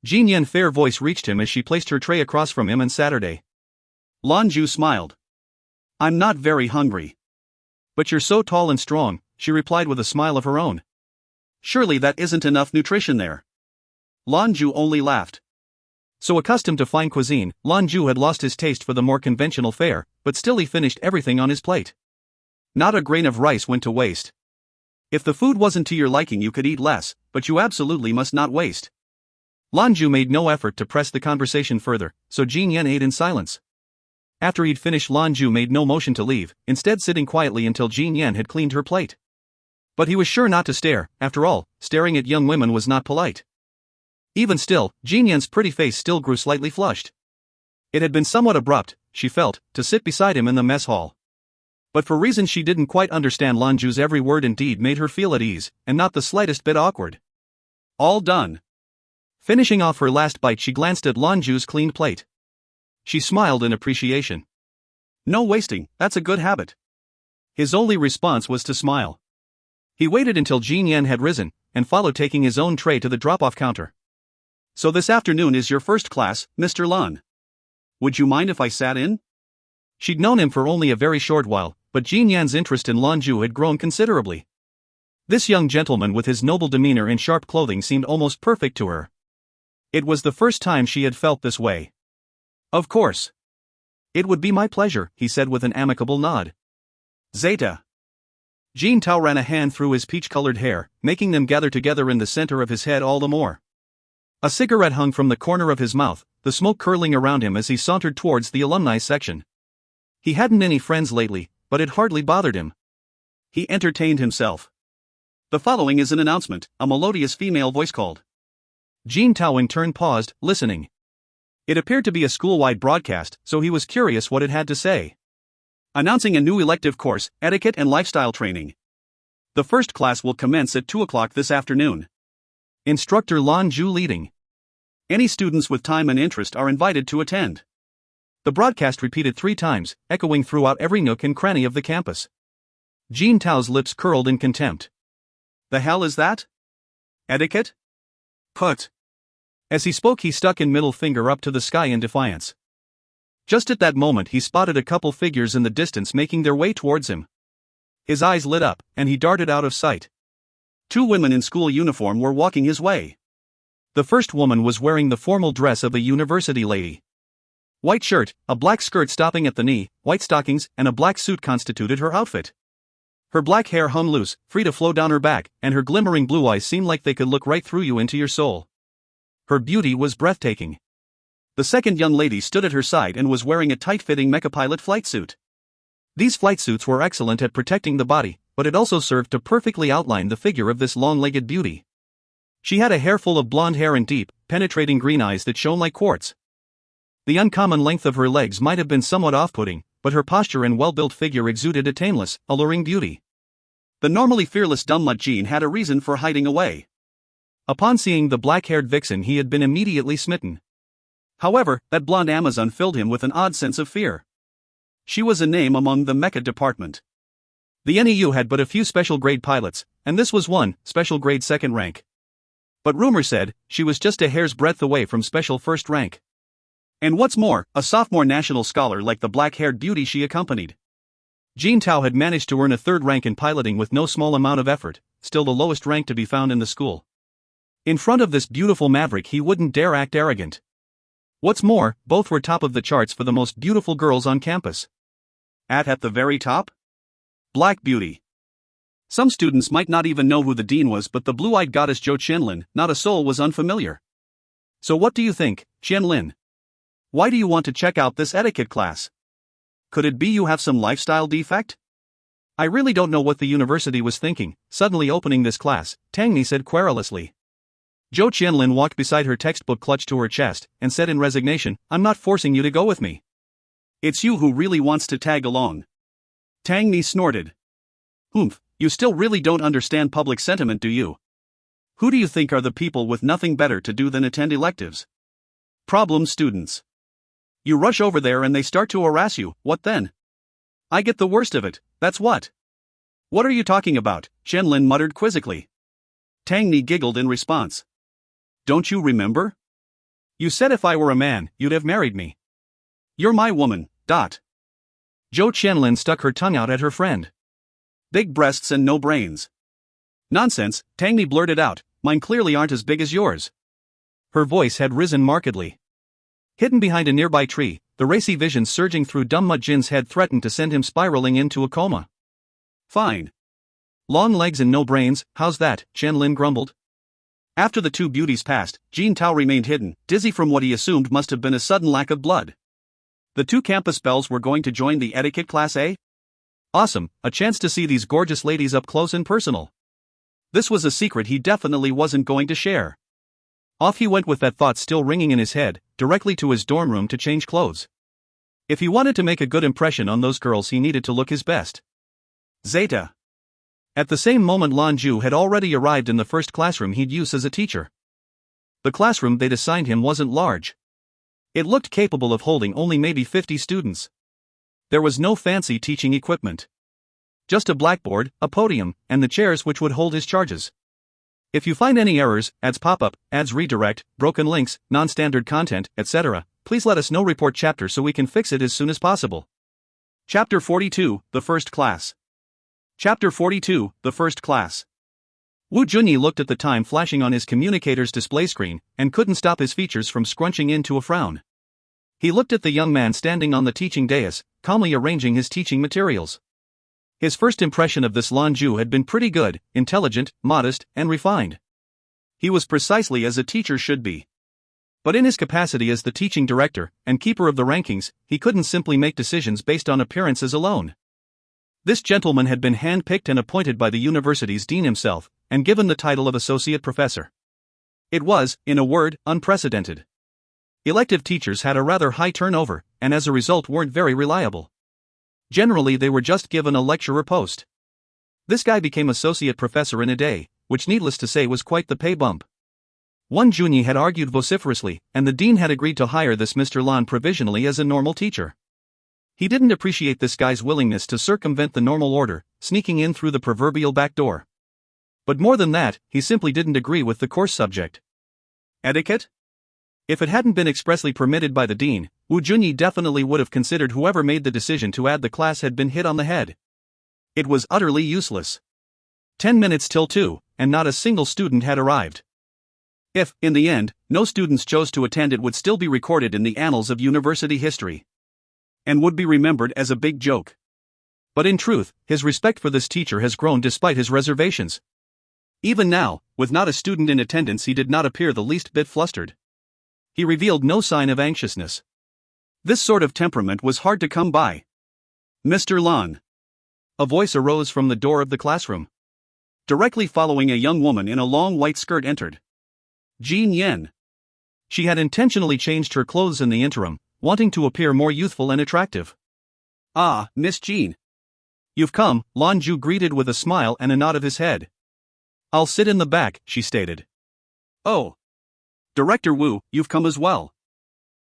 Jin Yan's fair voice reached him as she placed her tray across from him on Saturday. Lan Jue smiled. I'm not very hungry. But you're so tall and strong, she replied with a smile of her own. Surely that isn't enough nutrition there. Lan Jue only laughed. So accustomed to fine cuisine, Lan Jue had lost his taste for the more conventional fare, but still he finished everything on his plate. Not a grain of rice went to waste. If the food wasn't to your liking, you could eat less, but you absolutely must not waste. Lan Jue made no effort to press the conversation further, so Jin Yan ate in silence. After he'd finished, Lan Jue made no motion to leave, instead sitting quietly until Jin Yan had cleaned her plate. But he was sure not to stare. After all, staring at young women was not polite. Even still, Jin Yan's pretty face still grew slightly flushed. It had been somewhat abrupt, she felt, to sit beside him in the mess hall. But for reasons she didn't quite understand, Lan Jue's every word and deed made her feel at ease, and not the slightest bit awkward. All done. Finishing off her last bite, she glanced at Lan Jue's cleaned plate. She smiled in appreciation. No wasting, that's a good habit. His only response was to smile. He waited until Jin Yan had risen, and followed, taking his own tray to the drop-off counter. So this afternoon is your first class, Mr. Lan. Would you mind if I sat in? She'd known him for only a very short while, but Jin Yan's interest in Lan Jue had grown considerably. This young gentleman with his noble demeanor and sharp clothing seemed almost perfect to her. It was the first time she had felt this way. Of course. It would be my pleasure, he said with an amicable nod. Zeta. Jin Tao ran a hand through his peach-colored hair, making them gather together in the center of his head all the more. A cigarette hung from the corner of his mouth, the smoke curling around him as he sauntered towards the alumni section. He hadn't any friends lately, but it hardly bothered him. He entertained himself. The following is an announcement, a melodious female voice called. Jin Tao in turn paused, listening. It appeared to be a school-wide broadcast, so he was curious what it had to say. Announcing a new elective course, Etiquette and Lifestyle Training. The first class will commence at 2 o'clock this afternoon. Instructor Lan Jue leading. Any students with time and interest are invited to attend. The broadcast repeated 3 times, echoing throughout every nook and cranny of the campus. Jin Tao's lips curled in contempt. The hell is that? Etiquette? Put. As he spoke, he stuck his middle finger up to the sky in defiance. Just at that moment, he spotted a couple figures in the distance making their way towards him. His eyes lit up, and he darted out of sight. 2 women in school uniform were walking his way. The first woman was wearing the formal dress of a university lady. White shirt, a black skirt stopping at the knee, white stockings, and a black suit constituted her outfit. Her black hair hung loose, free to flow down her back, and her glimmering blue eyes seemed like they could look right through you into your soul. Her beauty was breathtaking. The second young lady stood at her side and was wearing a tight-fitting mecha pilot flight suit. These flight suits were excellent at protecting the body, but it also served to perfectly outline the figure of this long-legged beauty. She had a hair full of blonde hair and deep, penetrating green eyes that shone like quartz. The uncommon length of her legs might have been somewhat off-putting, but her posture and well-built figure exuded a tameless, alluring beauty. The normally fearless Dumb Jin had a reason for hiding away. Upon seeing the black-haired vixen, he had been immediately smitten. However, that blonde Amazon filled him with an odd sense of fear. She was a name among the mecha department. The NEU had but a few special grade pilots, and this was one, special grade second rank. But rumor said, she was just a hair's breadth away from special first rank. And what's more, a sophomore national scholar like the black-haired beauty she accompanied. Jin Tao had managed to earn a 3rd rank in piloting with no small amount of effort, still the lowest rank to be found in the school. In front of this beautiful maverick he wouldn't dare act arrogant. What's more, both were top of the charts for the most beautiful girls on campus. At the very top? Black Beauty. Some students might not even know who the dean was, but the blue-eyed goddess Zhou Qianlin, not a soul was unfamiliar. So what do you think, Qianlin? Why do you want to check out this etiquette class? Could it be you have some lifestyle defect? I really don't know what the university was thinking, suddenly opening this class, Tangni said querulously. Zhou Qianlin walked beside her, textbook clutched to her chest, and said in resignation, I'm not forcing you to go with me. It's you who really wants to tag along. Tangni snorted. Oomph, you still really don't understand public sentiment, do you? Who do you think are the people with nothing better to do than attend electives? Problem students. You rush over there and they start to harass you, what then? I get the worst of it, that's what. What are you talking about? Qianlin muttered quizzically. Tangni giggled in response. Don't you remember? You said if I were a man, you'd have married me. You're my woman, dot. Zhou Qianlin stuck her tongue out at her friend. Big breasts and no brains. Nonsense, Tangni blurted out, mine clearly aren't as big as yours. Her voice had risen markedly. Hidden behind a nearby tree, the racy visions surging through Dumb Jin's head threatened to send him spiraling into a coma. Fine. Long legs and no brains, how's that? Qianlin grumbled. After the 2 beauties passed, Jin Tao remained hidden, dizzy from what he assumed must have been a sudden lack of blood. The 2 campus belles were going to join the etiquette class A? Awesome, a chance to see these gorgeous ladies up close and personal. This was a secret he definitely wasn't going to share. Off he went with that thought still ringing in his head, directly to his dorm room to change clothes. If he wanted to make a good impression on those girls, he needed to look his best. Zeta. At the same moment, Lan Jue had already arrived in the first classroom he'd use as a teacher. The classroom they'd assigned him wasn't large. It looked capable of holding only maybe 50 students. There was no fancy teaching equipment. Just a blackboard, a podium, and the chairs which would hold his charges. If you find any errors, ads pop up, ads redirect, broken links, non-standard content, etc., please let us know. Report chapter so we can fix it as soon as possible. Chapter 42, The First Class. Chapter 42, The First Class. Wu Junyi looked at the time flashing on his communicator's display screen, and couldn't stop his features from scrunching into a frown. He looked at the young man standing on the teaching dais, calmly arranging his teaching materials. His first impression of this Lan Jue had been pretty good, intelligent, modest, and refined. He was precisely as a teacher should be. But in his capacity as the teaching director and keeper of the rankings, he couldn't simply make decisions based on appearances alone. This gentleman had been handpicked and appointed by the university's dean himself, and given the title of associate professor. It was, in a word, unprecedented. Elective teachers had a rather high turnover, and as a result weren't very reliable. Generally they were just given a lecturer post. This guy became associate professor in a day, which needless to say was quite the pay bump. One Junyi had argued vociferously, and the dean had agreed to hire this Mr. Lan provisionally as a normal teacher. He didn't appreciate this guy's willingness to circumvent the normal order, sneaking in through the proverbial back door. But more than that, he simply didn't agree with the course subject. Etiquette? If it hadn't been expressly permitted by the dean, Wu Junyi definitely would have considered whoever made the decision to add the class had been hit on the head. It was utterly useless. 10 minutes till 2, and not a single student had arrived. If, in the end, no students chose to attend, it would still be recorded in the annals of university history. And would be remembered as a big joke. But in truth, his respect for this teacher has grown despite his reservations. Even now, with not a student in attendance, he did not appear the least bit flustered. He revealed no sign of anxiousness. This sort of temperament was hard to come by. Mr. Lan. A voice arose from the door of the classroom. Directly following, a young woman in a long white skirt entered. Jean Yen. She had intentionally changed her clothes in the interim, wanting to appear more youthful and attractive. Ah, Miss Jean. You've come, Lan Jue greeted with a smile and a nod of his head. I'll sit in the back, she stated. Oh. Director Wu, you've come as well.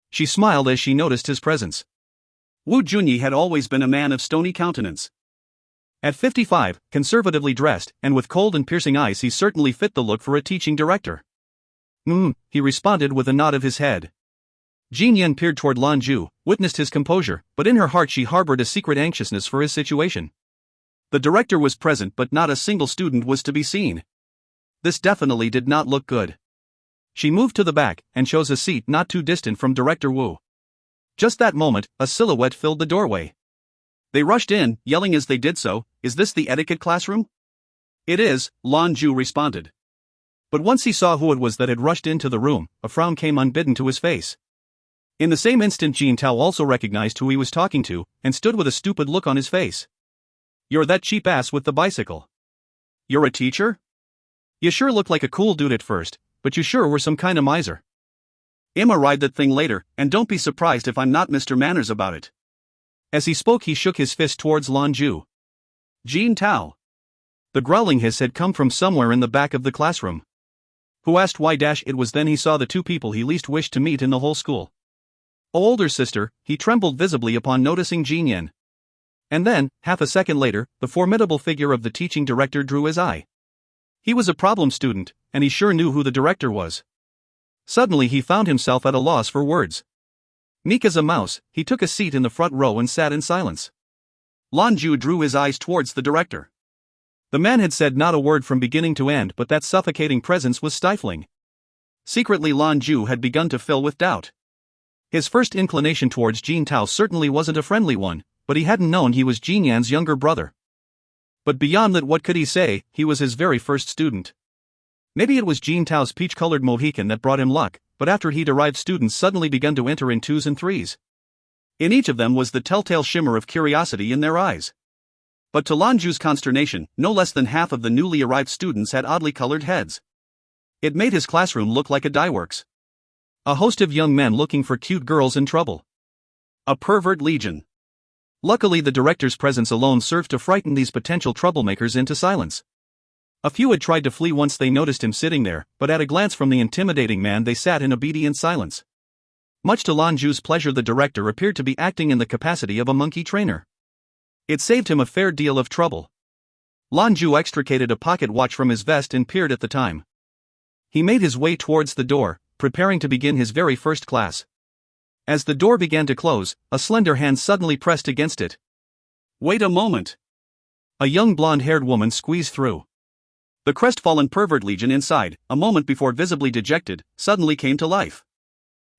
She smiled as she noticed his presence. Wu Junyi had always been a man of stony countenance. At 55, conservatively dressed, and with cold and piercing eyes, he certainly fit the look for a teaching director. He responded with a nod of his head. Jean Yen peered toward Lan Jue, witnessed his composure, but in her heart she harbored a secret anxiousness for his situation. The director was present, but not a single student was to be seen. This definitely did not look good. She moved to the back, and chose a seat not too distant from Director Wu. Just that moment, a silhouette filled the doorway. They rushed in, yelling as they did so, "Is this the etiquette classroom?" "It is," Lan Jue responded. But once he saw who it was that had rushed into the room, a frown came unbidden to his face. In the same instant, Jin Tao also recognized who he was talking to, and stood with a stupid look on his face. "You're that cheap ass with the bicycle. You're a teacher? You sure looked like a cool dude at first, but you sure were some kind of miser. I'ma ride that thing later, and don't be surprised if I'm not Mr. Manners about it." As he spoke, he shook his fist towards Lan Jue. "Jin Tao." The growling hiss had come from somewhere in the back of the classroom. Who asked why? It was then he saw the two people he least wished to meet in the whole school. "Oh, older sister," he trembled visibly upon noticing Jean Yen. And then, half a second later, the formidable figure of the teaching director drew his eye. He was a problem student, and he sure knew who the director was. Suddenly he found himself at a loss for words. Meek as a mouse, he took a seat in the front row and sat in silence. Lan Jue drew his eyes towards the director. The man had said not a word from beginning to end, but that suffocating presence was stifling. Secretly, Lan Jue had begun to fill with doubt. His first inclination towards Jin Tao certainly wasn't a friendly one, but he hadn't known he was Jin Yan's younger brother. But beyond that, what could he say? He was his very first student. Maybe it was Jin Tao's peach-colored Mohican that brought him luck, but after he'd arrived, students suddenly began to enter in 2s and 3s. In each of them was the telltale shimmer of curiosity in their eyes. But to Lan Jue's consternation, no less than half of the newly arrived students had oddly colored heads. It made his classroom look like a dyeworks. A host of young men looking for cute girls in trouble. A pervert legion. Luckily, the director's presence alone served to frighten these potential troublemakers into silence. A few had tried to flee once they noticed him sitting there, but at a glance from the intimidating man they sat in obedient silence. Much to Lan Jue's pleasure, the director appeared to be acting in the capacity of a monkey trainer. It saved him a fair deal of trouble. Lan Jue extricated a pocket watch from his vest and peered at the time. He made his way towards the door, preparing to begin his very first class. As the door began to close, a slender hand suddenly pressed against it. "Wait a moment." A young blonde-haired woman squeezed through. The crestfallen pervert legion inside, a moment before visibly dejected, suddenly came to life.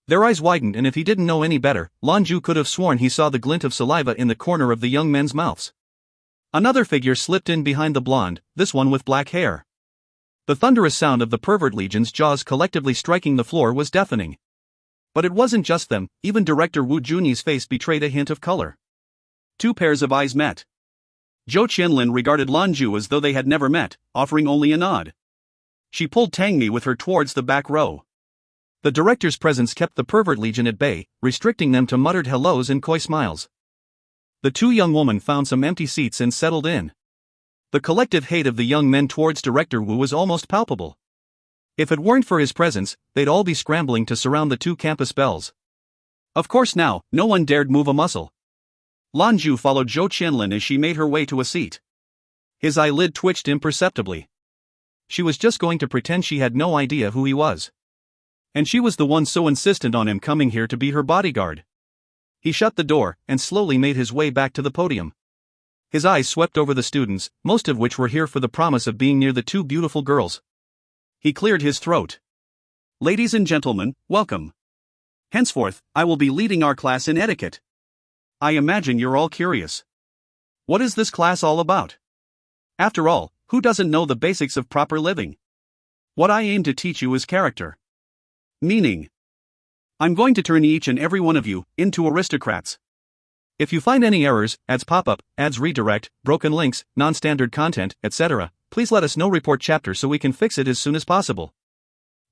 Their eyes widened, and if he didn't know any better, Lan Jue could have sworn he saw the glint of saliva in the corner of the young men's mouths. Another figure slipped in behind the blonde, this one with black hair. The thunderous sound of the pervert legion's jaws collectively striking the floor was deafening. But it wasn't just them, even Director Wu Junyi's face betrayed a hint of color. Two pairs of eyes met. Zhou Qianlin regarded Lan Jue as though they had never met, offering only a nod. She pulled Tang Mi with her towards the back row. The director's presence kept the pervert legion at bay, restricting them to muttered hellos and coy smiles. The two young women found some empty seats and settled in. The collective hate of the young men towards Director Wu was almost palpable. If it weren't for his presence, they'd all be scrambling to surround the two campus belles. Of course now, no one dared move a muscle. Lan Jue followed Zhou Qianlin as she made her way to a seat. His eyelid twitched imperceptibly. She was just going to pretend she had no idea who he was. And she was the one so insistent on him coming here to be her bodyguard. He shut the door, and slowly made his way back to the podium. His eyes swept over the students, most of which were here for the promise of being near the two beautiful girls. He cleared his throat. Ladies and gentlemen, welcome. Henceforth, I will be leading our class in etiquette. I imagine you're all curious. What is this class all about? After all, who doesn't know the basics of proper living? What I aim to teach you is character. Meaning. I'm going to turn each and every one of you into aristocrats. If you find any errors, ads pop up, ads redirect, broken links, non-standard content, etc., please let us know. Report chapter so we can fix it as soon as possible.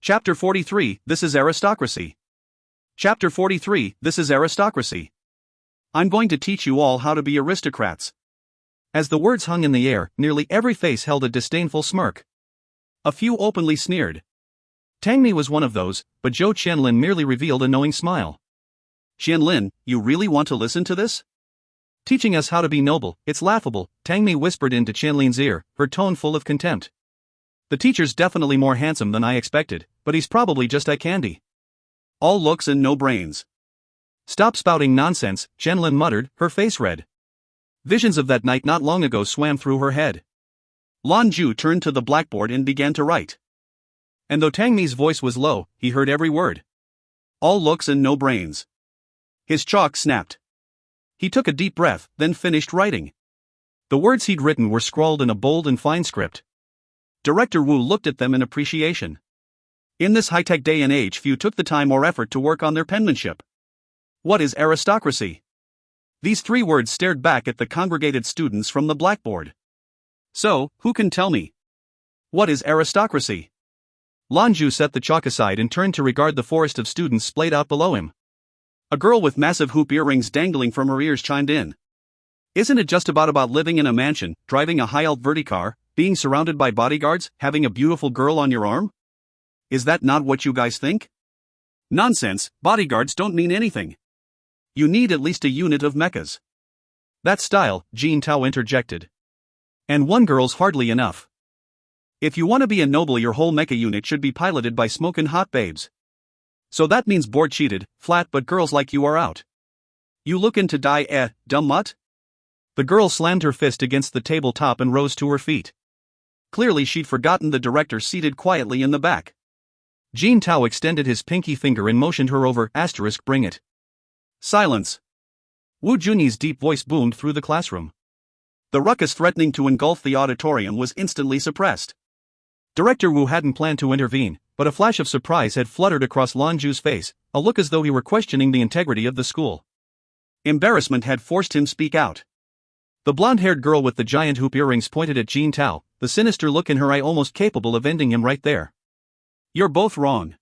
Chapter 43, This is Aristocracy. Chapter 43, This is Aristocracy. I'm going to teach you all how to be aristocrats. As the words hung in the air, nearly every face held a disdainful smirk. A few openly sneered. Tang Mi was one of those, but Zhou Qianlin merely revealed a knowing smile. Qianlin, you really want to listen to this? Teaching us how to be noble, it's laughable, Tang Mi whispered into Qianlin's ear, her tone full of contempt. The teacher's definitely more handsome than I expected, but he's probably just eye candy. All looks and no brains. Stop spouting nonsense, Qianlin muttered, her face red. Visions of that night not long ago swam through her head. Lan Jue turned to the blackboard and began to write. And though Tang Mi's voice was low, he heard every word. All looks and no brains. His chalk snapped. He took a deep breath, then finished writing. The words he'd written were scrawled in a bold and fine script. Director Wu looked at them in appreciation. In this high-tech day and age, few took the time or effort to work on their penmanship. What is aristocracy? These three words stared back at the congregated students from the blackboard. So, who can tell me? What is aristocracy? Lan Jue set the chalk aside and turned to regard the forest of students splayed out below him. A girl with massive hoop earrings dangling from her ears chimed in. Isn't it just about living in a mansion, driving a high-alt verticar, being surrounded by bodyguards, having a beautiful girl on your arm? Is that not what you guys think? Nonsense, bodyguards don't mean anything. You need at least a unit of mechas. That style, Jin Tao interjected. And one girl's hardly enough. If you want to be a noble, your whole mecha unit should be piloted by smokin' hot babes. So that means board cheated, flat but girls like you are out. You lookin' to die, dumb mutt? The girl slammed her fist against the tabletop and rose to her feet. Clearly she'd forgotten the director seated quietly in the back. Jin Tao extended his pinky finger and motioned her over, bring it. Silence. Wu Junyi's deep voice boomed through the classroom. The ruckus threatening to engulf the auditorium was instantly suppressed. Director Wu hadn't planned to intervene, but a flash of surprise had fluttered across Lan Jue's face, a look as though he were questioning the integrity of the school. Embarrassment had forced him to speak out. The blonde-haired girl with the giant hoop earrings pointed at Jin Tao, the sinister look in her eye almost capable of ending him right there. You're both wrong.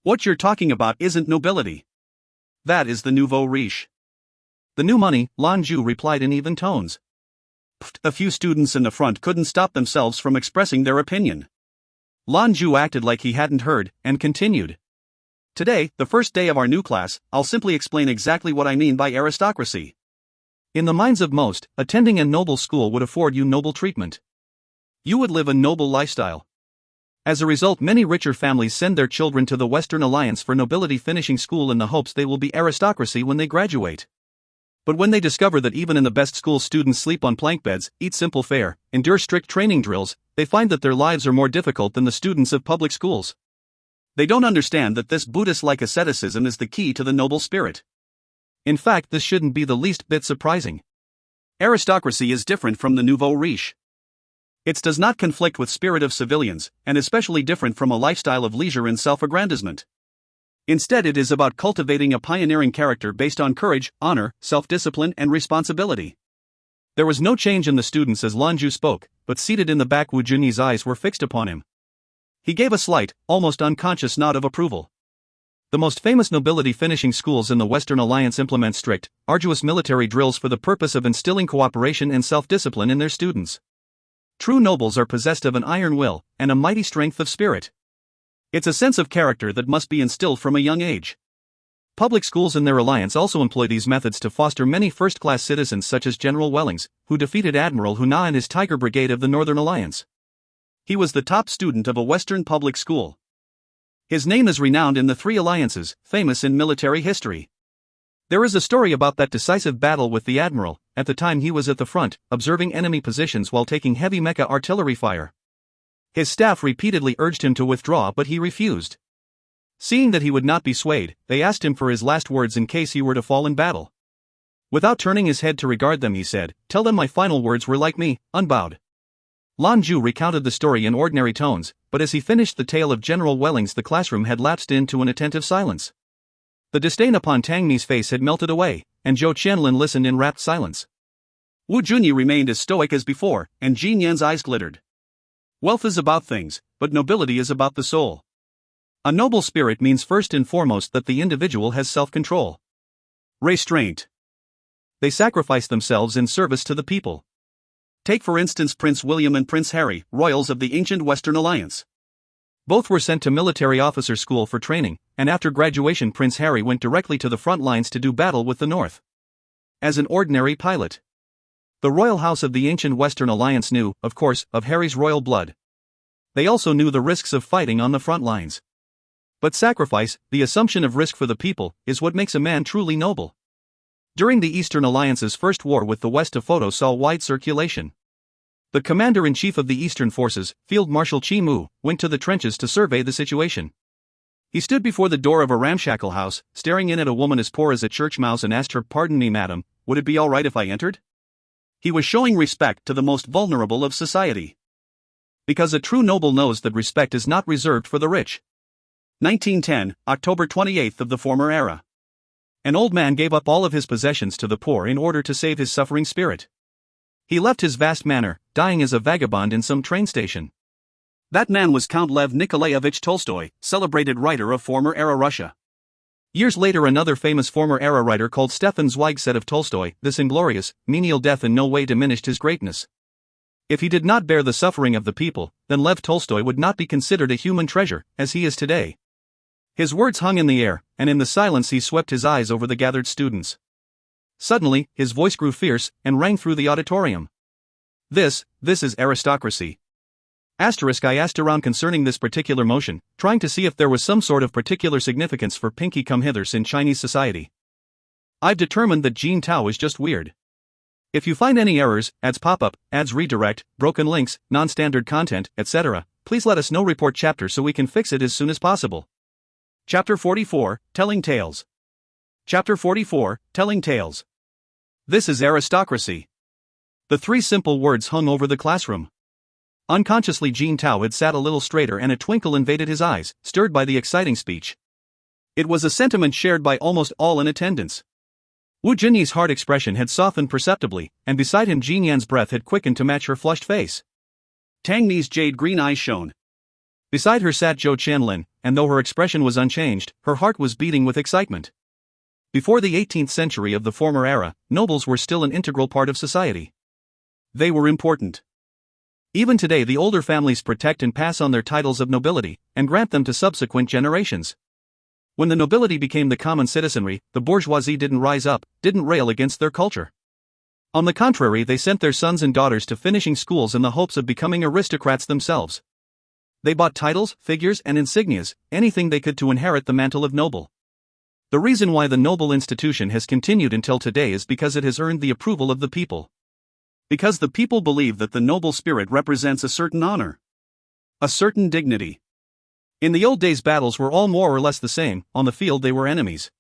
What you're talking about isn't nobility. That is the nouveau riche. The new money, Lan Jue replied in even tones. A few students in the front couldn't stop themselves from expressing their opinion. Lan Jue acted like he hadn't heard, and continued. Today, the first day of our new class, I'll simply explain exactly what I mean by aristocracy. In the minds of most, attending a noble school would afford you noble treatment. You would live a noble lifestyle. As a result, many richer families send their children to the Western Alliance for nobility, finishing school in the hopes they will be aristocracy when they graduate. But when they discover that even in the best schools students sleep on plank beds, eat simple fare, endure strict training drills, they find that their lives are more difficult than the students of public schools. They don't understand that this Buddhist-like asceticism is the key to the noble spirit. In fact, this shouldn't be the least bit surprising. Aristocracy is different from the nouveau riche. It does not conflict with spirit of civilians, and especially different from a lifestyle of leisure and self-aggrandizement. Instead, it is about cultivating a pioneering character based on courage, honor, self-discipline, and responsibility. There was no change in the students as Lan Jue spoke, but seated in the back Wu Junyi's eyes were fixed upon him. He gave a slight, almost unconscious nod of approval. The most famous nobility finishing schools in the Western Alliance implement strict, arduous military drills for the purpose of instilling cooperation and self-discipline in their students. True nobles are possessed of an iron will and a mighty strength of spirit. It's a sense of character that must be instilled from a young age. Public schools in their alliance also employ these methods to foster many first-class citizens such as General Wellings, who defeated Admiral Huna and his Tiger Brigade of the Northern Alliance. He was the top student of a Western public school. His name is renowned in the three alliances, famous in military history. There is a story about that decisive battle with the Admiral. At the time he was at the front, observing enemy positions while taking heavy mecha artillery fire. His staff repeatedly urged him to withdraw, but he refused. Seeing that he would not be swayed, they asked him for his last words in case he were to fall in battle. Without turning his head to regard them, he said, "Tell them my final words were like me, unbowed." Lan Jue recounted the story in ordinary tones, but as he finished the tale of General Wellings, the classroom had lapsed into an attentive silence. The disdain upon Tang Mi's face had melted away, and Zhou Qianlin listened in rapt silence. Wu Junyi remained as stoic as before, and Jin Yan's eyes glittered. Wealth is about things, but nobility is about the soul. A noble spirit means first and foremost that the individual has self-control. Restraint. They sacrifice themselves in service to the people. Take for instance Prince William and Prince Harry, royals of the ancient Western Alliance. Both were sent to military officer school for training, and after graduation Prince Harry went directly to the front lines to do battle with the North. As an ordinary pilot. The royal house of the ancient Western Alliance knew, of course, of Harry's royal blood. They also knew the risks of fighting on the front lines. But sacrifice, the assumption of risk for the people, is what makes a man truly noble. During the Eastern Alliance's first war with the West, a photo saw wide circulation. The commander-in-chief of the Eastern forces, Field Marshal Qi Mu, went to the trenches to survey the situation. He stood before the door of a ramshackle house, staring in at a woman as poor as a church mouse, and asked her, "Pardon me, madam, would it be all right if I entered?" He was showing respect to the most vulnerable of society. Because a true noble knows that respect is not reserved for the rich. 1910, October 28th of the former era. An old man gave up all of his possessions to the poor in order to save his suffering spirit. He left his vast manor, dying as a vagabond in some train station. That man was Count Lev Nikolaevich Tolstoy, celebrated writer of former-era Russia. Years later, another famous former-era writer called Stefan Zweig said of Tolstoy, "This inglorious, menial death in no way diminished his greatness." If he did not bear the suffering of the people, then Lev Tolstoy would not be considered a human treasure, as he is today. His words hung in the air, and in the silence he swept his eyes over the gathered students. Suddenly, his voice grew fierce, and rang through the auditorium. This is aristocracy. I asked around concerning this particular motion, trying to see if there was some sort of particular significance for pinky come-hithers in Chinese society. I've determined that Jin Tao is just weird. If you find any errors, ads pop up, ads redirect, broken links, non-standard content, etc., please let us know. Report chapter so we can fix it as soon as possible. Chapter 44, Telling Tales. Chapter 44, Telling Tales. This is aristocracy. The three simple words hung over the classroom. Unconsciously Jin Tao had sat a little straighter, and a twinkle invaded his eyes, stirred by the exciting speech. It was a sentiment shared by almost all in attendance. Wu Junyi's hard expression had softened perceptibly, and beside him Jin Yan's breath had quickened to match her flushed face. Tang Mi's jade green eyes shone. Beside her sat Zhou Qianlin, and though her expression was unchanged, her heart was beating with excitement. Before the 18th century of the former era, nobles were still an integral part of society. They were important. Even today, the older families protect and pass on their titles of nobility, and grant them to subsequent generations. When the nobility became the common citizenry, the bourgeoisie didn't rise up, didn't rail against their culture. On the contrary, they sent their sons and daughters to finishing schools in the hopes of becoming aristocrats themselves. They bought titles, figures, and insignias, anything they could to inherit the mantle of noble. The reason why the noble institution has continued until today is because it has earned the approval of the people. Because the people believe that the noble spirit represents a certain honor, a certain dignity. In the old days, battles were all more or less the same. On the field they were enemies.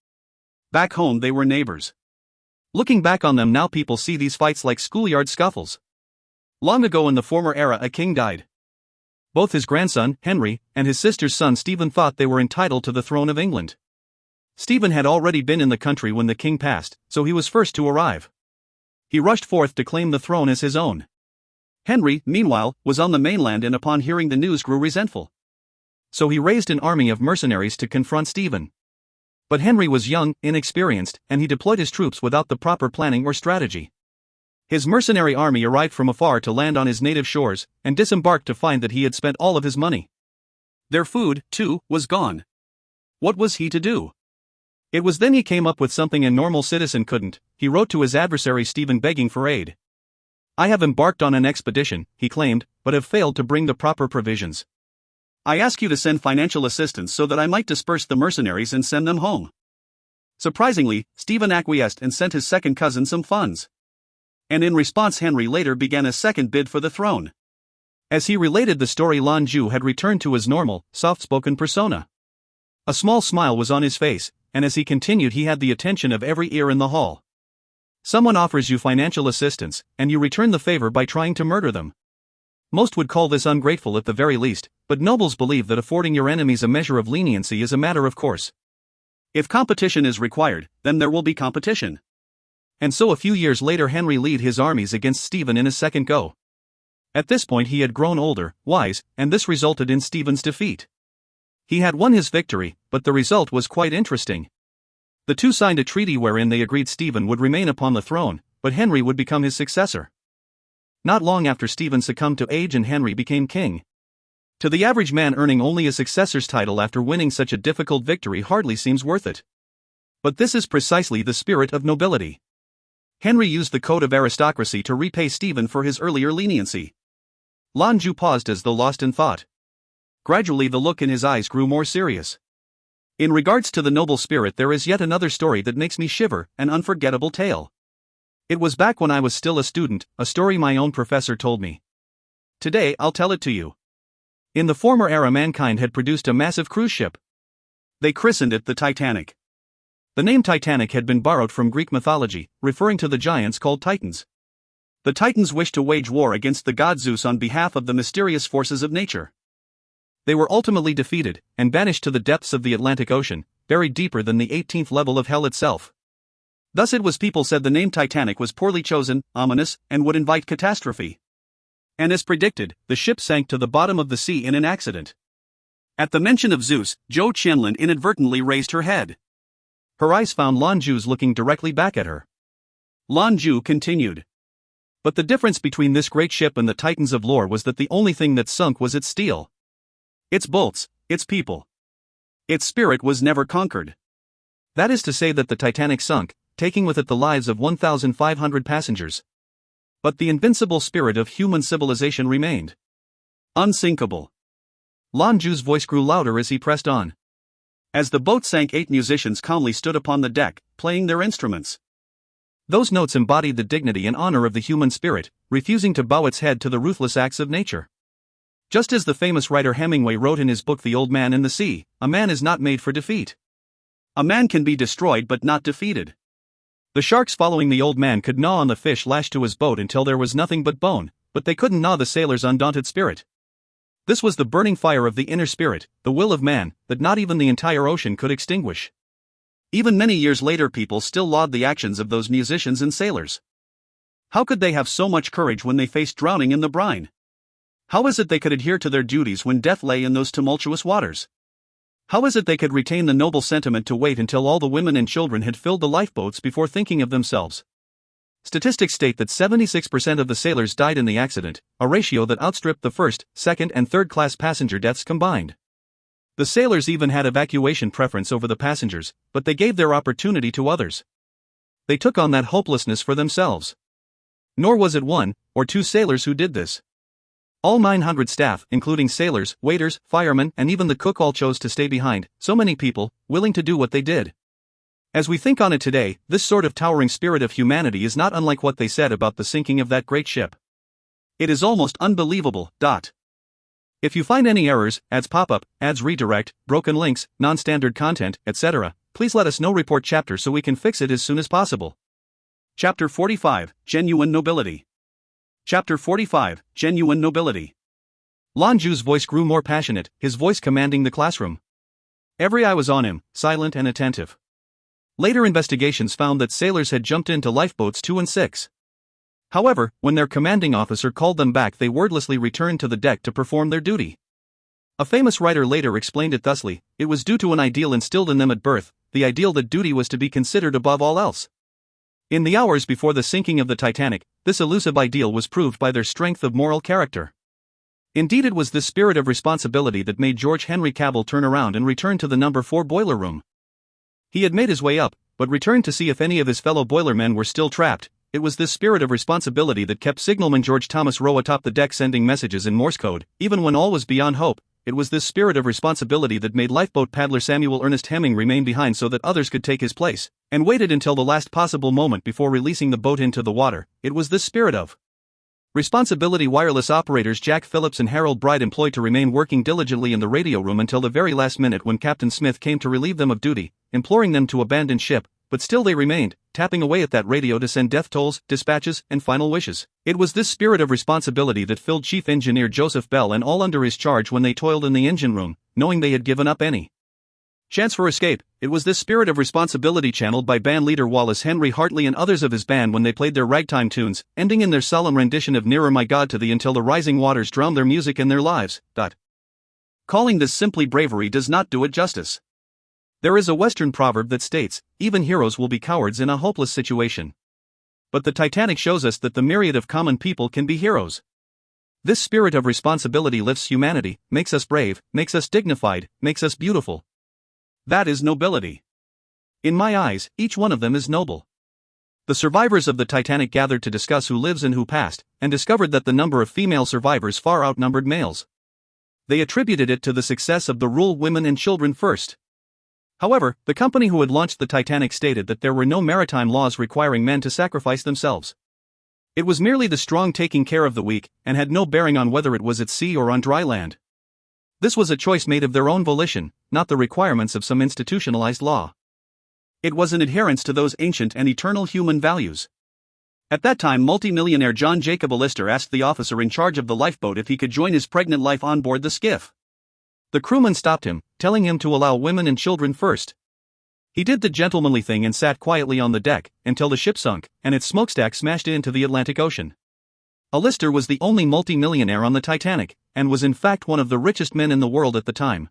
Back home they were neighbors. Looking back on them now, people see these fights like schoolyard scuffles. Long ago in the former era, a king died. Both his grandson, Henry, and his sister's son, Stephen, thought they were entitled to the throne of England. Stephen had already been in the country when the king passed, so he was first to arrive. He rushed forth to claim the throne as his own. Henry, meanwhile, was on the mainland and upon hearing the news grew resentful. So he raised an army of mercenaries to confront Stephen. But Henry was young, inexperienced, and he deployed his troops without the proper planning or strategy. His mercenary army arrived from afar to land on his native shores, and disembarked to find that he had spent all of his money. Their food, too, was gone. What was he to do? It was then he came up with something a normal citizen couldn't. He wrote to his adversary Stephen begging for aid. "I have embarked on an expedition," he claimed, "but have failed to bring the proper provisions. I ask you to send financial assistance so that I might disperse the mercenaries and send them home." Surprisingly, Stephen acquiesced and sent his second cousin some funds. And in response, Henry later began a second bid for the throne. As he related the story, Lan Jue had returned to his normal, soft-spoken persona. A small smile was on his face, and as he continued he had the attention of every ear in the hall. Someone offers you financial assistance, and you return the favor by trying to murder them. Most would call this ungrateful at the very least, but nobles believe that affording your enemies a measure of leniency is a matter of course. If competition is required, then there will be competition. And so a few years later Henry led his armies against Stephen in a second go. At this point he had grown older, wise, and this resulted in Stephen's defeat. He had won his victory, but the result was quite interesting. The two signed a treaty wherein they agreed Stephen would remain upon the throne, but Henry would become his successor. Not long after Stephen succumbed to age and Henry became king. To the average man, earning only a successor's title after winning such a difficult victory hardly seems worth it. But this is precisely the spirit of nobility. Henry used the code of aristocracy to repay Stephen for his earlier leniency. Lan Jue paused as though lost in thought. Gradually the look in his eyes grew more serious. In regards to the noble spirit, there is yet another story that makes me shiver, an unforgettable tale. It was back when I was still a student, a story my own professor told me. Today I'll tell it to you. In the former era, mankind had produced a massive cruise ship. They christened it the Titanic. The name Titanic had been borrowed from Greek mythology, referring to the giants called Titans. The Titans wished to wage war against the god Zeus on behalf of the mysterious forces of nature. They were ultimately defeated, and banished to the depths of the Atlantic Ocean, buried deeper than the 18th level of hell itself. Thus it was people said the name Titanic was poorly chosen, ominous, and would invite catastrophe. And as predicted, the ship sank to the bottom of the sea in an accident. At the mention of Zeus, Zhou Qianlin inadvertently raised her head. Her eyes found Lan Jue's looking directly back at her. Lan Jue continued. But the difference between this great ship and the Titans of lore was that the only thing that sunk was its steel. Its bolts, its people. Its spirit was never conquered. That is to say that the Titanic sunk, taking with it the lives of 1,500 passengers. But the invincible spirit of human civilization remained. Unsinkable. Lan Jue's voice grew louder as he pressed on. As the boat sank, 8 musicians calmly stood upon the deck, playing their instruments. Those notes embodied the dignity and honor of the human spirit, refusing to bow its head to the ruthless acts of nature. Just as the famous writer Hemingway wrote in his book The Old Man and the Sea, a man is not made for defeat. A man can be destroyed but not defeated. The sharks following the old man could gnaw on the fish lashed to his boat until there was nothing but bone, but they couldn't gnaw the sailor's undaunted spirit. This was the burning fire of the inner spirit, the will of man, that not even the entire ocean could extinguish. Even many years later people still laud the actions of those musicians and sailors. How could they have so much courage when they faced drowning in the brine? How is it they could adhere to their duties when death lay in those tumultuous waters? How is it they could retain the noble sentiment to wait until all the women and children had filled the lifeboats before thinking of themselves? Statistics state that 76% of the sailors died in the accident, a ratio that outstripped the first, second and third-class passenger deaths combined. The sailors even had evacuation preference over the passengers, but they gave their opportunity to others. They took on that hopelessness for themselves. Nor was it 1 or 2 sailors who did this. All 900 staff, including sailors, waiters, firemen, and even the cook, all chose to stay behind, so many people, willing to do what they did. As we think on it today, this sort of towering spirit of humanity is not unlike what they said about the sinking of that great ship. It is almost unbelievable. If you find any errors, ads pop up, ads redirect, broken links, non-standard content, etc., please let us know. Report chapter so we can fix it as soon as possible. Chapter 45, Genuine Nobility. Chapter 45, Genuine Nobility. Lan Jue's voice grew more passionate, his voice commanding the classroom. Every eye was on him, silent and attentive. Later investigations found that sailors had jumped into lifeboats 2 and 6. However, when their commanding officer called them back, they wordlessly returned to the deck to perform their duty. A famous writer later explained it thusly: it was due to an ideal instilled in them at birth, the ideal that duty was to be considered above all else. In the hours before the sinking of the Titanic, this elusive ideal was proved by their strength of moral character. Indeed, it was this spirit of responsibility that made George Henry Cavill turn around and return to the number 4 boiler room. He had made his way up, but returned to see if any of his fellow boilermen were still trapped. It was this spirit of responsibility that kept signalman George Thomas Rowe atop the deck sending messages in Morse code, even when all was beyond hope. It was this spirit of responsibility that made lifeboat paddler Samuel Ernest Hemming remain behind so that others could take his place, and waited until the last possible moment before releasing the boat into the water. It was this spirit of responsibility wireless operators Jack Phillips and Harold Bride employed to remain working diligently in the radio room until the very last minute when Captain Smith came to relieve them of duty, imploring them to abandon ship, but still they remained, tapping away at that radio to send death tolls, dispatches, and final wishes. It was this spirit of responsibility that filled Chief Engineer Joseph Bell and all under his charge when they toiled in the engine room, knowing they had given up any chance for escape. It was this spirit of responsibility channeled by band leader Wallace Henry Hartley and others of his band when they played their ragtime tunes, ending in their solemn rendition of Nearer My God to Thee until the rising waters drowned their music and their lives. Calling this simply bravery does not do it justice. There is a Western proverb that states, even heroes will be cowards in a hopeless situation. But the Titanic shows us that the myriad of common people can be heroes. This spirit of responsibility lifts humanity, makes us brave, makes us dignified, makes us beautiful. That is nobility. In my eyes, each one of them is noble. The survivors of the Titanic gathered to discuss who lives and who passed, and discovered that the number of female survivors far outnumbered males. They attributed it to the success of the rule women and children first. However, the company who had launched the Titanic stated that there were no maritime laws requiring men to sacrifice themselves. It was merely the strong taking care of the weak, and had no bearing on whether it was at sea or on dry land. This was a choice made of their own volition, not the requirements of some institutionalized law. It was an adherence to those ancient and eternal human values. At that time, multimillionaire John Jacob Allister asked the officer in charge of the lifeboat if he could join his pregnant wife on board the skiff. The crewman stopped him, telling him to allow women and children first. He did the gentlemanly thing and sat quietly on the deck, until the ship sunk, and its smokestack smashed into the Atlantic Ocean. Allister was the only multi-millionaire on the Titanic, and was in fact one of the richest men in the world at the time.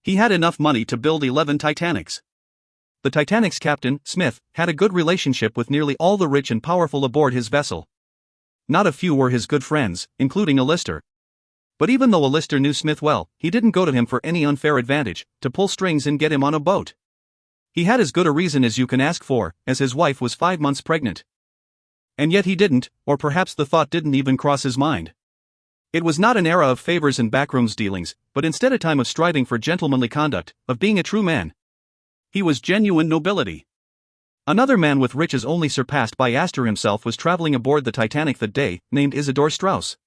He had enough money to build 11 Titanics. The Titanic's captain, Smith, had a good relationship with nearly all the rich and powerful aboard his vessel. Not a few were his good friends, including Allister. But even though Allister knew Smith well, he didn't go to him for any unfair advantage, to pull strings and get him on a boat. He had as good a reason as you can ask for, as his wife was 5 months pregnant. And yet he didn't, or perhaps the thought didn't even cross his mind. It was not an era of favors and backrooms dealings, but instead a time of striving for gentlemanly conduct, of being a true man. He was genuine nobility. Another man with riches only surpassed by Astor himself was traveling aboard the Titanic that day, named Isidore Straus.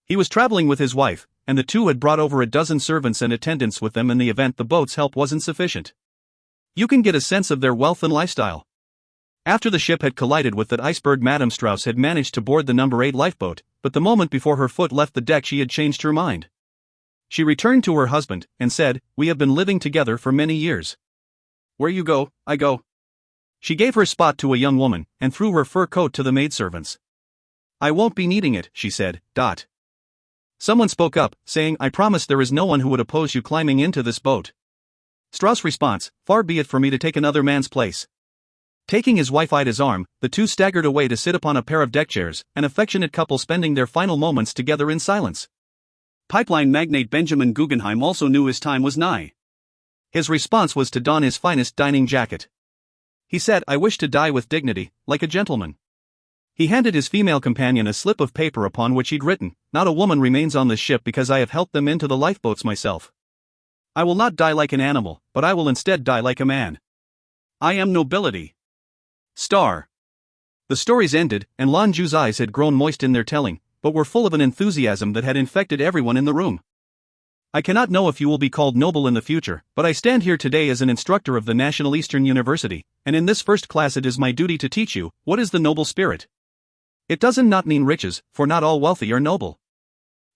He was traveling with his wife, and the two had brought over a dozen servants and attendants with them in the event the boat's help wasn't sufficient. You can get a sense of their wealth and lifestyle. After the ship had collided with that iceberg, Madame Straus had managed to board the number 8 lifeboat, but the moment before her foot left the deck she had changed her mind. She returned to her husband, and said, "We have been living together for many years. Where you go, I go." She gave her spot to a young woman, and threw her fur coat to the maidservants. "I won't be needing it," she said. Someone spoke up, saying, "I promise there is no one who would oppose you climbing into this boat." Straus' response, "Far be it for me to take another man's place." Taking his wife Ida's arm, the two staggered away to sit upon a pair of deck chairs, an affectionate couple spending their final moments together in silence. Pipeline magnate Benjamin Guggenheim also knew his time was nigh. His response was to don his finest dining jacket. He said, "I wish to die with dignity, like a gentleman." He handed his female companion a slip of paper upon which he'd written, "Not a woman remains on this ship because I have helped them into the lifeboats myself. I will not die like an animal, but I will instead die like a man. I am nobility." Star. The stories ended, and Lan Jue's eyes had grown moist in their telling, but were full of an enthusiasm that had infected everyone in the room. I cannot know if you will be called noble in the future, but I stand here today as an instructor of the National Eastern University, and in this first class it is my duty to teach you, what is the noble spirit. It doesn't not mean riches, for not all wealthy are noble.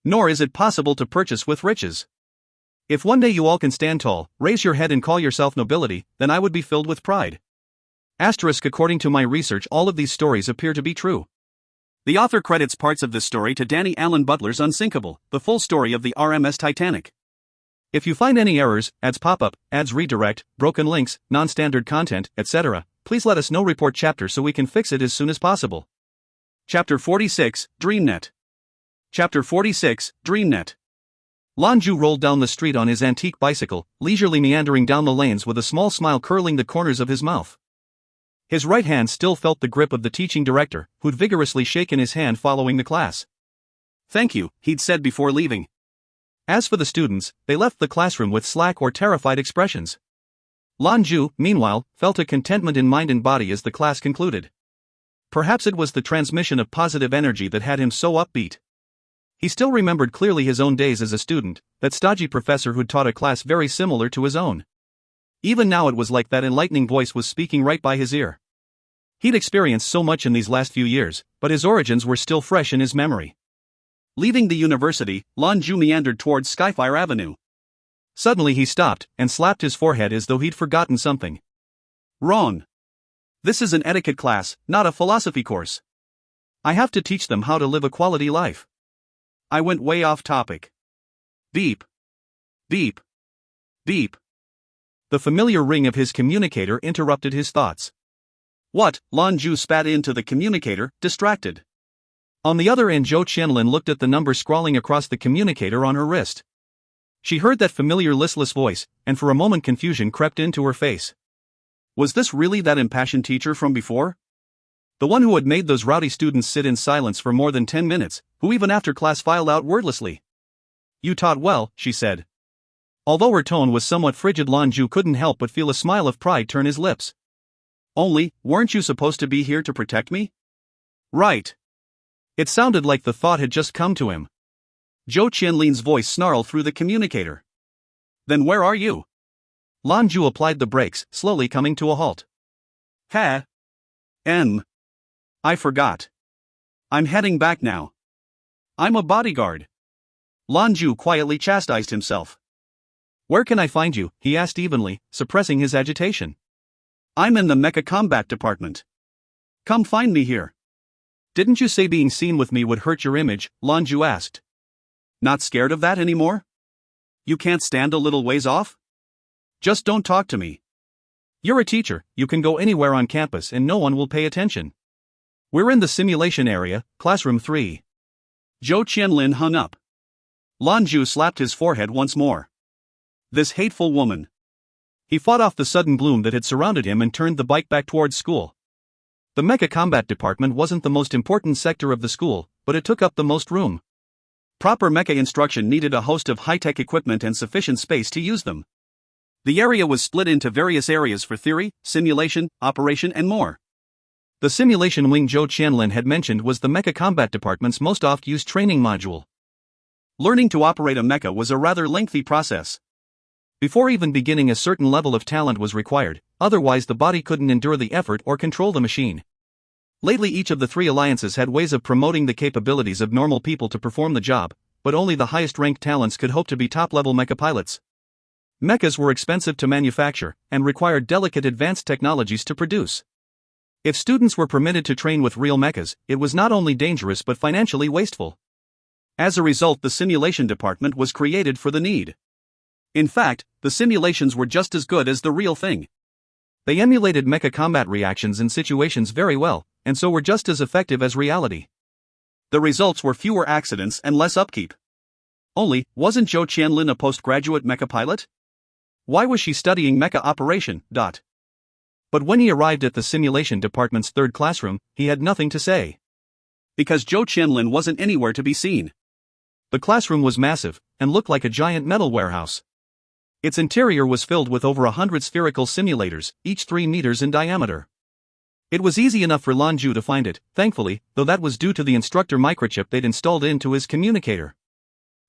Nor is it possible to purchase with riches. If one day you all can stand tall, raise your head and call yourself nobility, then I would be filled with pride. According to my research, all of these stories appear to be true. The author credits parts of this story to Danny Allen Butler's Unsinkable, the full story of the RMS Titanic. If you find any errors, ads pop up, ads redirect, broken links, non-standard content, etc., please let us know. Report chapter so we can fix it as soon as possible. Chapter 46, DreamNet. Chapter 46, DreamNet. Lan Jue rolled down the street on his antique bicycle, leisurely meandering down the lanes with a small smile curling the corners of his mouth. His right hand still felt the grip of the teaching director, who'd vigorously shaken his hand following the class. "Thank you," he'd said before leaving. As for the students, they left the classroom with slack or terrified expressions. Lan Jue, meanwhile, felt a contentment in mind and body as the class concluded. Perhaps it was the transmission of positive energy that had him so upbeat. He still remembered clearly his own days as a student, that stodgy professor who'd taught a class very similar to his own. Even now it was like that enlightening voice was speaking right by his ear. He'd experienced so much in these last few years, but his origins were still fresh in his memory. Leaving the university, Lan Jue meandered towards Skyfire Avenue. Suddenly he stopped, and slapped his forehead as though he'd forgotten something. Wrong. This is an etiquette class, not a philosophy course. I have to teach them how to live a quality life. I went way off topic. Beep. Beep. Beep. The familiar ring of his communicator interrupted his thoughts. What? Lan Jue spat into the communicator, distracted. On the other end, Zhou Qianlin looked at the number scrawling across the communicator on her wrist. She heard that familiar listless voice, and for a moment confusion crept into her face. Was this really that impassioned teacher from before? The one who had made those rowdy students sit in silence for more than 10 minutes, who even after class filed out wordlessly. "You taught well," she said. Although her tone was somewhat frigid, Lan Jue couldn't help but feel a smile of pride turn his lips. "Only, weren't you supposed to be here to protect me?" "Right." It sounded like the thought had just come to him. Zhou Qianlin's voice snarled through the communicator. "Then where are you?" Lan Jue applied the brakes, slowly coming to a halt. I forgot. I'm heading back now. I'm a bodyguard." Lan Jue quietly chastised himself. "Where can I find you?" he asked evenly, suppressing his agitation. "I'm in the Mecha Combat Department. Come find me here." "Didn't you say being seen with me would hurt your image?" Lan Jue asked. "Not scared of that anymore? You can't stand a little ways off? Just don't talk to me. You're a teacher, you can go anywhere on campus and no one will pay attention. We're in the simulation area, classroom 3. Zhou Qianlin hung up. Lan Jue slapped his forehead once more. This hateful woman. He fought off the sudden gloom that had surrounded him and turned the bike back towards school. The Mecha Combat Department wasn't the most important sector of the school, but it took up the most room. Proper mecha instruction needed a host of high-tech equipment and sufficient space to use them. The area was split into various areas for theory, simulation, operation and more. The simulation wing Zhou Qianlin had mentioned was the Mecha Combat Department's most oft-used training module. Learning to operate a mecha was a rather lengthy process. Before even beginning, a certain level of talent was required, otherwise the body couldn't endure the effort or control the machine. Lately each of the three alliances had ways of promoting the capabilities of normal people to perform the job, but only the highest-ranked talents could hope to be top-level mecha pilots. Mechas were expensive to manufacture, and required delicate advanced technologies to produce. If students were permitted to train with real mechas, it was not only dangerous but financially wasteful. As a result, the simulation department was created for the need. In fact, the simulations were just as good as the real thing. They emulated mecha combat reactions in situations very well, and so were just as effective as reality. The results were fewer accidents and less upkeep. Only, wasn't Zhou Qianlin a postgraduate mecha pilot? Why was she studying mecha operation? But when he arrived at the simulation department's third classroom, he had nothing to say. Because Zhou Qianlin wasn't anywhere to be seen. The classroom was massive, and looked like a giant metal warehouse. Its interior was filled with over 100 spherical simulators, each 3 meters in diameter. It was easy enough for Lan Jue to find it, thankfully, though that was due to the instructor microchip they'd installed into his communicator.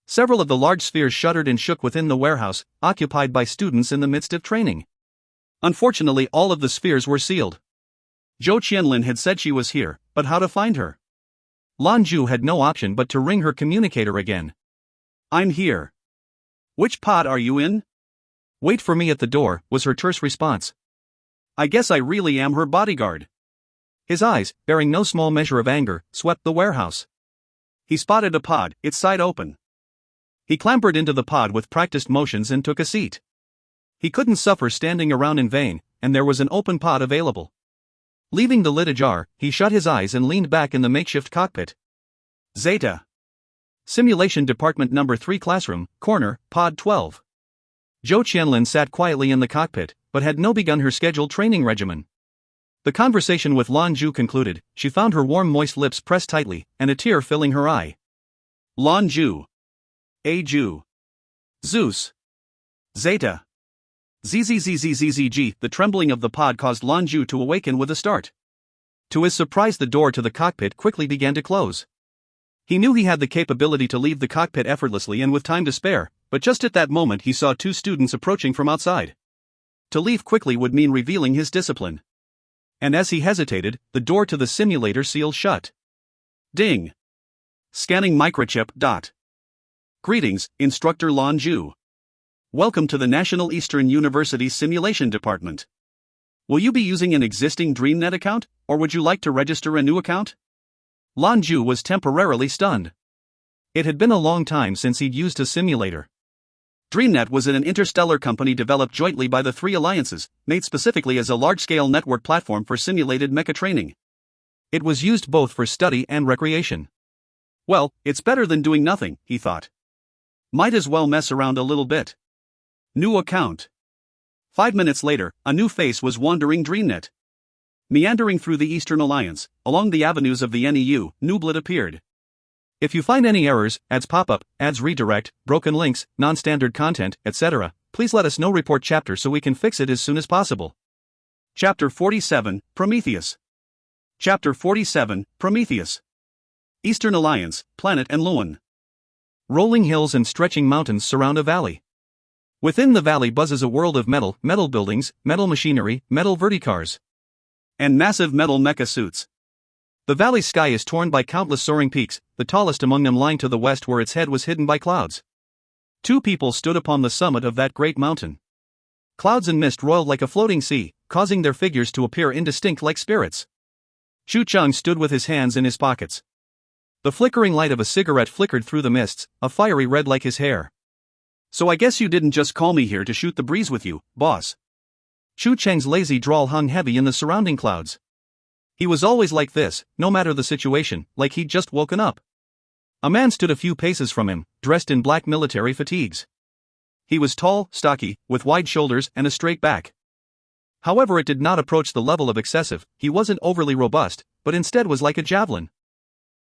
Several of the large spheres shuddered and shook within the warehouse, occupied by students in the midst of training. Unfortunately, all of the spheres were sealed. Zhou Qianlin had said she was here, but how to find her? Lan Jue had no option but to ring her communicator again. "I'm here." "Which pod are you in?" "Wait for me at the door," was her terse response. "I guess I really am her bodyguard." His eyes, bearing no small measure of anger, swept the warehouse. He spotted a pod, its side open. He clambered into the pod with practiced motions and took a seat. He couldn't suffer standing around in vain, and there was an open pod available. Leaving the lid ajar, he shut his eyes and leaned back in the makeshift cockpit. Zeta. Simulation Department Number 3 Classroom, Corner, Pod 12. Zhou Qianlin sat quietly in the cockpit, but had no begun her scheduled training regimen. The conversation with Lan Jue concluded, she found her warm moist lips pressed tightly, and a tear filling her eye. Lan Jue. A Jue. Zeus. Zeta. ZZZZZZG. The trembling of the pod caused Lan Jue to awaken with a start. To his surprise, the door to the cockpit quickly began to close. He knew he had the capability to leave the cockpit effortlessly and with time to spare, but just at that moment he saw two students approaching from outside. To leave quickly would mean revealing his discipline. And as he hesitated, the door to the simulator sealed shut. Ding. Scanning microchip. Greetings, Instructor Lan Jue. Welcome to the National Eastern University Simulation Department. Will you be using an existing DreamNet account, or would you like to register a new account? Lan Jue was temporarily stunned. It had been a long time since he'd used a simulator. DreamNet was an interstellar company developed jointly by the three alliances, made specifically as a large-scale network platform for simulated mecha training. It was used both for study and recreation. Well, it's better than doing nothing, he thought. Might as well mess around a little bit. New account. 5 minutes later, a new face was wandering DreamNet. Meandering through the Eastern Alliance, along the avenues of the NEU, Nublet appeared. If you find any errors, ads pop up, ads redirect, broken links, non-standard content, etc., please let us know. Report chapter so we can fix it as soon as possible. Chapter 47, Prometheus. Chapter 47, Prometheus. Eastern Alliance, Planet Enluan. Rolling hills and stretching mountains surround a valley. Within the valley buzzes a world of metal buildings, metal machinery, metal verticars, and massive metal mecha suits. The valley's sky is torn by countless soaring peaks, the tallest among them lying to the west where its head was hidden by clouds. Two people stood upon the summit of that great mountain. Clouds and mist roiled like a floating sea, causing their figures to appear indistinct like spirits. Chu Cheng stood with his hands in his pockets. The flickering light of a cigarette flickered through the mists, a fiery red like his hair. "So I guess you didn't just call me here to shoot the breeze with you, boss." Chu Cheng's lazy drawl hung heavy in the surrounding clouds. He was always like this, no matter the situation, like he'd just woken up. A man stood a few paces from him, dressed in black military fatigues. He was tall, stocky, with wide shoulders and a straight back. However, it did not approach the level of excessive. He wasn't overly robust, but instead was like a javelin.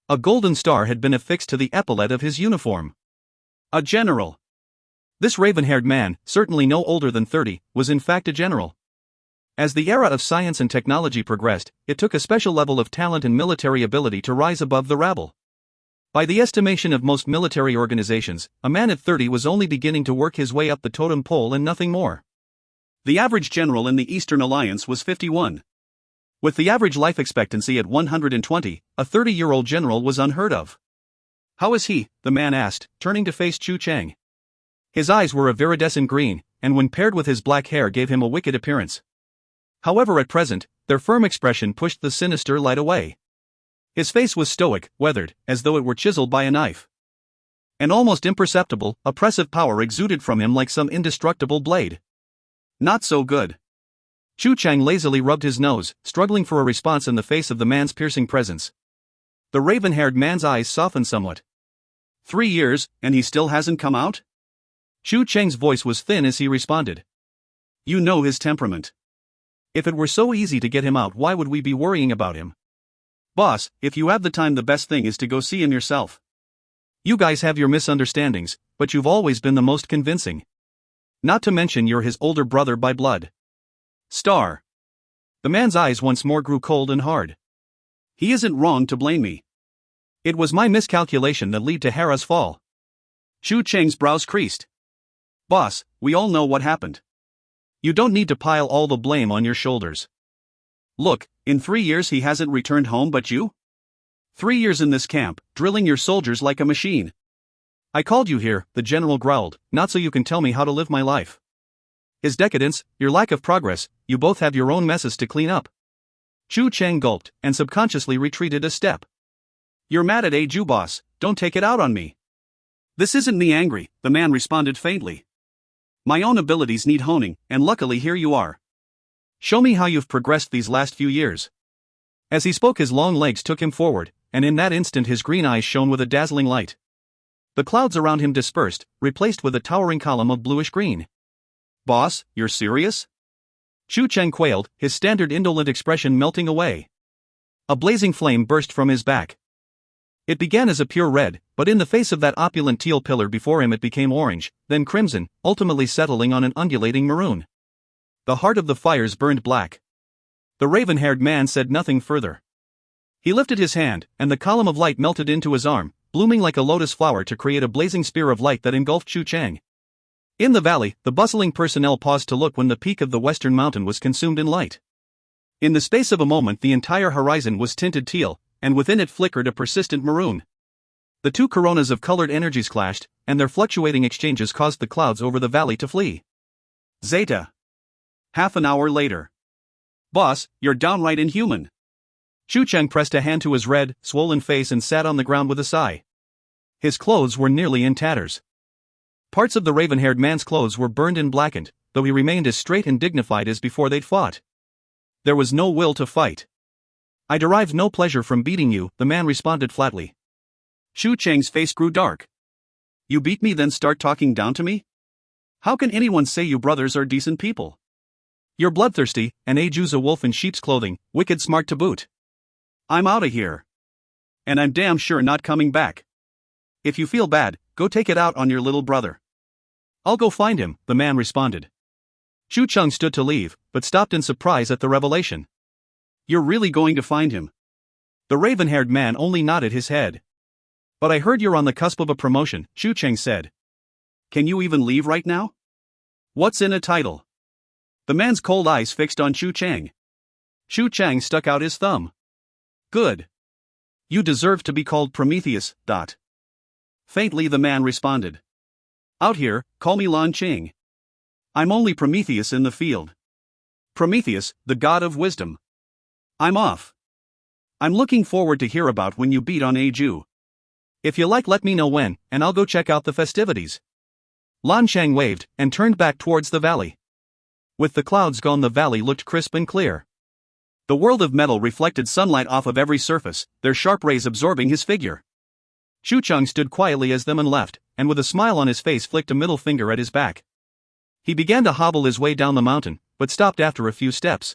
A golden star had been affixed to the epaulette of his uniform. A general. This raven-haired man, certainly no older than 30, was in fact a general. As the era of science and technology progressed, it took a special level of talent and military ability to rise above the rabble. By the estimation of most military organizations, a man at 30 was only beginning to work his way up the totem pole and nothing more. The average general in the Eastern Alliance was 51. With the average life expectancy at 120, a 30-year-old general was unheard of. "How is he?" the man asked, turning to face Chu Cheng. His eyes were a viridescent green, and when paired with his black hair gave him a wicked appearance. However, at present, their firm expression pushed the sinister light away. His face was stoic, weathered, as though it were chiseled by a knife. An almost imperceptible, oppressive power exuded from him like some indestructible blade. Not so good. Chu Cheng lazily rubbed his nose, struggling for a response in the face of the man's piercing presence. The raven-haired man's eyes softened somewhat. 3 years, and he still hasn't come out? Chu Cheng's voice was thin as he responded. You know his temperament. If it were so easy to get him out, why would we be worrying about him? Boss, if you have the time, the best thing is to go see him yourself. You guys have your misunderstandings, but you've always been the most convincing. Not to mention you're his older brother by blood. Star. The man's eyes once more grew cold and hard. He isn't wrong to blame me. It was my miscalculation that led to Hera's fall. Xu Cheng's brows creased. Boss, we all know what happened. You don't need to pile all the blame on your shoulders. Look, in 3 years he hasn't returned home but you? 3 years in this camp, drilling your soldiers like a machine. I called you here, the general growled, not so you can tell me how to live my life. His decadence, your lack of progress, you both have your own messes to clean up. Xu Cheng gulped, and subconsciously retreated a step. You're mad at Zhou boss, don't take it out on me. This isn't me angry, the man responded faintly. My own abilities need honing, and luckily here you are. Show me how you've progressed these last few years. As he spoke his long legs took him forward, and in that instant his green eyes shone with a dazzling light. The clouds around him dispersed, replaced with a towering column of bluish-green. Boss, you're serious? Xu Cheng quailed, his standard indolent expression melting away. A blazing flame burst from his back. It began as a pure red, but in the face of that opulent teal pillar before him it became orange, then crimson, ultimately settling on an undulating maroon. The heart of the fires burned black. The raven-haired man said nothing further. He lifted his hand, and the column of light melted into his arm, blooming like a lotus flower to create a blazing spear of light that engulfed Xu Cheng. In the valley, the bustling personnel paused to look when the peak of the western mountain was consumed in light. In the space of a moment the entire horizon was tinted teal, and within it flickered a persistent maroon. The two coronas of colored energies clashed, and their fluctuating exchanges caused the clouds over the valley to flee. Zeta. Half an hour later. Boss, you're downright inhuman. Xu Cheng pressed a hand to his red, swollen face and sat on the ground with a sigh. His clothes were nearly in tatters. Parts of the raven-haired man's clothes were burned and blackened, though he remained as straight and dignified as before they'd fought. There was no will to fight. I derived no pleasure from beating you, the man responded flatly. Xu Cheng's face grew dark. You beat me then start talking down to me? How can anyone say you brothers are decent people? You're bloodthirsty, and Zhou's a wolf in sheep's clothing, wicked smart to boot. I'm outta here. And I'm damn sure not coming back. If you feel bad, go take it out on your little brother. I'll go find him, the man responded. Xu Cheng stood to leave, but stopped in surprise at the revelation. You're really going to find him? The raven-haired man only nodded his head. But I heard you're on the cusp of a promotion, Xu Cheng said. Can you even leave right now? What's in a title? The man's cold eyes fixed on Xu Cheng. Xu Cheng stuck out his thumb. Good. You deserve to be called Prometheus. Faintly the man responded. Out here, call me Lan Jue. I'm only Prometheus in the field. Prometheus, the god of wisdom. I'm off. I'm looking forward to hear about when you beat on Zhou. If you like let me know when, and I'll go check out the festivities. Lan Shang waved, and turned back towards the valley. With the clouds gone the valley looked crisp and clear. The world of metal reflected sunlight off of every surface, their sharp rays absorbing his figure. Xu Cheng stood quietly as the man left, and with a smile on his face flicked a middle finger at his back. He began to hobble his way down the mountain, but stopped after a few steps.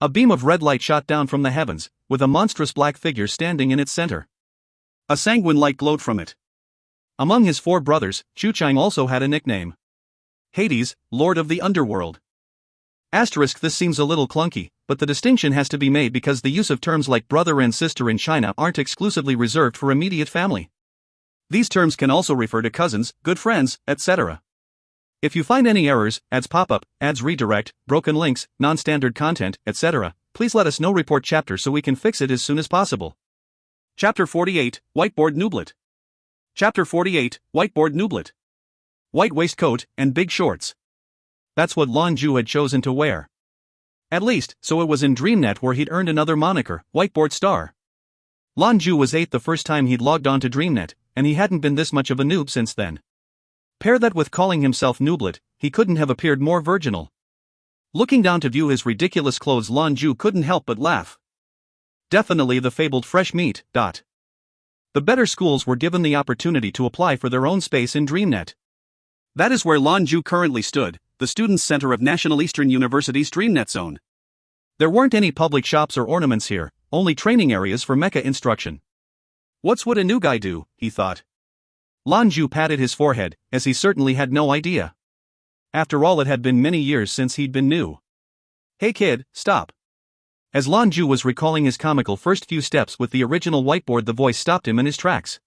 A beam of red light shot down from the heavens, with a monstrous black figure standing in its center. A sanguine light glowed from it. Among his 4 brothers, Xu Cheng also had a nickname. Hades, Lord of the Underworld. This seems a little clunky, but the distinction has to be made because the use of terms like brother and sister in China aren't exclusively reserved for immediate family. These terms can also refer to cousins, good friends, etc. If you find any errors, ads pop-up, ads redirect, broken links, non-standard content, etc., please let us know. Report chapter so we can fix it as soon as possible. Chapter 48, Whiteboard Nooblet. Chapter 48, Whiteboard Nooblet. White waistcoat and big shorts. That's what Lan Jue had chosen to wear. At least, so it was in DreamNet where he'd earned another moniker, Whiteboard Star. Lan Jue was 8 the first time he'd logged on to DreamNet, and he hadn't been this much of a noob since then. Pair that with calling himself Nooblet, he couldn't have appeared more virginal. Looking down to view his ridiculous clothes, Lan Jue couldn't help but laugh. Definitely the fabled fresh meat. The better schools were given the opportunity to apply for their own space in DreamNet. That is where Lan Jue currently stood, the Students' Center of National Eastern University's DreamNet Zone. There weren't any public shops or ornaments here, only training areas for mecha instruction. What's would a new guy do, he thought. Lan Jue patted his forehead, as he certainly had no idea. After all, it had been many years since he'd been new. Hey kid, stop. As Lan Jue was recalling his comical first few steps with the original whiteboard, the voice stopped him in his tracks.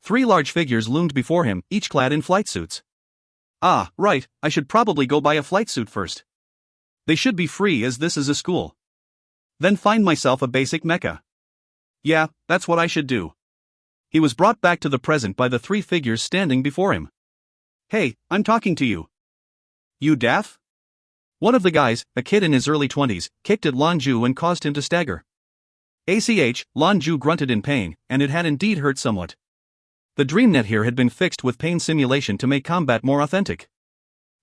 3 large figures loomed before him, each clad in flight suits. Ah, right, I should probably go buy a flight suit first. They should be free as this is a school. Then find myself a basic mecha. Yeah, that's what I should do. He was brought back to the present by the 3 figures standing before him. Hey, I'm talking to you. You deaf? One of the guys, a kid in his early 20s, kicked at Lan Jue and caused him to stagger. Lan Jue grunted in pain, and it had indeed hurt somewhat. The DreamNet here had been fixed with pain simulation to make combat more authentic.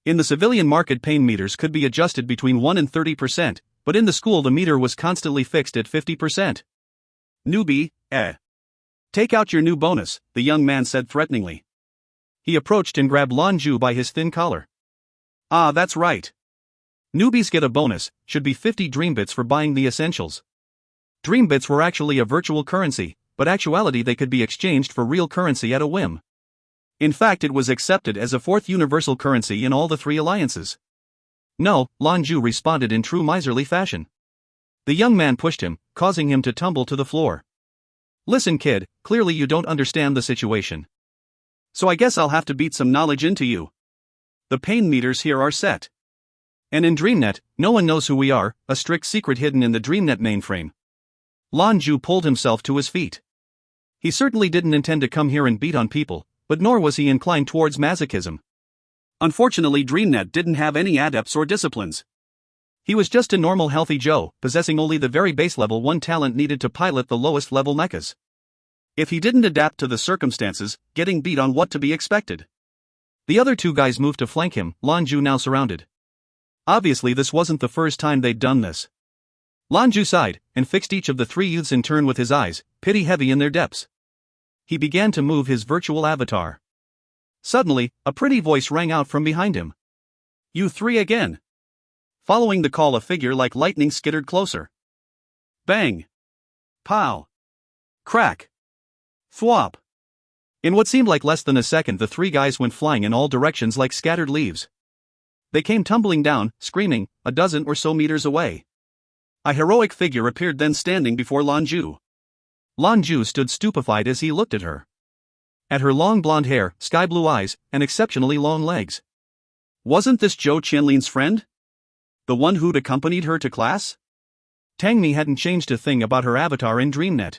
In the civilian market, pain meters could be adjusted between 1 and 30%, but in the school the meter was constantly fixed at 50%. Newbie, take out your new bonus, the young man said threateningly. He approached and grabbed Lan Jue by his thin collar. Ah, that's right. Newbies get a bonus, should be 50 Dreambits for buying the essentials. Dreambits were actually a virtual currency, but actuality they could be exchanged for real currency at a whim. In fact, it was accepted as a 4th universal currency in all the 3 alliances. No, Lan Jue responded in true miserly fashion. The young man pushed him, causing him to tumble to the floor. Listen kid, clearly you don't understand the situation. So I guess I'll have to beat some knowledge into you. The pain meters here are set. And in DreamNet, no one knows who we are, a strict secret hidden in the DreamNet mainframe. Lan Jue pulled himself to his feet. He certainly didn't intend to come here and beat on people, but nor was he inclined towards masochism. Unfortunately, DreamNet didn't have any adepts or disciplines. He was just a normal healthy Joe, possessing only the very base level 1 talent needed to pilot the lowest level mechas. If he didn't adapt to the circumstances, getting beat on what to be expected. The other 2 guys moved to flank him, Lan Jue now surrounded. Obviously this wasn't the first time they'd done this. Lan Jue sighed, and fixed each of the 3 youths in turn with his eyes, pity heavy in their depths. He began to move his virtual avatar. Suddenly, a pretty voice rang out from behind him. You 3 again. Following the call, a figure like lightning skittered closer. Bang! Pow! Crack! Thwop! In what seemed like less than a second, the 3 guys went flying in all directions like scattered leaves. They came tumbling down, screaming, a dozen or so meters away. A heroic figure appeared then standing before Lan Jue. Lan Jue stood stupefied as he looked at her. At her long blonde hair, sky blue eyes, and exceptionally long legs. Wasn't this Zhou Qianlin's friend? The one who'd accompanied her to class? Tangmi hadn't changed a thing about her avatar in DreamNet.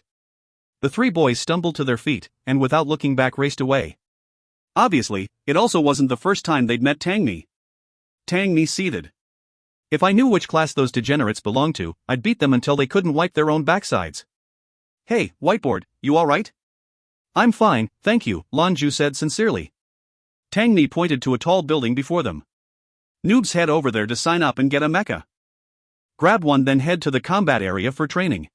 The 3 boys stumbled to their feet, and without looking back raced away. Obviously, it also wasn't the first time they'd met Tangmi. Tangmi seethed. If I knew which class those degenerates belonged to, I'd beat them until they couldn't wipe their own backsides. Hey, whiteboard, you alright? I'm fine, thank you, Lan Jue said sincerely. Tangmi pointed to a tall building before them. Noobs, head over there to sign up and get a mecha. Grab one, then head to the combat area for training.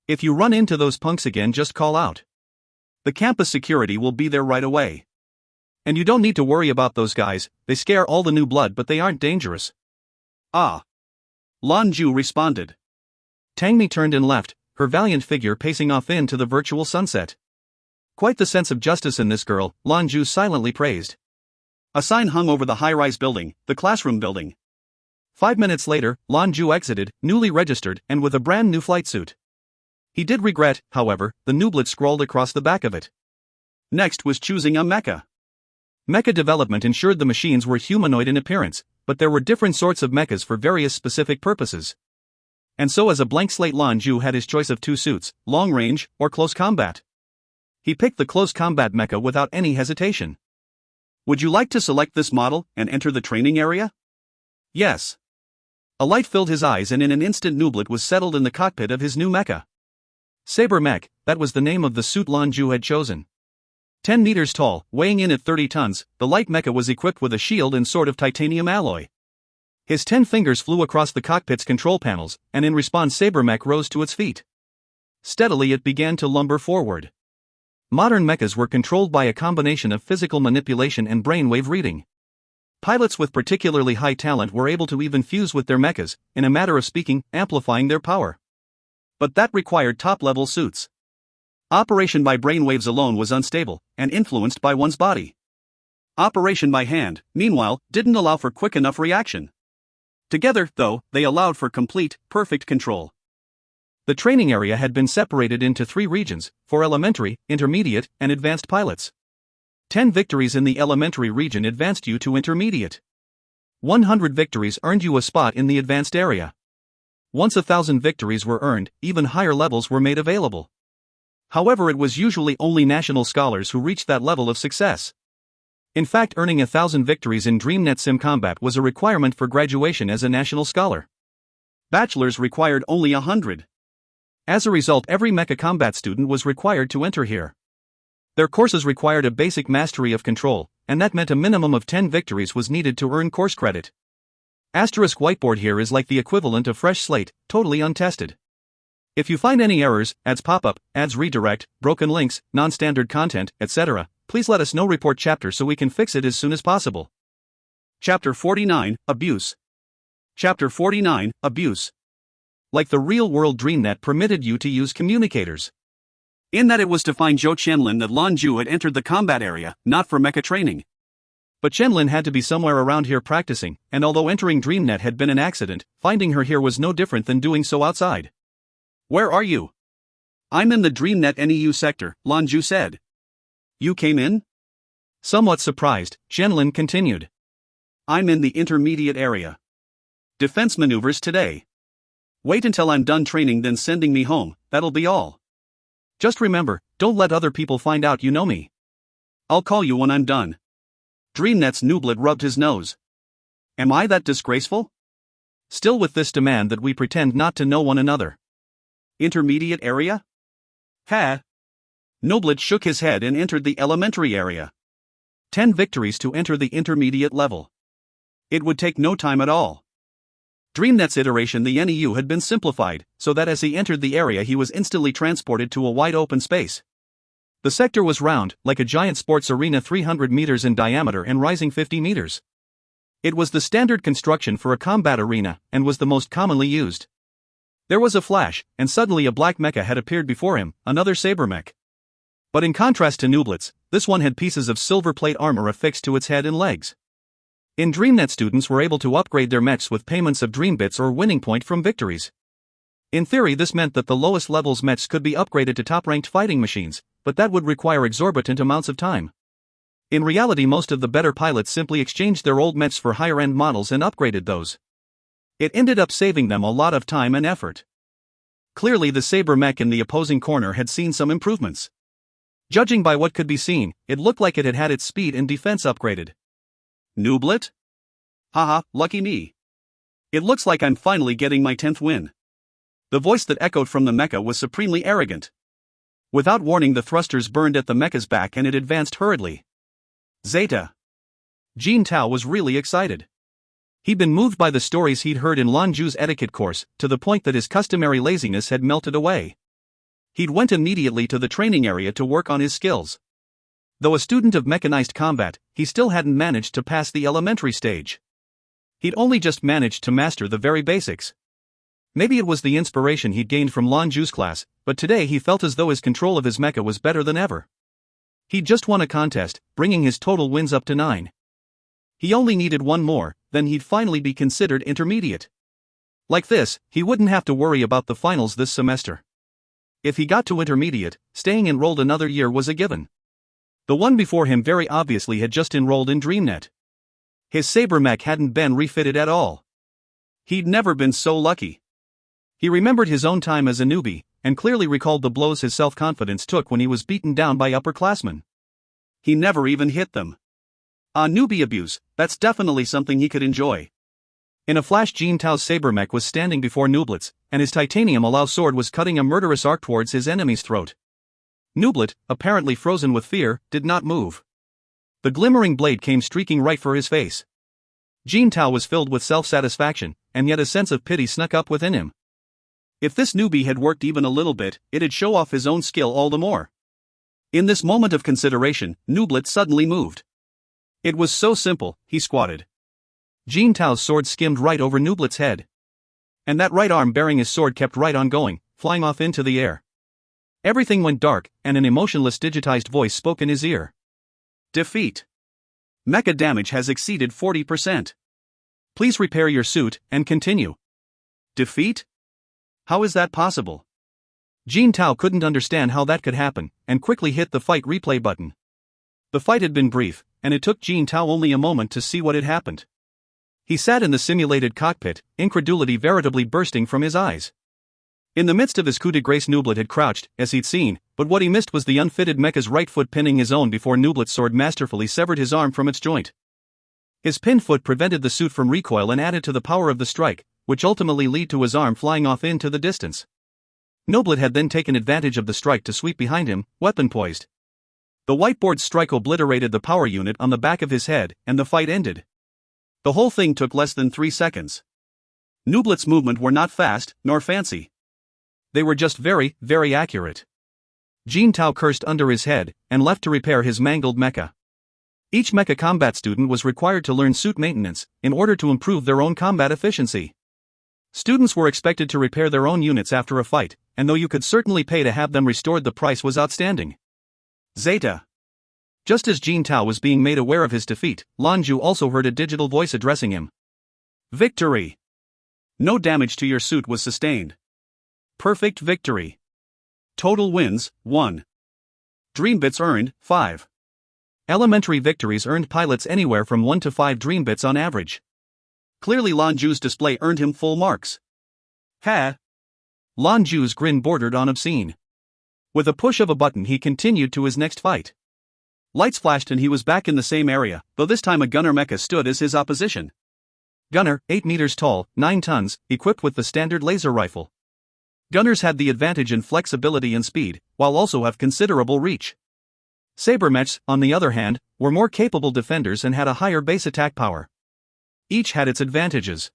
If you run into those punks again, just call out. The campus security will be there right away. And you don't need to worry about those guys, they scare all the new blood but they aren't dangerous. Ah. Lan Jue responded. Tangmi turned and left, her valiant figure pacing off into the virtual sunset. Quite the sense of justice in this girl, Lan Jue silently praised. A sign hung over the high-rise building, the classroom building. 5 minutes later, Lan Jue exited, newly registered and with a brand new flight suit. He did regret, however, the nooblet scrawled across the back of it. Next was choosing a mecha. Mecha development ensured the machines were humanoid in appearance, but there were different sorts of mechas for various specific purposes. And so as a blank slate, Lan Jue had his choice of 2 suits, long range or close combat. He picked the close combat mecha without any hesitation. Would you like to select this model and enter the training area? Yes. A light filled his eyes and in an instant Nooblet was settled in the cockpit of his new mecha. Saber Mech, that was the name of the suit Lan Jue had chosen. 10 meters tall, weighing in at 30 tons, the light mecha was equipped with a shield and sword of titanium alloy. His 10 fingers flew across the cockpit's control panels, and in response Saber Mech rose to its feet. Steadily it began to lumber forward. Modern mechas were controlled by a combination of physical manipulation and brainwave reading. Pilots with particularly high talent were able to even fuse with their mechas, in a matter of speaking, amplifying their power. But that required top-level suits. Operation by brainwaves alone was unstable, and influenced by one's body. Operation by hand, meanwhile, didn't allow for quick enough reaction. Together, though, they allowed for complete, perfect control. The training area had been separated into 3 regions, for elementary, intermediate, and advanced pilots. 10 victories in the elementary region advanced you to intermediate. 100 victories earned you a spot in the advanced area. Once 1,000 victories were earned, even higher levels were made available. However, it was usually only national scholars who reached that level of success. In fact, earning 1,000 victories in DreamNet Sim Combat was a requirement for graduation as a national scholar. Bachelors required only 100. As a result, every Mecha Combat student was required to enter here. Their courses required a basic mastery of control, and that meant a minimum of 10 victories was needed to earn course credit. Asterisk whiteboard here is like the equivalent of fresh slate, totally untested. If you find any errors, ads pop-up, ads redirect, broken links, non-standard content, etc., please let us know. Report chapter so we can fix it as soon as possible. Chapter 49, Abuse. Chapter 49, Abuse. Like the real-world DreamNet permitted you to use communicators. In that it was to find Zhou Qianlin that Lan Jue had entered the combat area, not for mecha training. But Qianlin had to be somewhere around here practicing, and although entering DreamNet had been an accident, finding her here was no different than doing so outside. Where are you? I'm in the DreamNet NEU sector, Lan Jue said. You came in? Somewhat surprised, Qianlin continued. I'm in the intermediate area. Defense maneuvers today. Wait until I'm done training, then sending me home, that'll be all. Just remember, don't let other people find out you know me. I'll call you when I'm done. DreamNet's Nooblet rubbed his nose. Am I that disgraceful? Still with this demand that we pretend not to know one another. Intermediate area? Ha! Nooblet shook his head and entered the elementary area. 10 victories to enter the intermediate level. It would take no time at all. DreamNet's iteration, the NEU, had been simplified, so that as he entered the area he was instantly transported to a wide open space. The sector was round, like a giant sports arena, 300 meters in diameter and rising 50 meters. It was the standard construction for a combat arena, and was the most commonly used. There was a flash, and suddenly a black mecha had appeared before him, another saber mech. But in contrast to Nooblet's, this one had pieces of silver plate armor affixed to its head and legs. In DreamNet, students were able to upgrade their mechs with payments of dream bits or winning point from victories. In theory, this meant that the lowest levels mechs could be upgraded to top-ranked fighting machines, but that would require exorbitant amounts of time. In reality, most of the better pilots simply exchanged their old mechs for higher-end models and upgraded those. It ended up saving them a lot of time and effort. Clearly, the saber mech in the opposing corner had seen some improvements. Judging by what could be seen, it looked like it had had its speed and defense upgraded. Nooblet? Haha, lucky me. It looks like I'm finally getting my 10th win. The voice that echoed from the mecha was supremely arrogant. Without warning, the thrusters burned at the mecha's back and it advanced hurriedly. Zeta. Jin Tao was really excited. He'd been moved by the stories he'd heard in Lan Jue's etiquette course, to the point that his customary laziness had melted away. He'd went immediately to the training area to work on his skills. Though a student of mechanized combat, he still hadn't managed to pass the elementary stage. He'd only just managed to master the very basics. Maybe it was the inspiration he'd gained from Lan Jue's class, but today he felt as though his control of his mecha was better than ever. He'd just won a contest, bringing his total wins up to 9. He only needed one more, then he'd finally be considered intermediate. Like this, he wouldn't have to worry about the finals this semester. If he got to intermediate, staying enrolled another year was a given. The one before him very obviously had just enrolled in DreamNet. His saber mech hadn't been refitted at all. He'd never been so lucky. He remembered his own time as a newbie, and clearly recalled the blows his self-confidence took when he was beaten down by upperclassmen. He never even hit them. Newbie abuse, that's definitely something he could enjoy. In a flash, Jin Tao's saber mech was standing before Nooblet's, and his titanium alloy sword was cutting a murderous arc towards his enemy's throat. Nooblet, apparently frozen with fear, did not move. The glimmering blade came streaking right for his face. Jin Tao was filled with self-satisfaction, and yet a sense of pity snuck up within him. If this newbie had worked even a little bit, it'd show off his own skill all the more. In this moment of consideration, Nooblet suddenly moved. It was so simple, he squatted. Jin Tao's sword skimmed right over Nooblet's head. And that right arm bearing his sword kept right on going, flying off into the air. Everything went dark, and an emotionless digitized voice spoke in his ear. Defeat. Mecha damage has exceeded 40%. Please repair your suit, and continue. Defeat? How is that possible? Jin Tao couldn't understand how that could happen, and quickly hit the fight replay button. The fight had been brief, and it took Jin Tao only a moment to see what had happened. He sat in the simulated cockpit, incredulity veritably bursting from his eyes. In the midst of his coup de grace, Nublet had crouched, as he'd seen, but what he missed was the unfitted mecha's right foot pinning his own before Nublet's sword masterfully severed his arm from its joint. His pinned foot prevented the suit from recoil and added to the power of the strike, which ultimately led to his arm flying off into the distance. Nublet had then taken advantage of the strike to sweep behind him, weapon poised. The whiteboard strike obliterated the power unit on the back of his head, and the fight ended. The whole thing took less than 3 seconds. Nublet's movements were not fast, nor fancy. They were just very, very accurate. Jin Tao cursed under his head, and left to repair his mangled mecha. Each mecha combat student was required to learn suit maintenance, in order to improve their own combat efficiency. Students were expected to repair their own units after a fight, and though you could certainly pay to have them restored, the price was outstanding. Zeta. Just as Jin Tao was being made aware of his defeat, Lan Jue also heard a digital voice addressing him. Victory! No damage to your suit was sustained. Perfect victory. Total wins, 1. Dream bits earned, 5. Elementary victories earned pilots anywhere from 1 to 5 dream bits on average. Clearly Lan Jue's display earned him full marks. Ha! Lan Jue's grin bordered on obscene. With a push of a button he continued to his next fight. Lights flashed and he was back in the same area, though this time a gunner mecha stood as his opposition. Gunner, 8 meters tall, 9 tons, equipped with the standard laser rifle. Gunners had the advantage in flexibility and speed, while also have considerable reach. Saber mechs, on the other hand, were more capable defenders and had a higher base attack power. Each had its advantages.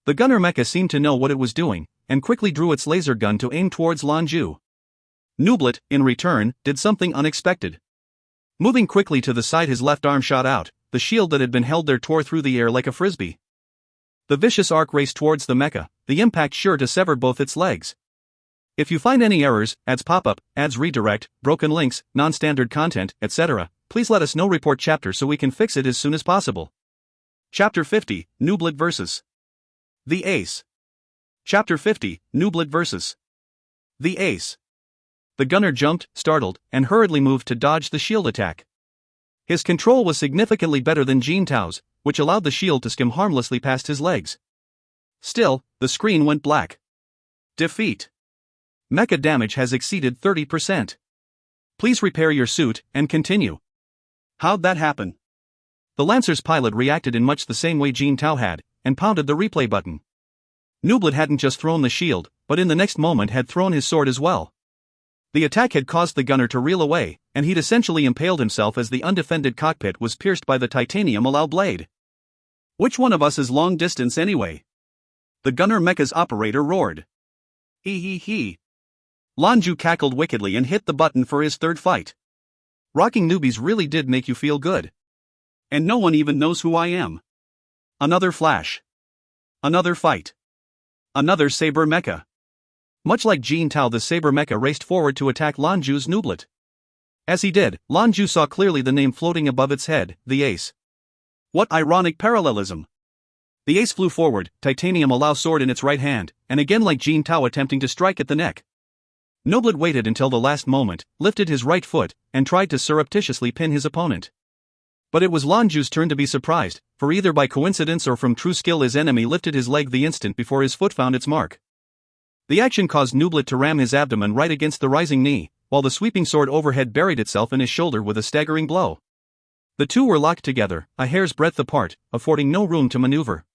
The gunner mecha seemed to know what it was doing, and quickly drew its laser gun to aim towards Lan Jue. Nublet, in return, did something unexpected. Moving quickly to the side, his left arm shot out, the shield that had been held there tore through the air like a frisbee. The vicious arc raced towards the mecha, the impact sure to sever both its legs. If you find any errors, ads pop up, ads redirect, broken links, non-standard content, etc., please let us know. Report chapter so we can fix it as soon as possible. Chapter 50, Nublet vs. The Ace. Chapter 50, Nublet vs. The Ace. The gunner jumped, startled, and hurriedly moved to dodge the shield attack. His control was significantly better than Jin Tao's, which allowed the shield to skim harmlessly past his legs. Still, the screen went black. Defeat. Mecha damage has exceeded 30%. Please repair your suit, and continue. How'd that happen? The Lancer's pilot reacted in much the same way Jin Tao had, and pounded the replay button. Nublet hadn't just thrown the shield, but in the next moment had thrown his sword as well. The attack had caused the gunner to reel away, and he'd essentially impaled himself as the undefended cockpit was pierced by the titanium alloy blade. Which one of us is long distance anyway? The gunner mecha's operator roared. He. Lan Jue cackled wickedly and hit the button for his third fight. Rocking newbies really did make you feel good. And no one even knows who I am. Another flash. Another fight. Another saber mecha. Much like Jin Tao, the saber mecha raced forward to attack Lan Jue's Nublet. As he did, Lan Jue saw clearly the name floating above its head, the Ace. What ironic parallelism! The Ace flew forward, titanium alloy sword in its right hand, and again like Jin Tao attempting to strike at the neck. Nublet waited until the last moment, lifted his right foot, and tried to surreptitiously pin his opponent. But it was Lan Jue's turn to be surprised, for either by coincidence or from true skill his enemy lifted his leg the instant before his foot found its mark. The action caused Nublet to ram his abdomen right against the rising knee, while the sweeping sword overhead buried itself in his shoulder with a staggering blow. The two were locked together, a hair's breadth apart, affording no room to maneuver.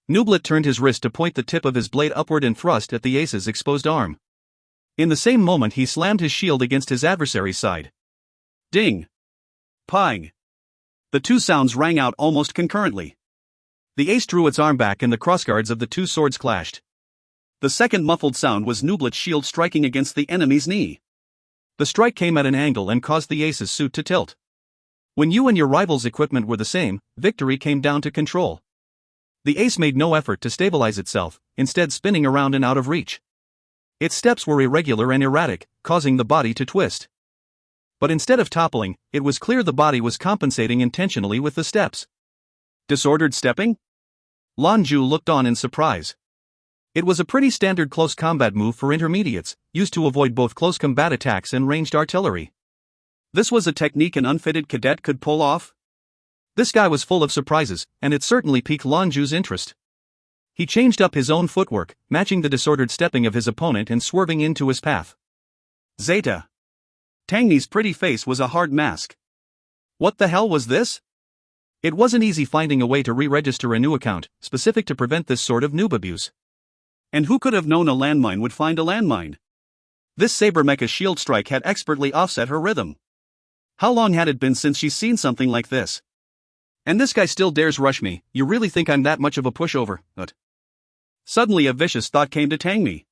Nublet turned his wrist to point the tip of his blade upward and thrust at the Ace's exposed arm. In the same moment he slammed his shield against his adversary's side. Ding! Pang! The two sounds rang out almost concurrently. The Ace drew its arm back and the crossguards of the two swords clashed. The second muffled sound was Nublet's shield striking against the enemy's knee. The strike came at an angle and caused the Ace's suit to tilt. When you and your rival's equipment were the same, victory came down to control. The Ace made no effort to stabilize itself, instead spinning around and out of reach. Its steps were irregular and erratic, causing the body to twist. But instead of toppling, it was clear the body was compensating intentionally with the steps. Disordered stepping? Lan Jue looked on in surprise. It was a pretty standard close combat move for intermediates, used to avoid both close combat attacks and ranged artillery. This was a technique an unfitted cadet could pull off? This guy was full of surprises, and it certainly piqued Lan Jue's interest. He changed up his own footwork, matching the disordered stepping of his opponent and swerving into his path. Zeta. Tang Ni's pretty face was a hard mask. What the hell was this? It wasn't easy finding a way to re-register a new account, specific to prevent this sort of noob abuse. And who could have known a landmine would find a landmine? This saber mecha shield strike had expertly offset her rhythm. How long had it been since she's seen something like this? And this guy still dares rush me. You really think I'm that much of a pushover? Suddenly a vicious thought came to Tang Ni.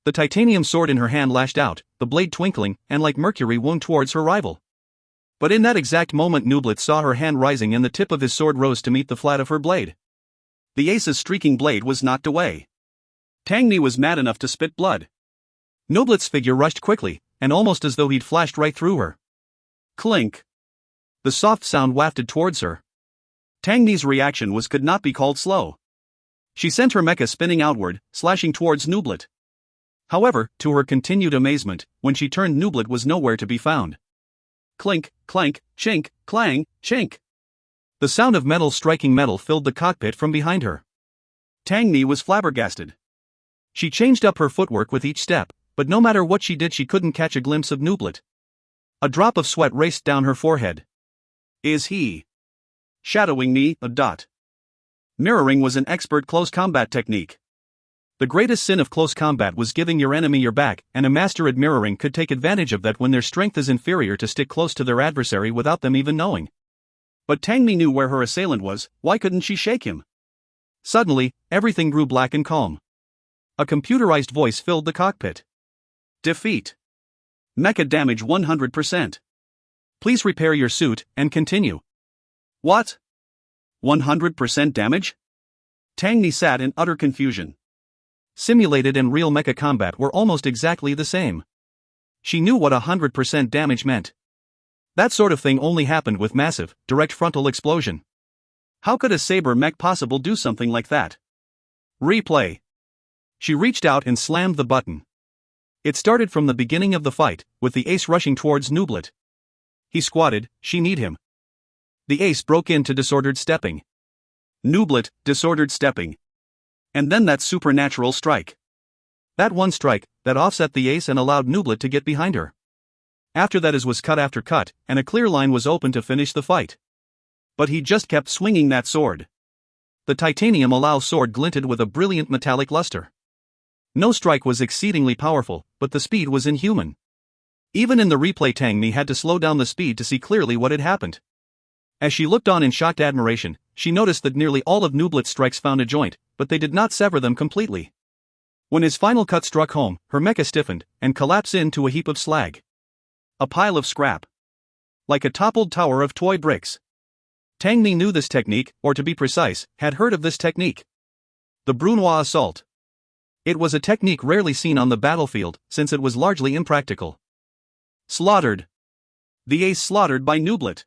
The titanium sword in her hand lashed out, the blade twinkling, and like mercury wound towards her rival. But in that exact moment Nooblet saw her hand rising and the tip of his sword rose to meet the flat of her blade. The ace's streaking blade was knocked away. Tang Ni was mad enough to spit blood. Nooblet's figure rushed quickly, and almost as though he'd flashed right through her. Clink. The soft sound wafted towards her. Tang Ni's reaction could not be called slow. She sent her mecha spinning outward, slashing towards Nooblet. However, to her continued amazement, when she turned Nooblet was nowhere to be found. Clink, clank, chink, clang, chink. The sound of metal striking metal filled the cockpit from behind her. Tang Ni was flabbergasted. She changed up her footwork with each step, but no matter what she did she couldn't catch a glimpse of Nooblet. A drop of sweat raced down her forehead. Is he shadowing me? Mirroring was an expert close combat technique. The greatest sin of close combat was giving your enemy your back, and a master at mirroring could take advantage of that when their strength is inferior to stick close to their adversary without them even knowing. But Tang Ni knew where her assailant was. Why couldn't she shake him? Suddenly, everything grew black and calm. A computerized voice filled the cockpit. Defeat. Mecha damage 100%. Please repair your suit, and continue. What? 100% damage? Tang Ni sat in utter confusion. Simulated and real mecha combat were almost exactly the same. She knew what 100% damage meant. That sort of thing only happened with massive, direct frontal explosion. How could a saber mech possible do something like that? Replay. She reached out and slammed the button. It started from the beginning of the fight, with the ace rushing towards Nooblet. He squatted, she need him. The ace broke into disordered stepping. Nooblet, disordered stepping. And then that supernatural strike. That one strike, that offset the ace and allowed Nooblet to get behind her. After that as was cut after cut, and a clear line was open to finish the fight. But he just kept swinging that sword. The titanium allow sword glinted with a brilliant metallic luster. No strike was exceedingly powerful, but the speed was inhuman. Even in the replay Tang Ni had to slow down the speed to see clearly what had happened. As she looked on in shocked admiration, she noticed that nearly all of Nooblet's strikes found a joint, but they did not sever them completely. When his final cut struck home, her mecha stiffened, and collapsed into a heap of slag. A pile of scrap. Like a toppled tower of toy bricks. Tang Ni knew this technique, or to be precise, had heard of this technique. The Brunois assault. It was a technique rarely seen on the battlefield, since it was largely impractical. Slaughtered. The ace slaughtered by Nooblet.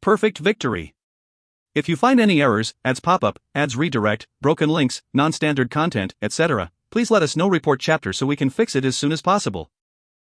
Perfect victory. If you find any errors, ads pop-up, ads redirect, broken links, non-standard content, etc., please let us know. Report chapter so we can fix it as soon as possible.